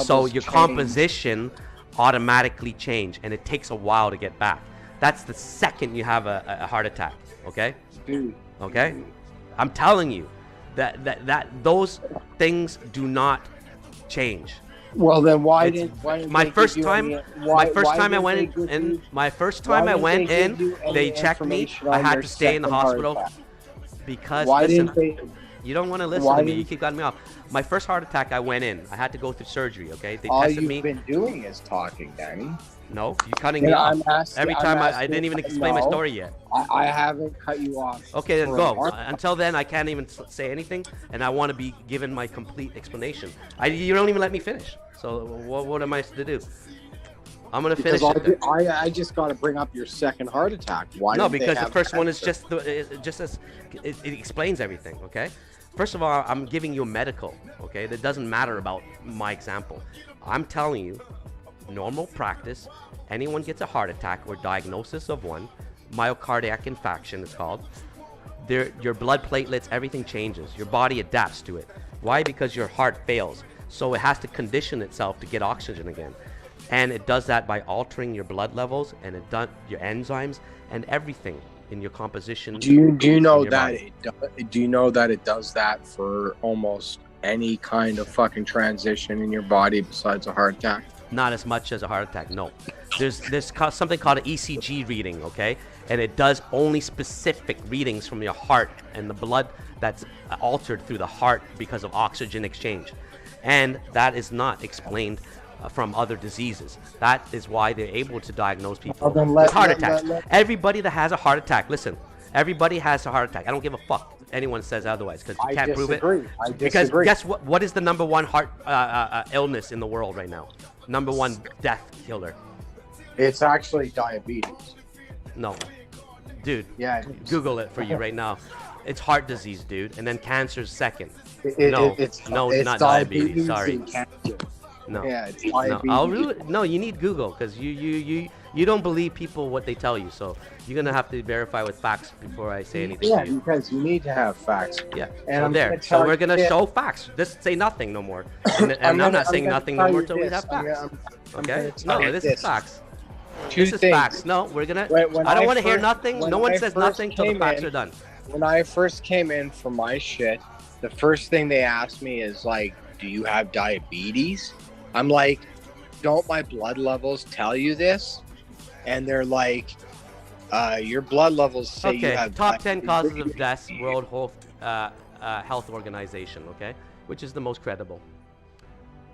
So your composition automatically change, and it takes a while to get back. That's the second you have a heart attack. Okay. Dude. Okay. I'm telling you that those things do not change. Well, then why I went in, they checked me. I had to stay in the hospital because you don't want to listen to me. You keep cutting me off. My first heart attack, I went in. I had to go through surgery. Okay, they tested me. All you've been doing is talking, Danny. No, you're cutting me off. Every time I didn't even explain my story yet. I haven't cut you off. Okay, then go. Until then, I can't even say anything, and I want to be given my complete explanation. You don't even let me finish. So what am I to do? I'm gonna finish it. I just got to bring up your second heart attack. Why? No, because the first one is it explains everything. Okay. First of all, I'm giving you a medical. Okay, that doesn't matter about my example. I'm telling you, normal practice. Anyone gets a heart attack or diagnosis of one, myocardiac infarction it's called. Your blood platelets, everything changes. Your body adapts to it. Why? Because your heart fails. So it has to condition itself to get oxygen again. And it does that by altering your blood levels and your enzymes and everything in your composition. Do you know that it does that for almost any kind of fucking transition in your body besides a heart attack? Not as much as a heart attack, no. There's something called an ECG reading, okay? And it does only specific readings from your heart and the blood that's altered through the heart because of oxygen exchange. And that is not explained from other diseases. That is why they're able to diagnose people with heart attacks. Everybody that has a heart attack, listen, everybody has a heart attack. I don't give a fuck if anyone says otherwise because you can't prove it. I disagree. Because guess what? What is the number one heart illness in the world right now? Number one death killer. It's actually diabetes. No. Dude, yeah, Google it for you right now. It's heart disease, dude, and then cancer's second. It's not diabetes. Sorry. No. Yeah, it's diabetes. No, you need Google because you don't believe people what they tell you. So you're gonna have to verify with facts before I say anything. Yeah, to you. because you need to have facts. Yeah. And so we're gonna show facts. Just say nothing no more. And I'm not saying nothing no more until we have facts. Okay? No, this is facts. This is facts. No, we're gonna. I don't want to hear nothing. No one says nothing till the facts are done. When I first came in for my shit, the first thing they asked me is like, "Do you have diabetes?" I'm like, "Don't my blood levels tell you this?" And they're like, Your blood levels say you Okay, have top 10 causes of diabetes. death, Health Organization, okay? Which is the most credible.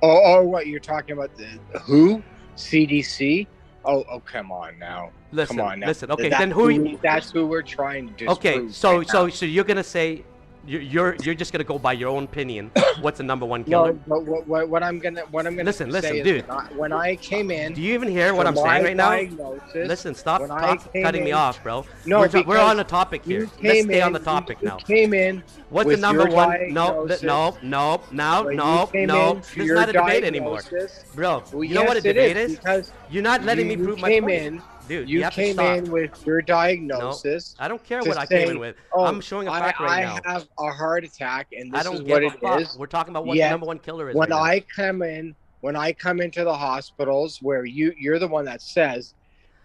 Oh, what you're talking about? The WHO, CDC? Oh, come on now. Listen, Come on now. listen. Okay, That's then who? That's who we're trying to disprove. Okay, so right now. so you're gonna say you're just gonna go by your own opinion. What's the number one killer? No, but what I'm gonna Listen, say is dude. when I came in. Do you even hear what for I'm saying my right now? diagnosis, Listen, stop when I came cutting me in- off, bro. No, we're because on a topic here. you Let's came stay on in- the topic you now. came in. What's the with number your one? No, diagnosis. no, now, When you no. came This in for is your not a debate anymore, diagnosis- bro. Well, You know what a yes, it debate is? because You're not letting me you prove my came point. in. Dude, You have to came stop. in with your diagnosis. I don't care to what I say, came in with. "Oh, I'm showing a fact right now. I have a heart attack, and I this don't is give what a it fuck. is." We're talking about what the Yet, number one killer is when right now. when I come into the hospitals, where you're the one that says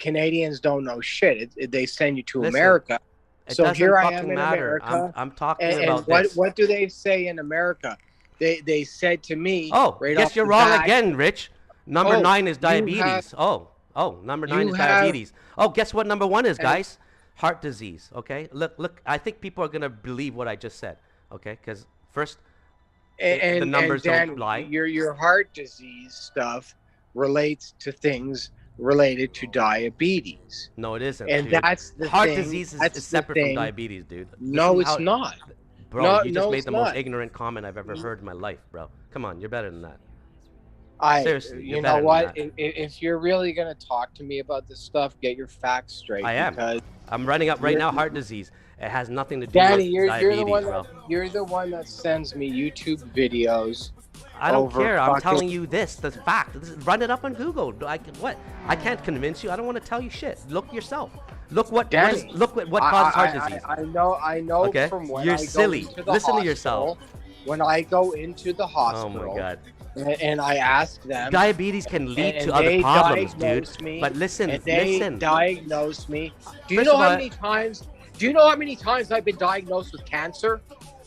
Canadians don't know shit. They send you to Listen, America. It So doesn't here I am fucking in matter. America. I'm talking And about what this. what do they say in America? They said to me. Oh, right guess off you're the wrong bat, again, Rich. Number Oh, 9 is you diabetes. have- Number 9 you is have- diabetes. Oh, guess what number 1 is, And- guys? Heart disease. Okay, look. I think people are gonna believe what I just said. Okay, because first, the numbers and don't lie. Your heart disease stuff relates to things related to diabetes. No, it isn't. And dude. that's the heart thing. disease That's is the separate from thing. diabetes, dude. No, Listen it's how- not. Bro, No, you just made it's the most not. ignorant comment I've ever heard in my life, bro. Come on, you're better than that. Seriously, You you're know better than what? that. If you're really gonna talk to me about this stuff, get your facts straight. I am. Because I'm running up right You're- now. Heart disease. It has nothing to do Danny, with you're diabetes, the one bro. you're the one that sends me YouTube videos. I don't over care. I'm fucking- telling you this. The fact. Run it up on Google. What? I can't convince you. I don't want to tell you shit. Look yourself. Look what Danny, what causes heart disease. I know Okay? from when You're I go silly. into the Listen to hospital, yourself. When I go into the Oh hospital my god. and I ask them, Diabetes can lead and to other they problems, dude. diagnose me, But listen, and they listen. diagnose me. Do you First know of how all- many times? Do you know how many times I've been diagnosed with cancer?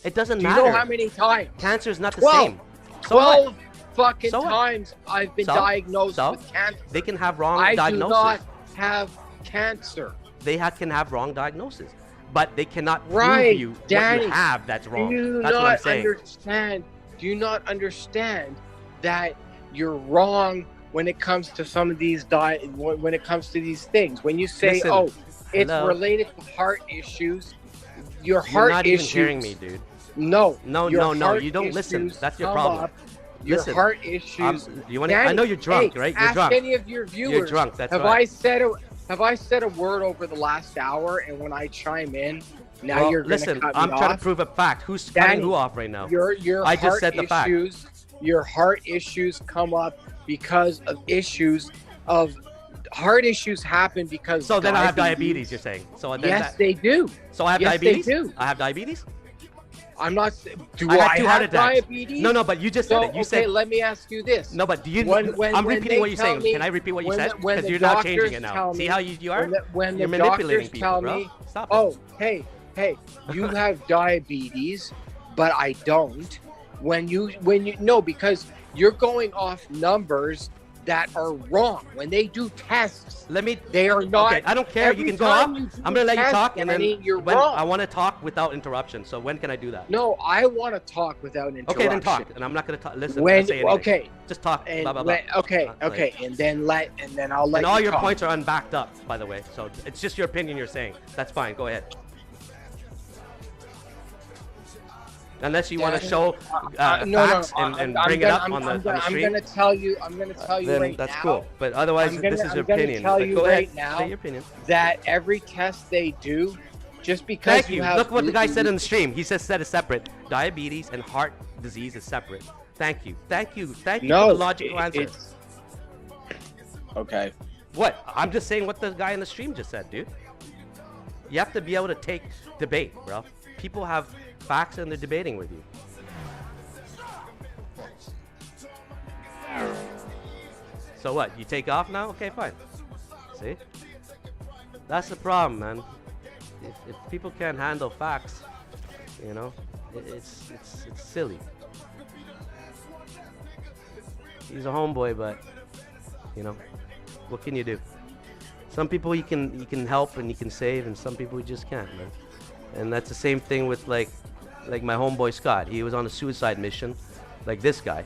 It doesn't Do you matter. know how many times? Cancer is not the 12. same. So what? 12 fucking So what? times I've been So? diagnosed So? with cancer. They can have wrong I do diagnosis. not have cancer. They can have wrong diagnosis, but they cannot Right, prove you what Danny. you have that's wrong. Do you That's what I'm not saying. understand? Do you not understand that you're wrong when it comes to some of these when it comes to these things? When you say, Listen, "Oh, it's hello? related to heart issues," your You're heart not issues. even hearing me, dude. No, No, your no, heart you don't listen. issues That's your come problem. up. Your Listen, heart issues. you want? I Danny, know you're drunk, hey, right? You're ask drunk. any of your viewers. You're drunk. That's have right. Have I said a word over the last hour? And when I chime in, now Well, you're gonna listen. cut me I'm trying to off? prove a fact. Who's Danny, cutting who off right now? Your I just heart said the fact. issues, Your heart issues come up because of issues of heart issues happen because. So then I have diabetes. You're saying? So then Yes, they do. So I have Yes, diabetes. they do. I have diabetes. I'm not. Do I I, had 2 heart have attacks. diabetes? No, but you just said So, it. You okay, said let me ask you this. no, but do you? When I'm repeating they what you're tell saying. me- Can I repeat what you when said? the- when Because the you're not changing doctors it now. tell See me- how you are? When You're the manipulating doctors people, tell bro. me, Stop it. "Oh, hey, you have diabetes, but I don't." When you no, because you're going off numbers that are wrong. When they do tests, Let me. they are not. Okay, I don't care. every You can go off. time you do I'm gonna a let you test, talk, and then Danny, you're when wrong. I want to talk without interruption. So when can I do that? No, I want to talk without interruption. Okay, then talk. And I'm not gonna talk. Listen. When don't say anything. okay, Just talk. and Blah blah blah. okay, Like- okay, and then I'll let And all you your talk. points are unbacked up, by the way. So it's just your opinion you're saying. That's fine. Go ahead. Unless you want to show facts and bring it up on the stream. I'm gonna tell you Then right that's now cool. But otherwise, I'm gonna- this is your I'm gonna opinion. tell But you go right ahead. now Say your opinion. that every test they do, just because Thank you. have Look what the guy said in the gluten- stream. He said it's separate. Diabetes and heart disease is separate. Thank you. Thank you. Thank you No, for the logical answer. it's okay. What? I'm just saying what the guy in the stream just said, dude. You have to be able to take debate, bro. People have facts and they're debating with you. So what? You take off now? Okay, fine. See? That's the problem, man. If people can't handle facts, you know, it's silly. He's a homeboy, but you know, what can you do? Some people you can help and you can save, and some people you just can't, man. And that's the same thing with like my homeboy Scott. He was on a suicide mission, like this guy,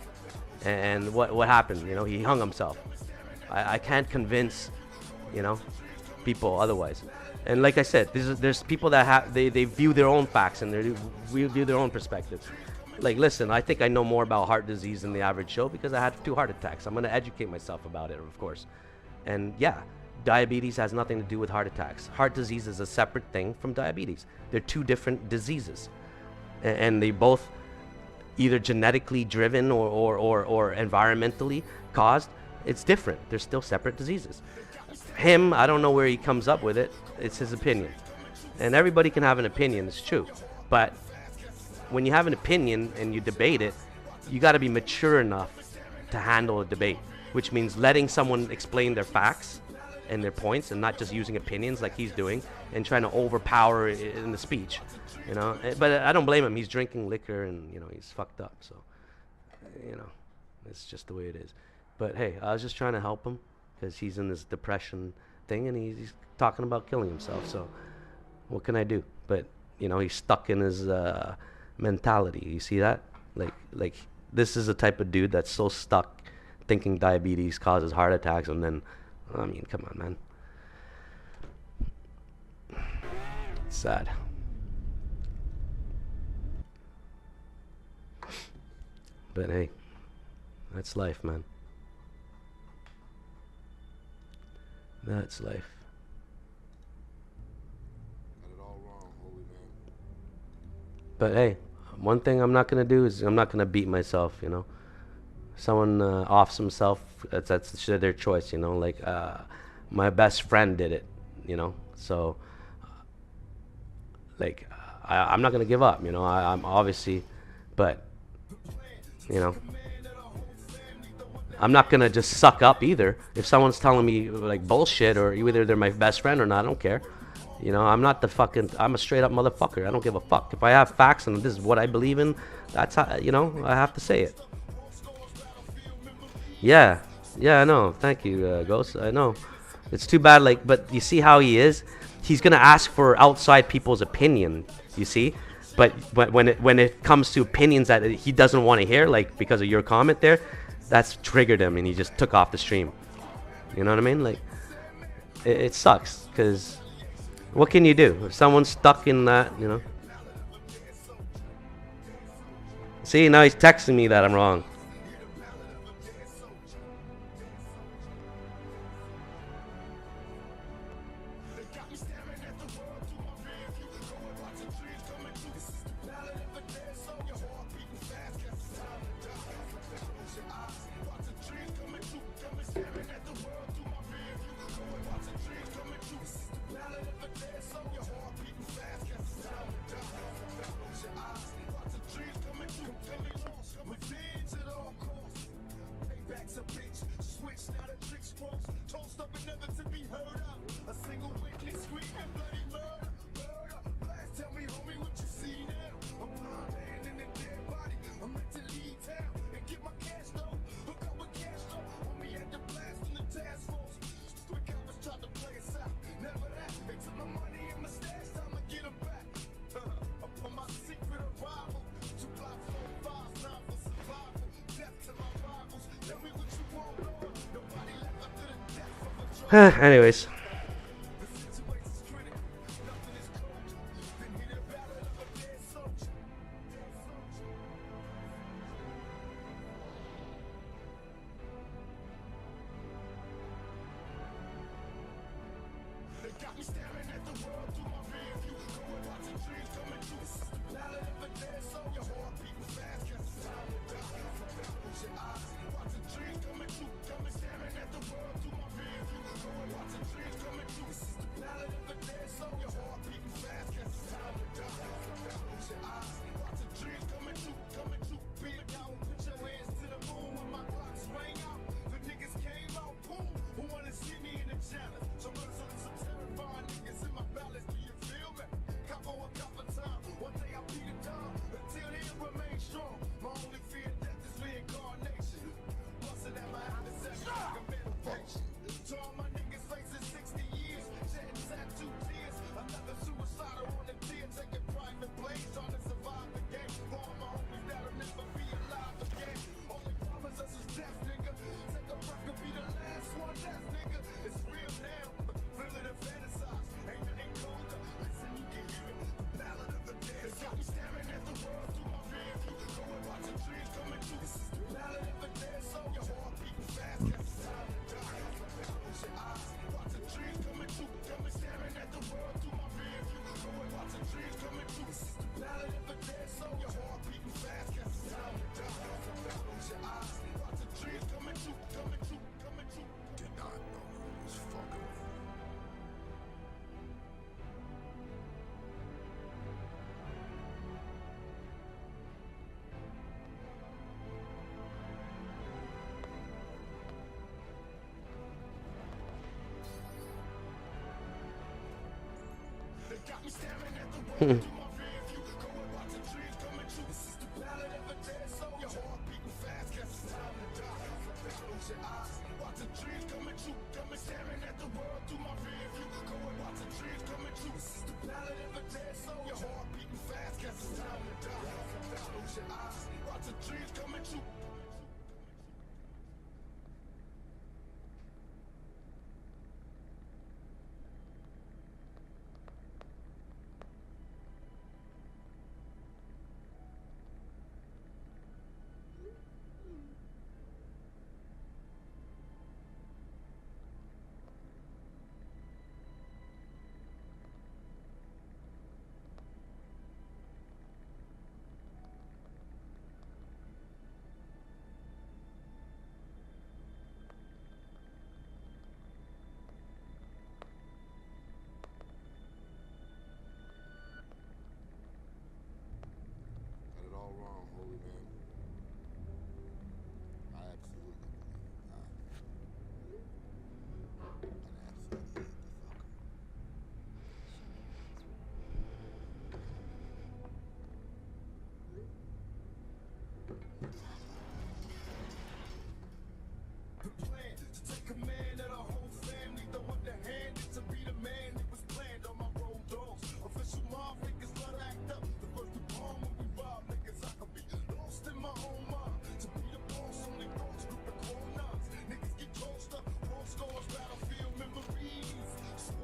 and what happened? You know, he hung himself. I can't convince, you know, people otherwise. And like I said, there's people that have they view their own facts and they view their own perspective. Like, listen, I think I know more about heart disease than the average Joe because I had 2 heart attacks. I'm gonna educate myself about it, of course. And yeah, diabetes has nothing to do with heart attacks. Heart disease is a separate thing from diabetes. They're 2 different diseases, and they both either genetically driven or environmentally caused. It's different. They're still separate diseases. Him, I don't know where he comes up with it. It's his opinion. And everybody can have an opinion, it's true. But when you have an opinion and you debate it, you got to be mature enough to handle a debate, which means letting someone explain their facts and their points and not just using opinions like he's doing and trying to overpower in the speech, you know. But I don't blame him. He's drinking liquor and, you know, he's fucked up. So, you know, it's just the way it is. But hey, I was just trying to help him because he's in this depression thing and he's talking about killing himself. So what can I do? But, you know, he's stuck in his mentality. You see that? Like this is the type of dude that's so stuck thinking diabetes causes heart attacks, and then, I mean, come on, man. It's sad. But hey, that's life, man. That's life. Got it all wrong, holy man. But hey, one thing I'm not gonna do is I'm not gonna beat myself, you know. Someone offs himself, that's their choice, you know. Like my best friend did it, you know. So like I'm not gonna give up, you know. I'm obviously, but you know, I'm not gonna just suck up either. If someone's telling me like bullshit, or either they're my best friend or not, I don't care. You know, I'm not the fucking, I'm a straight up motherfucker. I don't give a fuck. If I have facts and this is what I believe in, that's how, you know, I have to say it. Yeah, I know. Thank you, Ghost. I know. It's too bad, like, but you see how he is? He's gonna ask for outside people's opinion, you see? But when it comes to opinions that he doesn't want to hear, like because of your comment there, that's triggered him and he just took off the stream. You know what I mean? Like, it sucks, because what can you do? If someone's stuck in that, you know? See, now he's texting me that I'm wrong. Anyways. Got it all wrong, holy man. I absolutely believe in God. And absolutely hate the fucker. Plan to take command of the whole family, throw up the hand to be the man. It was planned on my road dogs. Official mob niggas, let act up. The first to palm when we rob niggas, I could be lost in my own mind. To be the boss, only boss, group of corners. Niggas get closed up, war scores, battlefield memories.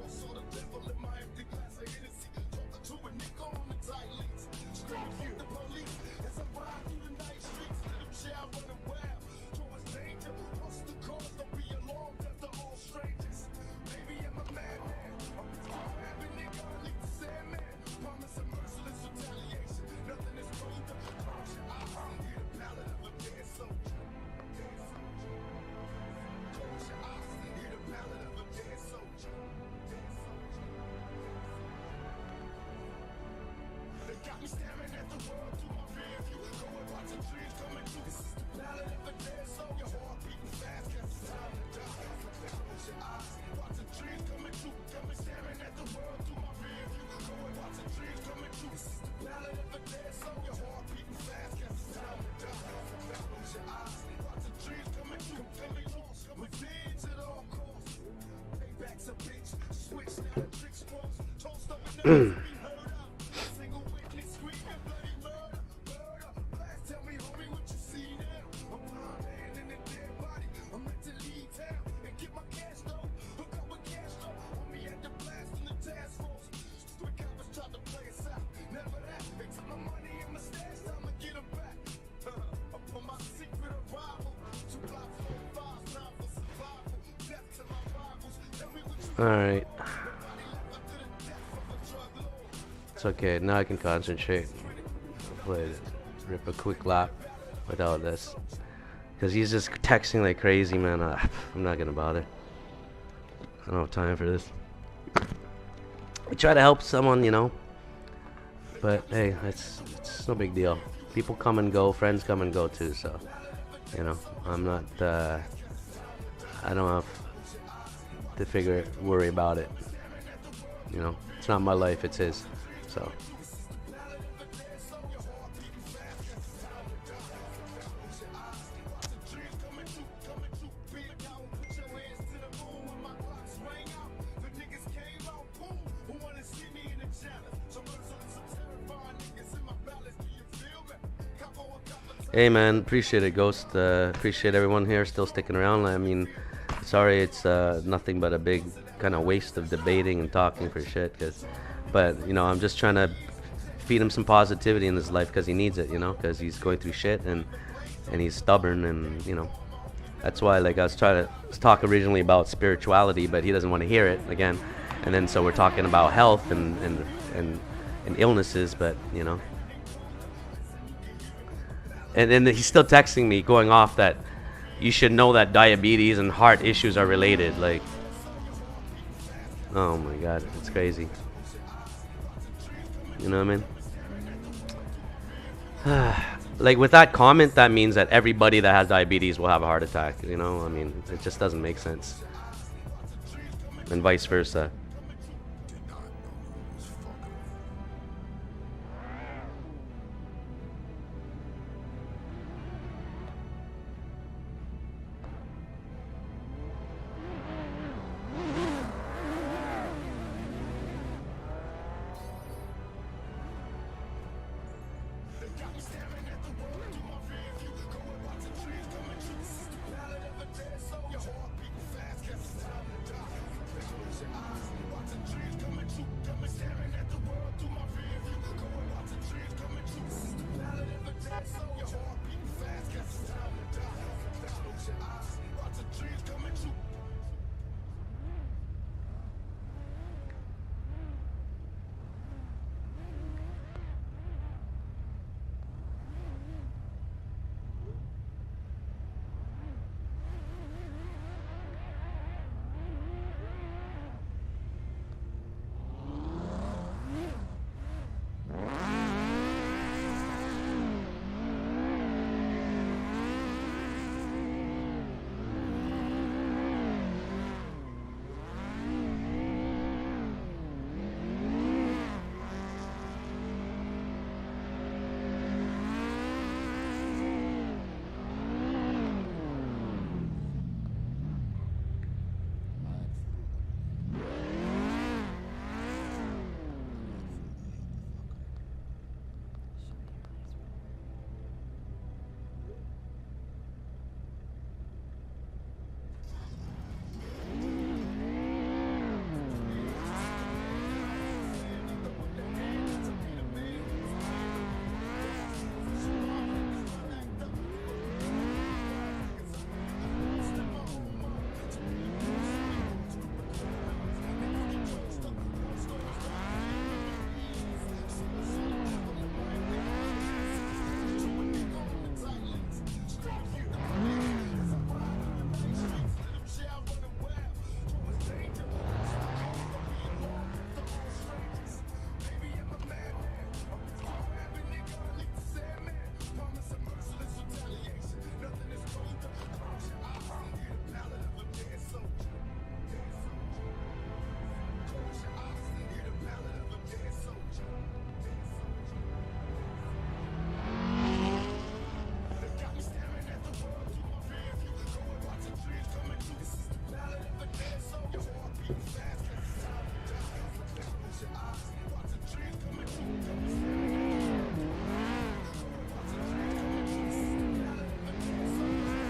Saw the devil in my empty glass of Hennessy. Talking to a nigga on the tight leads. Screaming for the police as I ride through the night streets. Let them child running wild. Towards danger, what's the cause? Don't be alarmed after all strangers. Maybe I'm a madman. I'm just a rabbit nigga, I leave the sandman. Promise a merciless retaliation. Nothing is further. Close your eyes and hear the ballad of a dead soldier. Close your eyes and hear the ballad of a dead soldier. They got me staring at the world through my rear view. Going watching dreams coming true. This is the ballad of a dead soldier. Heart beating fast, guess it's time to die. Close your eyes, watching dreams coming true. Got me staring at the world through my rear view. Going watching dreams coming true. This is the ballad of a dead soldier. Heart beating fast, guess it's time to die. Close your eyes, watching dreams coming true. Completely lost, revenge at all costs. Payback's a bitch, switch now the trick's crossed. Toast up and never to be heard of. Single witness screaming bloody murder, murder. Blast, tell me homie what you see now. I'm blind man in a dead body. I'm meant to leave town and get my cash though. Hook up with cash though. Homie had the blast from the task force. Quick coppers tried to play us out. Never that. They took my money and my stash. Time to get them back. I put my secret arrival. 2 blocks, 4, 5, time for survival. Death to my rivals. Tell me what you All right. nobody left after the death of a drug lord. It's okay. Now I can concentrate. Play it. Rip a quick lap without this. Because he's just texting like crazy, man. I'm not going to bother. I don't have time for this. I try to help someone, you know. But hey, it's no big deal. People come and go. Friends come and go too. So, you know, I'm not... I don't have to worry about it. You know, it's not my life, it's his. So, hey man, appreciate it, Ghost. Appreciate everyone here still sticking around. I mean, sorry it's nothing but a big kind of waste of debating and talking for shit. But you know, I'm just trying to feed him some positivity in his life because he needs it, you know, because he's going through shit and he's stubborn, and you know, that's why like I was trying to talk originally about spirituality, but he doesn't want to hear it again, and then so we're talking about health and illnesses, but you know. And then he's still texting me, going off that you should know that diabetes and heart issues are related. Like, oh my God, it's crazy. You know what I mean? Like with that comment, that means that everybody that has diabetes will have a heart attack. You know, I mean, it just doesn't make sense. And vice versa. Did not know it was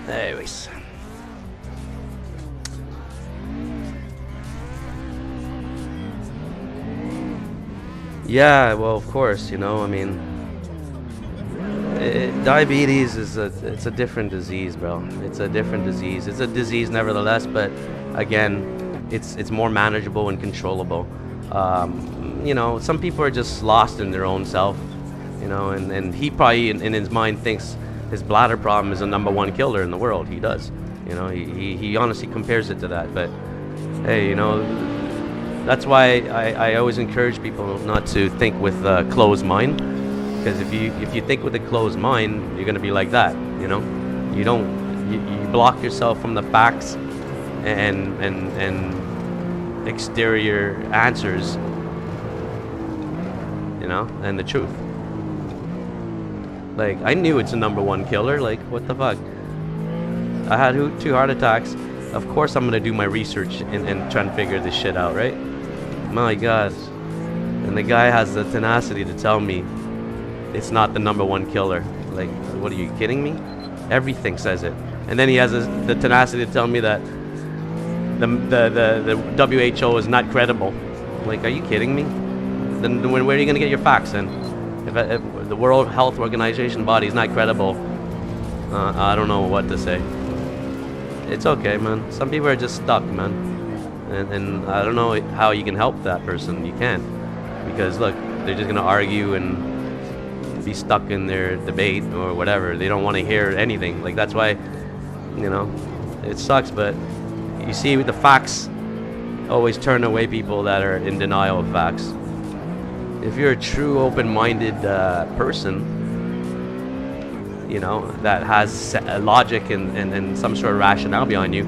Anyways. Yeah, well, of course, you know, I mean, diabetes is it's a different disease, bro. It's a different disease. It's a disease nevertheless, but again, it's more manageable and controllable. You know, some people are just lost in their own self, you know, and he probably in his mind thinks his bladder problem is the #1 killer in the world. He does, you know, he honestly compares it to that. But hey, you know, that's why I always encourage people not to think with a closed mind, because if you think with a closed mind, you're gonna be like that, you know. You block yourself from the facts and exterior answers, you know, and the truth. Like, I knew it's a #1 killer. Like, what the fuck? I had 2 heart attacks. Of course I'm gonna do my research and try and figure this shit out, right? My God. And the guy has the tenacity to tell me it's not the #1 killer. Like, what are you kidding me? Everything says it. And then he has the tenacity to tell me that the WHO is not credible. Like, are you kidding me? Then where are you gonna get your facts then? If the World Health Organization body is not credible, I don't know what to say. It's okay, man. Some people are just stuck, man. And I don't know how you can help that person. You can't. Because, look, they're just going to argue and be stuck in their debate or whatever. They don't want to hear anything. Like, that's why, you know, it sucks. But you see, the facts always turn away people that are in denial of facts. If you're a true open-minded person, you know, that has logic and some sort of rationale behind you,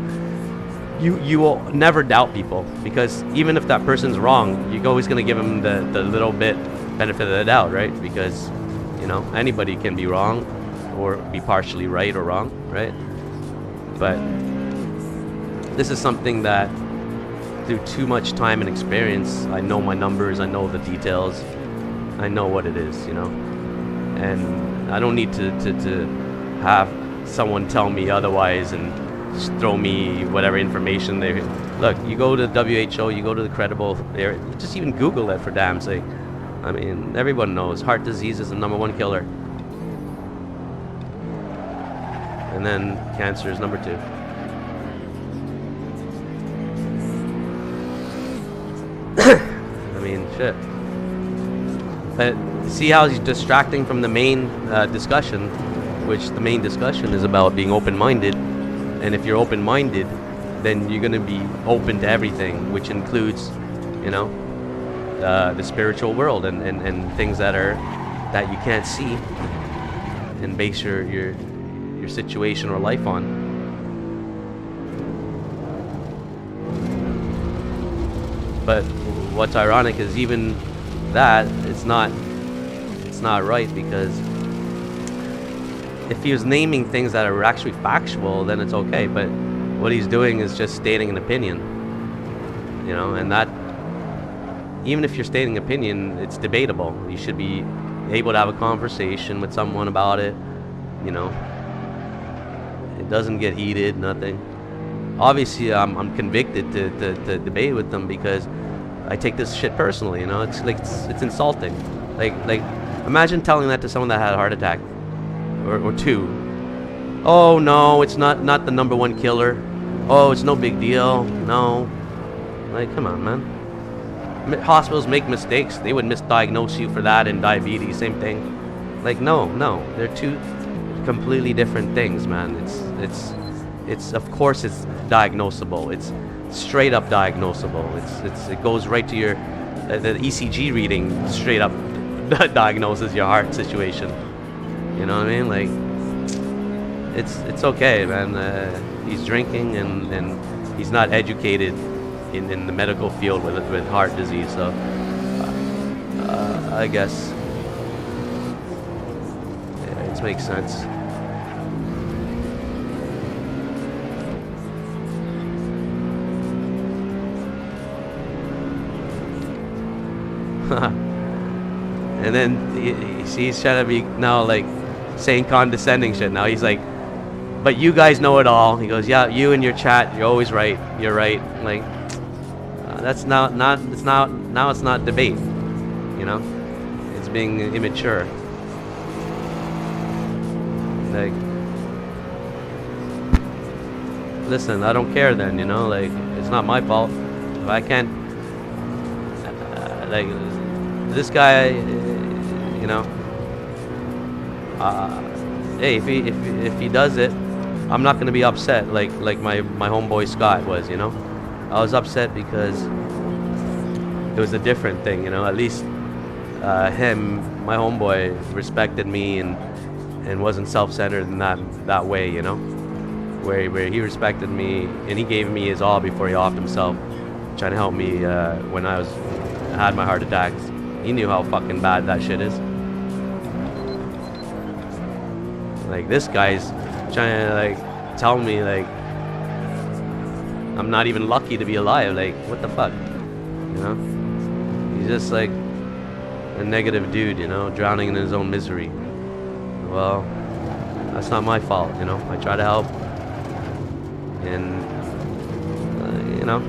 you will never doubt people, because even if that person's wrong, you're always going to give them the little bit benefit of the doubt, right? Because, you know, anybody can be wrong or be partially right or wrong, right? But this is something that, through too much time and experience, I know my numbers, I know the details, I know what it is, you know? And I don't need to have someone tell me otherwise and just throw me whatever information they... Look, you go to the WHO, you go to the credible area, just even Google it for damn sake. I mean, everyone knows heart disease is the #1 killer. And then cancer is #2. I mean, shit. But see how he's distracting from the main discussion, which the main discussion is about being open-minded. And if you're open-minded, then you're going to be open to everything, which includes, you know, the spiritual world and things that you can't see and base your situation or life on. But what's ironic is even that it's not right, because if he was naming things that are actually factual, then it's okay. But what he's doing is just stating an opinion, you know, and that, even if you're stating an opinion, it's debatable. You should be able to have a conversation with someone about it, you know. It doesn't get heated, nothing. Obviously, I'm convicted to debate with them, because I take this shit personally, you know. It's like it's insulting. Like imagine telling that to someone that had a heart attack or 2. Oh no, it's not the #1 killer. Oh, it's no big deal. No. Like, come on, man. Hospitals make mistakes. They would misdiagnose you for that, and diabetes, same thing. Like, no, they're 2 completely different things, man. It's of course it's diagnosable. It's straight up diagnosable. It goes right to your the ECG reading, straight up diagnoses your heart situation. You know what I mean? Like, it's okay, man. He's drinking and he's not educated in the medical field with heart disease, so I guess yeah, it makes sense. And then he's trying to be now like saying condescending shit. Now he's like, but you guys know it all. He goes, yeah, you and your chat, you're always right. You're right. Like, that's not it's not now. It's not debate. You know, it's being immature. Like, listen, I don't care then. You know, like, it's not my fault if I can't. Like, this guy, you know. Hey, if he does it, I'm not gonna be upset like my homeboy Scott was, you know. I was upset because it was a different thing, you know. At least him, my homeboy, respected me and wasn't self-centered in that way, you know. Where he respected me and he gave me his all before he offed himself, trying to help me when I had my heart attacks. He knew how fucking bad that shit is. Like, this guy's trying to, like, tell me, like, I'm not even lucky to be alive. Like, what the fuck? You know? He's just, like, a negative dude, you know, drowning in his own misery. Well, that's not my fault, you know? I try to help. And, you know?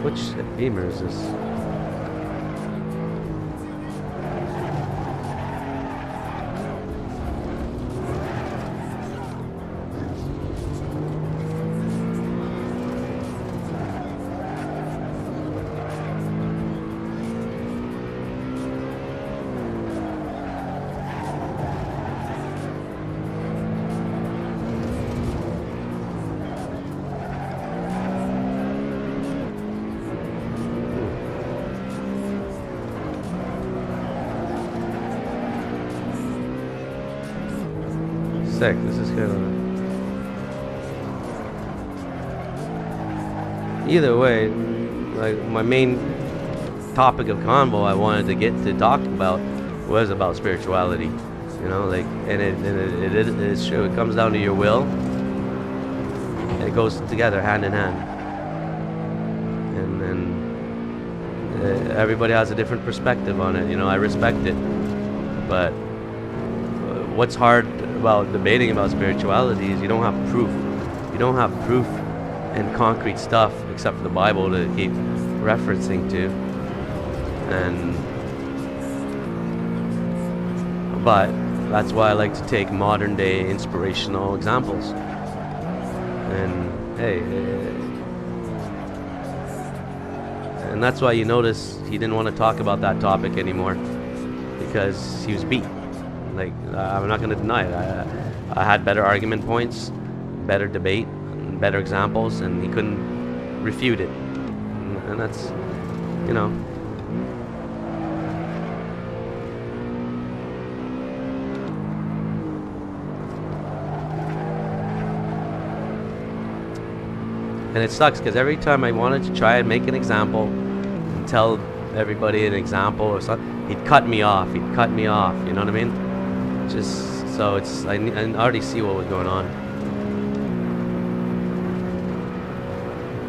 Which Beamer is this? Sick. This is kind of. Either way, like, my main topic of convo I wanted to get to talk about was about spirituality. You know, like, and it's true. It comes down to your will. And it goes together, hand in hand. And then everybody has a different perspective on it. You know, I respect it, but what's hard about debating about spirituality is you don't have proof. You don't have proof and concrete stuff except for the Bible to keep referencing to. But that's why I like to take modern day inspirational examples. And hey, and that's why you notice he didn't want to talk about that topic anymore, because he was beat. Like, I'm not going to deny it. I had better argument points, better debate, and better examples, and he couldn't refute it. And that's, you know. And it sucks because every time I wanted to try and make an example and tell everybody an example or something, he'd cut me off. You know what I mean? Just so it's, I already see what was going on,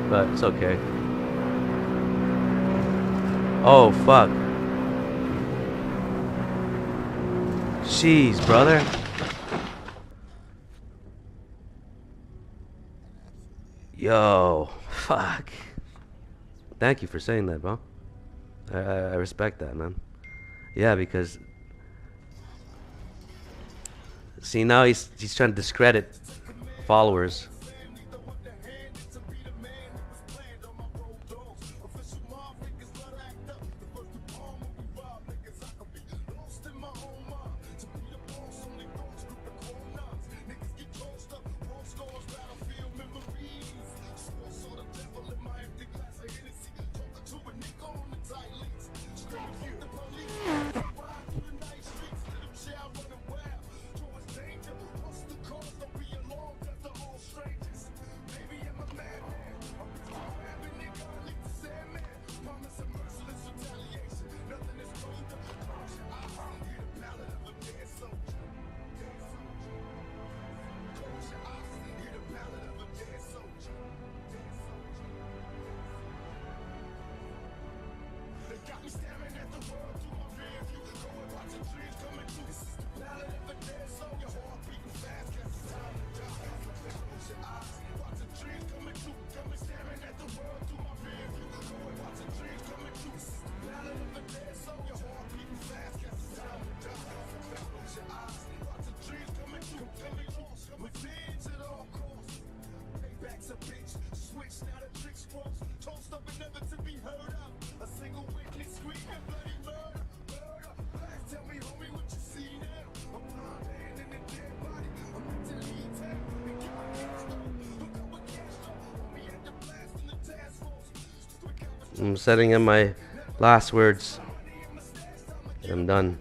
but it's okay. Oh fuck! Jeez, brother. Yo, fuck. Thank you for saying that, bro. I respect that, man. Yeah, because. See, now he's trying to discredit followers. Straight I'm setting in my last words. I'm done.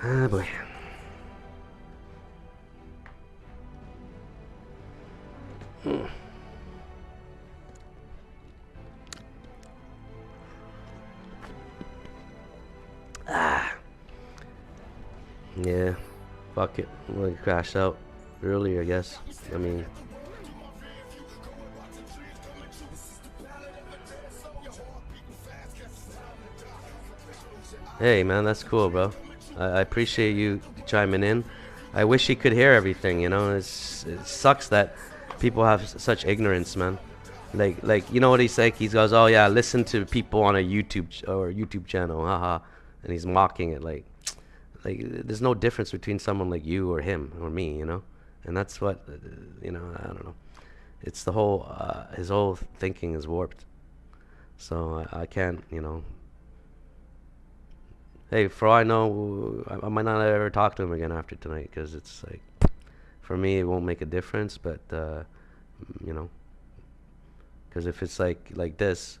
Ah, boy. Yeah, fuck it. I'm gonna crash out early, I guess. I mean, hey man, that's cool, bro. I appreciate you chiming in. I wish he could hear everything, you know. It sucks that people have such ignorance, man. Like you know what he's like? He goes, oh yeah, listen to people on a YouTube channel, haha, and he's mocking it. Like there's no difference between someone like you or him or me, you know. And that's what, you know. I don't know. It's the whole his whole thinking is warped. So I can't, you know. Hey, for all I know, I might not ever talk to him again after tonight, because it's like, for me, it won't make a difference. But you know, because if it's like this,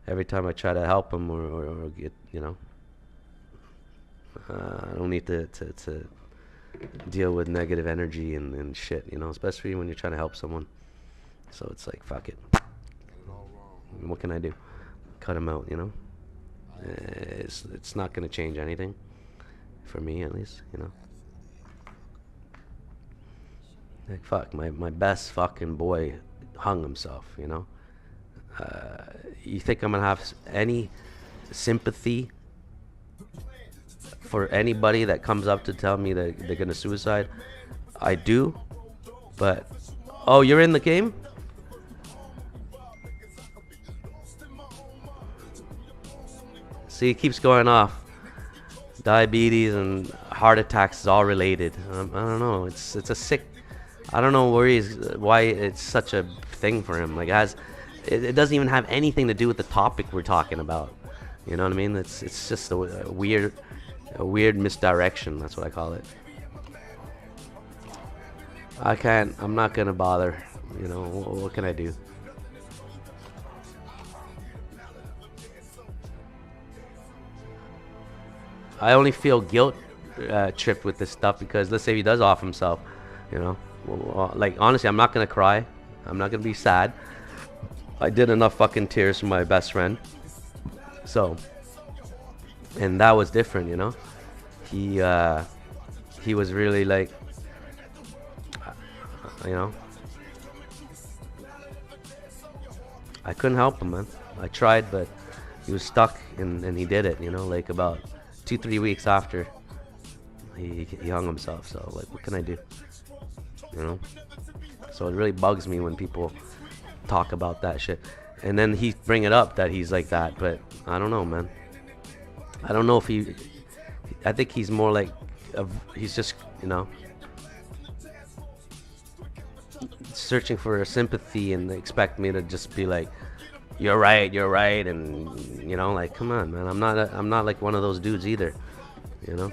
every time I try to help him or get, you know, I don't need to deal with negative energy and shit, you know, especially when you're trying to help someone. So it's like, fuck it. What can I do? Cut him out, you know. It's not gonna change anything, for me at least, you know. Like, fuck, my best fucking boy hung himself, you know. You think I'm gonna have any sympathy for anybody that comes up to tell me that they're gonna suicide? I do, but oh, you're in the game? See, it keeps going off. Diabetes and heart attacks is all related. I don't know. It's a sick. I don't know why it's such a thing for him. Like, it doesn't even have anything to do with the topic we're talking about. You know what I mean? It's just a weird misdirection. That's what I call it. I can't. I'm not gonna bother. You know, what can I do? I only feel guilt tripped with this stuff because let's say he does off himself, you know. Like honestly, I'm not gonna cry. I'm not gonna be sad. I did enough fucking tears for my best friend. So, and that was different, you know. He was really like, you know, I couldn't help him, man. I tried, but he was stuck, and he did it, you know. Like about 2-3 weeks after he hung himself. So like, what can I do, you know? So it really bugs me when people talk about that shit, and then he bring it up that he's like that. But I don't know, man. I don't know if he. I think he's more like, he's just, you know, searching for sympathy and expect me to just be like, you're right, and you know, like, come on, man. I'm not like one of those dudes either, you know.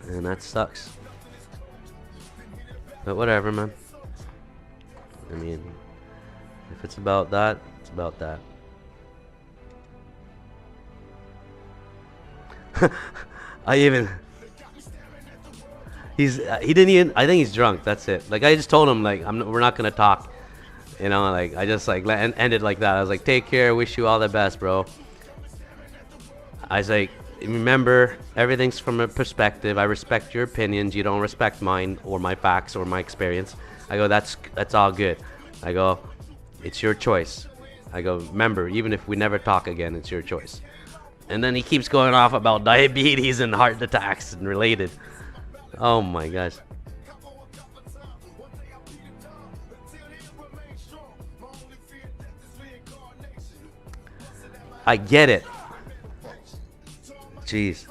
And that sucks. But whatever, man. I mean, if it's about that, it's about that. He didn't even, I think he's drunk, that's it. Like, I just told him, like, we're not gonna talk, you know. Like, I just like ended like that. I was like, take care, wish you all the best, bro. I was like, remember, everything's from a perspective. I respect your opinions, you don't respect mine or my facts or my experience. I go, that's all good. I go, it's your choice. I go, remember, even if we never talk again, it's your choice. And then he keeps going off about diabetes and heart attacks and related. Oh my gosh. I get it. Jeez.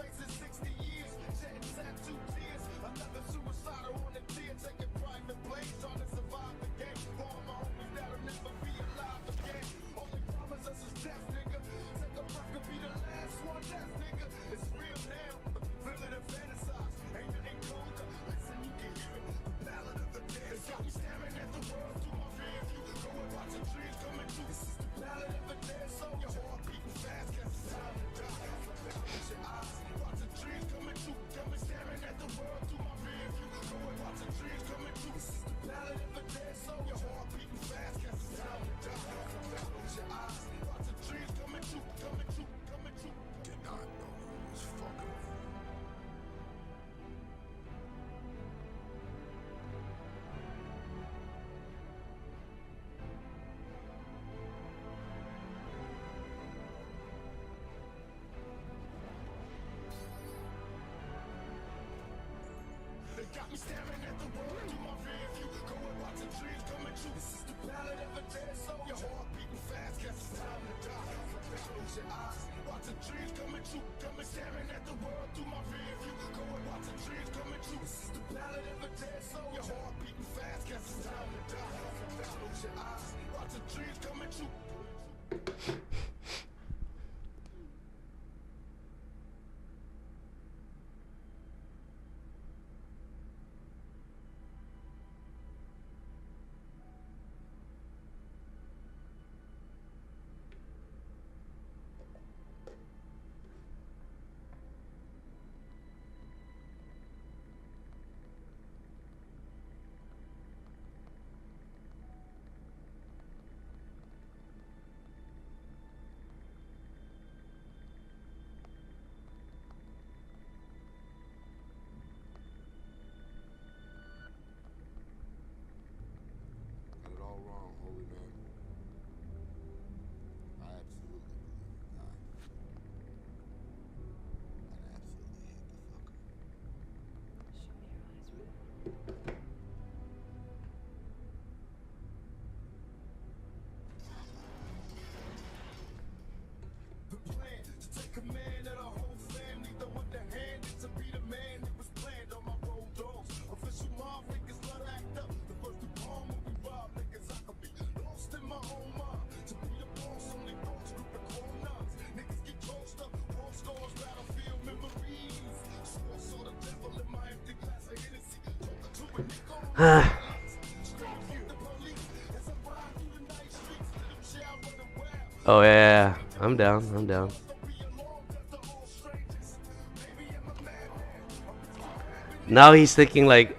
Oh yeah, I'm down. I'm down. Now he's thinking like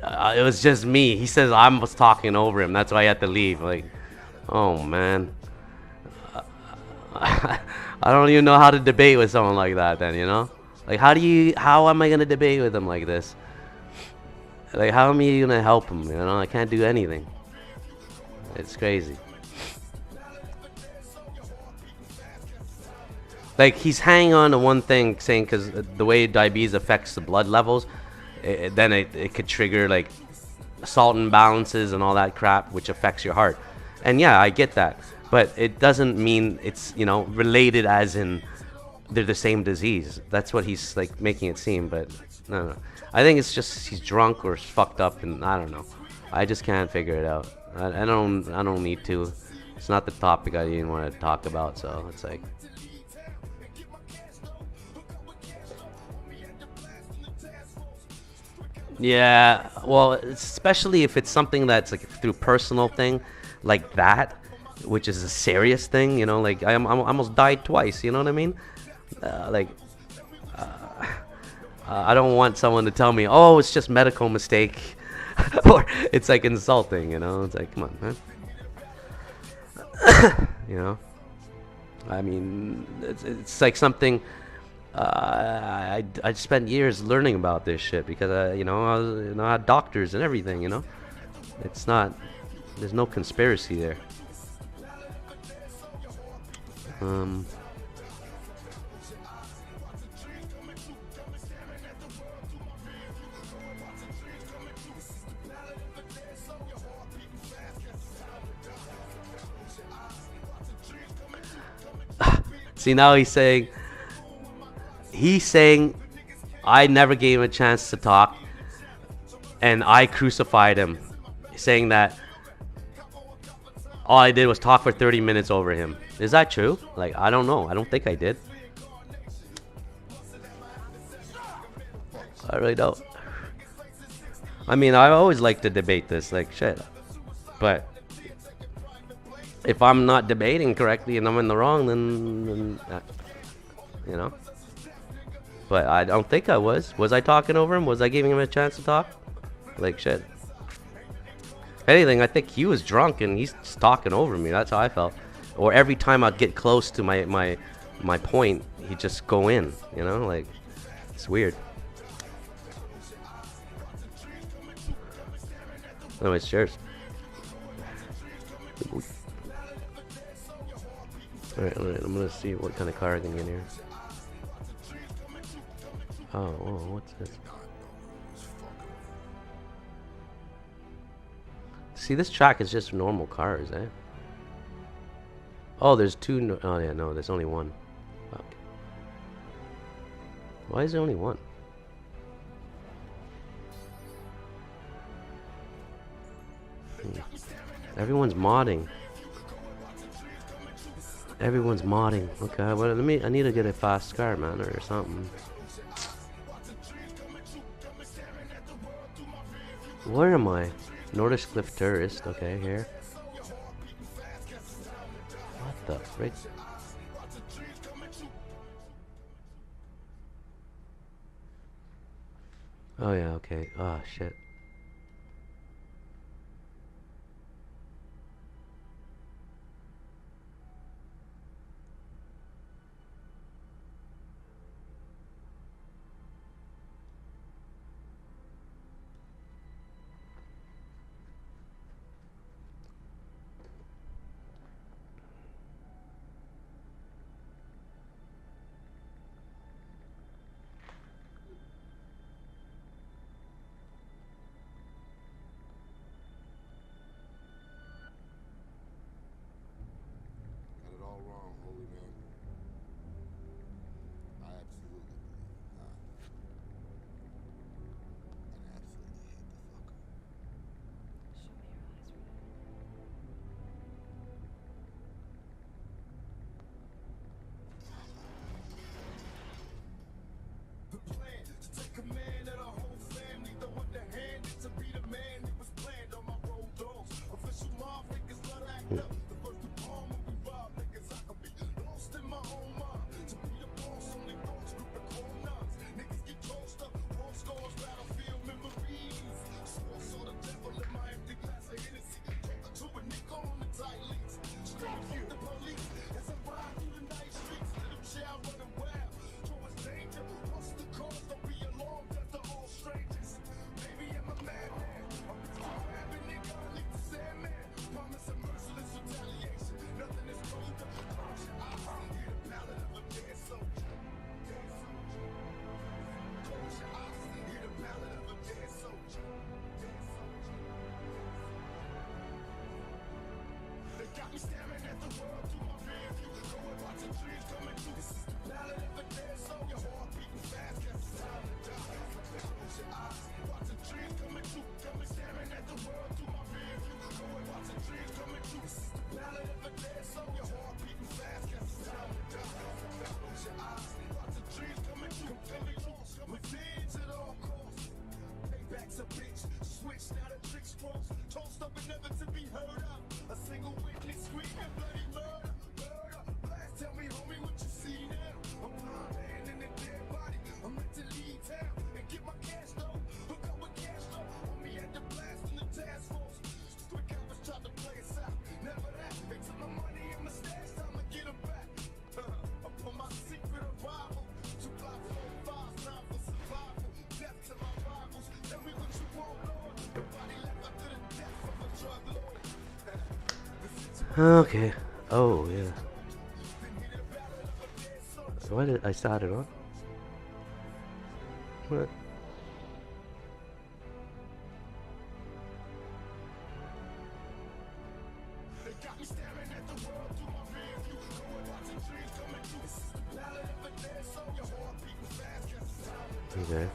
it was just me. He says I was talking over him. That's why I had to leave. Like, oh man, I don't even know how to debate with someone like that. Then you know, like how am I gonna debate with him like this? Like how am I gonna help him? You know, I can't do anything. It's crazy. Like he's hanging on to one thing, saying because the way diabetes affects the blood levels, then it could trigger like salt imbalances and all that crap, which affects your heart. And yeah, I get that, but it doesn't mean it's, you know, related as in they're the same disease. That's what he's like making it seem, but no. I think it's just he's drunk or fucked up, and I don't know. I just can't figure it out. I don't need to. It's not the topic I even want to talk about, so it's like. Yeah, well, especially if it's something that's like through personal thing, like that, which is a serious thing, you know. Like I almost died twice, you know what I mean? Like, I don't want someone to tell me, oh, it's just medical mistake, or it's like insulting, you know. It's like, come on, man. You know, I mean, it's like something. I spent years learning about this shit because you know, I had doctors and everything, you know. It's not, there's no conspiracy there. See, now he's saying I never gave him a chance to talk and I crucified him, saying that all I did was talk for 30 minutes over him. Is that true? Like, I don't know. I don't think I did. I really don't. I mean, I always like to debate this, like, shit. But if I'm not debating correctly and I'm in the wrong, then you know. But I don't think I was. Was I talking over him? Was I giving him a chance to talk? Like, shit. If anything, I think he was drunk and he's just talking over me. That's how I felt. Or every time I'd get close to my point, he'd just go in, you know? Like, it's weird. Anyways, cheers. Alright, I'm gonna see what kind of car I can get here. Oh, whoa, what's this? See, this track is just normal cars, eh? Oh, there's two. No, oh, yeah, no, there's only one. Fuck. Why is there only one? Everyone's modding. Everyone's modding. Okay, well, I need to get a fast car, man, or something. Where am I? Nordish Cliff Tourist. Okay, here. What the frick? Oh yeah, okay. Oh shit. Okay. Oh yeah. Why did I start it on? What? Okay.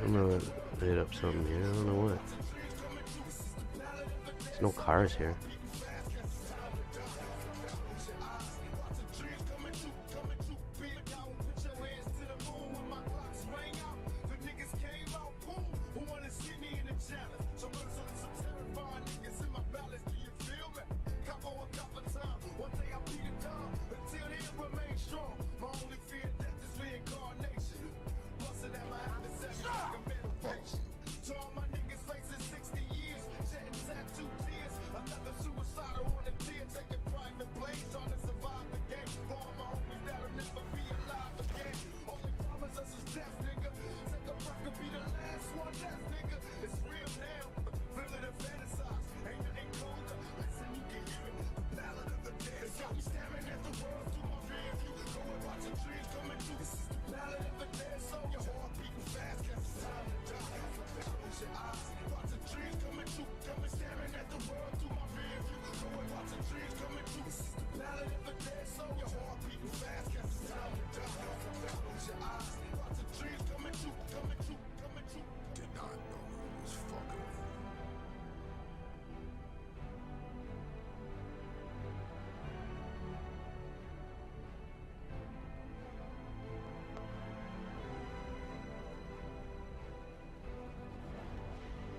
I'm gonna hit up something here. I don't know what. There's no cars here.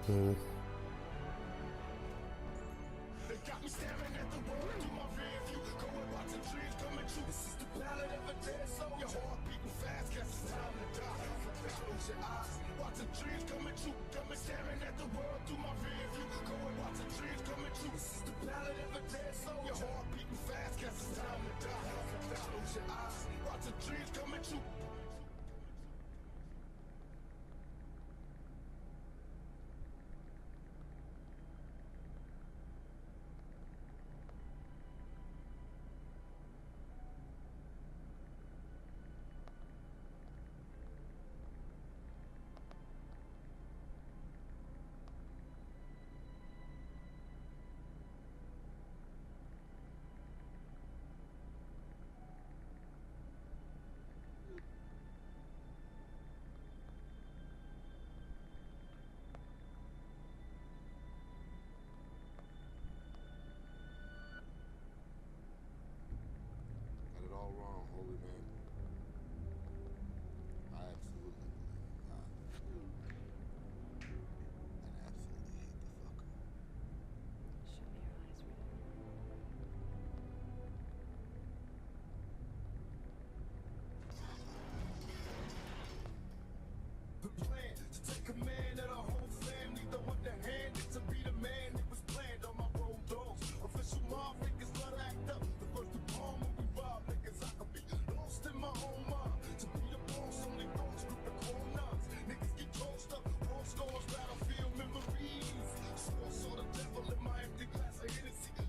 Hmm. Got it all wrong, holy man. I absolutely believe in God. And absolutely hate the fucker.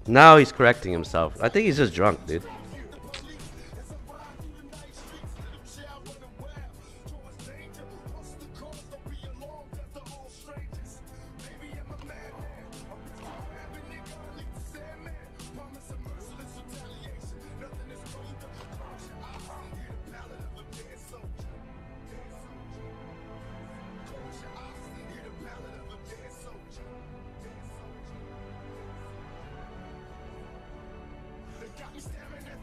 Now he's correcting himself. I think he's just drunk, dude. Got me staring at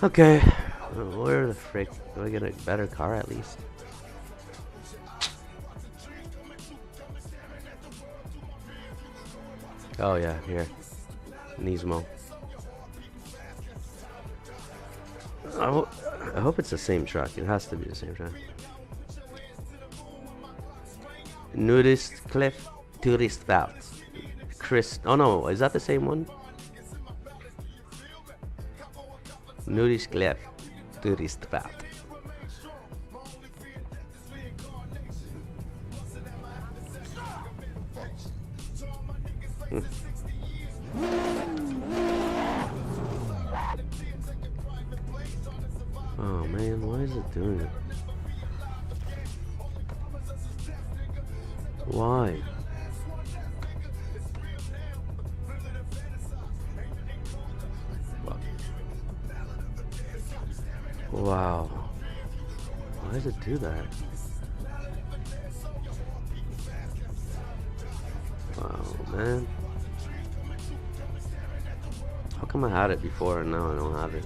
Okay, where the frick do I get a better car at least? Oh yeah, here, Nismo. I hope it's the same truck. It has to be the same truck. Nudist Cliff Tourist Belt. Chris. Oh no, is that the same one? Nudist Cliff Tourist Belt. Oh man, why is it doing it? Why? Wow. Why does it do that? Wow, man. How come I had it before and now I don't have it?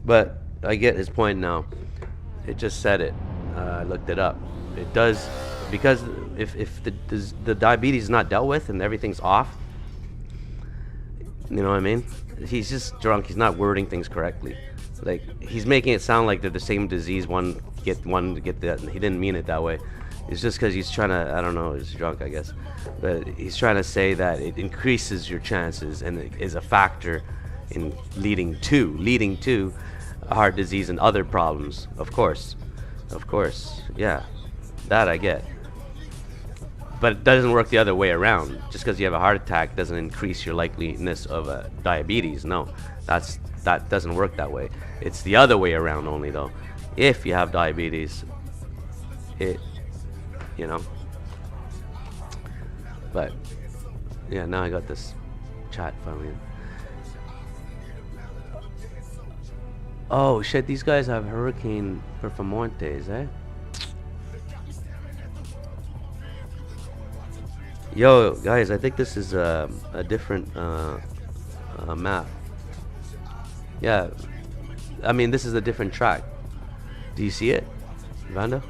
But I get his point now. It just said it. I looked it up. It does, because if the diabetes is not dealt with and everything's off, you know what I mean? He's just drunk. He's not wording things correctly. Like, he's making it sound like they're the same disease. One to get that. He didn't mean it that way. It's just because he's trying to, I don't know, he's drunk, I guess. But he's trying to say that it increases your chances and it is a factor in leading to heart disease and other problems. Of course, yeah, that I get. But it doesn't work the other way around. Just because you have a heart attack doesn't increase your likeliness of diabetes. No, that doesn't work that way. It's the other way around only, though. If you have diabetes, you know. But yeah, now I got this chat finally. Oh shit, these guys have Hurricane Performantes, eh? Yo, guys, I think this is a different map. Yeah, I mean, this is a different track. Do you see it, Vanda?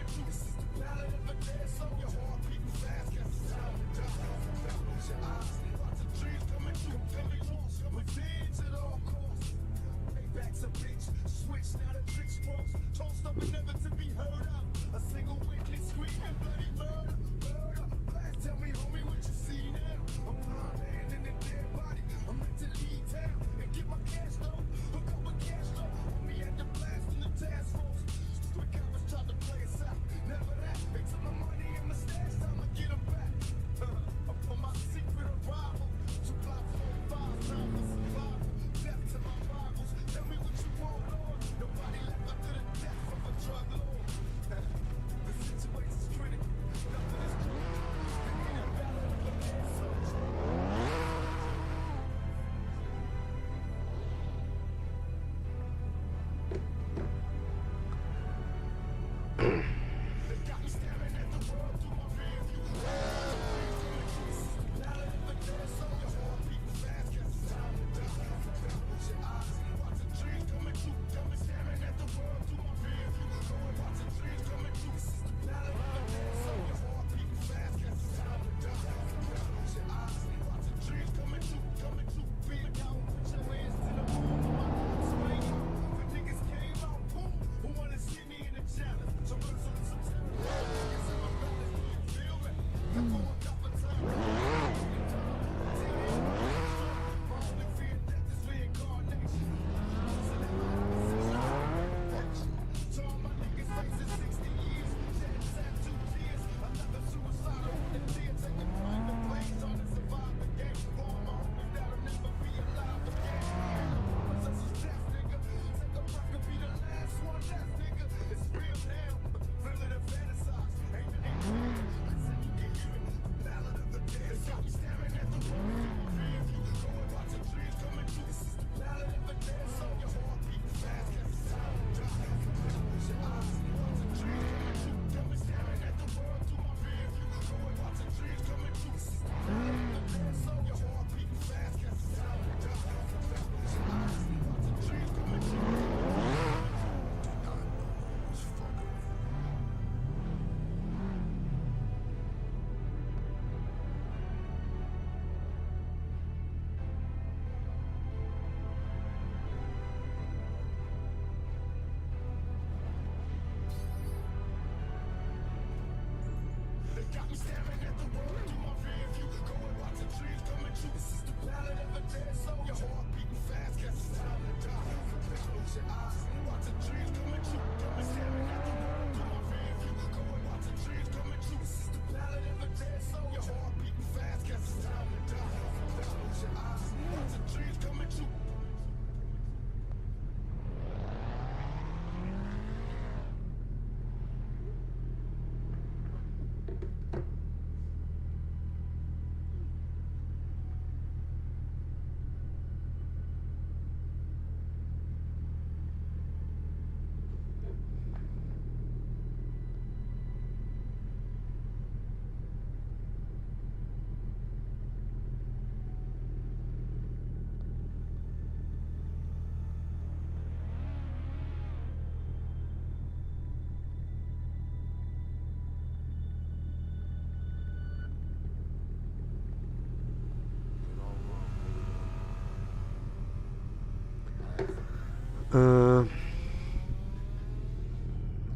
I don't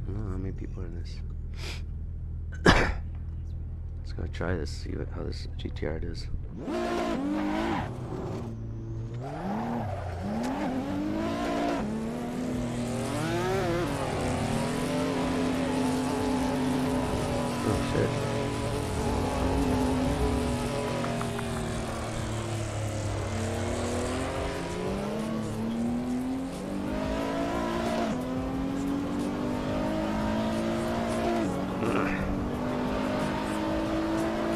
know how many people are in this. Let's go try this, see how this GTR does. Oh shit.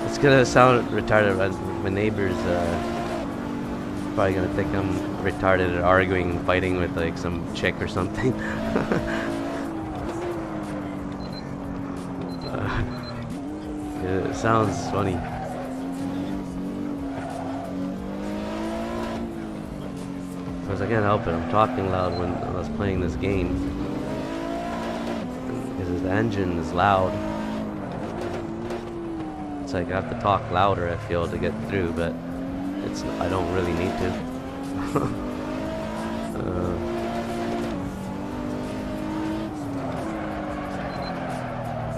It's gonna sound retarded, but my neighbor's probably gonna think I'm retarded or arguing, fighting with like some chick or something. It sounds funny. Because I can't help it, I'm talking loud when I was playing this game. Because the engine is loud. It's like I have to talk louder, I feel, to get through, but I don't really need to.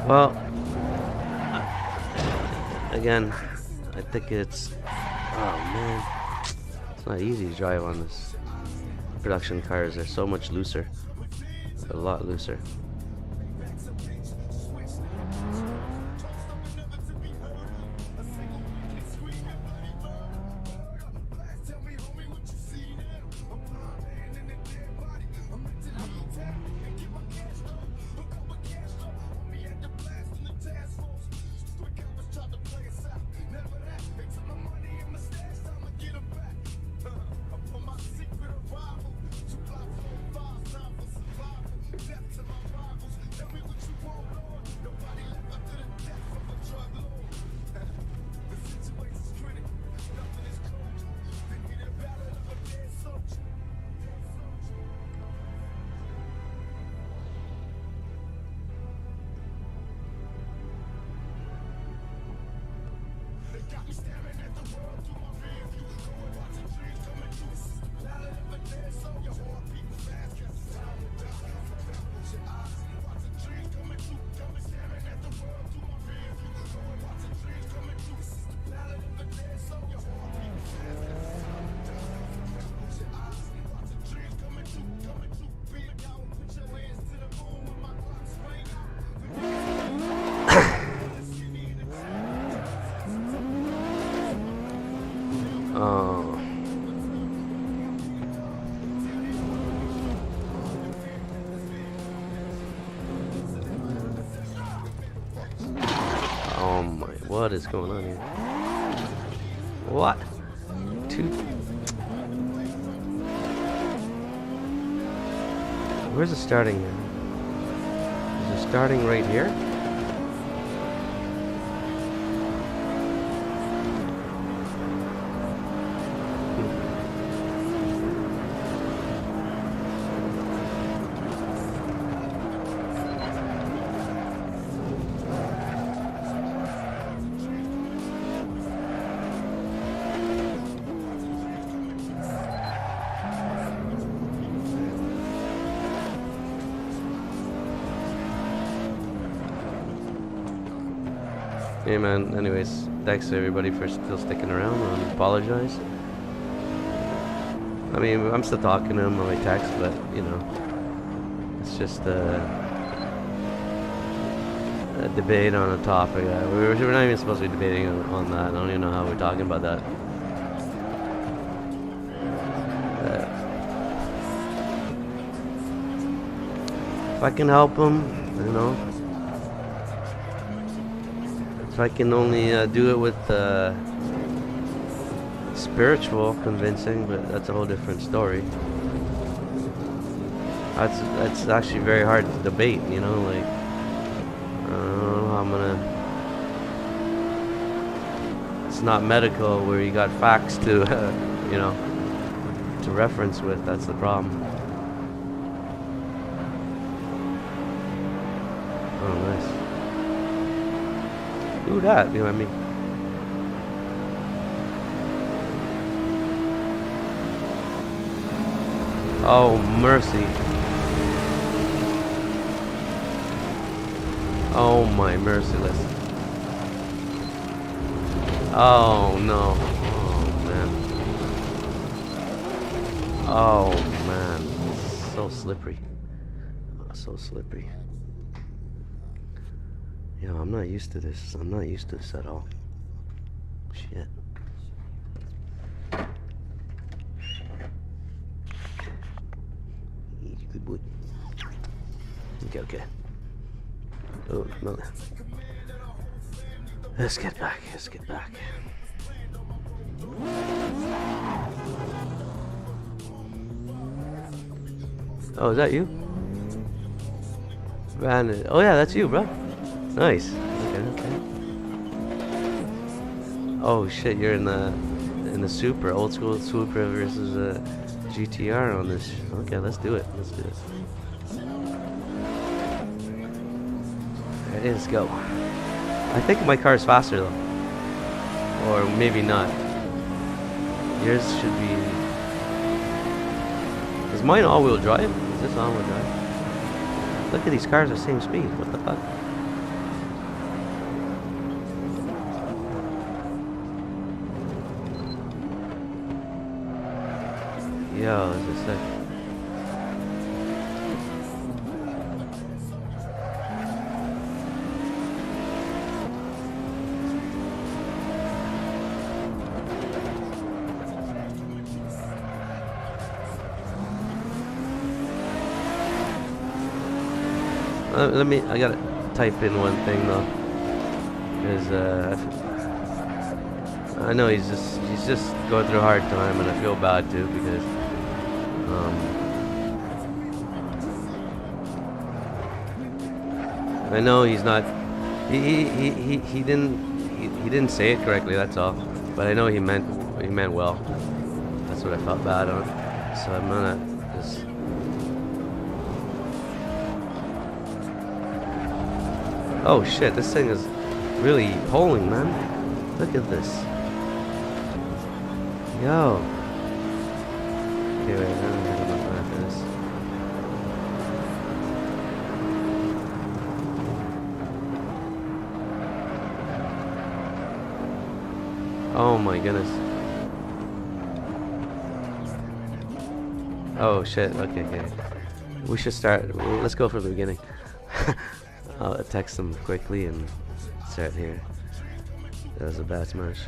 Well, again, I think it's, oh man, it's not easy to drive on this. Production cars are so much looser, a lot looser. Oh my, what is going on here? What? Where's the starting here? Is it starting right here? Hey man, anyways, thanks to everybody for still sticking around. I apologize. I mean, I'm still talking to him on my text, but, you know, it's just a debate on a topic. We're not even supposed to be debating on that. I don't even know how we're talking about that. If I can help him, you know. if I can only do it with spiritual convincing, but that's a whole different story. That's actually very hard to debate, you know, like I don't know how I'm gonna. It's not medical where you got facts to you know, to reference with. That's the problem. Oh, nice. Who that? You know what I mean? Oh, mercy. Oh, my merciless. Oh, no. Oh, man. Oh, man. It's so slippery. Oh, so slippery. Yo, I'm not used to this. I'm not used to this at all. Shit. Good boy. Okay, okay. Oh, no. Let's get back. Let's get back. Oh, is that you? Van. Oh yeah, that's you, bro. Nice. Okay, okay. Oh shit, you're in the Supra, old school Supra versus GTR on this. Okay, let's do it. Let's do it. Alright, let's go. I think my car is faster though, or maybe not. Yours should be. Is mine all-wheel drive? Is this all-wheel drive? Look at these cars the same speed. What the fuck? Yo, this is sick. Let me. I gotta type in one thing though, because I know he's just going through a hard time, and I feel bad too because I know he's not. He didn't say it correctly. That's all. But I know he meant well. That's what I felt bad on. So I'm gonna just. Oh shit, this thing is really pulling, man. Look at this. Yo. Okay, wait, I don't know about this. Oh my goodness. Oh shit, okay, okay. We should start, let's go from the beginning. I'll text them quickly and start here. That was a bad smash.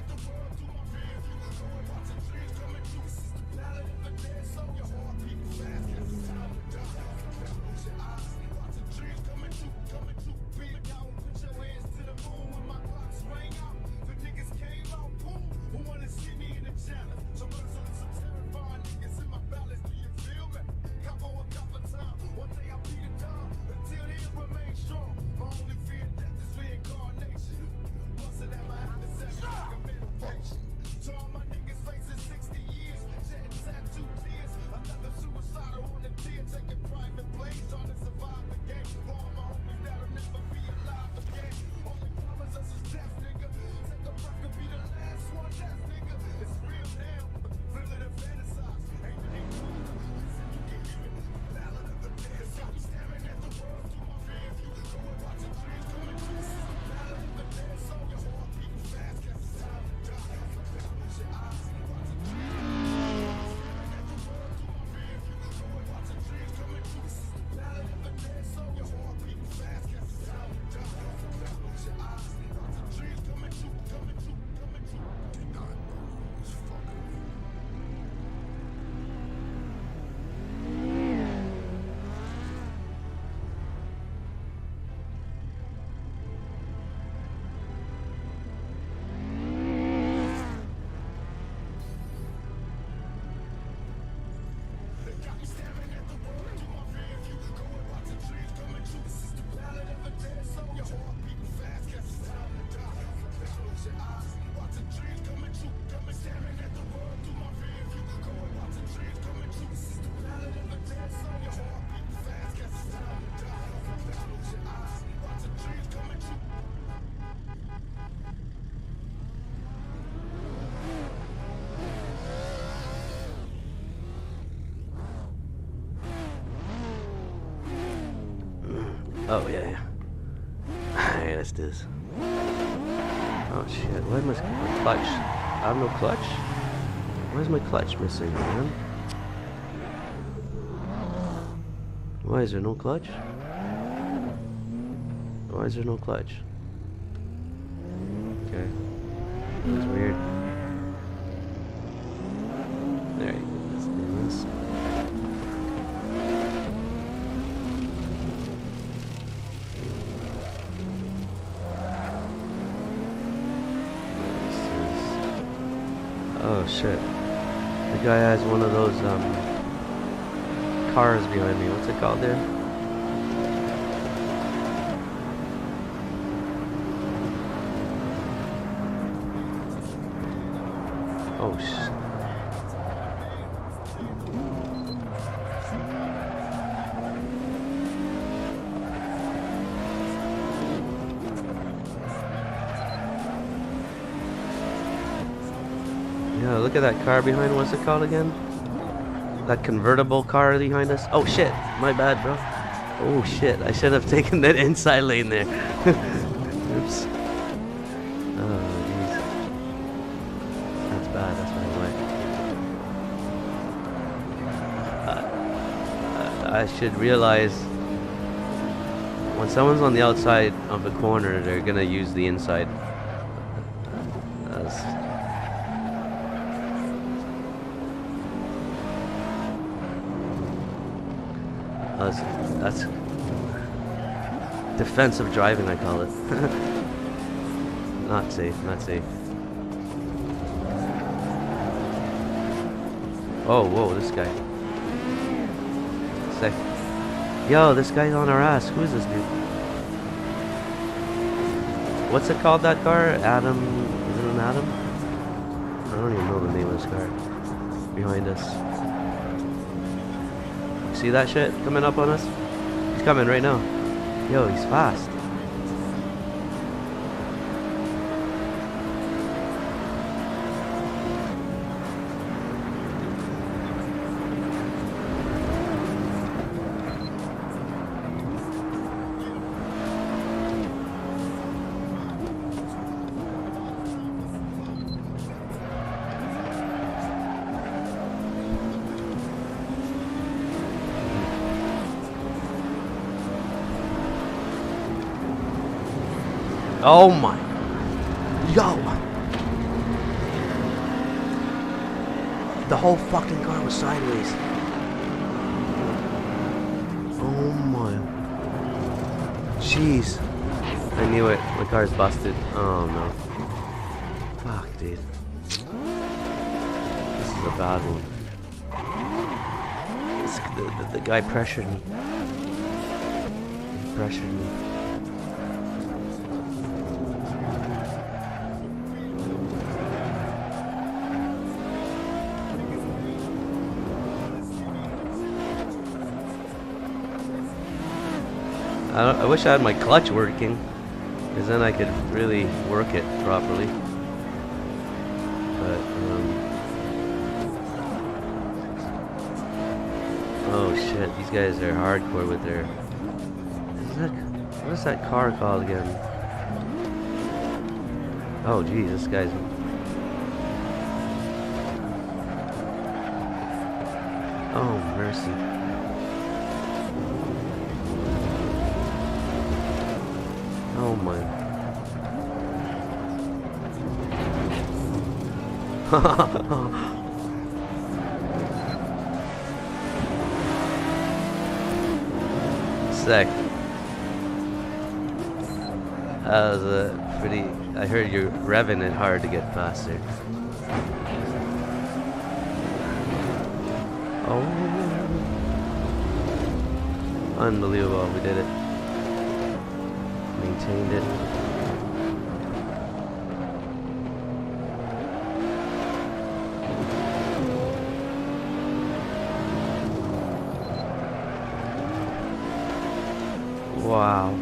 Oh, yeah, yeah. Alright, let's do this. Oh, shit. Why my clutch? I have no clutch? Why is my clutch missing, man? Why is there no clutch? Why is there no clutch? Okay. That's weird. There you go. Let's do this. Oh shit. The guy has one of those cars behind me. What's it called there? Oh shit. Yeah, look at that car behind. What's it called again? That convertible car behind us. Oh shit, my bad, bro. Oh shit, I should have taken that inside lane there. Oops. Oh jeez. That's bad. That's my way. I should realize when someone's on the outside of the corner, they're gonna use the inside. That's defensive driving, I call it. Not safe, not safe. Oh, whoa, this guy. Sick. Yo, this guy's on our ass. Who's this dude? What's it called, that car? Adam? Is it an Adam? I don't even know the name of this car. Behind us. See that shit coming up on us? He's coming right now. Yo, he's fast. Oh my. Yo. The whole fucking car was sideways. Oh my. Jeez. I knew it. My car's busted. Oh no. Fuck, dude. This is a bad one. The guy pressured me. He pressured me. I wish I had my clutch working, because then I could really work it properly. But, oh shit, these guys are hardcore with their... What is that car called again? Oh geez, this guy's... Oh, mercy. Oh my. Sick. That was a pretty... I heard you revving it hard to get faster. Oh. Unbelievable, we did it. Maintained it. Wow.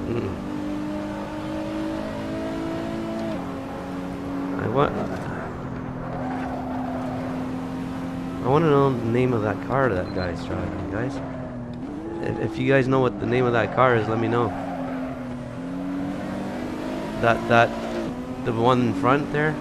Mm. I want to know the name of that car that guy's driving, guys. If you guys know what the name of that car is, let me know. The one in front there.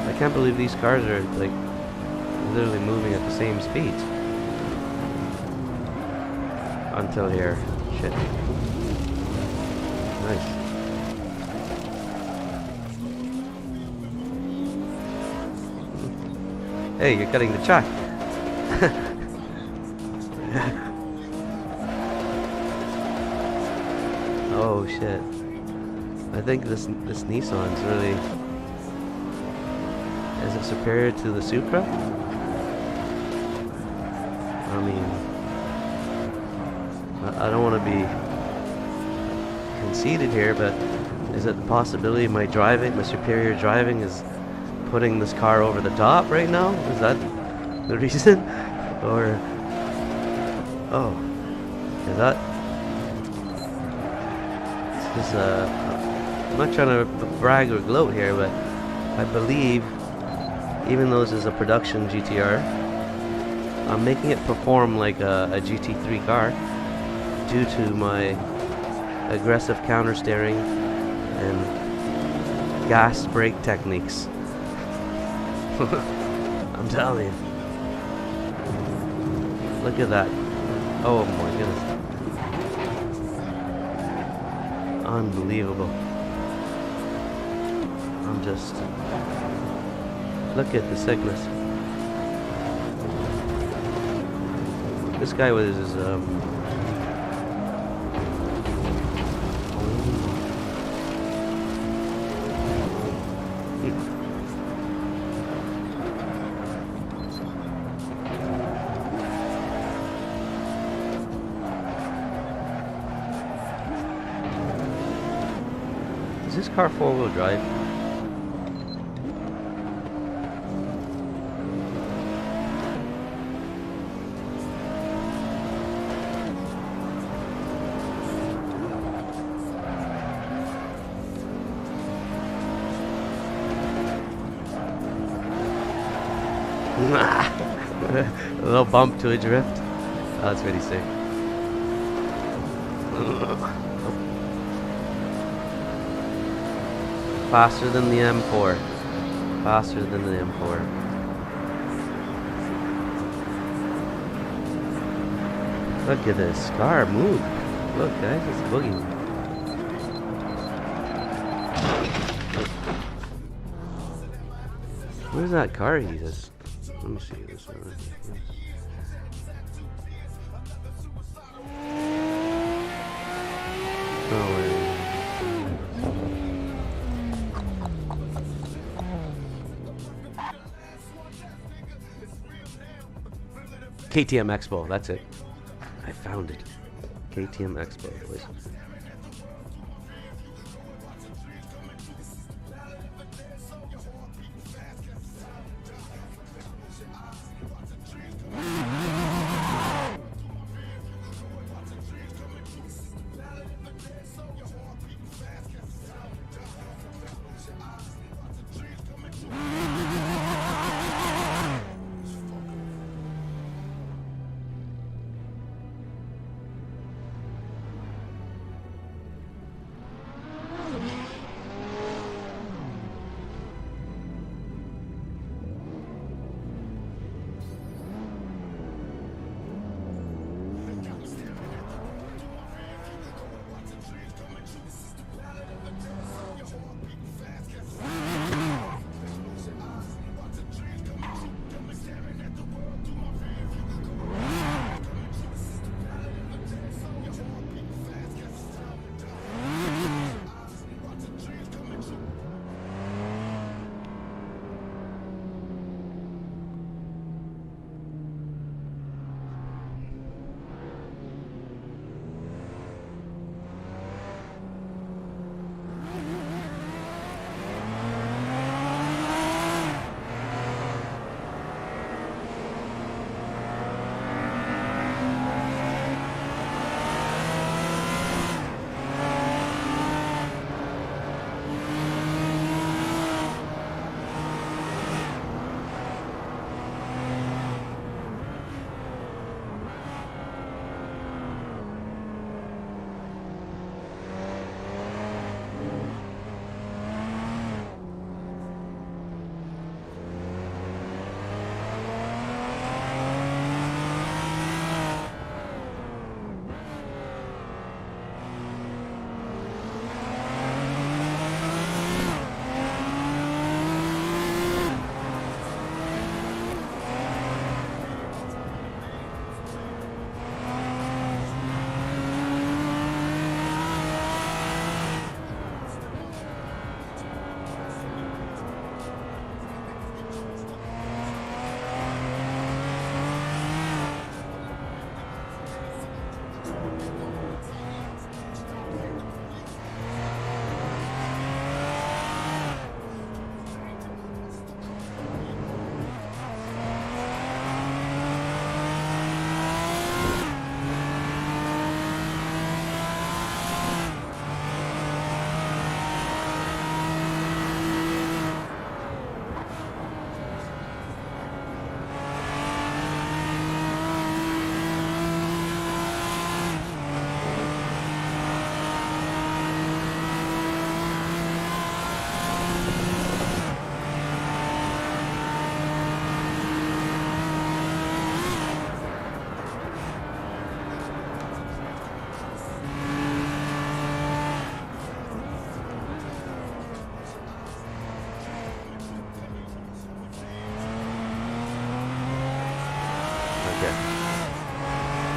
I can't believe these cars are like literally moving at the same speed. Until here. Shit. Nice. Hey, you're cutting the check. Oh shit. I think this Nissan's really... Is it superior to the Supra? I mean... I don't want to be conceited here, but is it the possibility my superior driving is putting this car over the top right now? Is that the reason? Or... Oh. Is that... It's just, I'm not trying to brag or gloat here, but I believe, even though this is a production GTR, I'm making it perform like a GT3 car due to my aggressive counter steering and gas brake techniques. I'm telling you. Look at that. Oh my goodness. Unbelievable. I'm just... Look at the sickness. This guy was... Is this car four-wheel drive? A little bump to a drift. Oh, that's pretty sick. Faster than the M4. Faster than the M4. Look at this car move. Look, guys, it's boogieing. Where's that car he just... Let me see this one right here. Oh, wait. KTM Expo, that's it. I found it. KTM Expo, boys.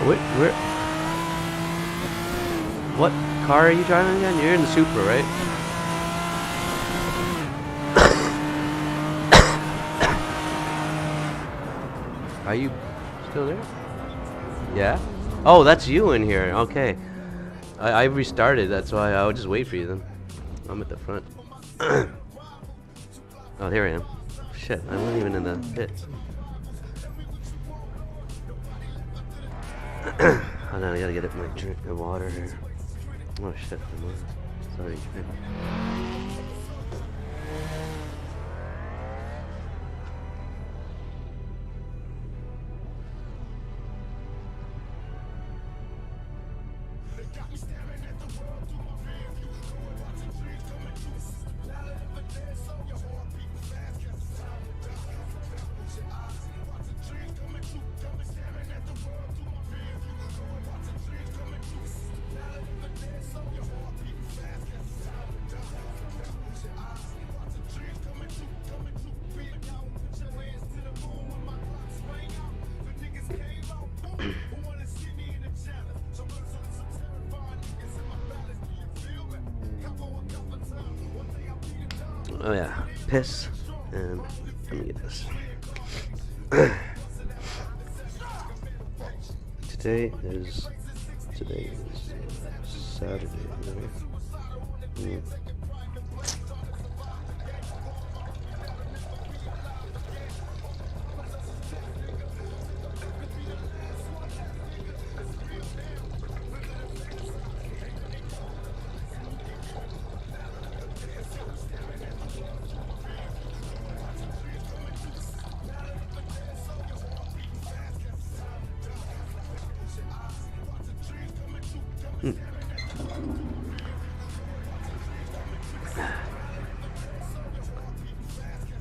Where? What car are you driving again? You're in the Supra, right? Are you still there? Yeah? Oh, that's you in here. Okay. I restarted. That's why I'll just wait for you then. I'm at the front. Oh, here I am. Shit, I wasn't even in the pit. Hold on, I gotta get my drink of water here. Oh shit, sorry. Oh yeah, piss, and let me get this. Today is Saturday, right?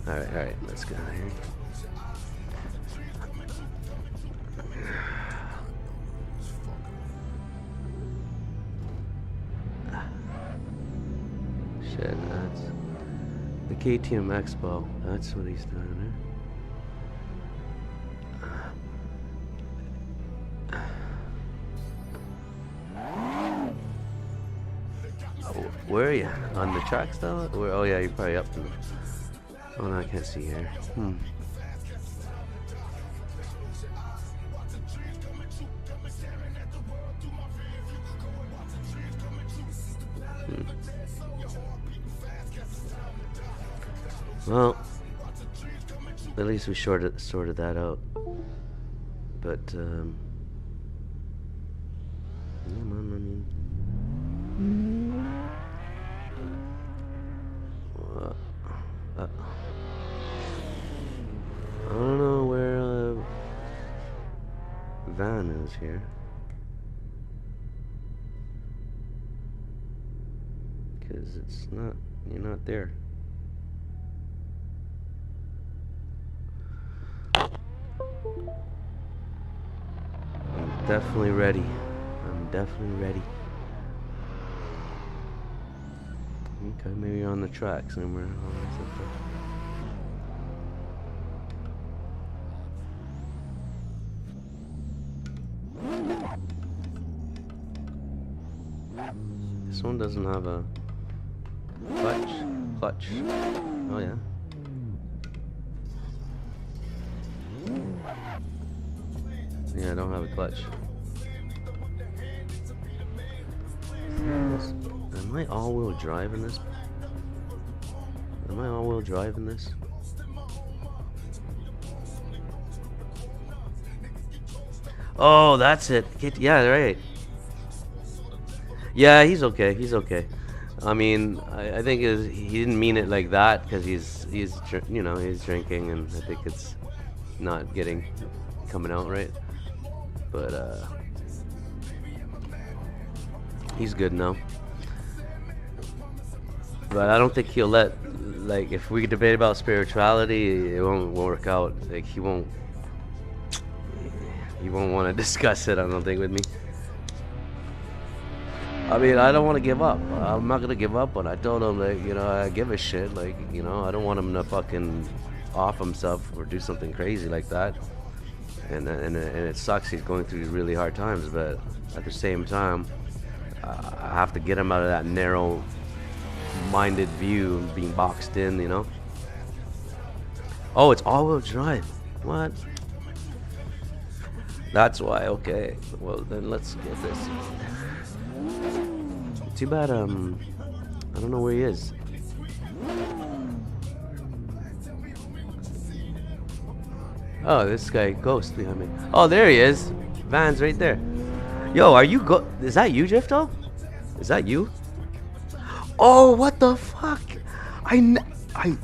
Alright, let's go here. Shit, that's the KTM Expo. That's what he's doing there. Where are you? On the track still? Where, oh yeah, you're probably up in the... Oh no, I can't see here. Well, at least we sorted that out. But yeah, man, I mean, I don't know where Van is here. Because it's not, you're not there. I'm definitely ready. I'm definitely ready. Okay, maybe on the track somewhere. This one doesn't have a clutch. Oh yeah. Yeah, I don't have a clutch. Am I all-wheel drive in this? Am I all-wheel drive in this? Oh, that's it. Yeah, right. Yeah, he's okay. He's okay. I mean, I think he didn't mean it like that because he's you know, he's drinking, and I think it's not coming out right. But he's good now. But I don't think he'll let, like, if we debate about spirituality, it won't work out. Like, he won't want to discuss it, I don't think, with me. I mean, I don't want to give up. I'm not gonna give up, but I told him, like, you know, I give a shit. Like, you know, I don't want him to fucking off himself or do something crazy like that. and it sucks. He's going through really hard times, but at the same time, I have to get him out of that narrow-minded view of being boxed in, you know. Oh, it's all-wheel drive. What? That's why. Okay. Well, then let's get this. Too bad. I don't know where he is. Oh, this guy Ghost behind me. Oh, there he is. Van's right there. Yo, are you is that you, Drifto? Is that you? Oh, what the fuck?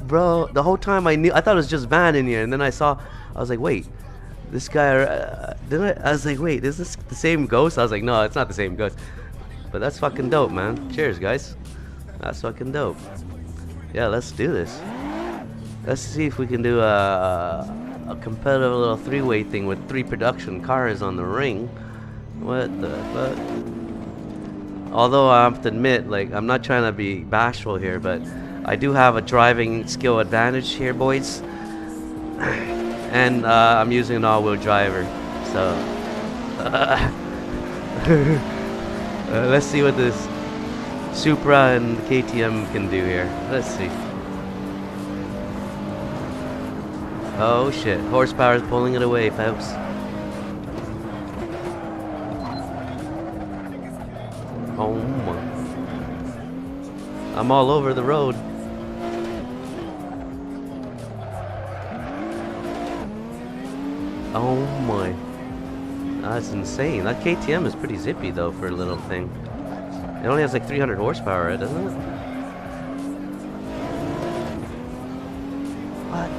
Bro, the whole time I thought it was just Van in here, and then I was like, wait, this guy, I was like, wait, is this the same Ghost? I was like, no, it's not the same Ghost. But that's fucking dope, man. Cheers, guys. That's fucking dope. Yeah, let's do this. Let's see if we can do a competitive little three-way thing with 3 production cars on the ring. What the fuck? Although I have to admit, like, I'm not trying to be bashful here, but I do have a driving skill advantage here, boys. And I'm using an all-wheel driver, so let's see what this Supra and KTM can do here. Let's see. Oh shit, horsepower is pulling it away, folks. Oh my. I'm all over the road. Oh my. That's insane. That KTM is pretty zippy though for a little thing. It only has like 300 horsepower, right, doesn't it? What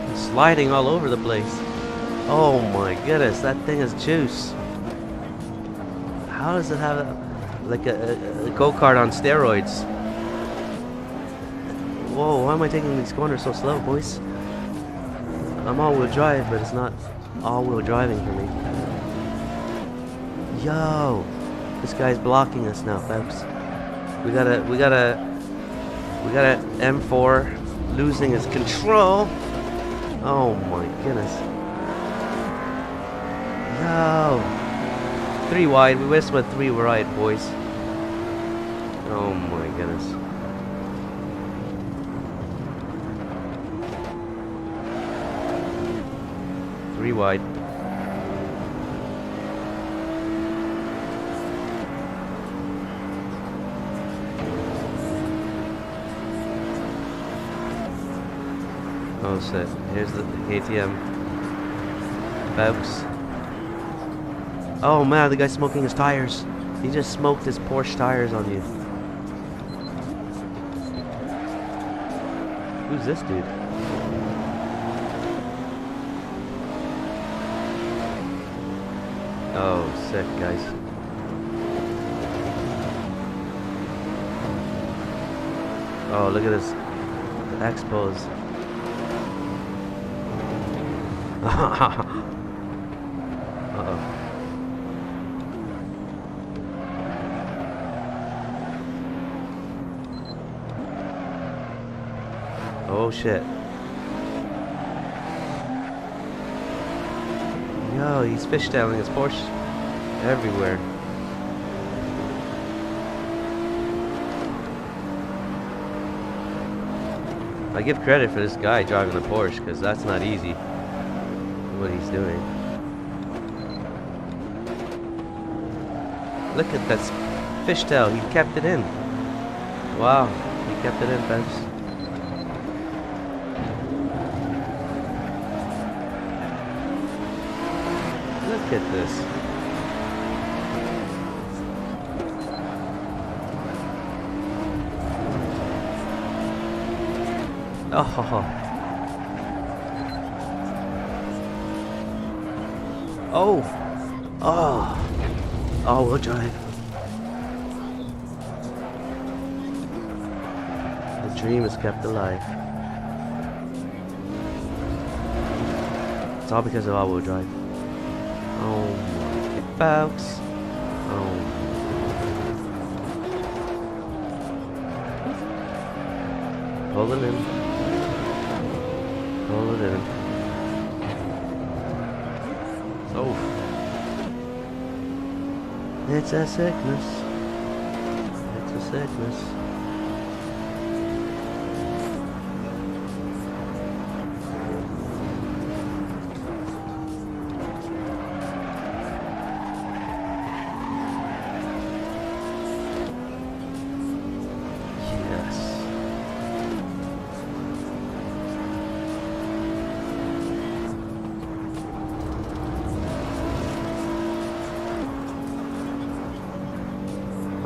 the? It's sliding all over the place. Oh my goodness, that thing is juice. How does it have like a go-kart on steroids? Whoa, why am I taking these corners so slow, boys? I'm all-wheel drive, but it's not all-wheel driving for me. Yo, this guy's blocking us now, folks. We got a M4 losing his control. Oh my goodness. Yo, 3 wide. We just went 3 wide, boys. Oh my goodness. Wide. Oh shit, here's the KTM. Folks. Oh man, the guy's smoking his tires. He just smoked his Porsche tires on you. Who's this dude? Oh, sick, guys. Oh, look at this. The expos. Uh-oh. Oh, shit. Yo, he's fishtailing his Porsche everywhere. I give credit for this guy driving the Porsche, because that's not easy what he's doing. Look at that fishtail, he kept it in. Wow, he kept it in, folks. Look at this. Oh. Oh. Oh. Oh, we'll drive. The dream is kept alive. It's all because of all-wheel drive. Oh my folks. Oh. Pull it in. Pull it in. Oh. It's a sickness. It's a sickness.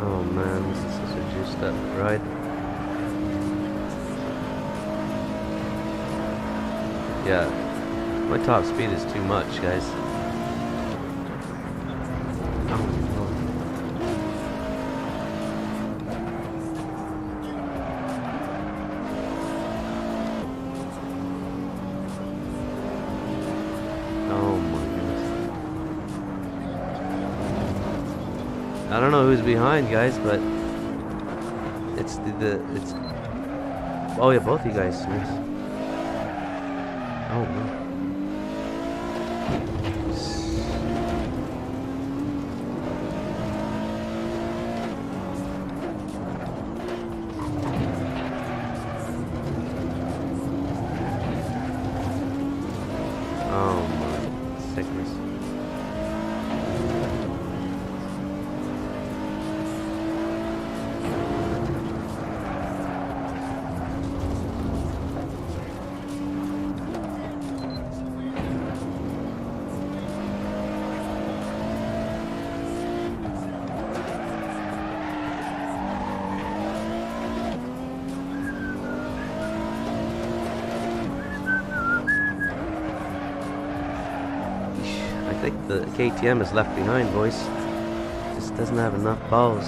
Oh man, this is such a juiced up ride. Yeah, my top speed is too much, guys. Oh my goodness. I don't know who's behind, guys, but it's it's. Oh yeah, both you guys. Yes. Oh man. Oh my sickness. I think the KTM is left behind, boys. Just doesn't have enough balls,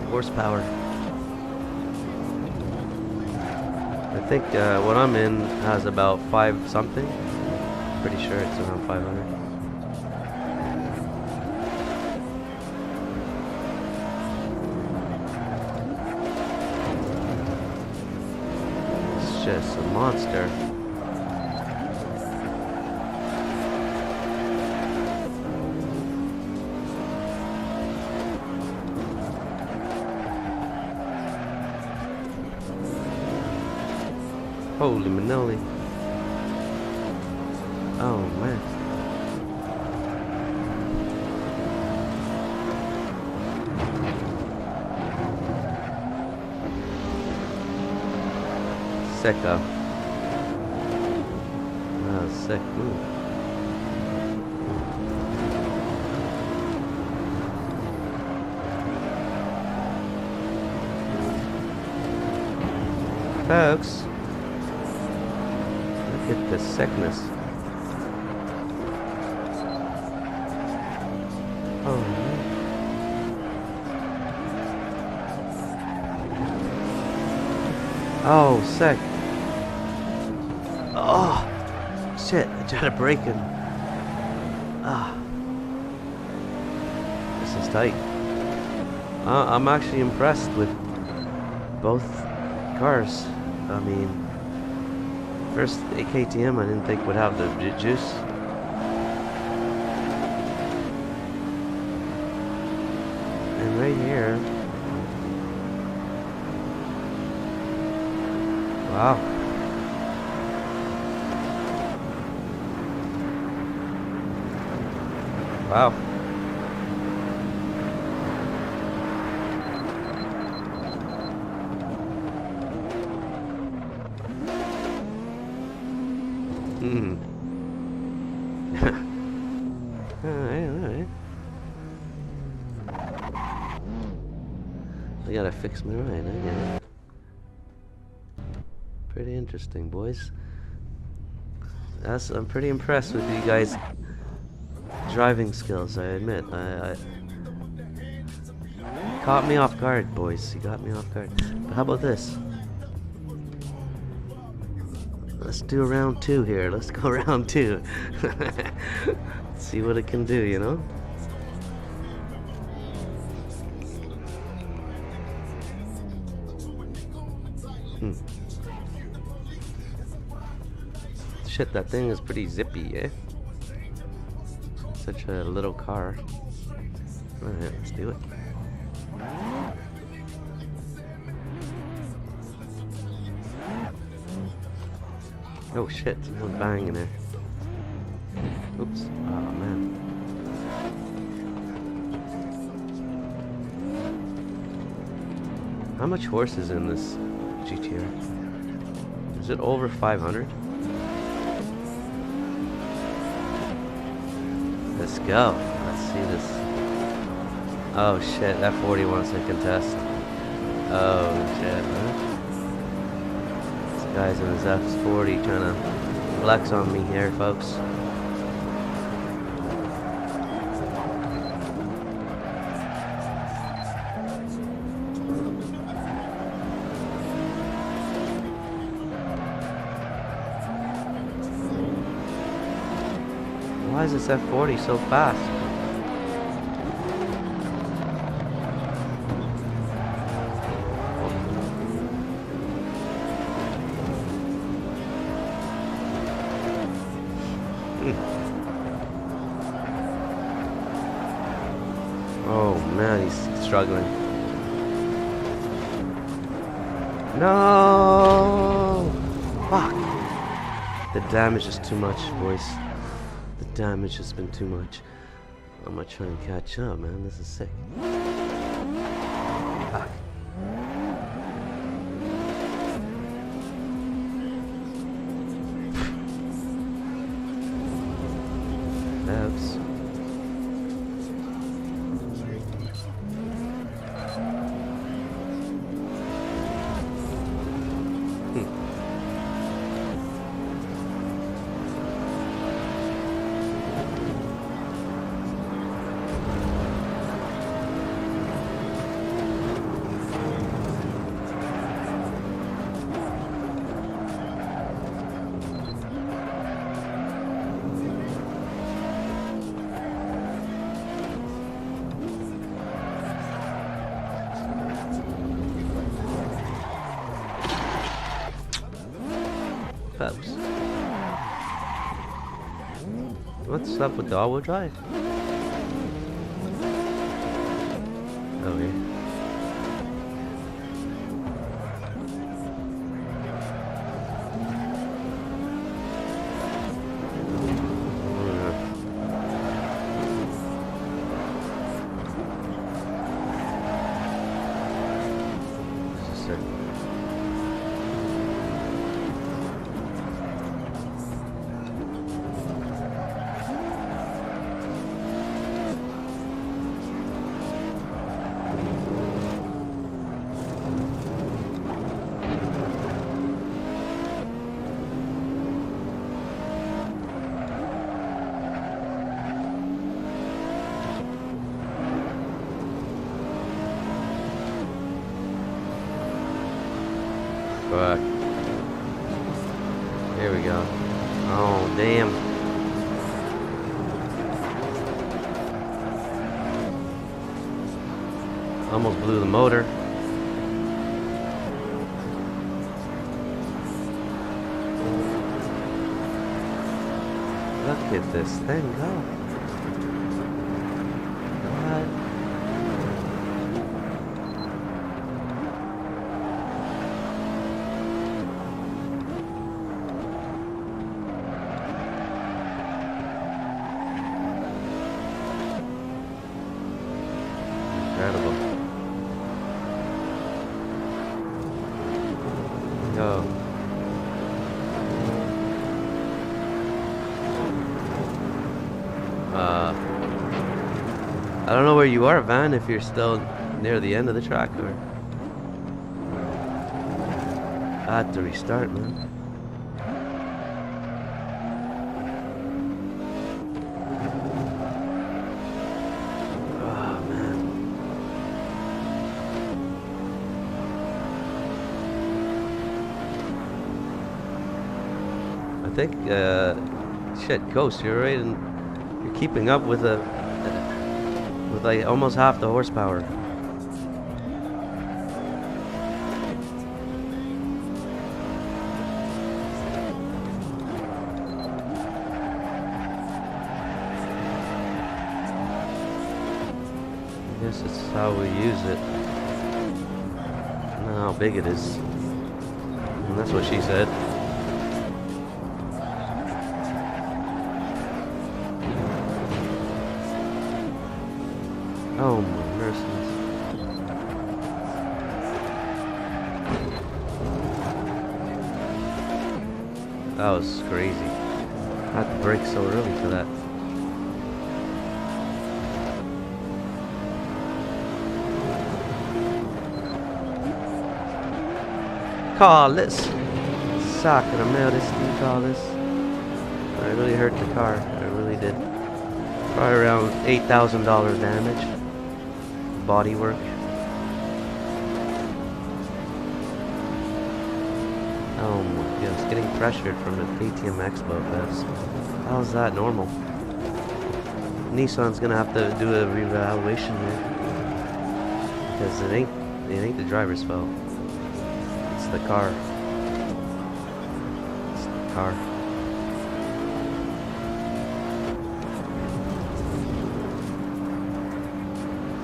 horsepower. I think what I'm in has about 5 something. Pretty sure it's around 500. It's just a monster. Holy manoli. Oh man. Sicko. Oh, sick move. Folks. Look at the sickness. Oh man. Oh, sick. Oh, shit. I tried to brake him. Ah. This is tight. I'm actually impressed with both cars. I mean, first, a KTM I didn't think would have the juice. And right here. Wow. Wow. Alright. I gotta fix my ride, I get it. Pretty interesting, boys. I'm pretty impressed with you guys' driving skills, I admit. I caught me off guard, boys. You got me off guard. But how about this? Let's do round 2 here. Let's go round 2. See what it can do, you know? Hmm. shit, that thing is pretty zippy, eh? Such a little car. Alright, let's do it. Oh shit, someone's banging there. Oops. Oh man. How much horse is in this GTR? Is it over 500? Let's go. Let's see this. Oh shit, that 40 wants to contest. Oh shit, man. This guy's in his F40 trying to flex on me here, folks. Why is this F40 so fast? Oh man, he's struggling. No! Fuck! The damage is too much, boys. The damage has been too much. I'm gonna try and catch up, man. This is sick. Fuck. Oops. Peps. What's up with the all-wheel drive? Oh yeah. This is sick. Fuck. Here we go. Oh, damn. Almost blew the motor. Look at this thing go. What? Incredible. Yo. I don't know where you are, Van, if you're still near the end of the track or... I had to restart, man. I think, shit, Ghost, you're right, and you're keeping up with with like almost half the horsepower. guess it's how we use it. Not how big it is. And that's what she said. Oh my mercies. That was crazy. I had to brake so early for that. Carless. Sacramento, Carless. I really hurt the car. I really did. Probably around $8,000 damage. Body work. Oh my goodness, getting pressured from the KTM Expo Fest. How's that normal? Nissan's gonna have to do a reevaluation there. Because it ain't the driver's fault. It's the car. It's the car.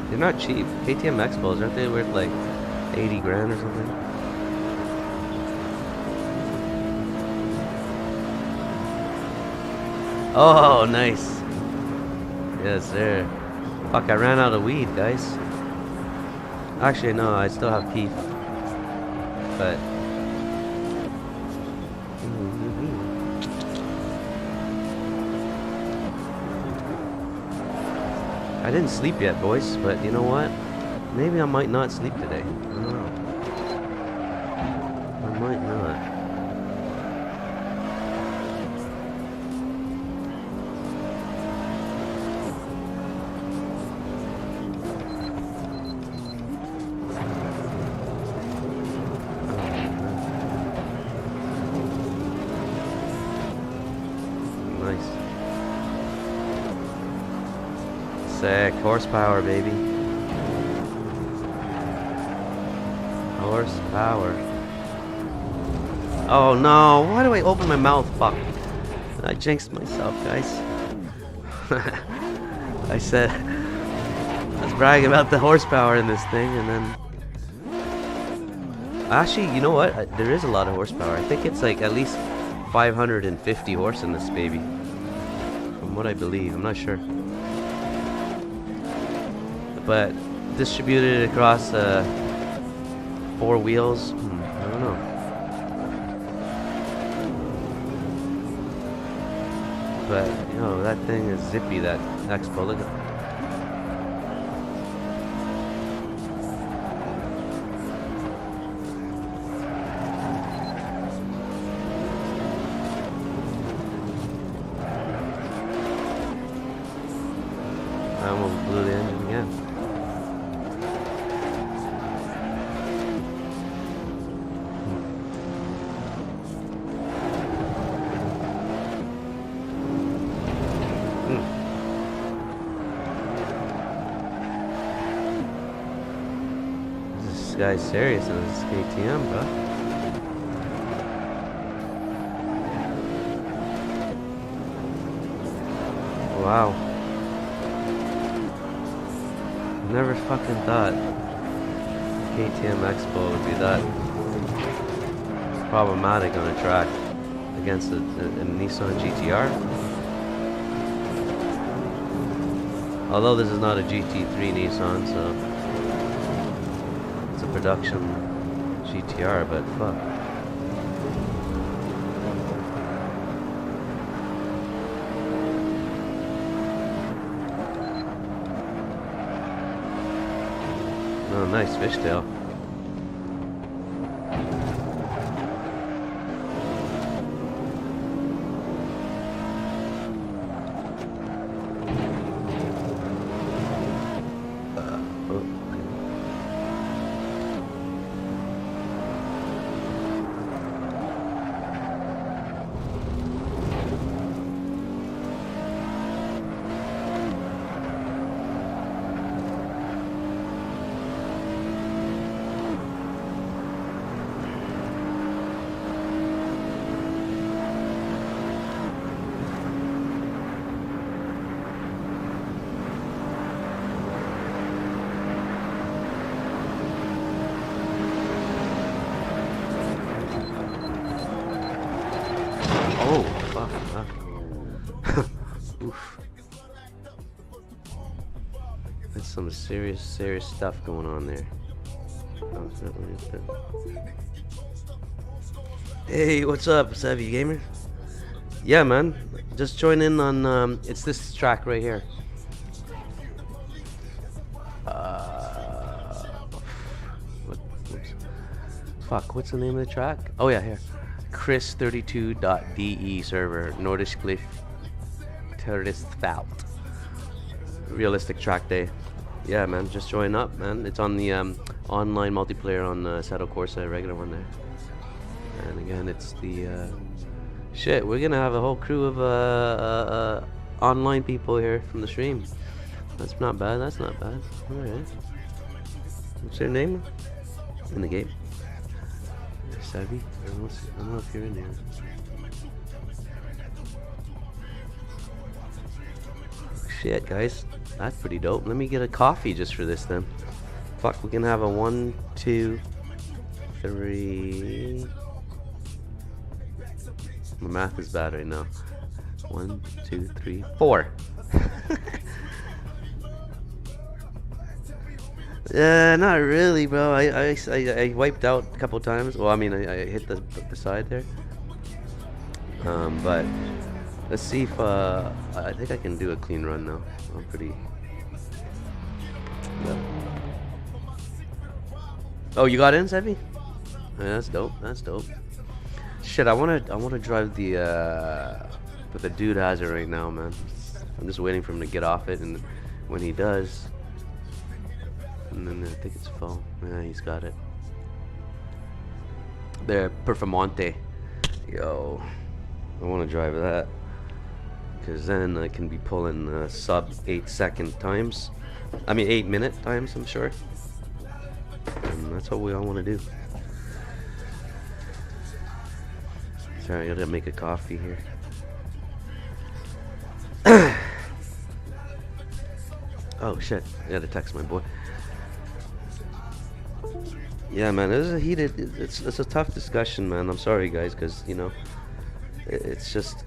They're not cheap. KTM Expos, aren't they worth like 80 grand or something? Oh, nice. Yes, sir. Fuck, I ran out of weed, guys. Actually, no, I still have Keith. But... I didn't sleep yet, boys, but you know what? Maybe I might not sleep today. I don't know. I might not. Sick. Horsepower, baby. Horsepower. Oh no, why do I open my mouth? Fuck. I jinxed myself, guys. I said I was bragging about the horsepower in this thing, and then actually, you know what? There is a lot of horsepower. I think it's like at least 550 horse in this baby. From what I believe, I'm not sure. But distributed across 4 wheels, I don't know. But you know, that thing is zippy, that Expo. Look at it. I almost blew the engine again. This guy's serious in this KTM, bro. Wow. Never fucking thought KTM Expo would be that problematic on a track against a Nissan GTR. Although this is not a GT3 Nissan, so it's a production GTR, but fuck. Oh, nice fishtail. Oof. That's some serious stuff going on there. Oh, is that what it is? Hey, what's up, Savvy Gamer? Yeah, man. Just join in on, it's this track right here. Whoops. Fuck, what's the name of the track? Oh, yeah, here. Chris32.de server, Nordisk Cliff Terroristfalt. Realistic track day. Yeah, man, just join up, man. It's on the online multiplayer on Assetto Corsa, regular one there. And again, it's the shit. We're gonna have a whole crew of online people here from the stream. That's not bad. That's not bad. All right. What's your name in the game? Savvy? I don't know if you're in here. Shit, guys. That's pretty dope. Let me get a coffee just for this then. Fuck, we can have a 1, 2, 3. My math is bad right now. 1, 2, 3, 4. Not really, bro. I wiped out a couple times. Well, I mean, I hit the side there. But let's see if I think I can do a clean run now. I'm pretty. Yeah. Oh, you got in, Sevy? Yeah, that's dope. That's dope. Shit, I wanna drive the but the dude has it right now, man. I'm just waiting for him to get off it, and when he does, and then I think it's full. Yeah, he's got it. The Performante. Yo, I want to drive that, because then I can be pulling sub 8-second times. I mean 8-minute times, I'm sure. And that's what we all want to do. Sorry, I gotta make a coffee here. Oh shit, I gotta text my boy. Yeah, man, it was a heated. It's a tough discussion, man. I'm sorry, guys, because you know, it's just.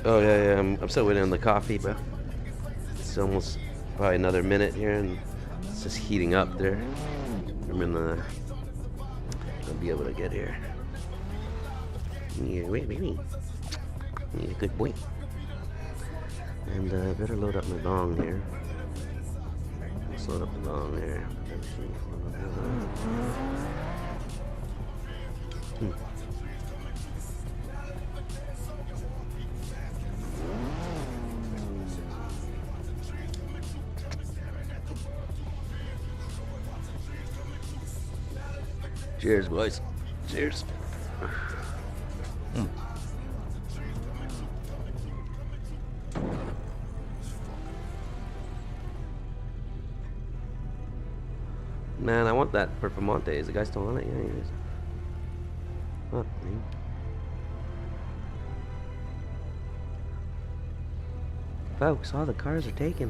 Oh yeah, yeah. I'm still waiting on the coffee, bro. It's almost probably another minute here, and it's just heating up there. I'm in the. I'll be able to get here. Yeah, wait, baby. Yeah, good boy. And better load up my bong here. Let's load up the bong here. Cheers, boys. Cheers. Man, I want that Performante. Is the guy still on it? Yeah, he is. Fuck, man. Folks, all the cars are taken.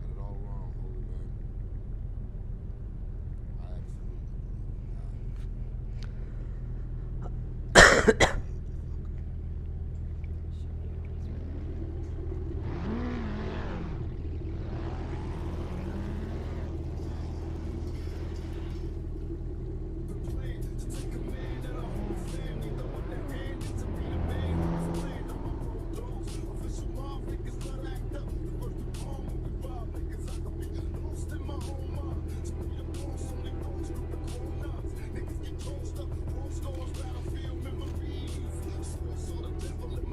Got it all wrong, holy man. I absolutely believe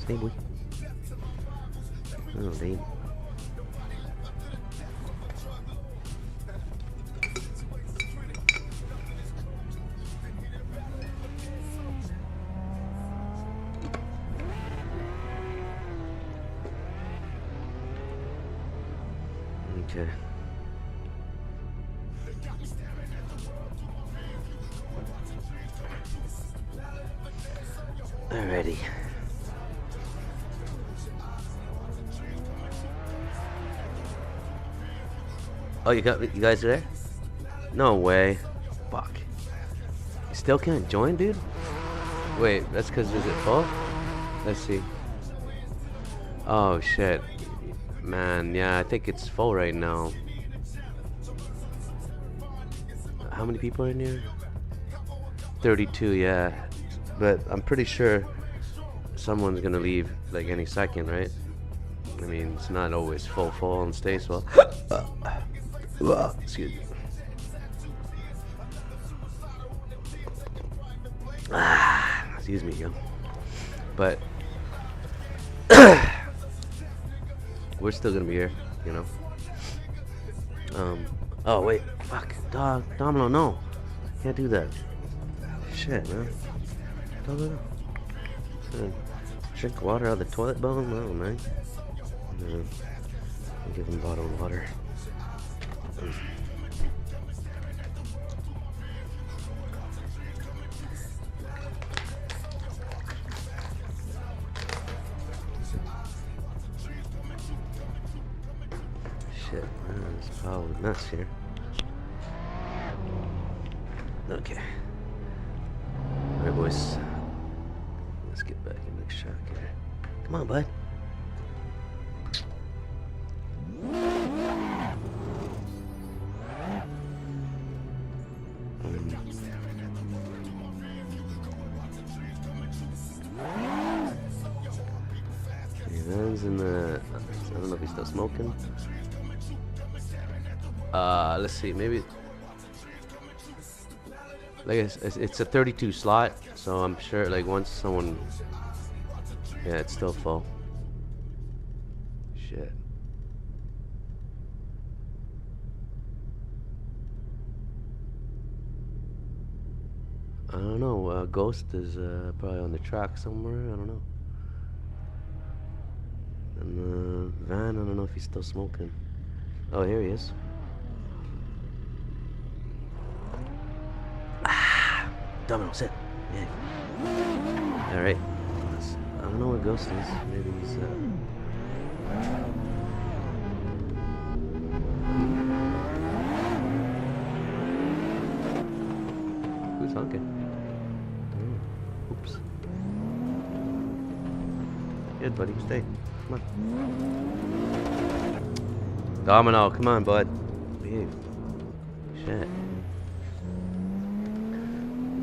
Hey, boy. Oh, damn. Okay. Alrighty. Oh, you guys are there? No way. Fuck. You still can't join, dude? Wait, that's because is it full? Let's see. Oh shit, man. Yeah, I think it's full right now. How many people are in here? 32. Yeah, but I'm pretty sure someone's gonna leave like any second, right? I mean, it's not always full and stays well. Excuse me. Excuse me, yo. But we're still gonna be here, you know. Oh wait, fuck, Domino, no, can't do that. Shit, man. Domino. Drink water out of the toilet bowl? No, man. I'll give him bottled water. Shit, man, it's probably a mess here. Okay. Alright, boys. Let's get back in the truck here. Come on, bud. Van's in the... I don't know if he's still smoking. Let's see, maybe... Like it's a 32 slot, so I'm sure like once someone... Yeah, it's still full. Shit. I don't know, Ghost is probably on the track somewhere, I don't know. And Van, I don't know if he's still smoking. Oh, here he is. Domino, sit. Yeah. Alright. I don't know where Ghost is. Maybe he's, Who's honking? Oh, oops. Good, buddy. Stay. Come on. Domino, come on, bud. Behave. Shit.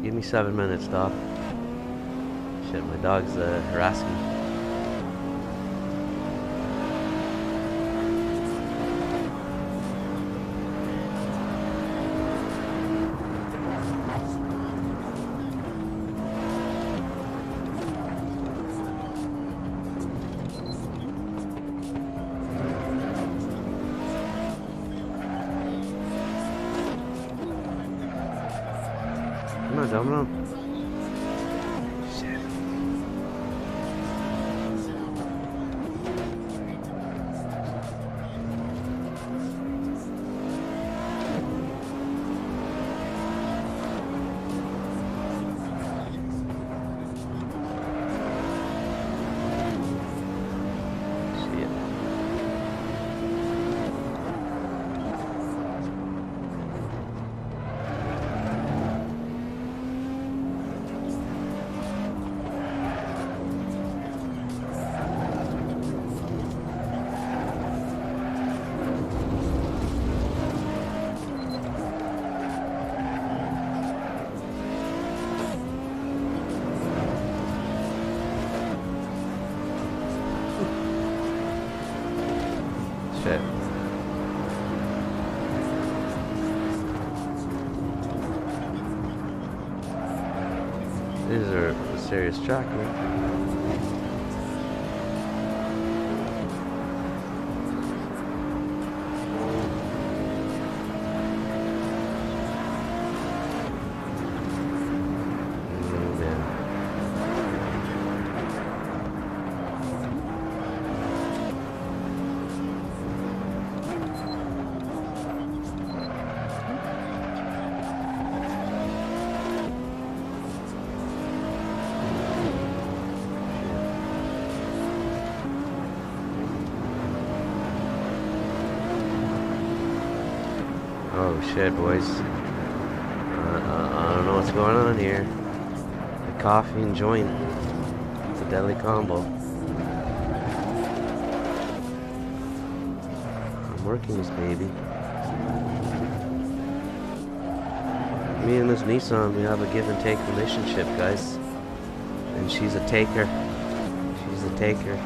Give me 7 minutes, dog. Shit, my dog's harassing me. Come on, Domino. Shit. Shit. These are a serious track, man. Oh shit, boys. I don't know what's going on here. The coffee and joint. It's a deadly combo. I'm working this baby. Me and this Nissan, we have a give and take relationship, guys. And she's a taker. She's a taker.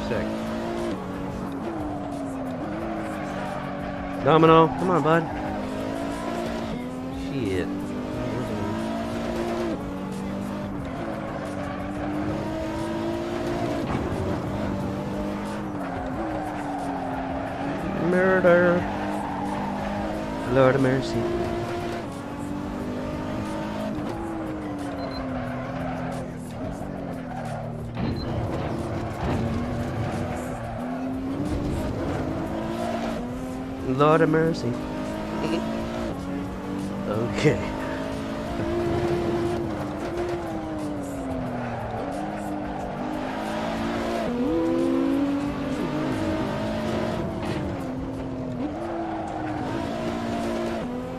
Sick. Domino, come on, bud. Shit. Murder. Lord of mercy. Lord of mercy. Okay.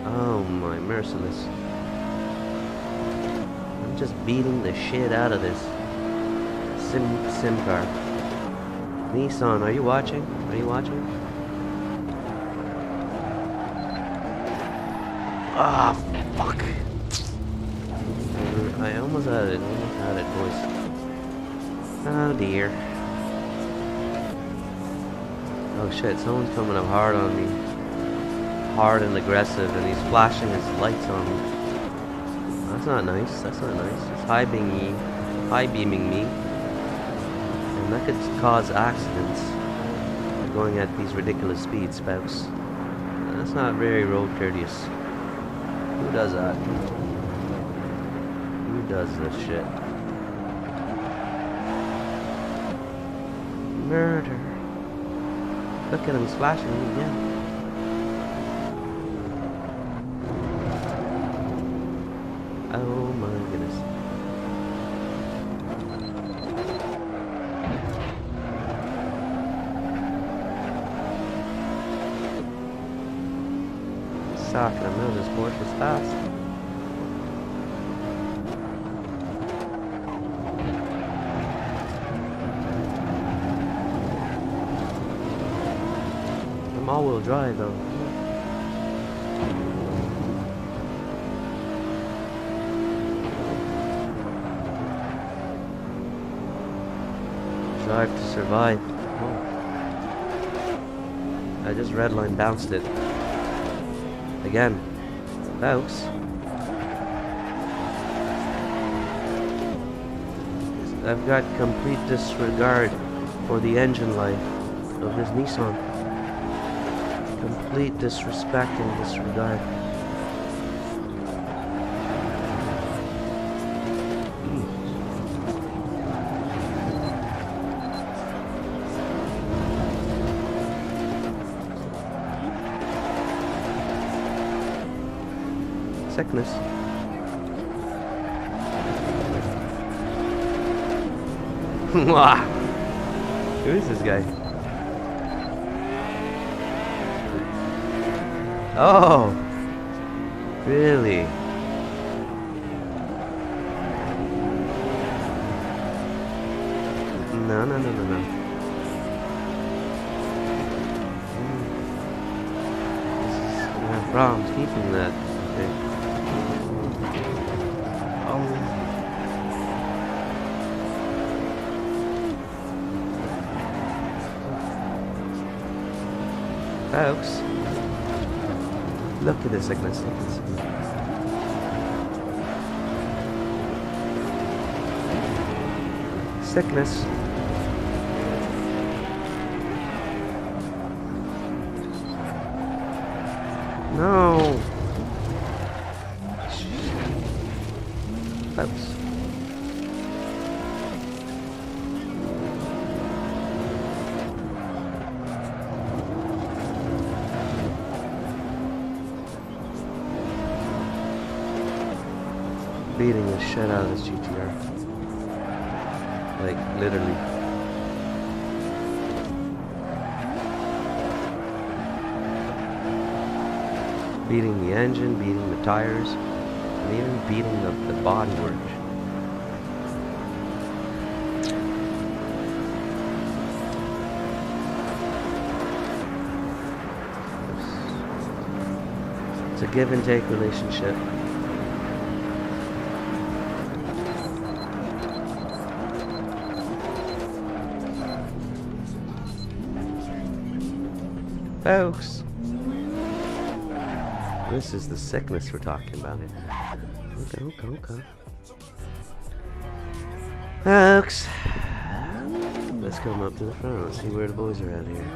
Oh my merciless. I'm just beating the shit out of this sim car. Nissan, are you watching? Are you watching? Ah, fuck. I almost had it. Boys. Oh dear. Oh shit, someone's coming up hard on me. Hard and aggressive, and he's flashing his lights on me. That's not nice. That's not nice. It's high beaming me. And that could cause accidents. Going at these ridiculous speeds, folks. That's not very road courteous. Who does that? Who does this shit? Murder. Look at him, he's flashing me again. Oh my goodness. Suck, I know this Porsche is fast. I'm all-wheel drive though. Drive to survive. Oh. I just redline bounced it. Again, folks. I've got complete disregard for the engine life of this Nissan. Complete disrespect and disregard. Sickness. Who is this guy? Oh, really? No. I have problems keeping that. Okay. Folks, look at the sickness. Look at the sickness. Sickness. No. Folks. beating the shit out of this GTR. Like, literally. Beating the engine, beating the tires, and even beating the bodywork. It's a give and take relationship. Folks, this is the sickness we're talking about here. Okay. Folks, let's come up to the front. Let's see where the boys are at here.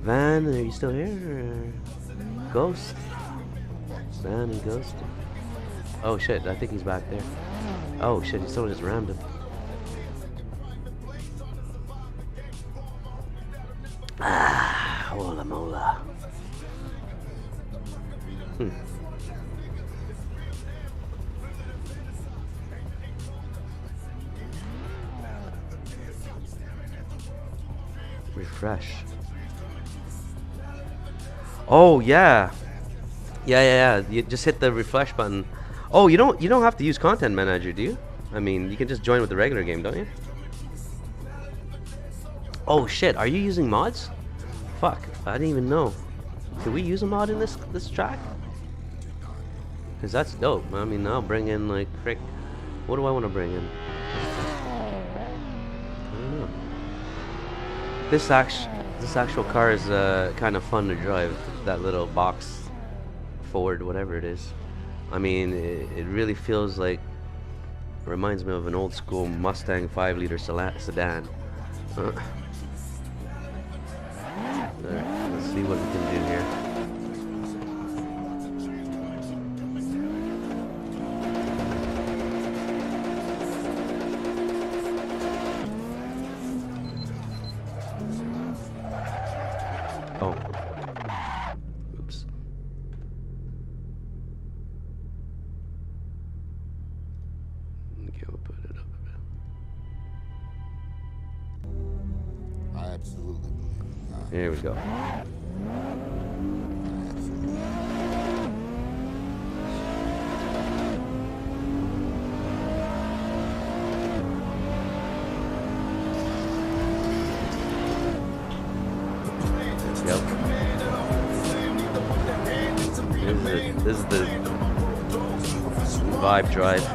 Van, are you still here? Or Ghost? Van and Ghost? Oh shit, I think he's back there. Oh shit, someone just rammed him. Hola mola. Refresh. Oh yeah. Yeah. You just hit the refresh button. Oh, you don't have to use Content Manager, do you? I mean, you can just join with the regular game, don't you? Oh shit, are you using mods? Fuck, I didn't even know. Can we use a mod in this track? Cause that's dope. I mean, I'll bring in like frick. What do I want to bring in? I don't know. This actual car is kind of fun to drive. That little box Ford, whatever it is. I mean, it really feels like, reminds me of an old school Mustang 5-liter sedan. Alright, let's see what we can do here. Oh. Oops. Okay, we'll put it up a bit. I absolutely believe in God. Here we go. Yep. This is the vibe drive.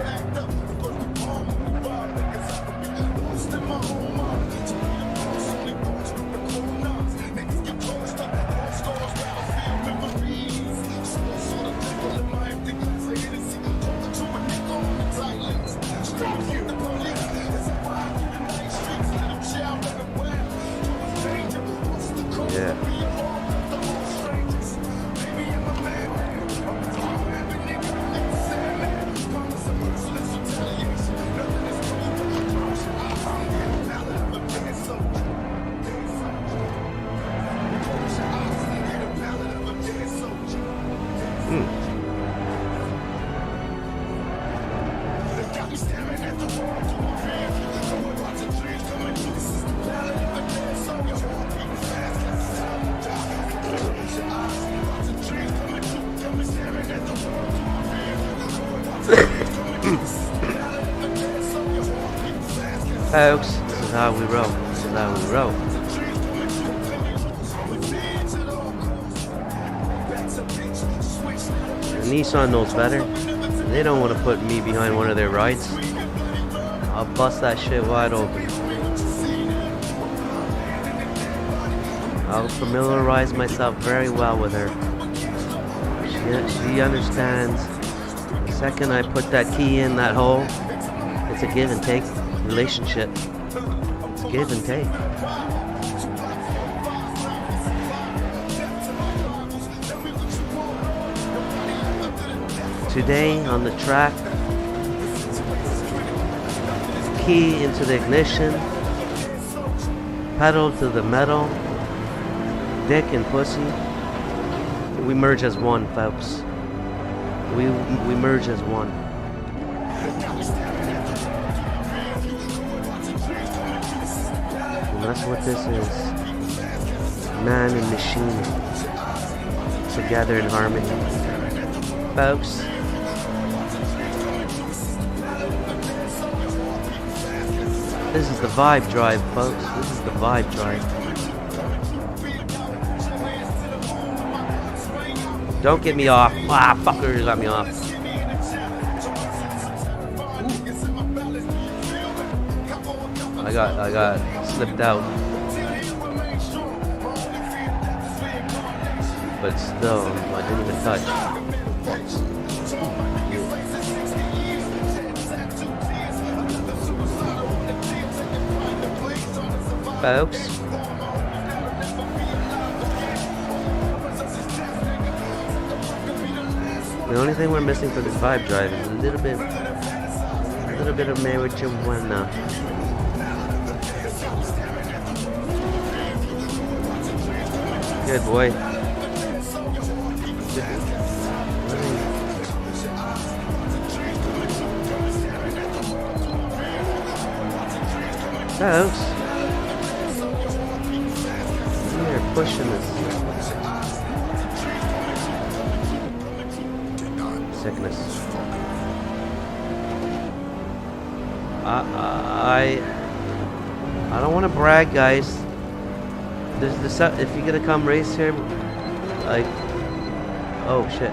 Folks, this is how we roll. This is how we roll. Nissan knows better. They don't want to put me behind one of their rides. I'll bust that shit wide open. I'll familiarize myself very well with her. She understands. The second I put that key in that hole, it's a give and take relationship. It's give and take. Today on the track, key into the ignition, pedal to the metal, dick and pussy. We merge as one, folks. We merge as one. And that's what this is. Man and machine together in harmony. Folks. This is the vibe drive, folks. This is the vibe drive. Don't get me off. Ah, fucker, you got me off. I got slipped out. But still, I didn't even touch. Folks. The only thing we're missing for this vibe drive is a little bit of marijuana. Good boy. Folks. We're pushing this. Sickness. I don't want to brag, guys. If you're gonna come race here, like, oh shit,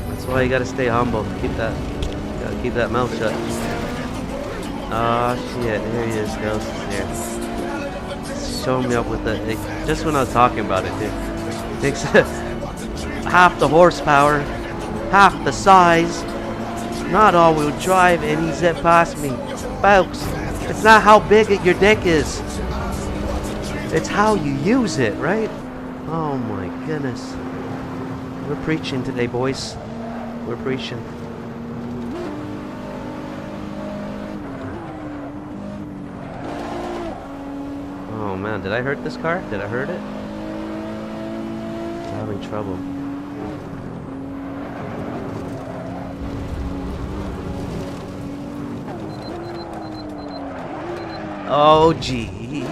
that's why you gotta stay humble. Gotta keep that mouth shut. Oh shit, here he is, Ghost is here. Show me up with it. Just when I was talking about it, dude. Takes half the horsepower, half the size, not all-wheel drive, and he zipped past me. Folks, it's not how big your dick is. It's how you use it, right? Oh my goodness. We're preaching today, boys. We're preaching. Oh man, did I hurt this car? Did I hurt it? I'm having trouble. Oh gee.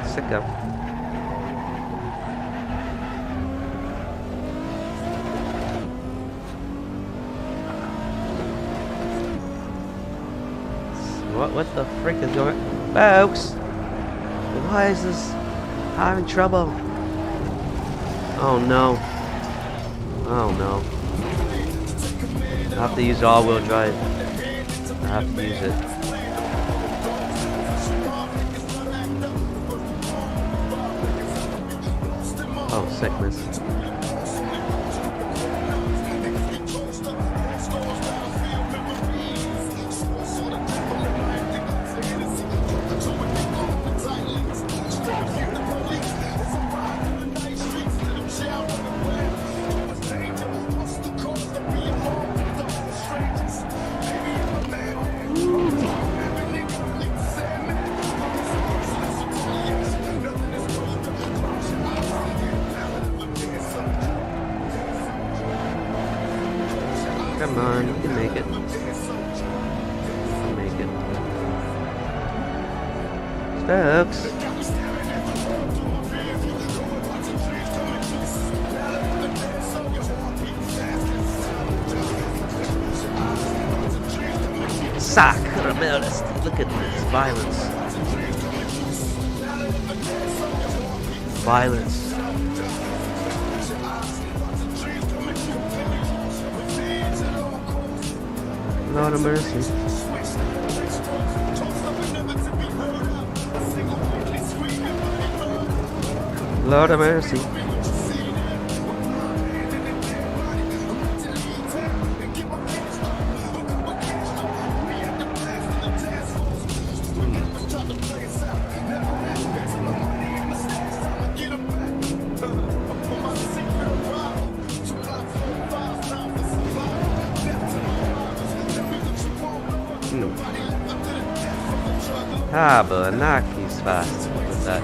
Sicko. What the frick is going on? Folks! Why is this having trouble? Oh no. Oh no. I have to use all-wheel drive. I have to use it. Oh, sickness. Come on, you can make it. You can make it. Stokes. Sacramento. Look at this violence. Violence. Lord of mercy. Lord of mercy. Tabernakis fast with that.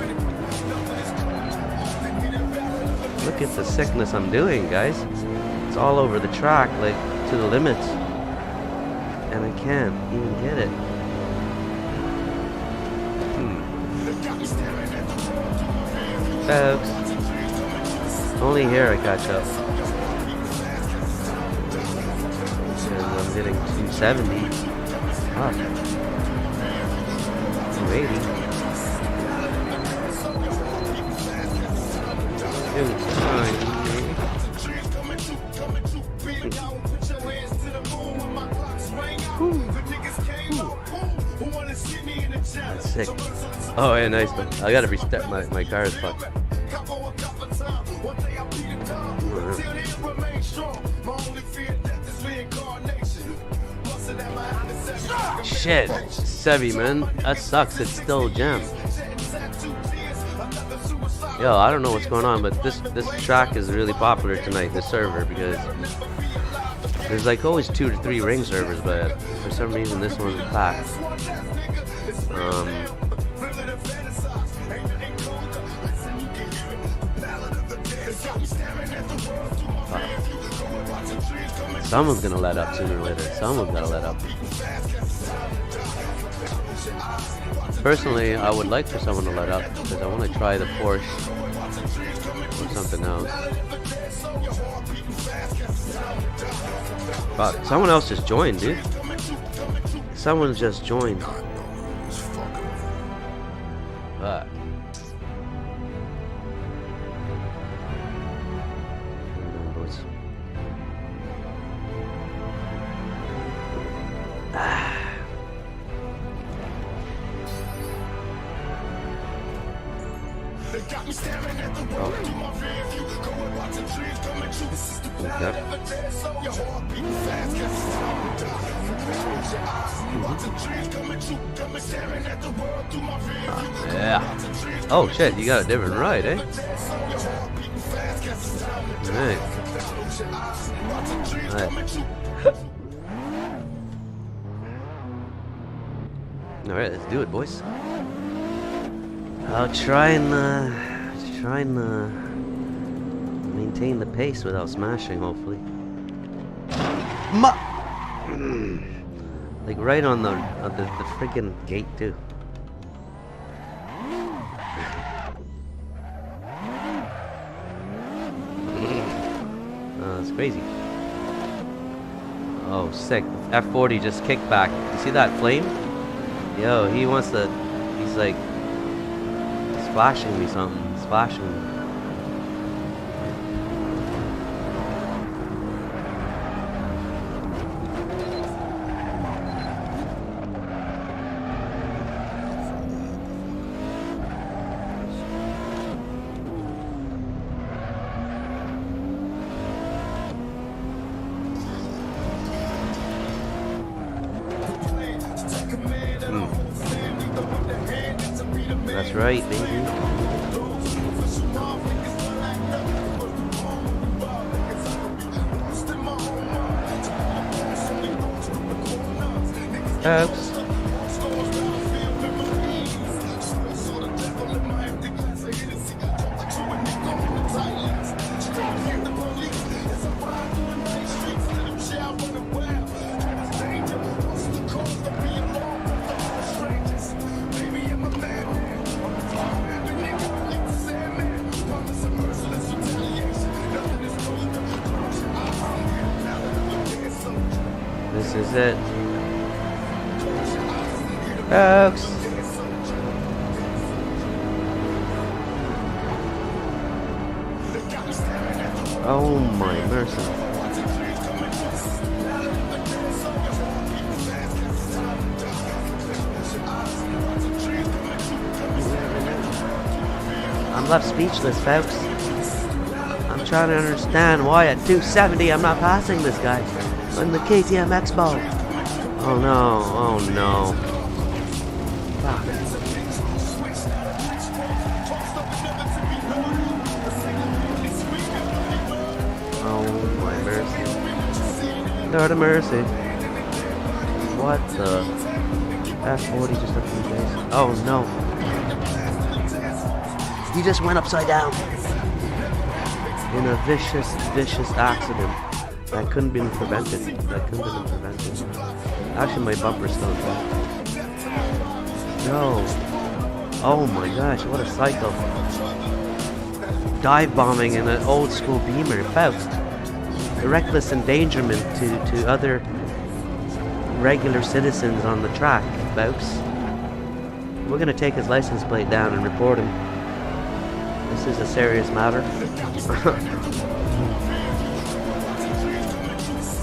Look at the sickness I'm doing, guys. It's all over the track, like to the limits. And I can't even get it. Folks. Only here I catch up. Because I'm hitting 270. Fuck. 280. That's sick. Oh yeah, nice man. I gotta restart my car is fucked. Shit, Sevi man, that sucks. It's still jammed. Yo, I don't know what's going on, but this track is really popular tonight, this server, because there's like always 2 to 3 ring servers, but for some reason this one's packed. Someone's gonna let up sooner or later. Someone's gotta let up. Personally, I would like for someone to let up because I want to try the Porsche or something else. Fuck, someone else just joined, dude. Someone just joined. Fuck. Yeah. Oh shit, you got a different ride, eh? Right. Alright, let's do it, boys. I'll try and maintain the pace without smashing, hopefully. Like right on the freaking gate too. Oh, that's crazy. Oh, sick. F40 just kicked back. You see that flame? Yo, he wants to. He's like splashing me something. Splashing me. That's right, baby. Oops. This is it, folks. Oh my mercy. I'm left speechless, folks. I'm trying to understand why at 270 I'm not passing this guy on the KTM Expo. Oh no, oh no. Fuck. Oh my mercy. Lord of mercy. What the? F40 just left me base. Oh no. He just went upside down. In a vicious, vicious accident. That couldn't be prevented. Actually, my bumper's still intact. No. Oh my gosh, what a cycle. Dive bombing in an old school Beamer. Folks. Reckless endangerment to other regular citizens on the track, folks. We're gonna take his license plate down and report him. This is a serious matter.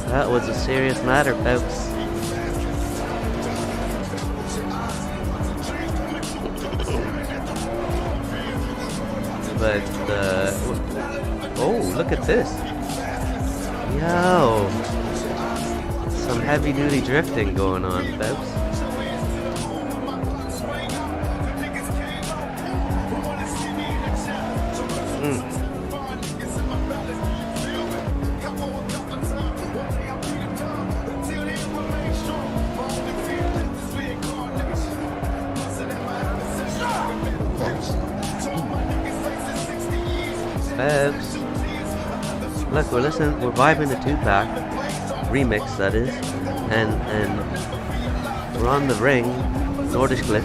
That was a serious matter, folks. But, oh, look at this. Yo. Some heavy duty drifting going on, folks. Folks, look, we're vibing the 2-pack remix, that is, and we're on the ring, Nordish Cliff,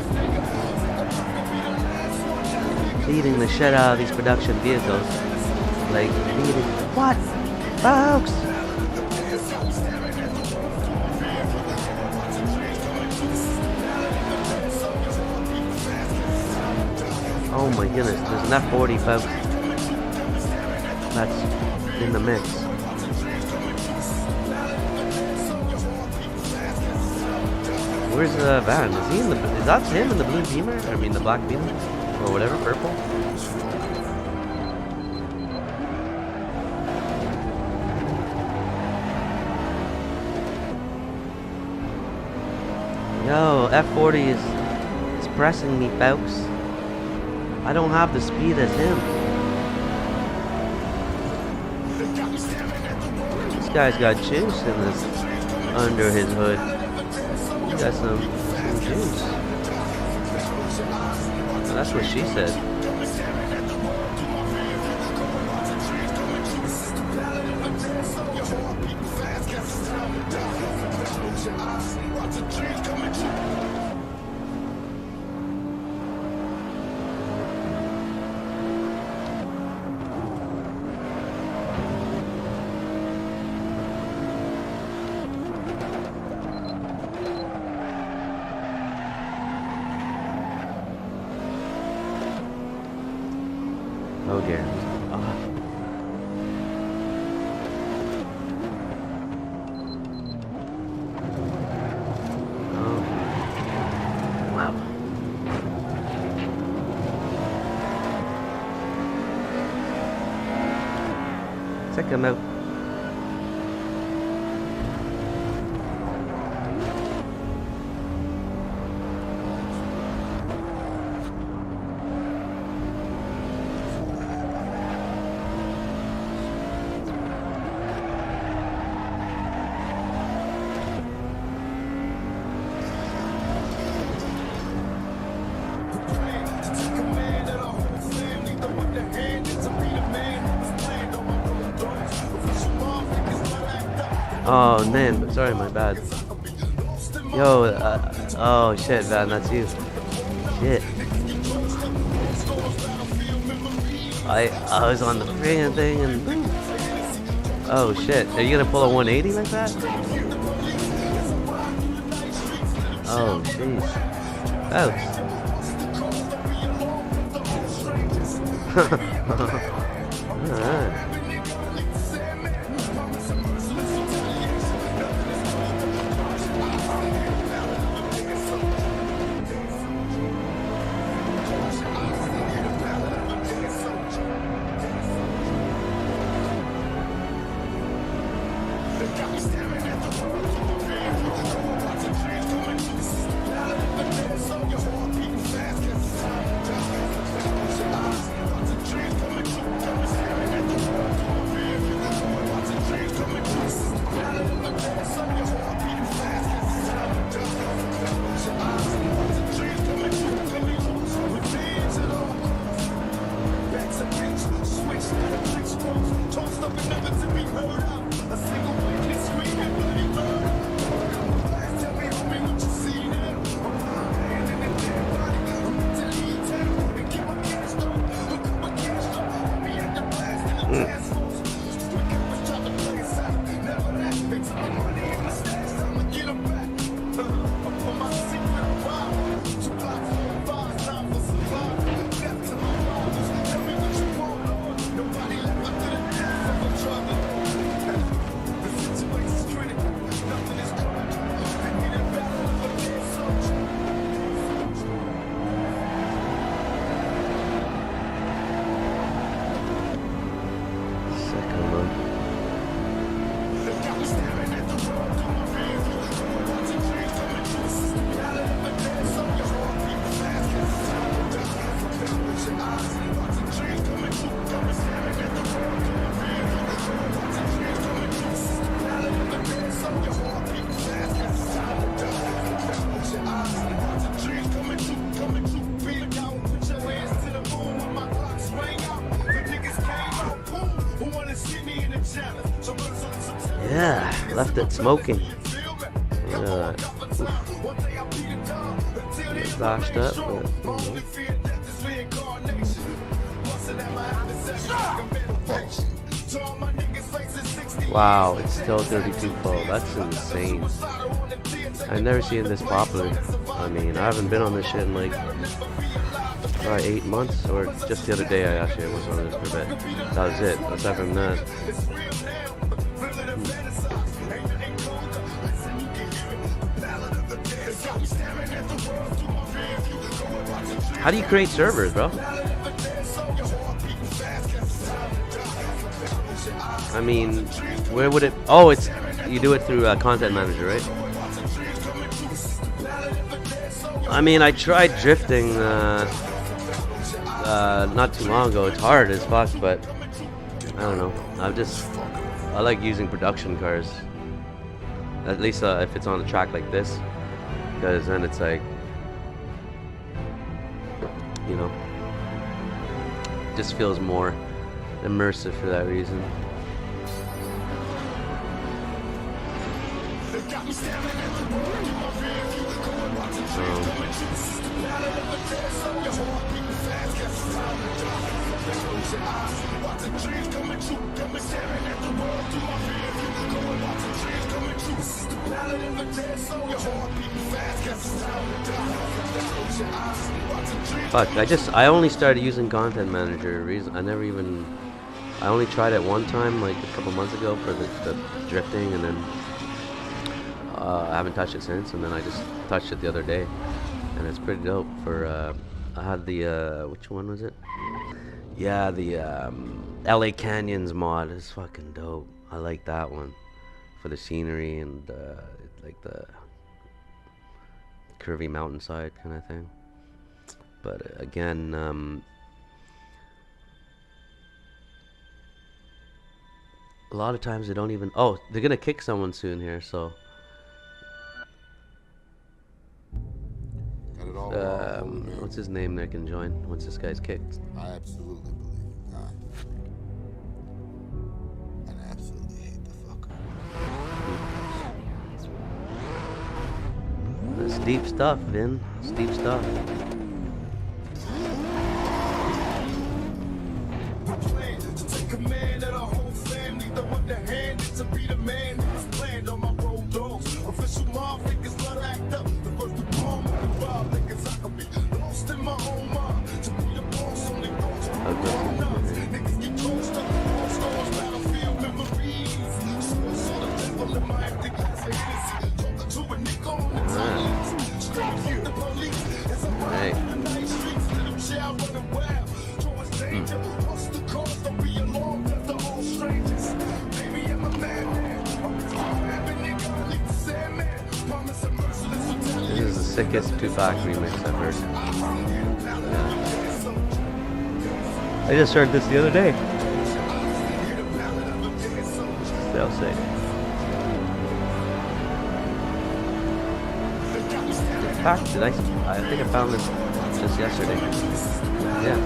beating the shit out of these production vehicles, like beating what, folks? Oh my goodness, there's an F40, folks. That's in the mix. Where's the van? Is he in the? Is that him in the blue Beamer? I mean the black Beamer, or whatever, purple. Yo, F40 is pressing me, folks. I don't have the speed as him. This guy's got juice in this under his hood. He's got some juice. That's what she said. Oh dear. Oh. Wow. Check him out. Oh man, sorry, my bad. Yo, oh shit, man, that's you. Shit. I was on the freaking thing and oh shit, are you gonna pull a 180 like that? Oh jeez. Oh. Alright. Left it smoking. Flashed up, but wow, it's still 32 full. That's insane. I've never seen this popular. I mean, I haven't been on this shit in like 8 months, or just the other day I actually was on this for a bit. That was it. Aside from that. How do you create servers, bro? I mean, where would it? Oh, it's you do it through Content Manager, right? I mean, I tried drifting not too long ago. It's hard as fuck, but I don't know. I like using production cars. At least if it's on a track like this, because then it's like, you know, just feels more immersive for that reason. Fuck, I only started using Content Manager. I only tried it one time, like a couple months ago for the drifting, and then I haven't touched it since, and then I just touched it the other day, and it's pretty dope. I had the, which one was it? Yeah, the LA Canyons mod is fucking dope. I like that one for the scenery and like the curvy mountainside kind of thing. But again, a lot of times they don't even. Oh, they're gonna kick someone soon here, so. What's his name that can join once this guy's kicked? I absolutely believe in God. And I absolutely hate the fucker. That's deep stuff, Vin. It's deep stuff. This is the sickest Tupac remix I've heard. Yeah. I just heard this the other day. They'll say. Tupac? I think I found this just yesterday. Yeah.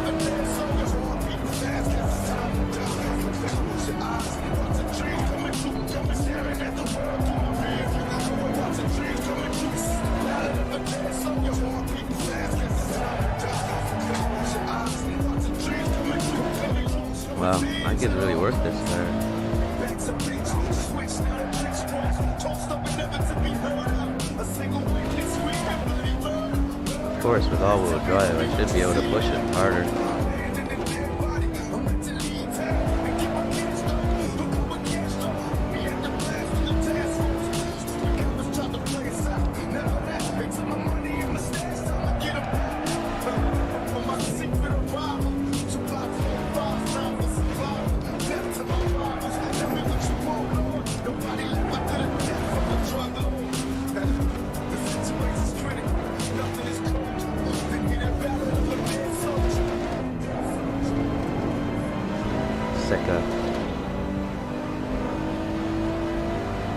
Wow, I could really work this there. Of course, with all-wheel drive, I should be able to push it harder.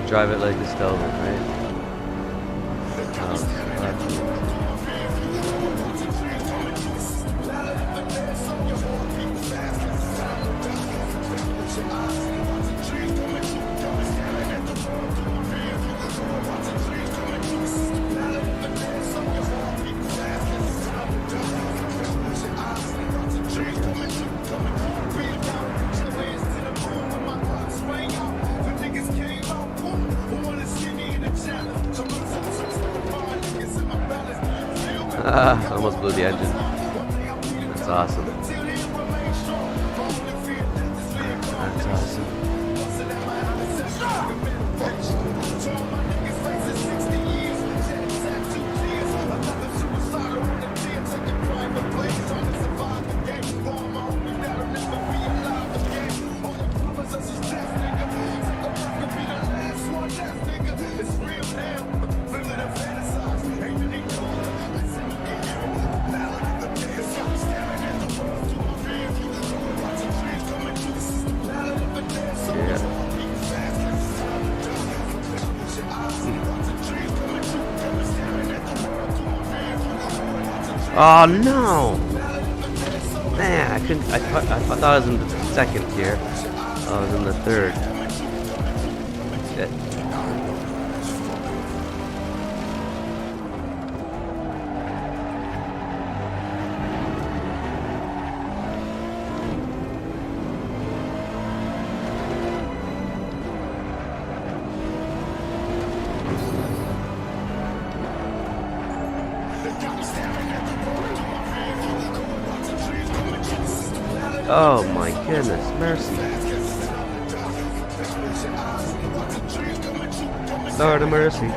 Drive it like a Stolen, right? Almost blew the engine. That's awesome. That's awesome. Oh no! Man, I couldn't. I thought I was in the second gear. I was in the third. Shit. Oh my goodness, mercy. Lord of mercy.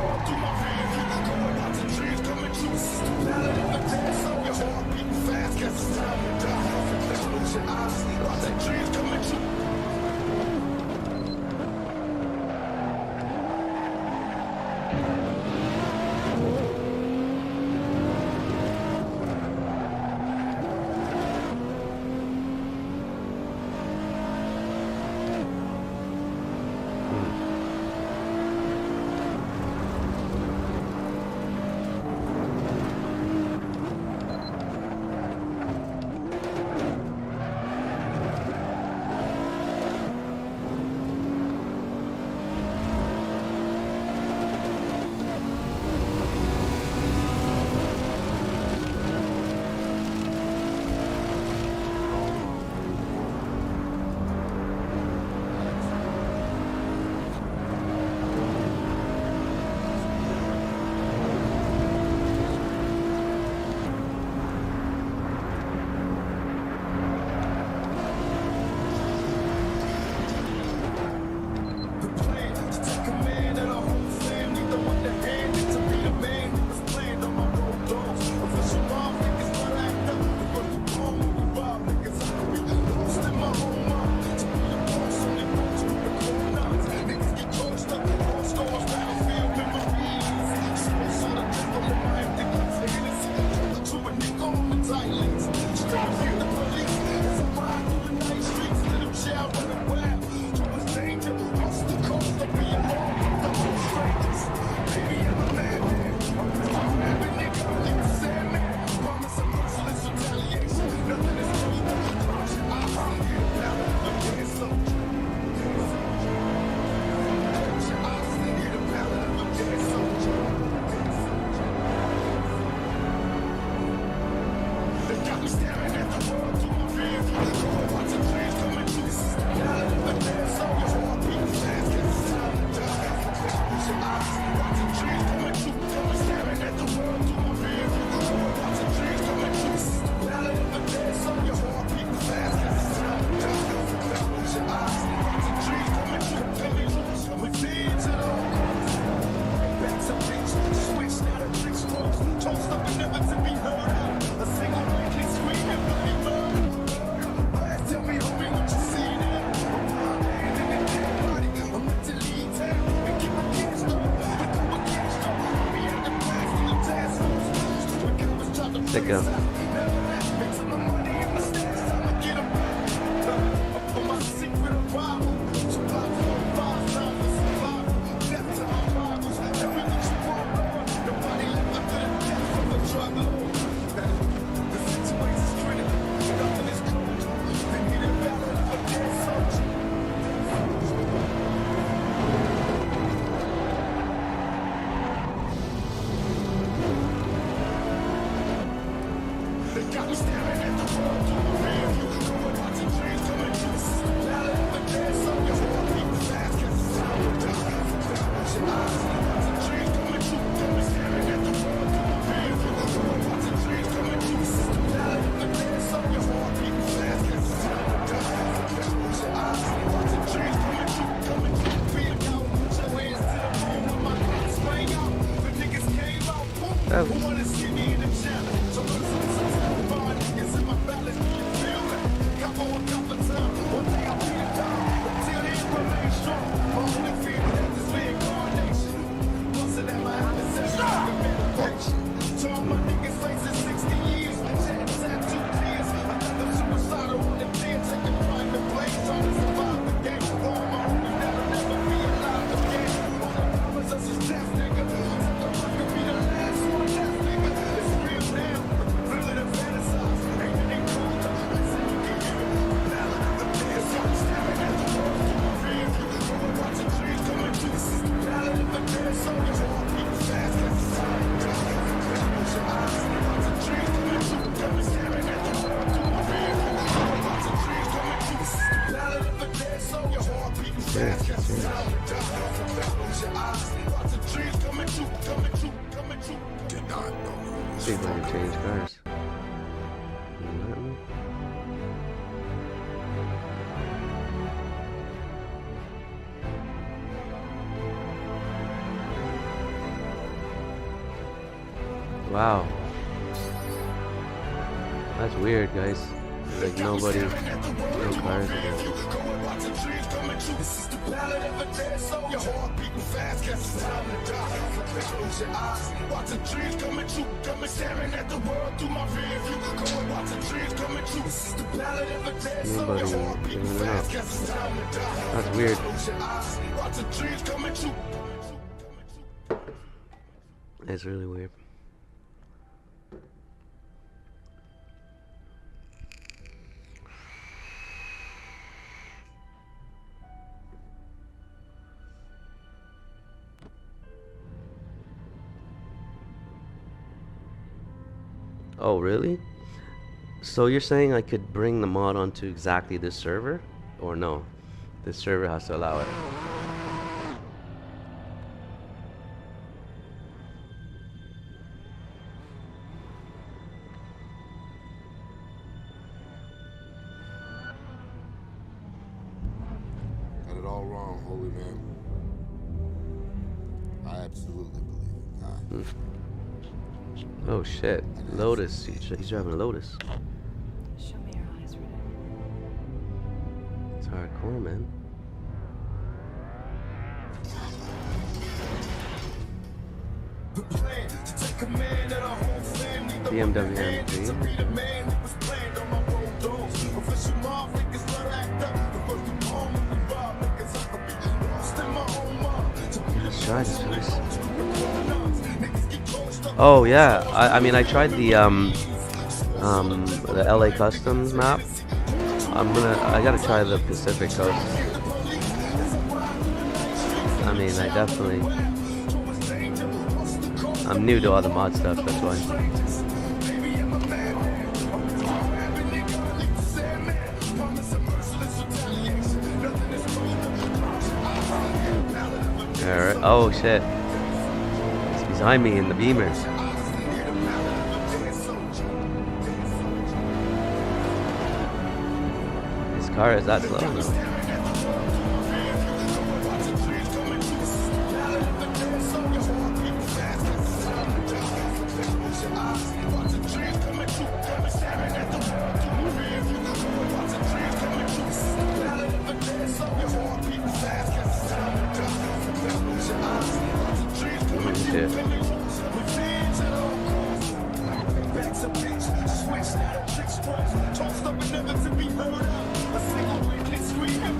Sicko. See if I can change cars. Wow. That's weird, guys. Like nobody, no cars again. This is the ballad of a dead soul. Your heart beating fast, guess it's time to die. Close your eyes, watch the dreams coming true. Coming staring at the world through my rear view. Go and watch the dreams coming true. This is the ballad of a dead soul. Your heart beating fast, guess it's time to die. That's weird. Close your eyes, watch the dreams coming true. It's really weird. Oh, really? So you're saying I could bring the mod onto exactly this server? Or no? This server has to allow it. Got it all wrong, holy man. I absolutely believe in God. Oh shit. Lotus. He's driving a Lotus. Show me your eyes, Rita. It's hardcore, man. BMW M3. Let's try this place. Oh yeah, I mean I tried the LA Customs map. I gotta try the Pacific Coast. I mean I'm new to all the mod stuff, that's why. Alright, oh shit. He's behind me in the Beamer. This car is that slow though. Tossed up and never to be heard of. A single witness screaming.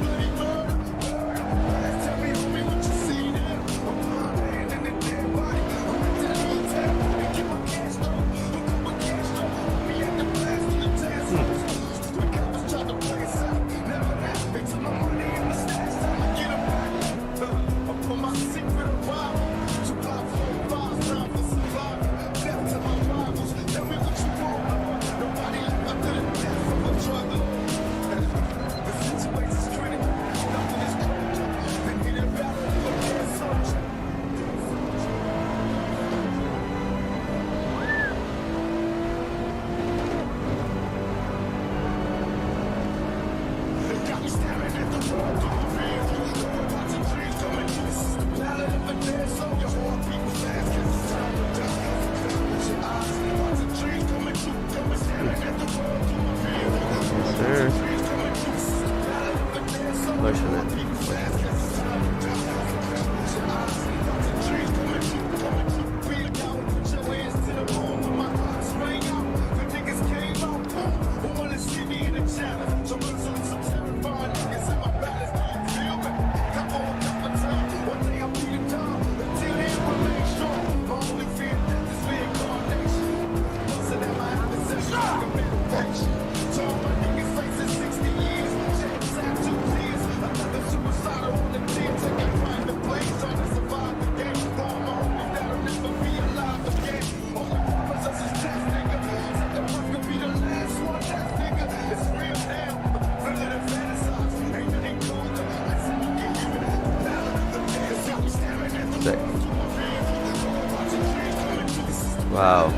Wow.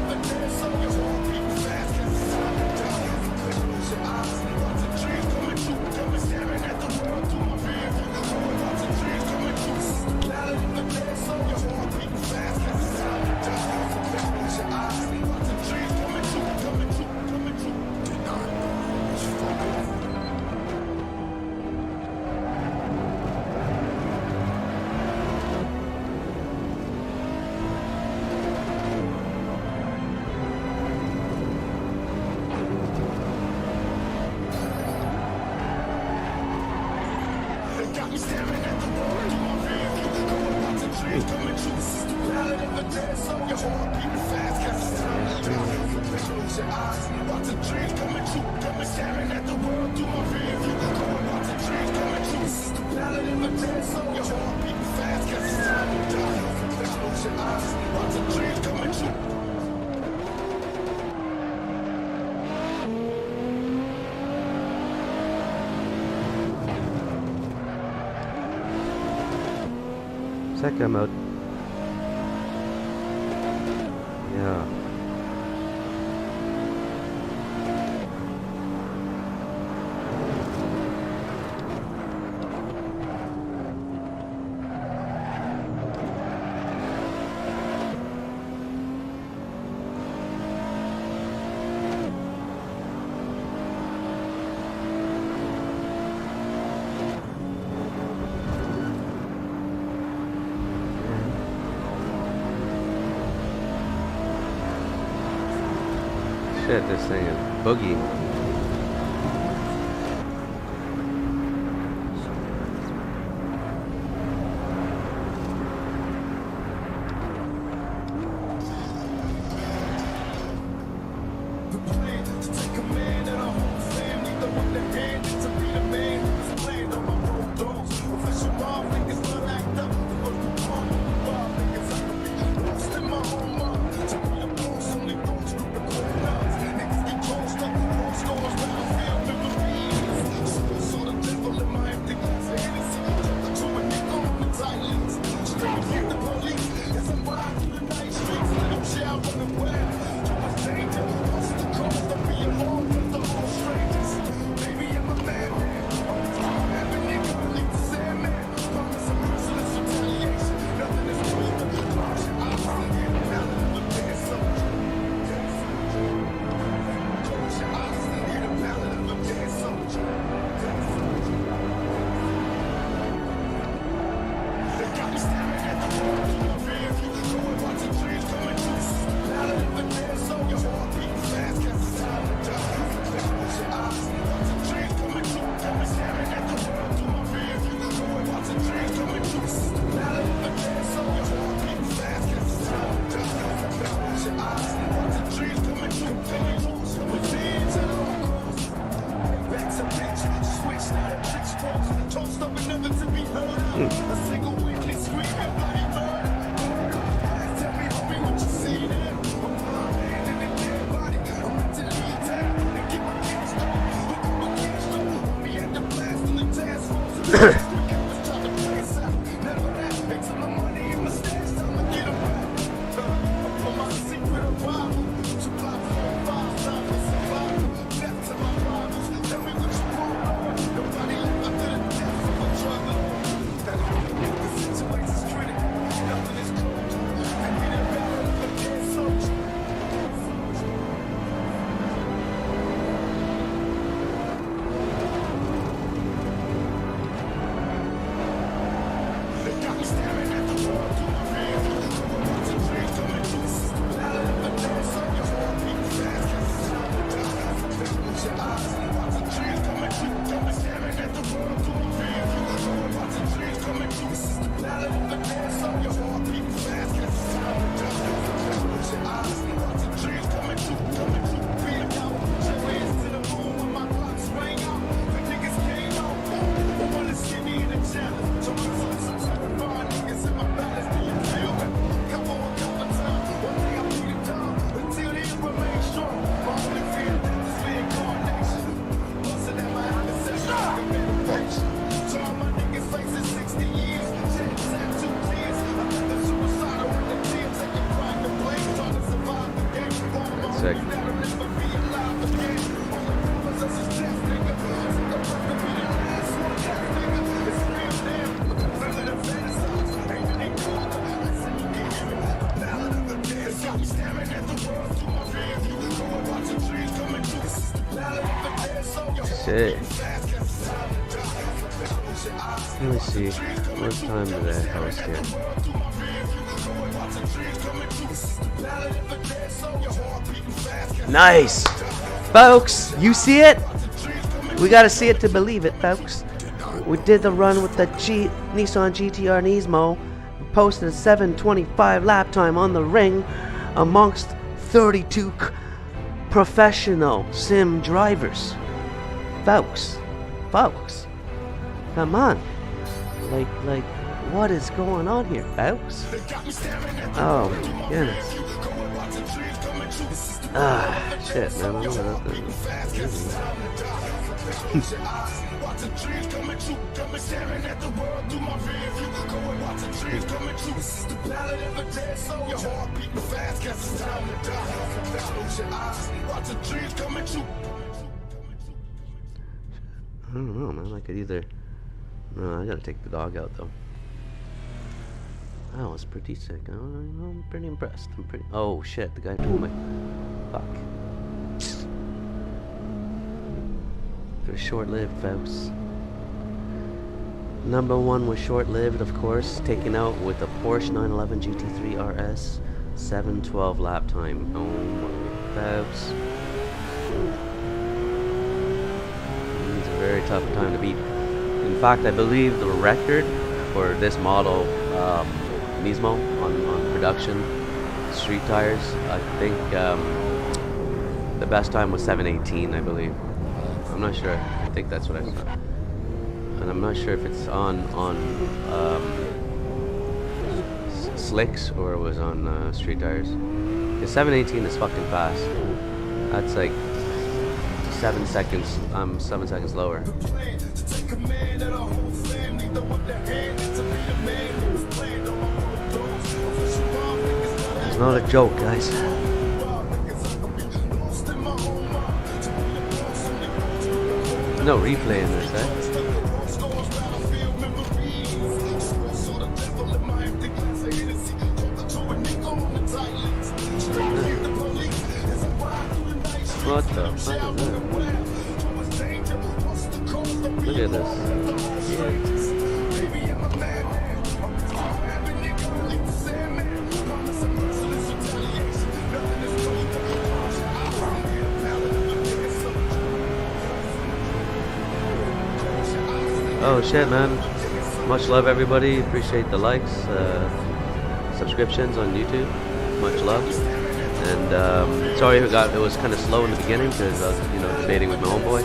Second mode. Yeah. Shit, this thing is boogie. sick. Sick. Let me see. What time did I host here? Nice! Folks, you see it? We gotta see it to believe it, folks. We did the run with the Nissan GTR Nismo. Posted a 7:25 lap time on the ring amongst 32 professional sim drivers. Folks, come on. Like, what is going on here, folks? Oh my goodness. Ah, shit, man. I don't know what I don't know, man. I could either... No, I gotta take the dog out, though. That was pretty sick. I'm pretty impressed. Oh, shit. The guy told me. Fuck. It was short-lived, folks. Number one was short-lived, of course. Taken out with a Porsche 911 GT3 RS. 7:12 lap time. Oh, my folks. It's a very tough time to beat. In fact, I believe the record for this model, Nismo, on production street tires, I think the best time was 7:18, I believe. I'm not sure. I think that's what I saw. And I'm not sure if it's on slicks or it was on street tires. The 7:18 is fucking fast. That's like 7 seconds. 7 seconds lower. It's not a joke, guys. No replay in this, eh? What the fuck is that? Look at this. Oh shit, man. Much love, everybody. Appreciate the likes, subscriptions on YouTube. Much love. And sorry it was kind of slow in the beginning because I was, debating with my homeboy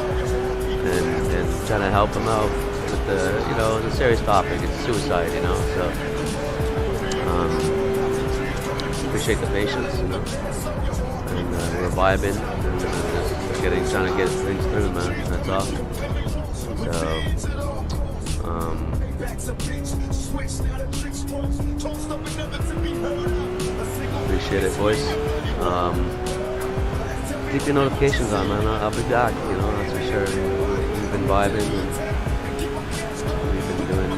and trying to help him out with the, it's a serious topic. It's suicide, so appreciate the patience, and we're vibing and just trying to get things through, man. That's awesome. So, appreciate it, boys. Keep your notifications on, man. I'll be back, that's for sure. We've been vibing and we've been doing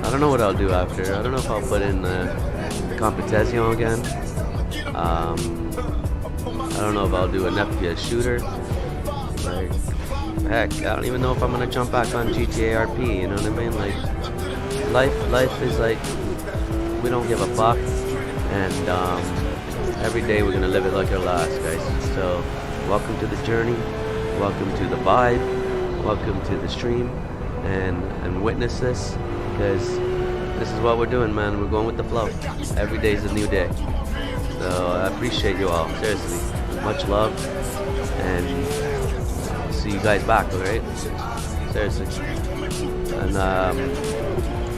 I don't know what I'll do after. I don't know if I'll put in the competition again. I don't know if I'll do an FPS shooter. Like, heck, I don't even know if I'm gonna jump back on GTA RP, you know what I mean? Like, life is like, we don't give a fuck, and every day we're gonna live it like our last, guys. So, welcome to the journey, welcome to the vibe, welcome to the stream, and witness this, because this is what we're doing, man. We're going with the flow. Every day is a new day. So I appreciate you all, seriously. Much love, and see you guys back, alright? Seriously. And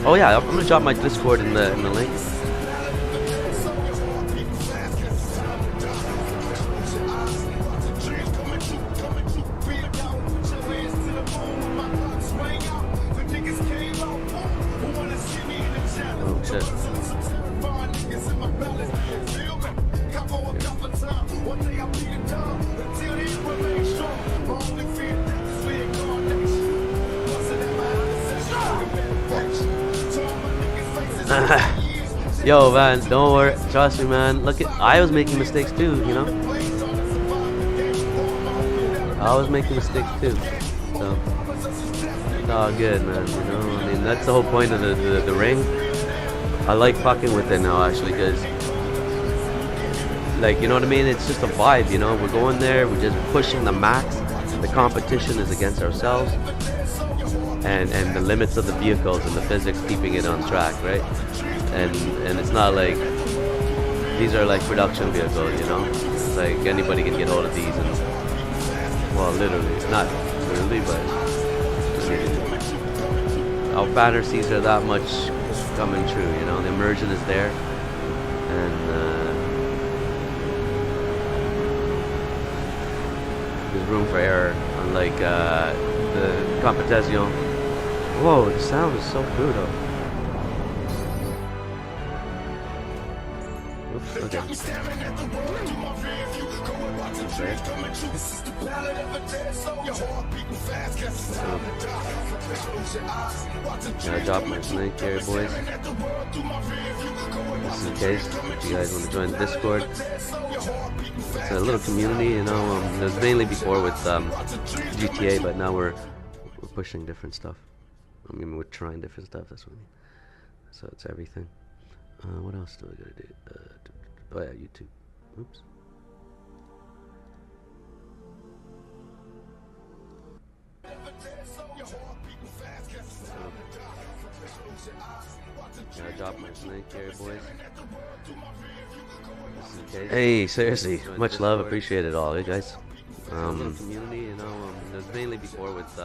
oh yeah, I'm gonna drop my Discord in the link. Oh shit. Yo, man, don't worry. Trust me, man. Look, I was making mistakes too, you know? I was making mistakes too. So, it's all good, man, you know? I mean, that's the whole point of the ring. I like fucking with it now, actually, because, like, you know what I mean? It's just a vibe, you know? We're going there, we're just pushing the max. The competition is against ourselves. And the limits of the vehicles and the physics keeping it on track, right? And it's not like these are like production vehicles, you know. It's like anybody can get hold of these, and well, literally, not literally, but our fantasies are that much coming true, you know. The immersion is there, and there's room for error, unlike the competition. Whoa, the sound is so brutal. Oops, okay. Gotta drop my snake here, boys. Just in case, if you guys want to join the Discord. It's a little community, you know. It was mainly before with GTA, but now we're pushing different stuff. I mean, we're trying different stuff, that's what I mean. So it's everything. What else do I gotta do? Oh yeah, YouTube. Oops. Gotta drop my snake here, boys. Hey, seriously, much love, appreciate it all, you guys. Community, you know, it was mainly before with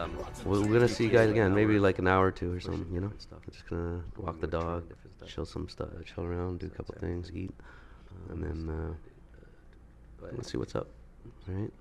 we're gonna see you guys again, maybe like an hour or two or something, you know. I'm just gonna walk the dog, chill some stuff, chill around, do a couple things, eat, and then let's see what's up. All right.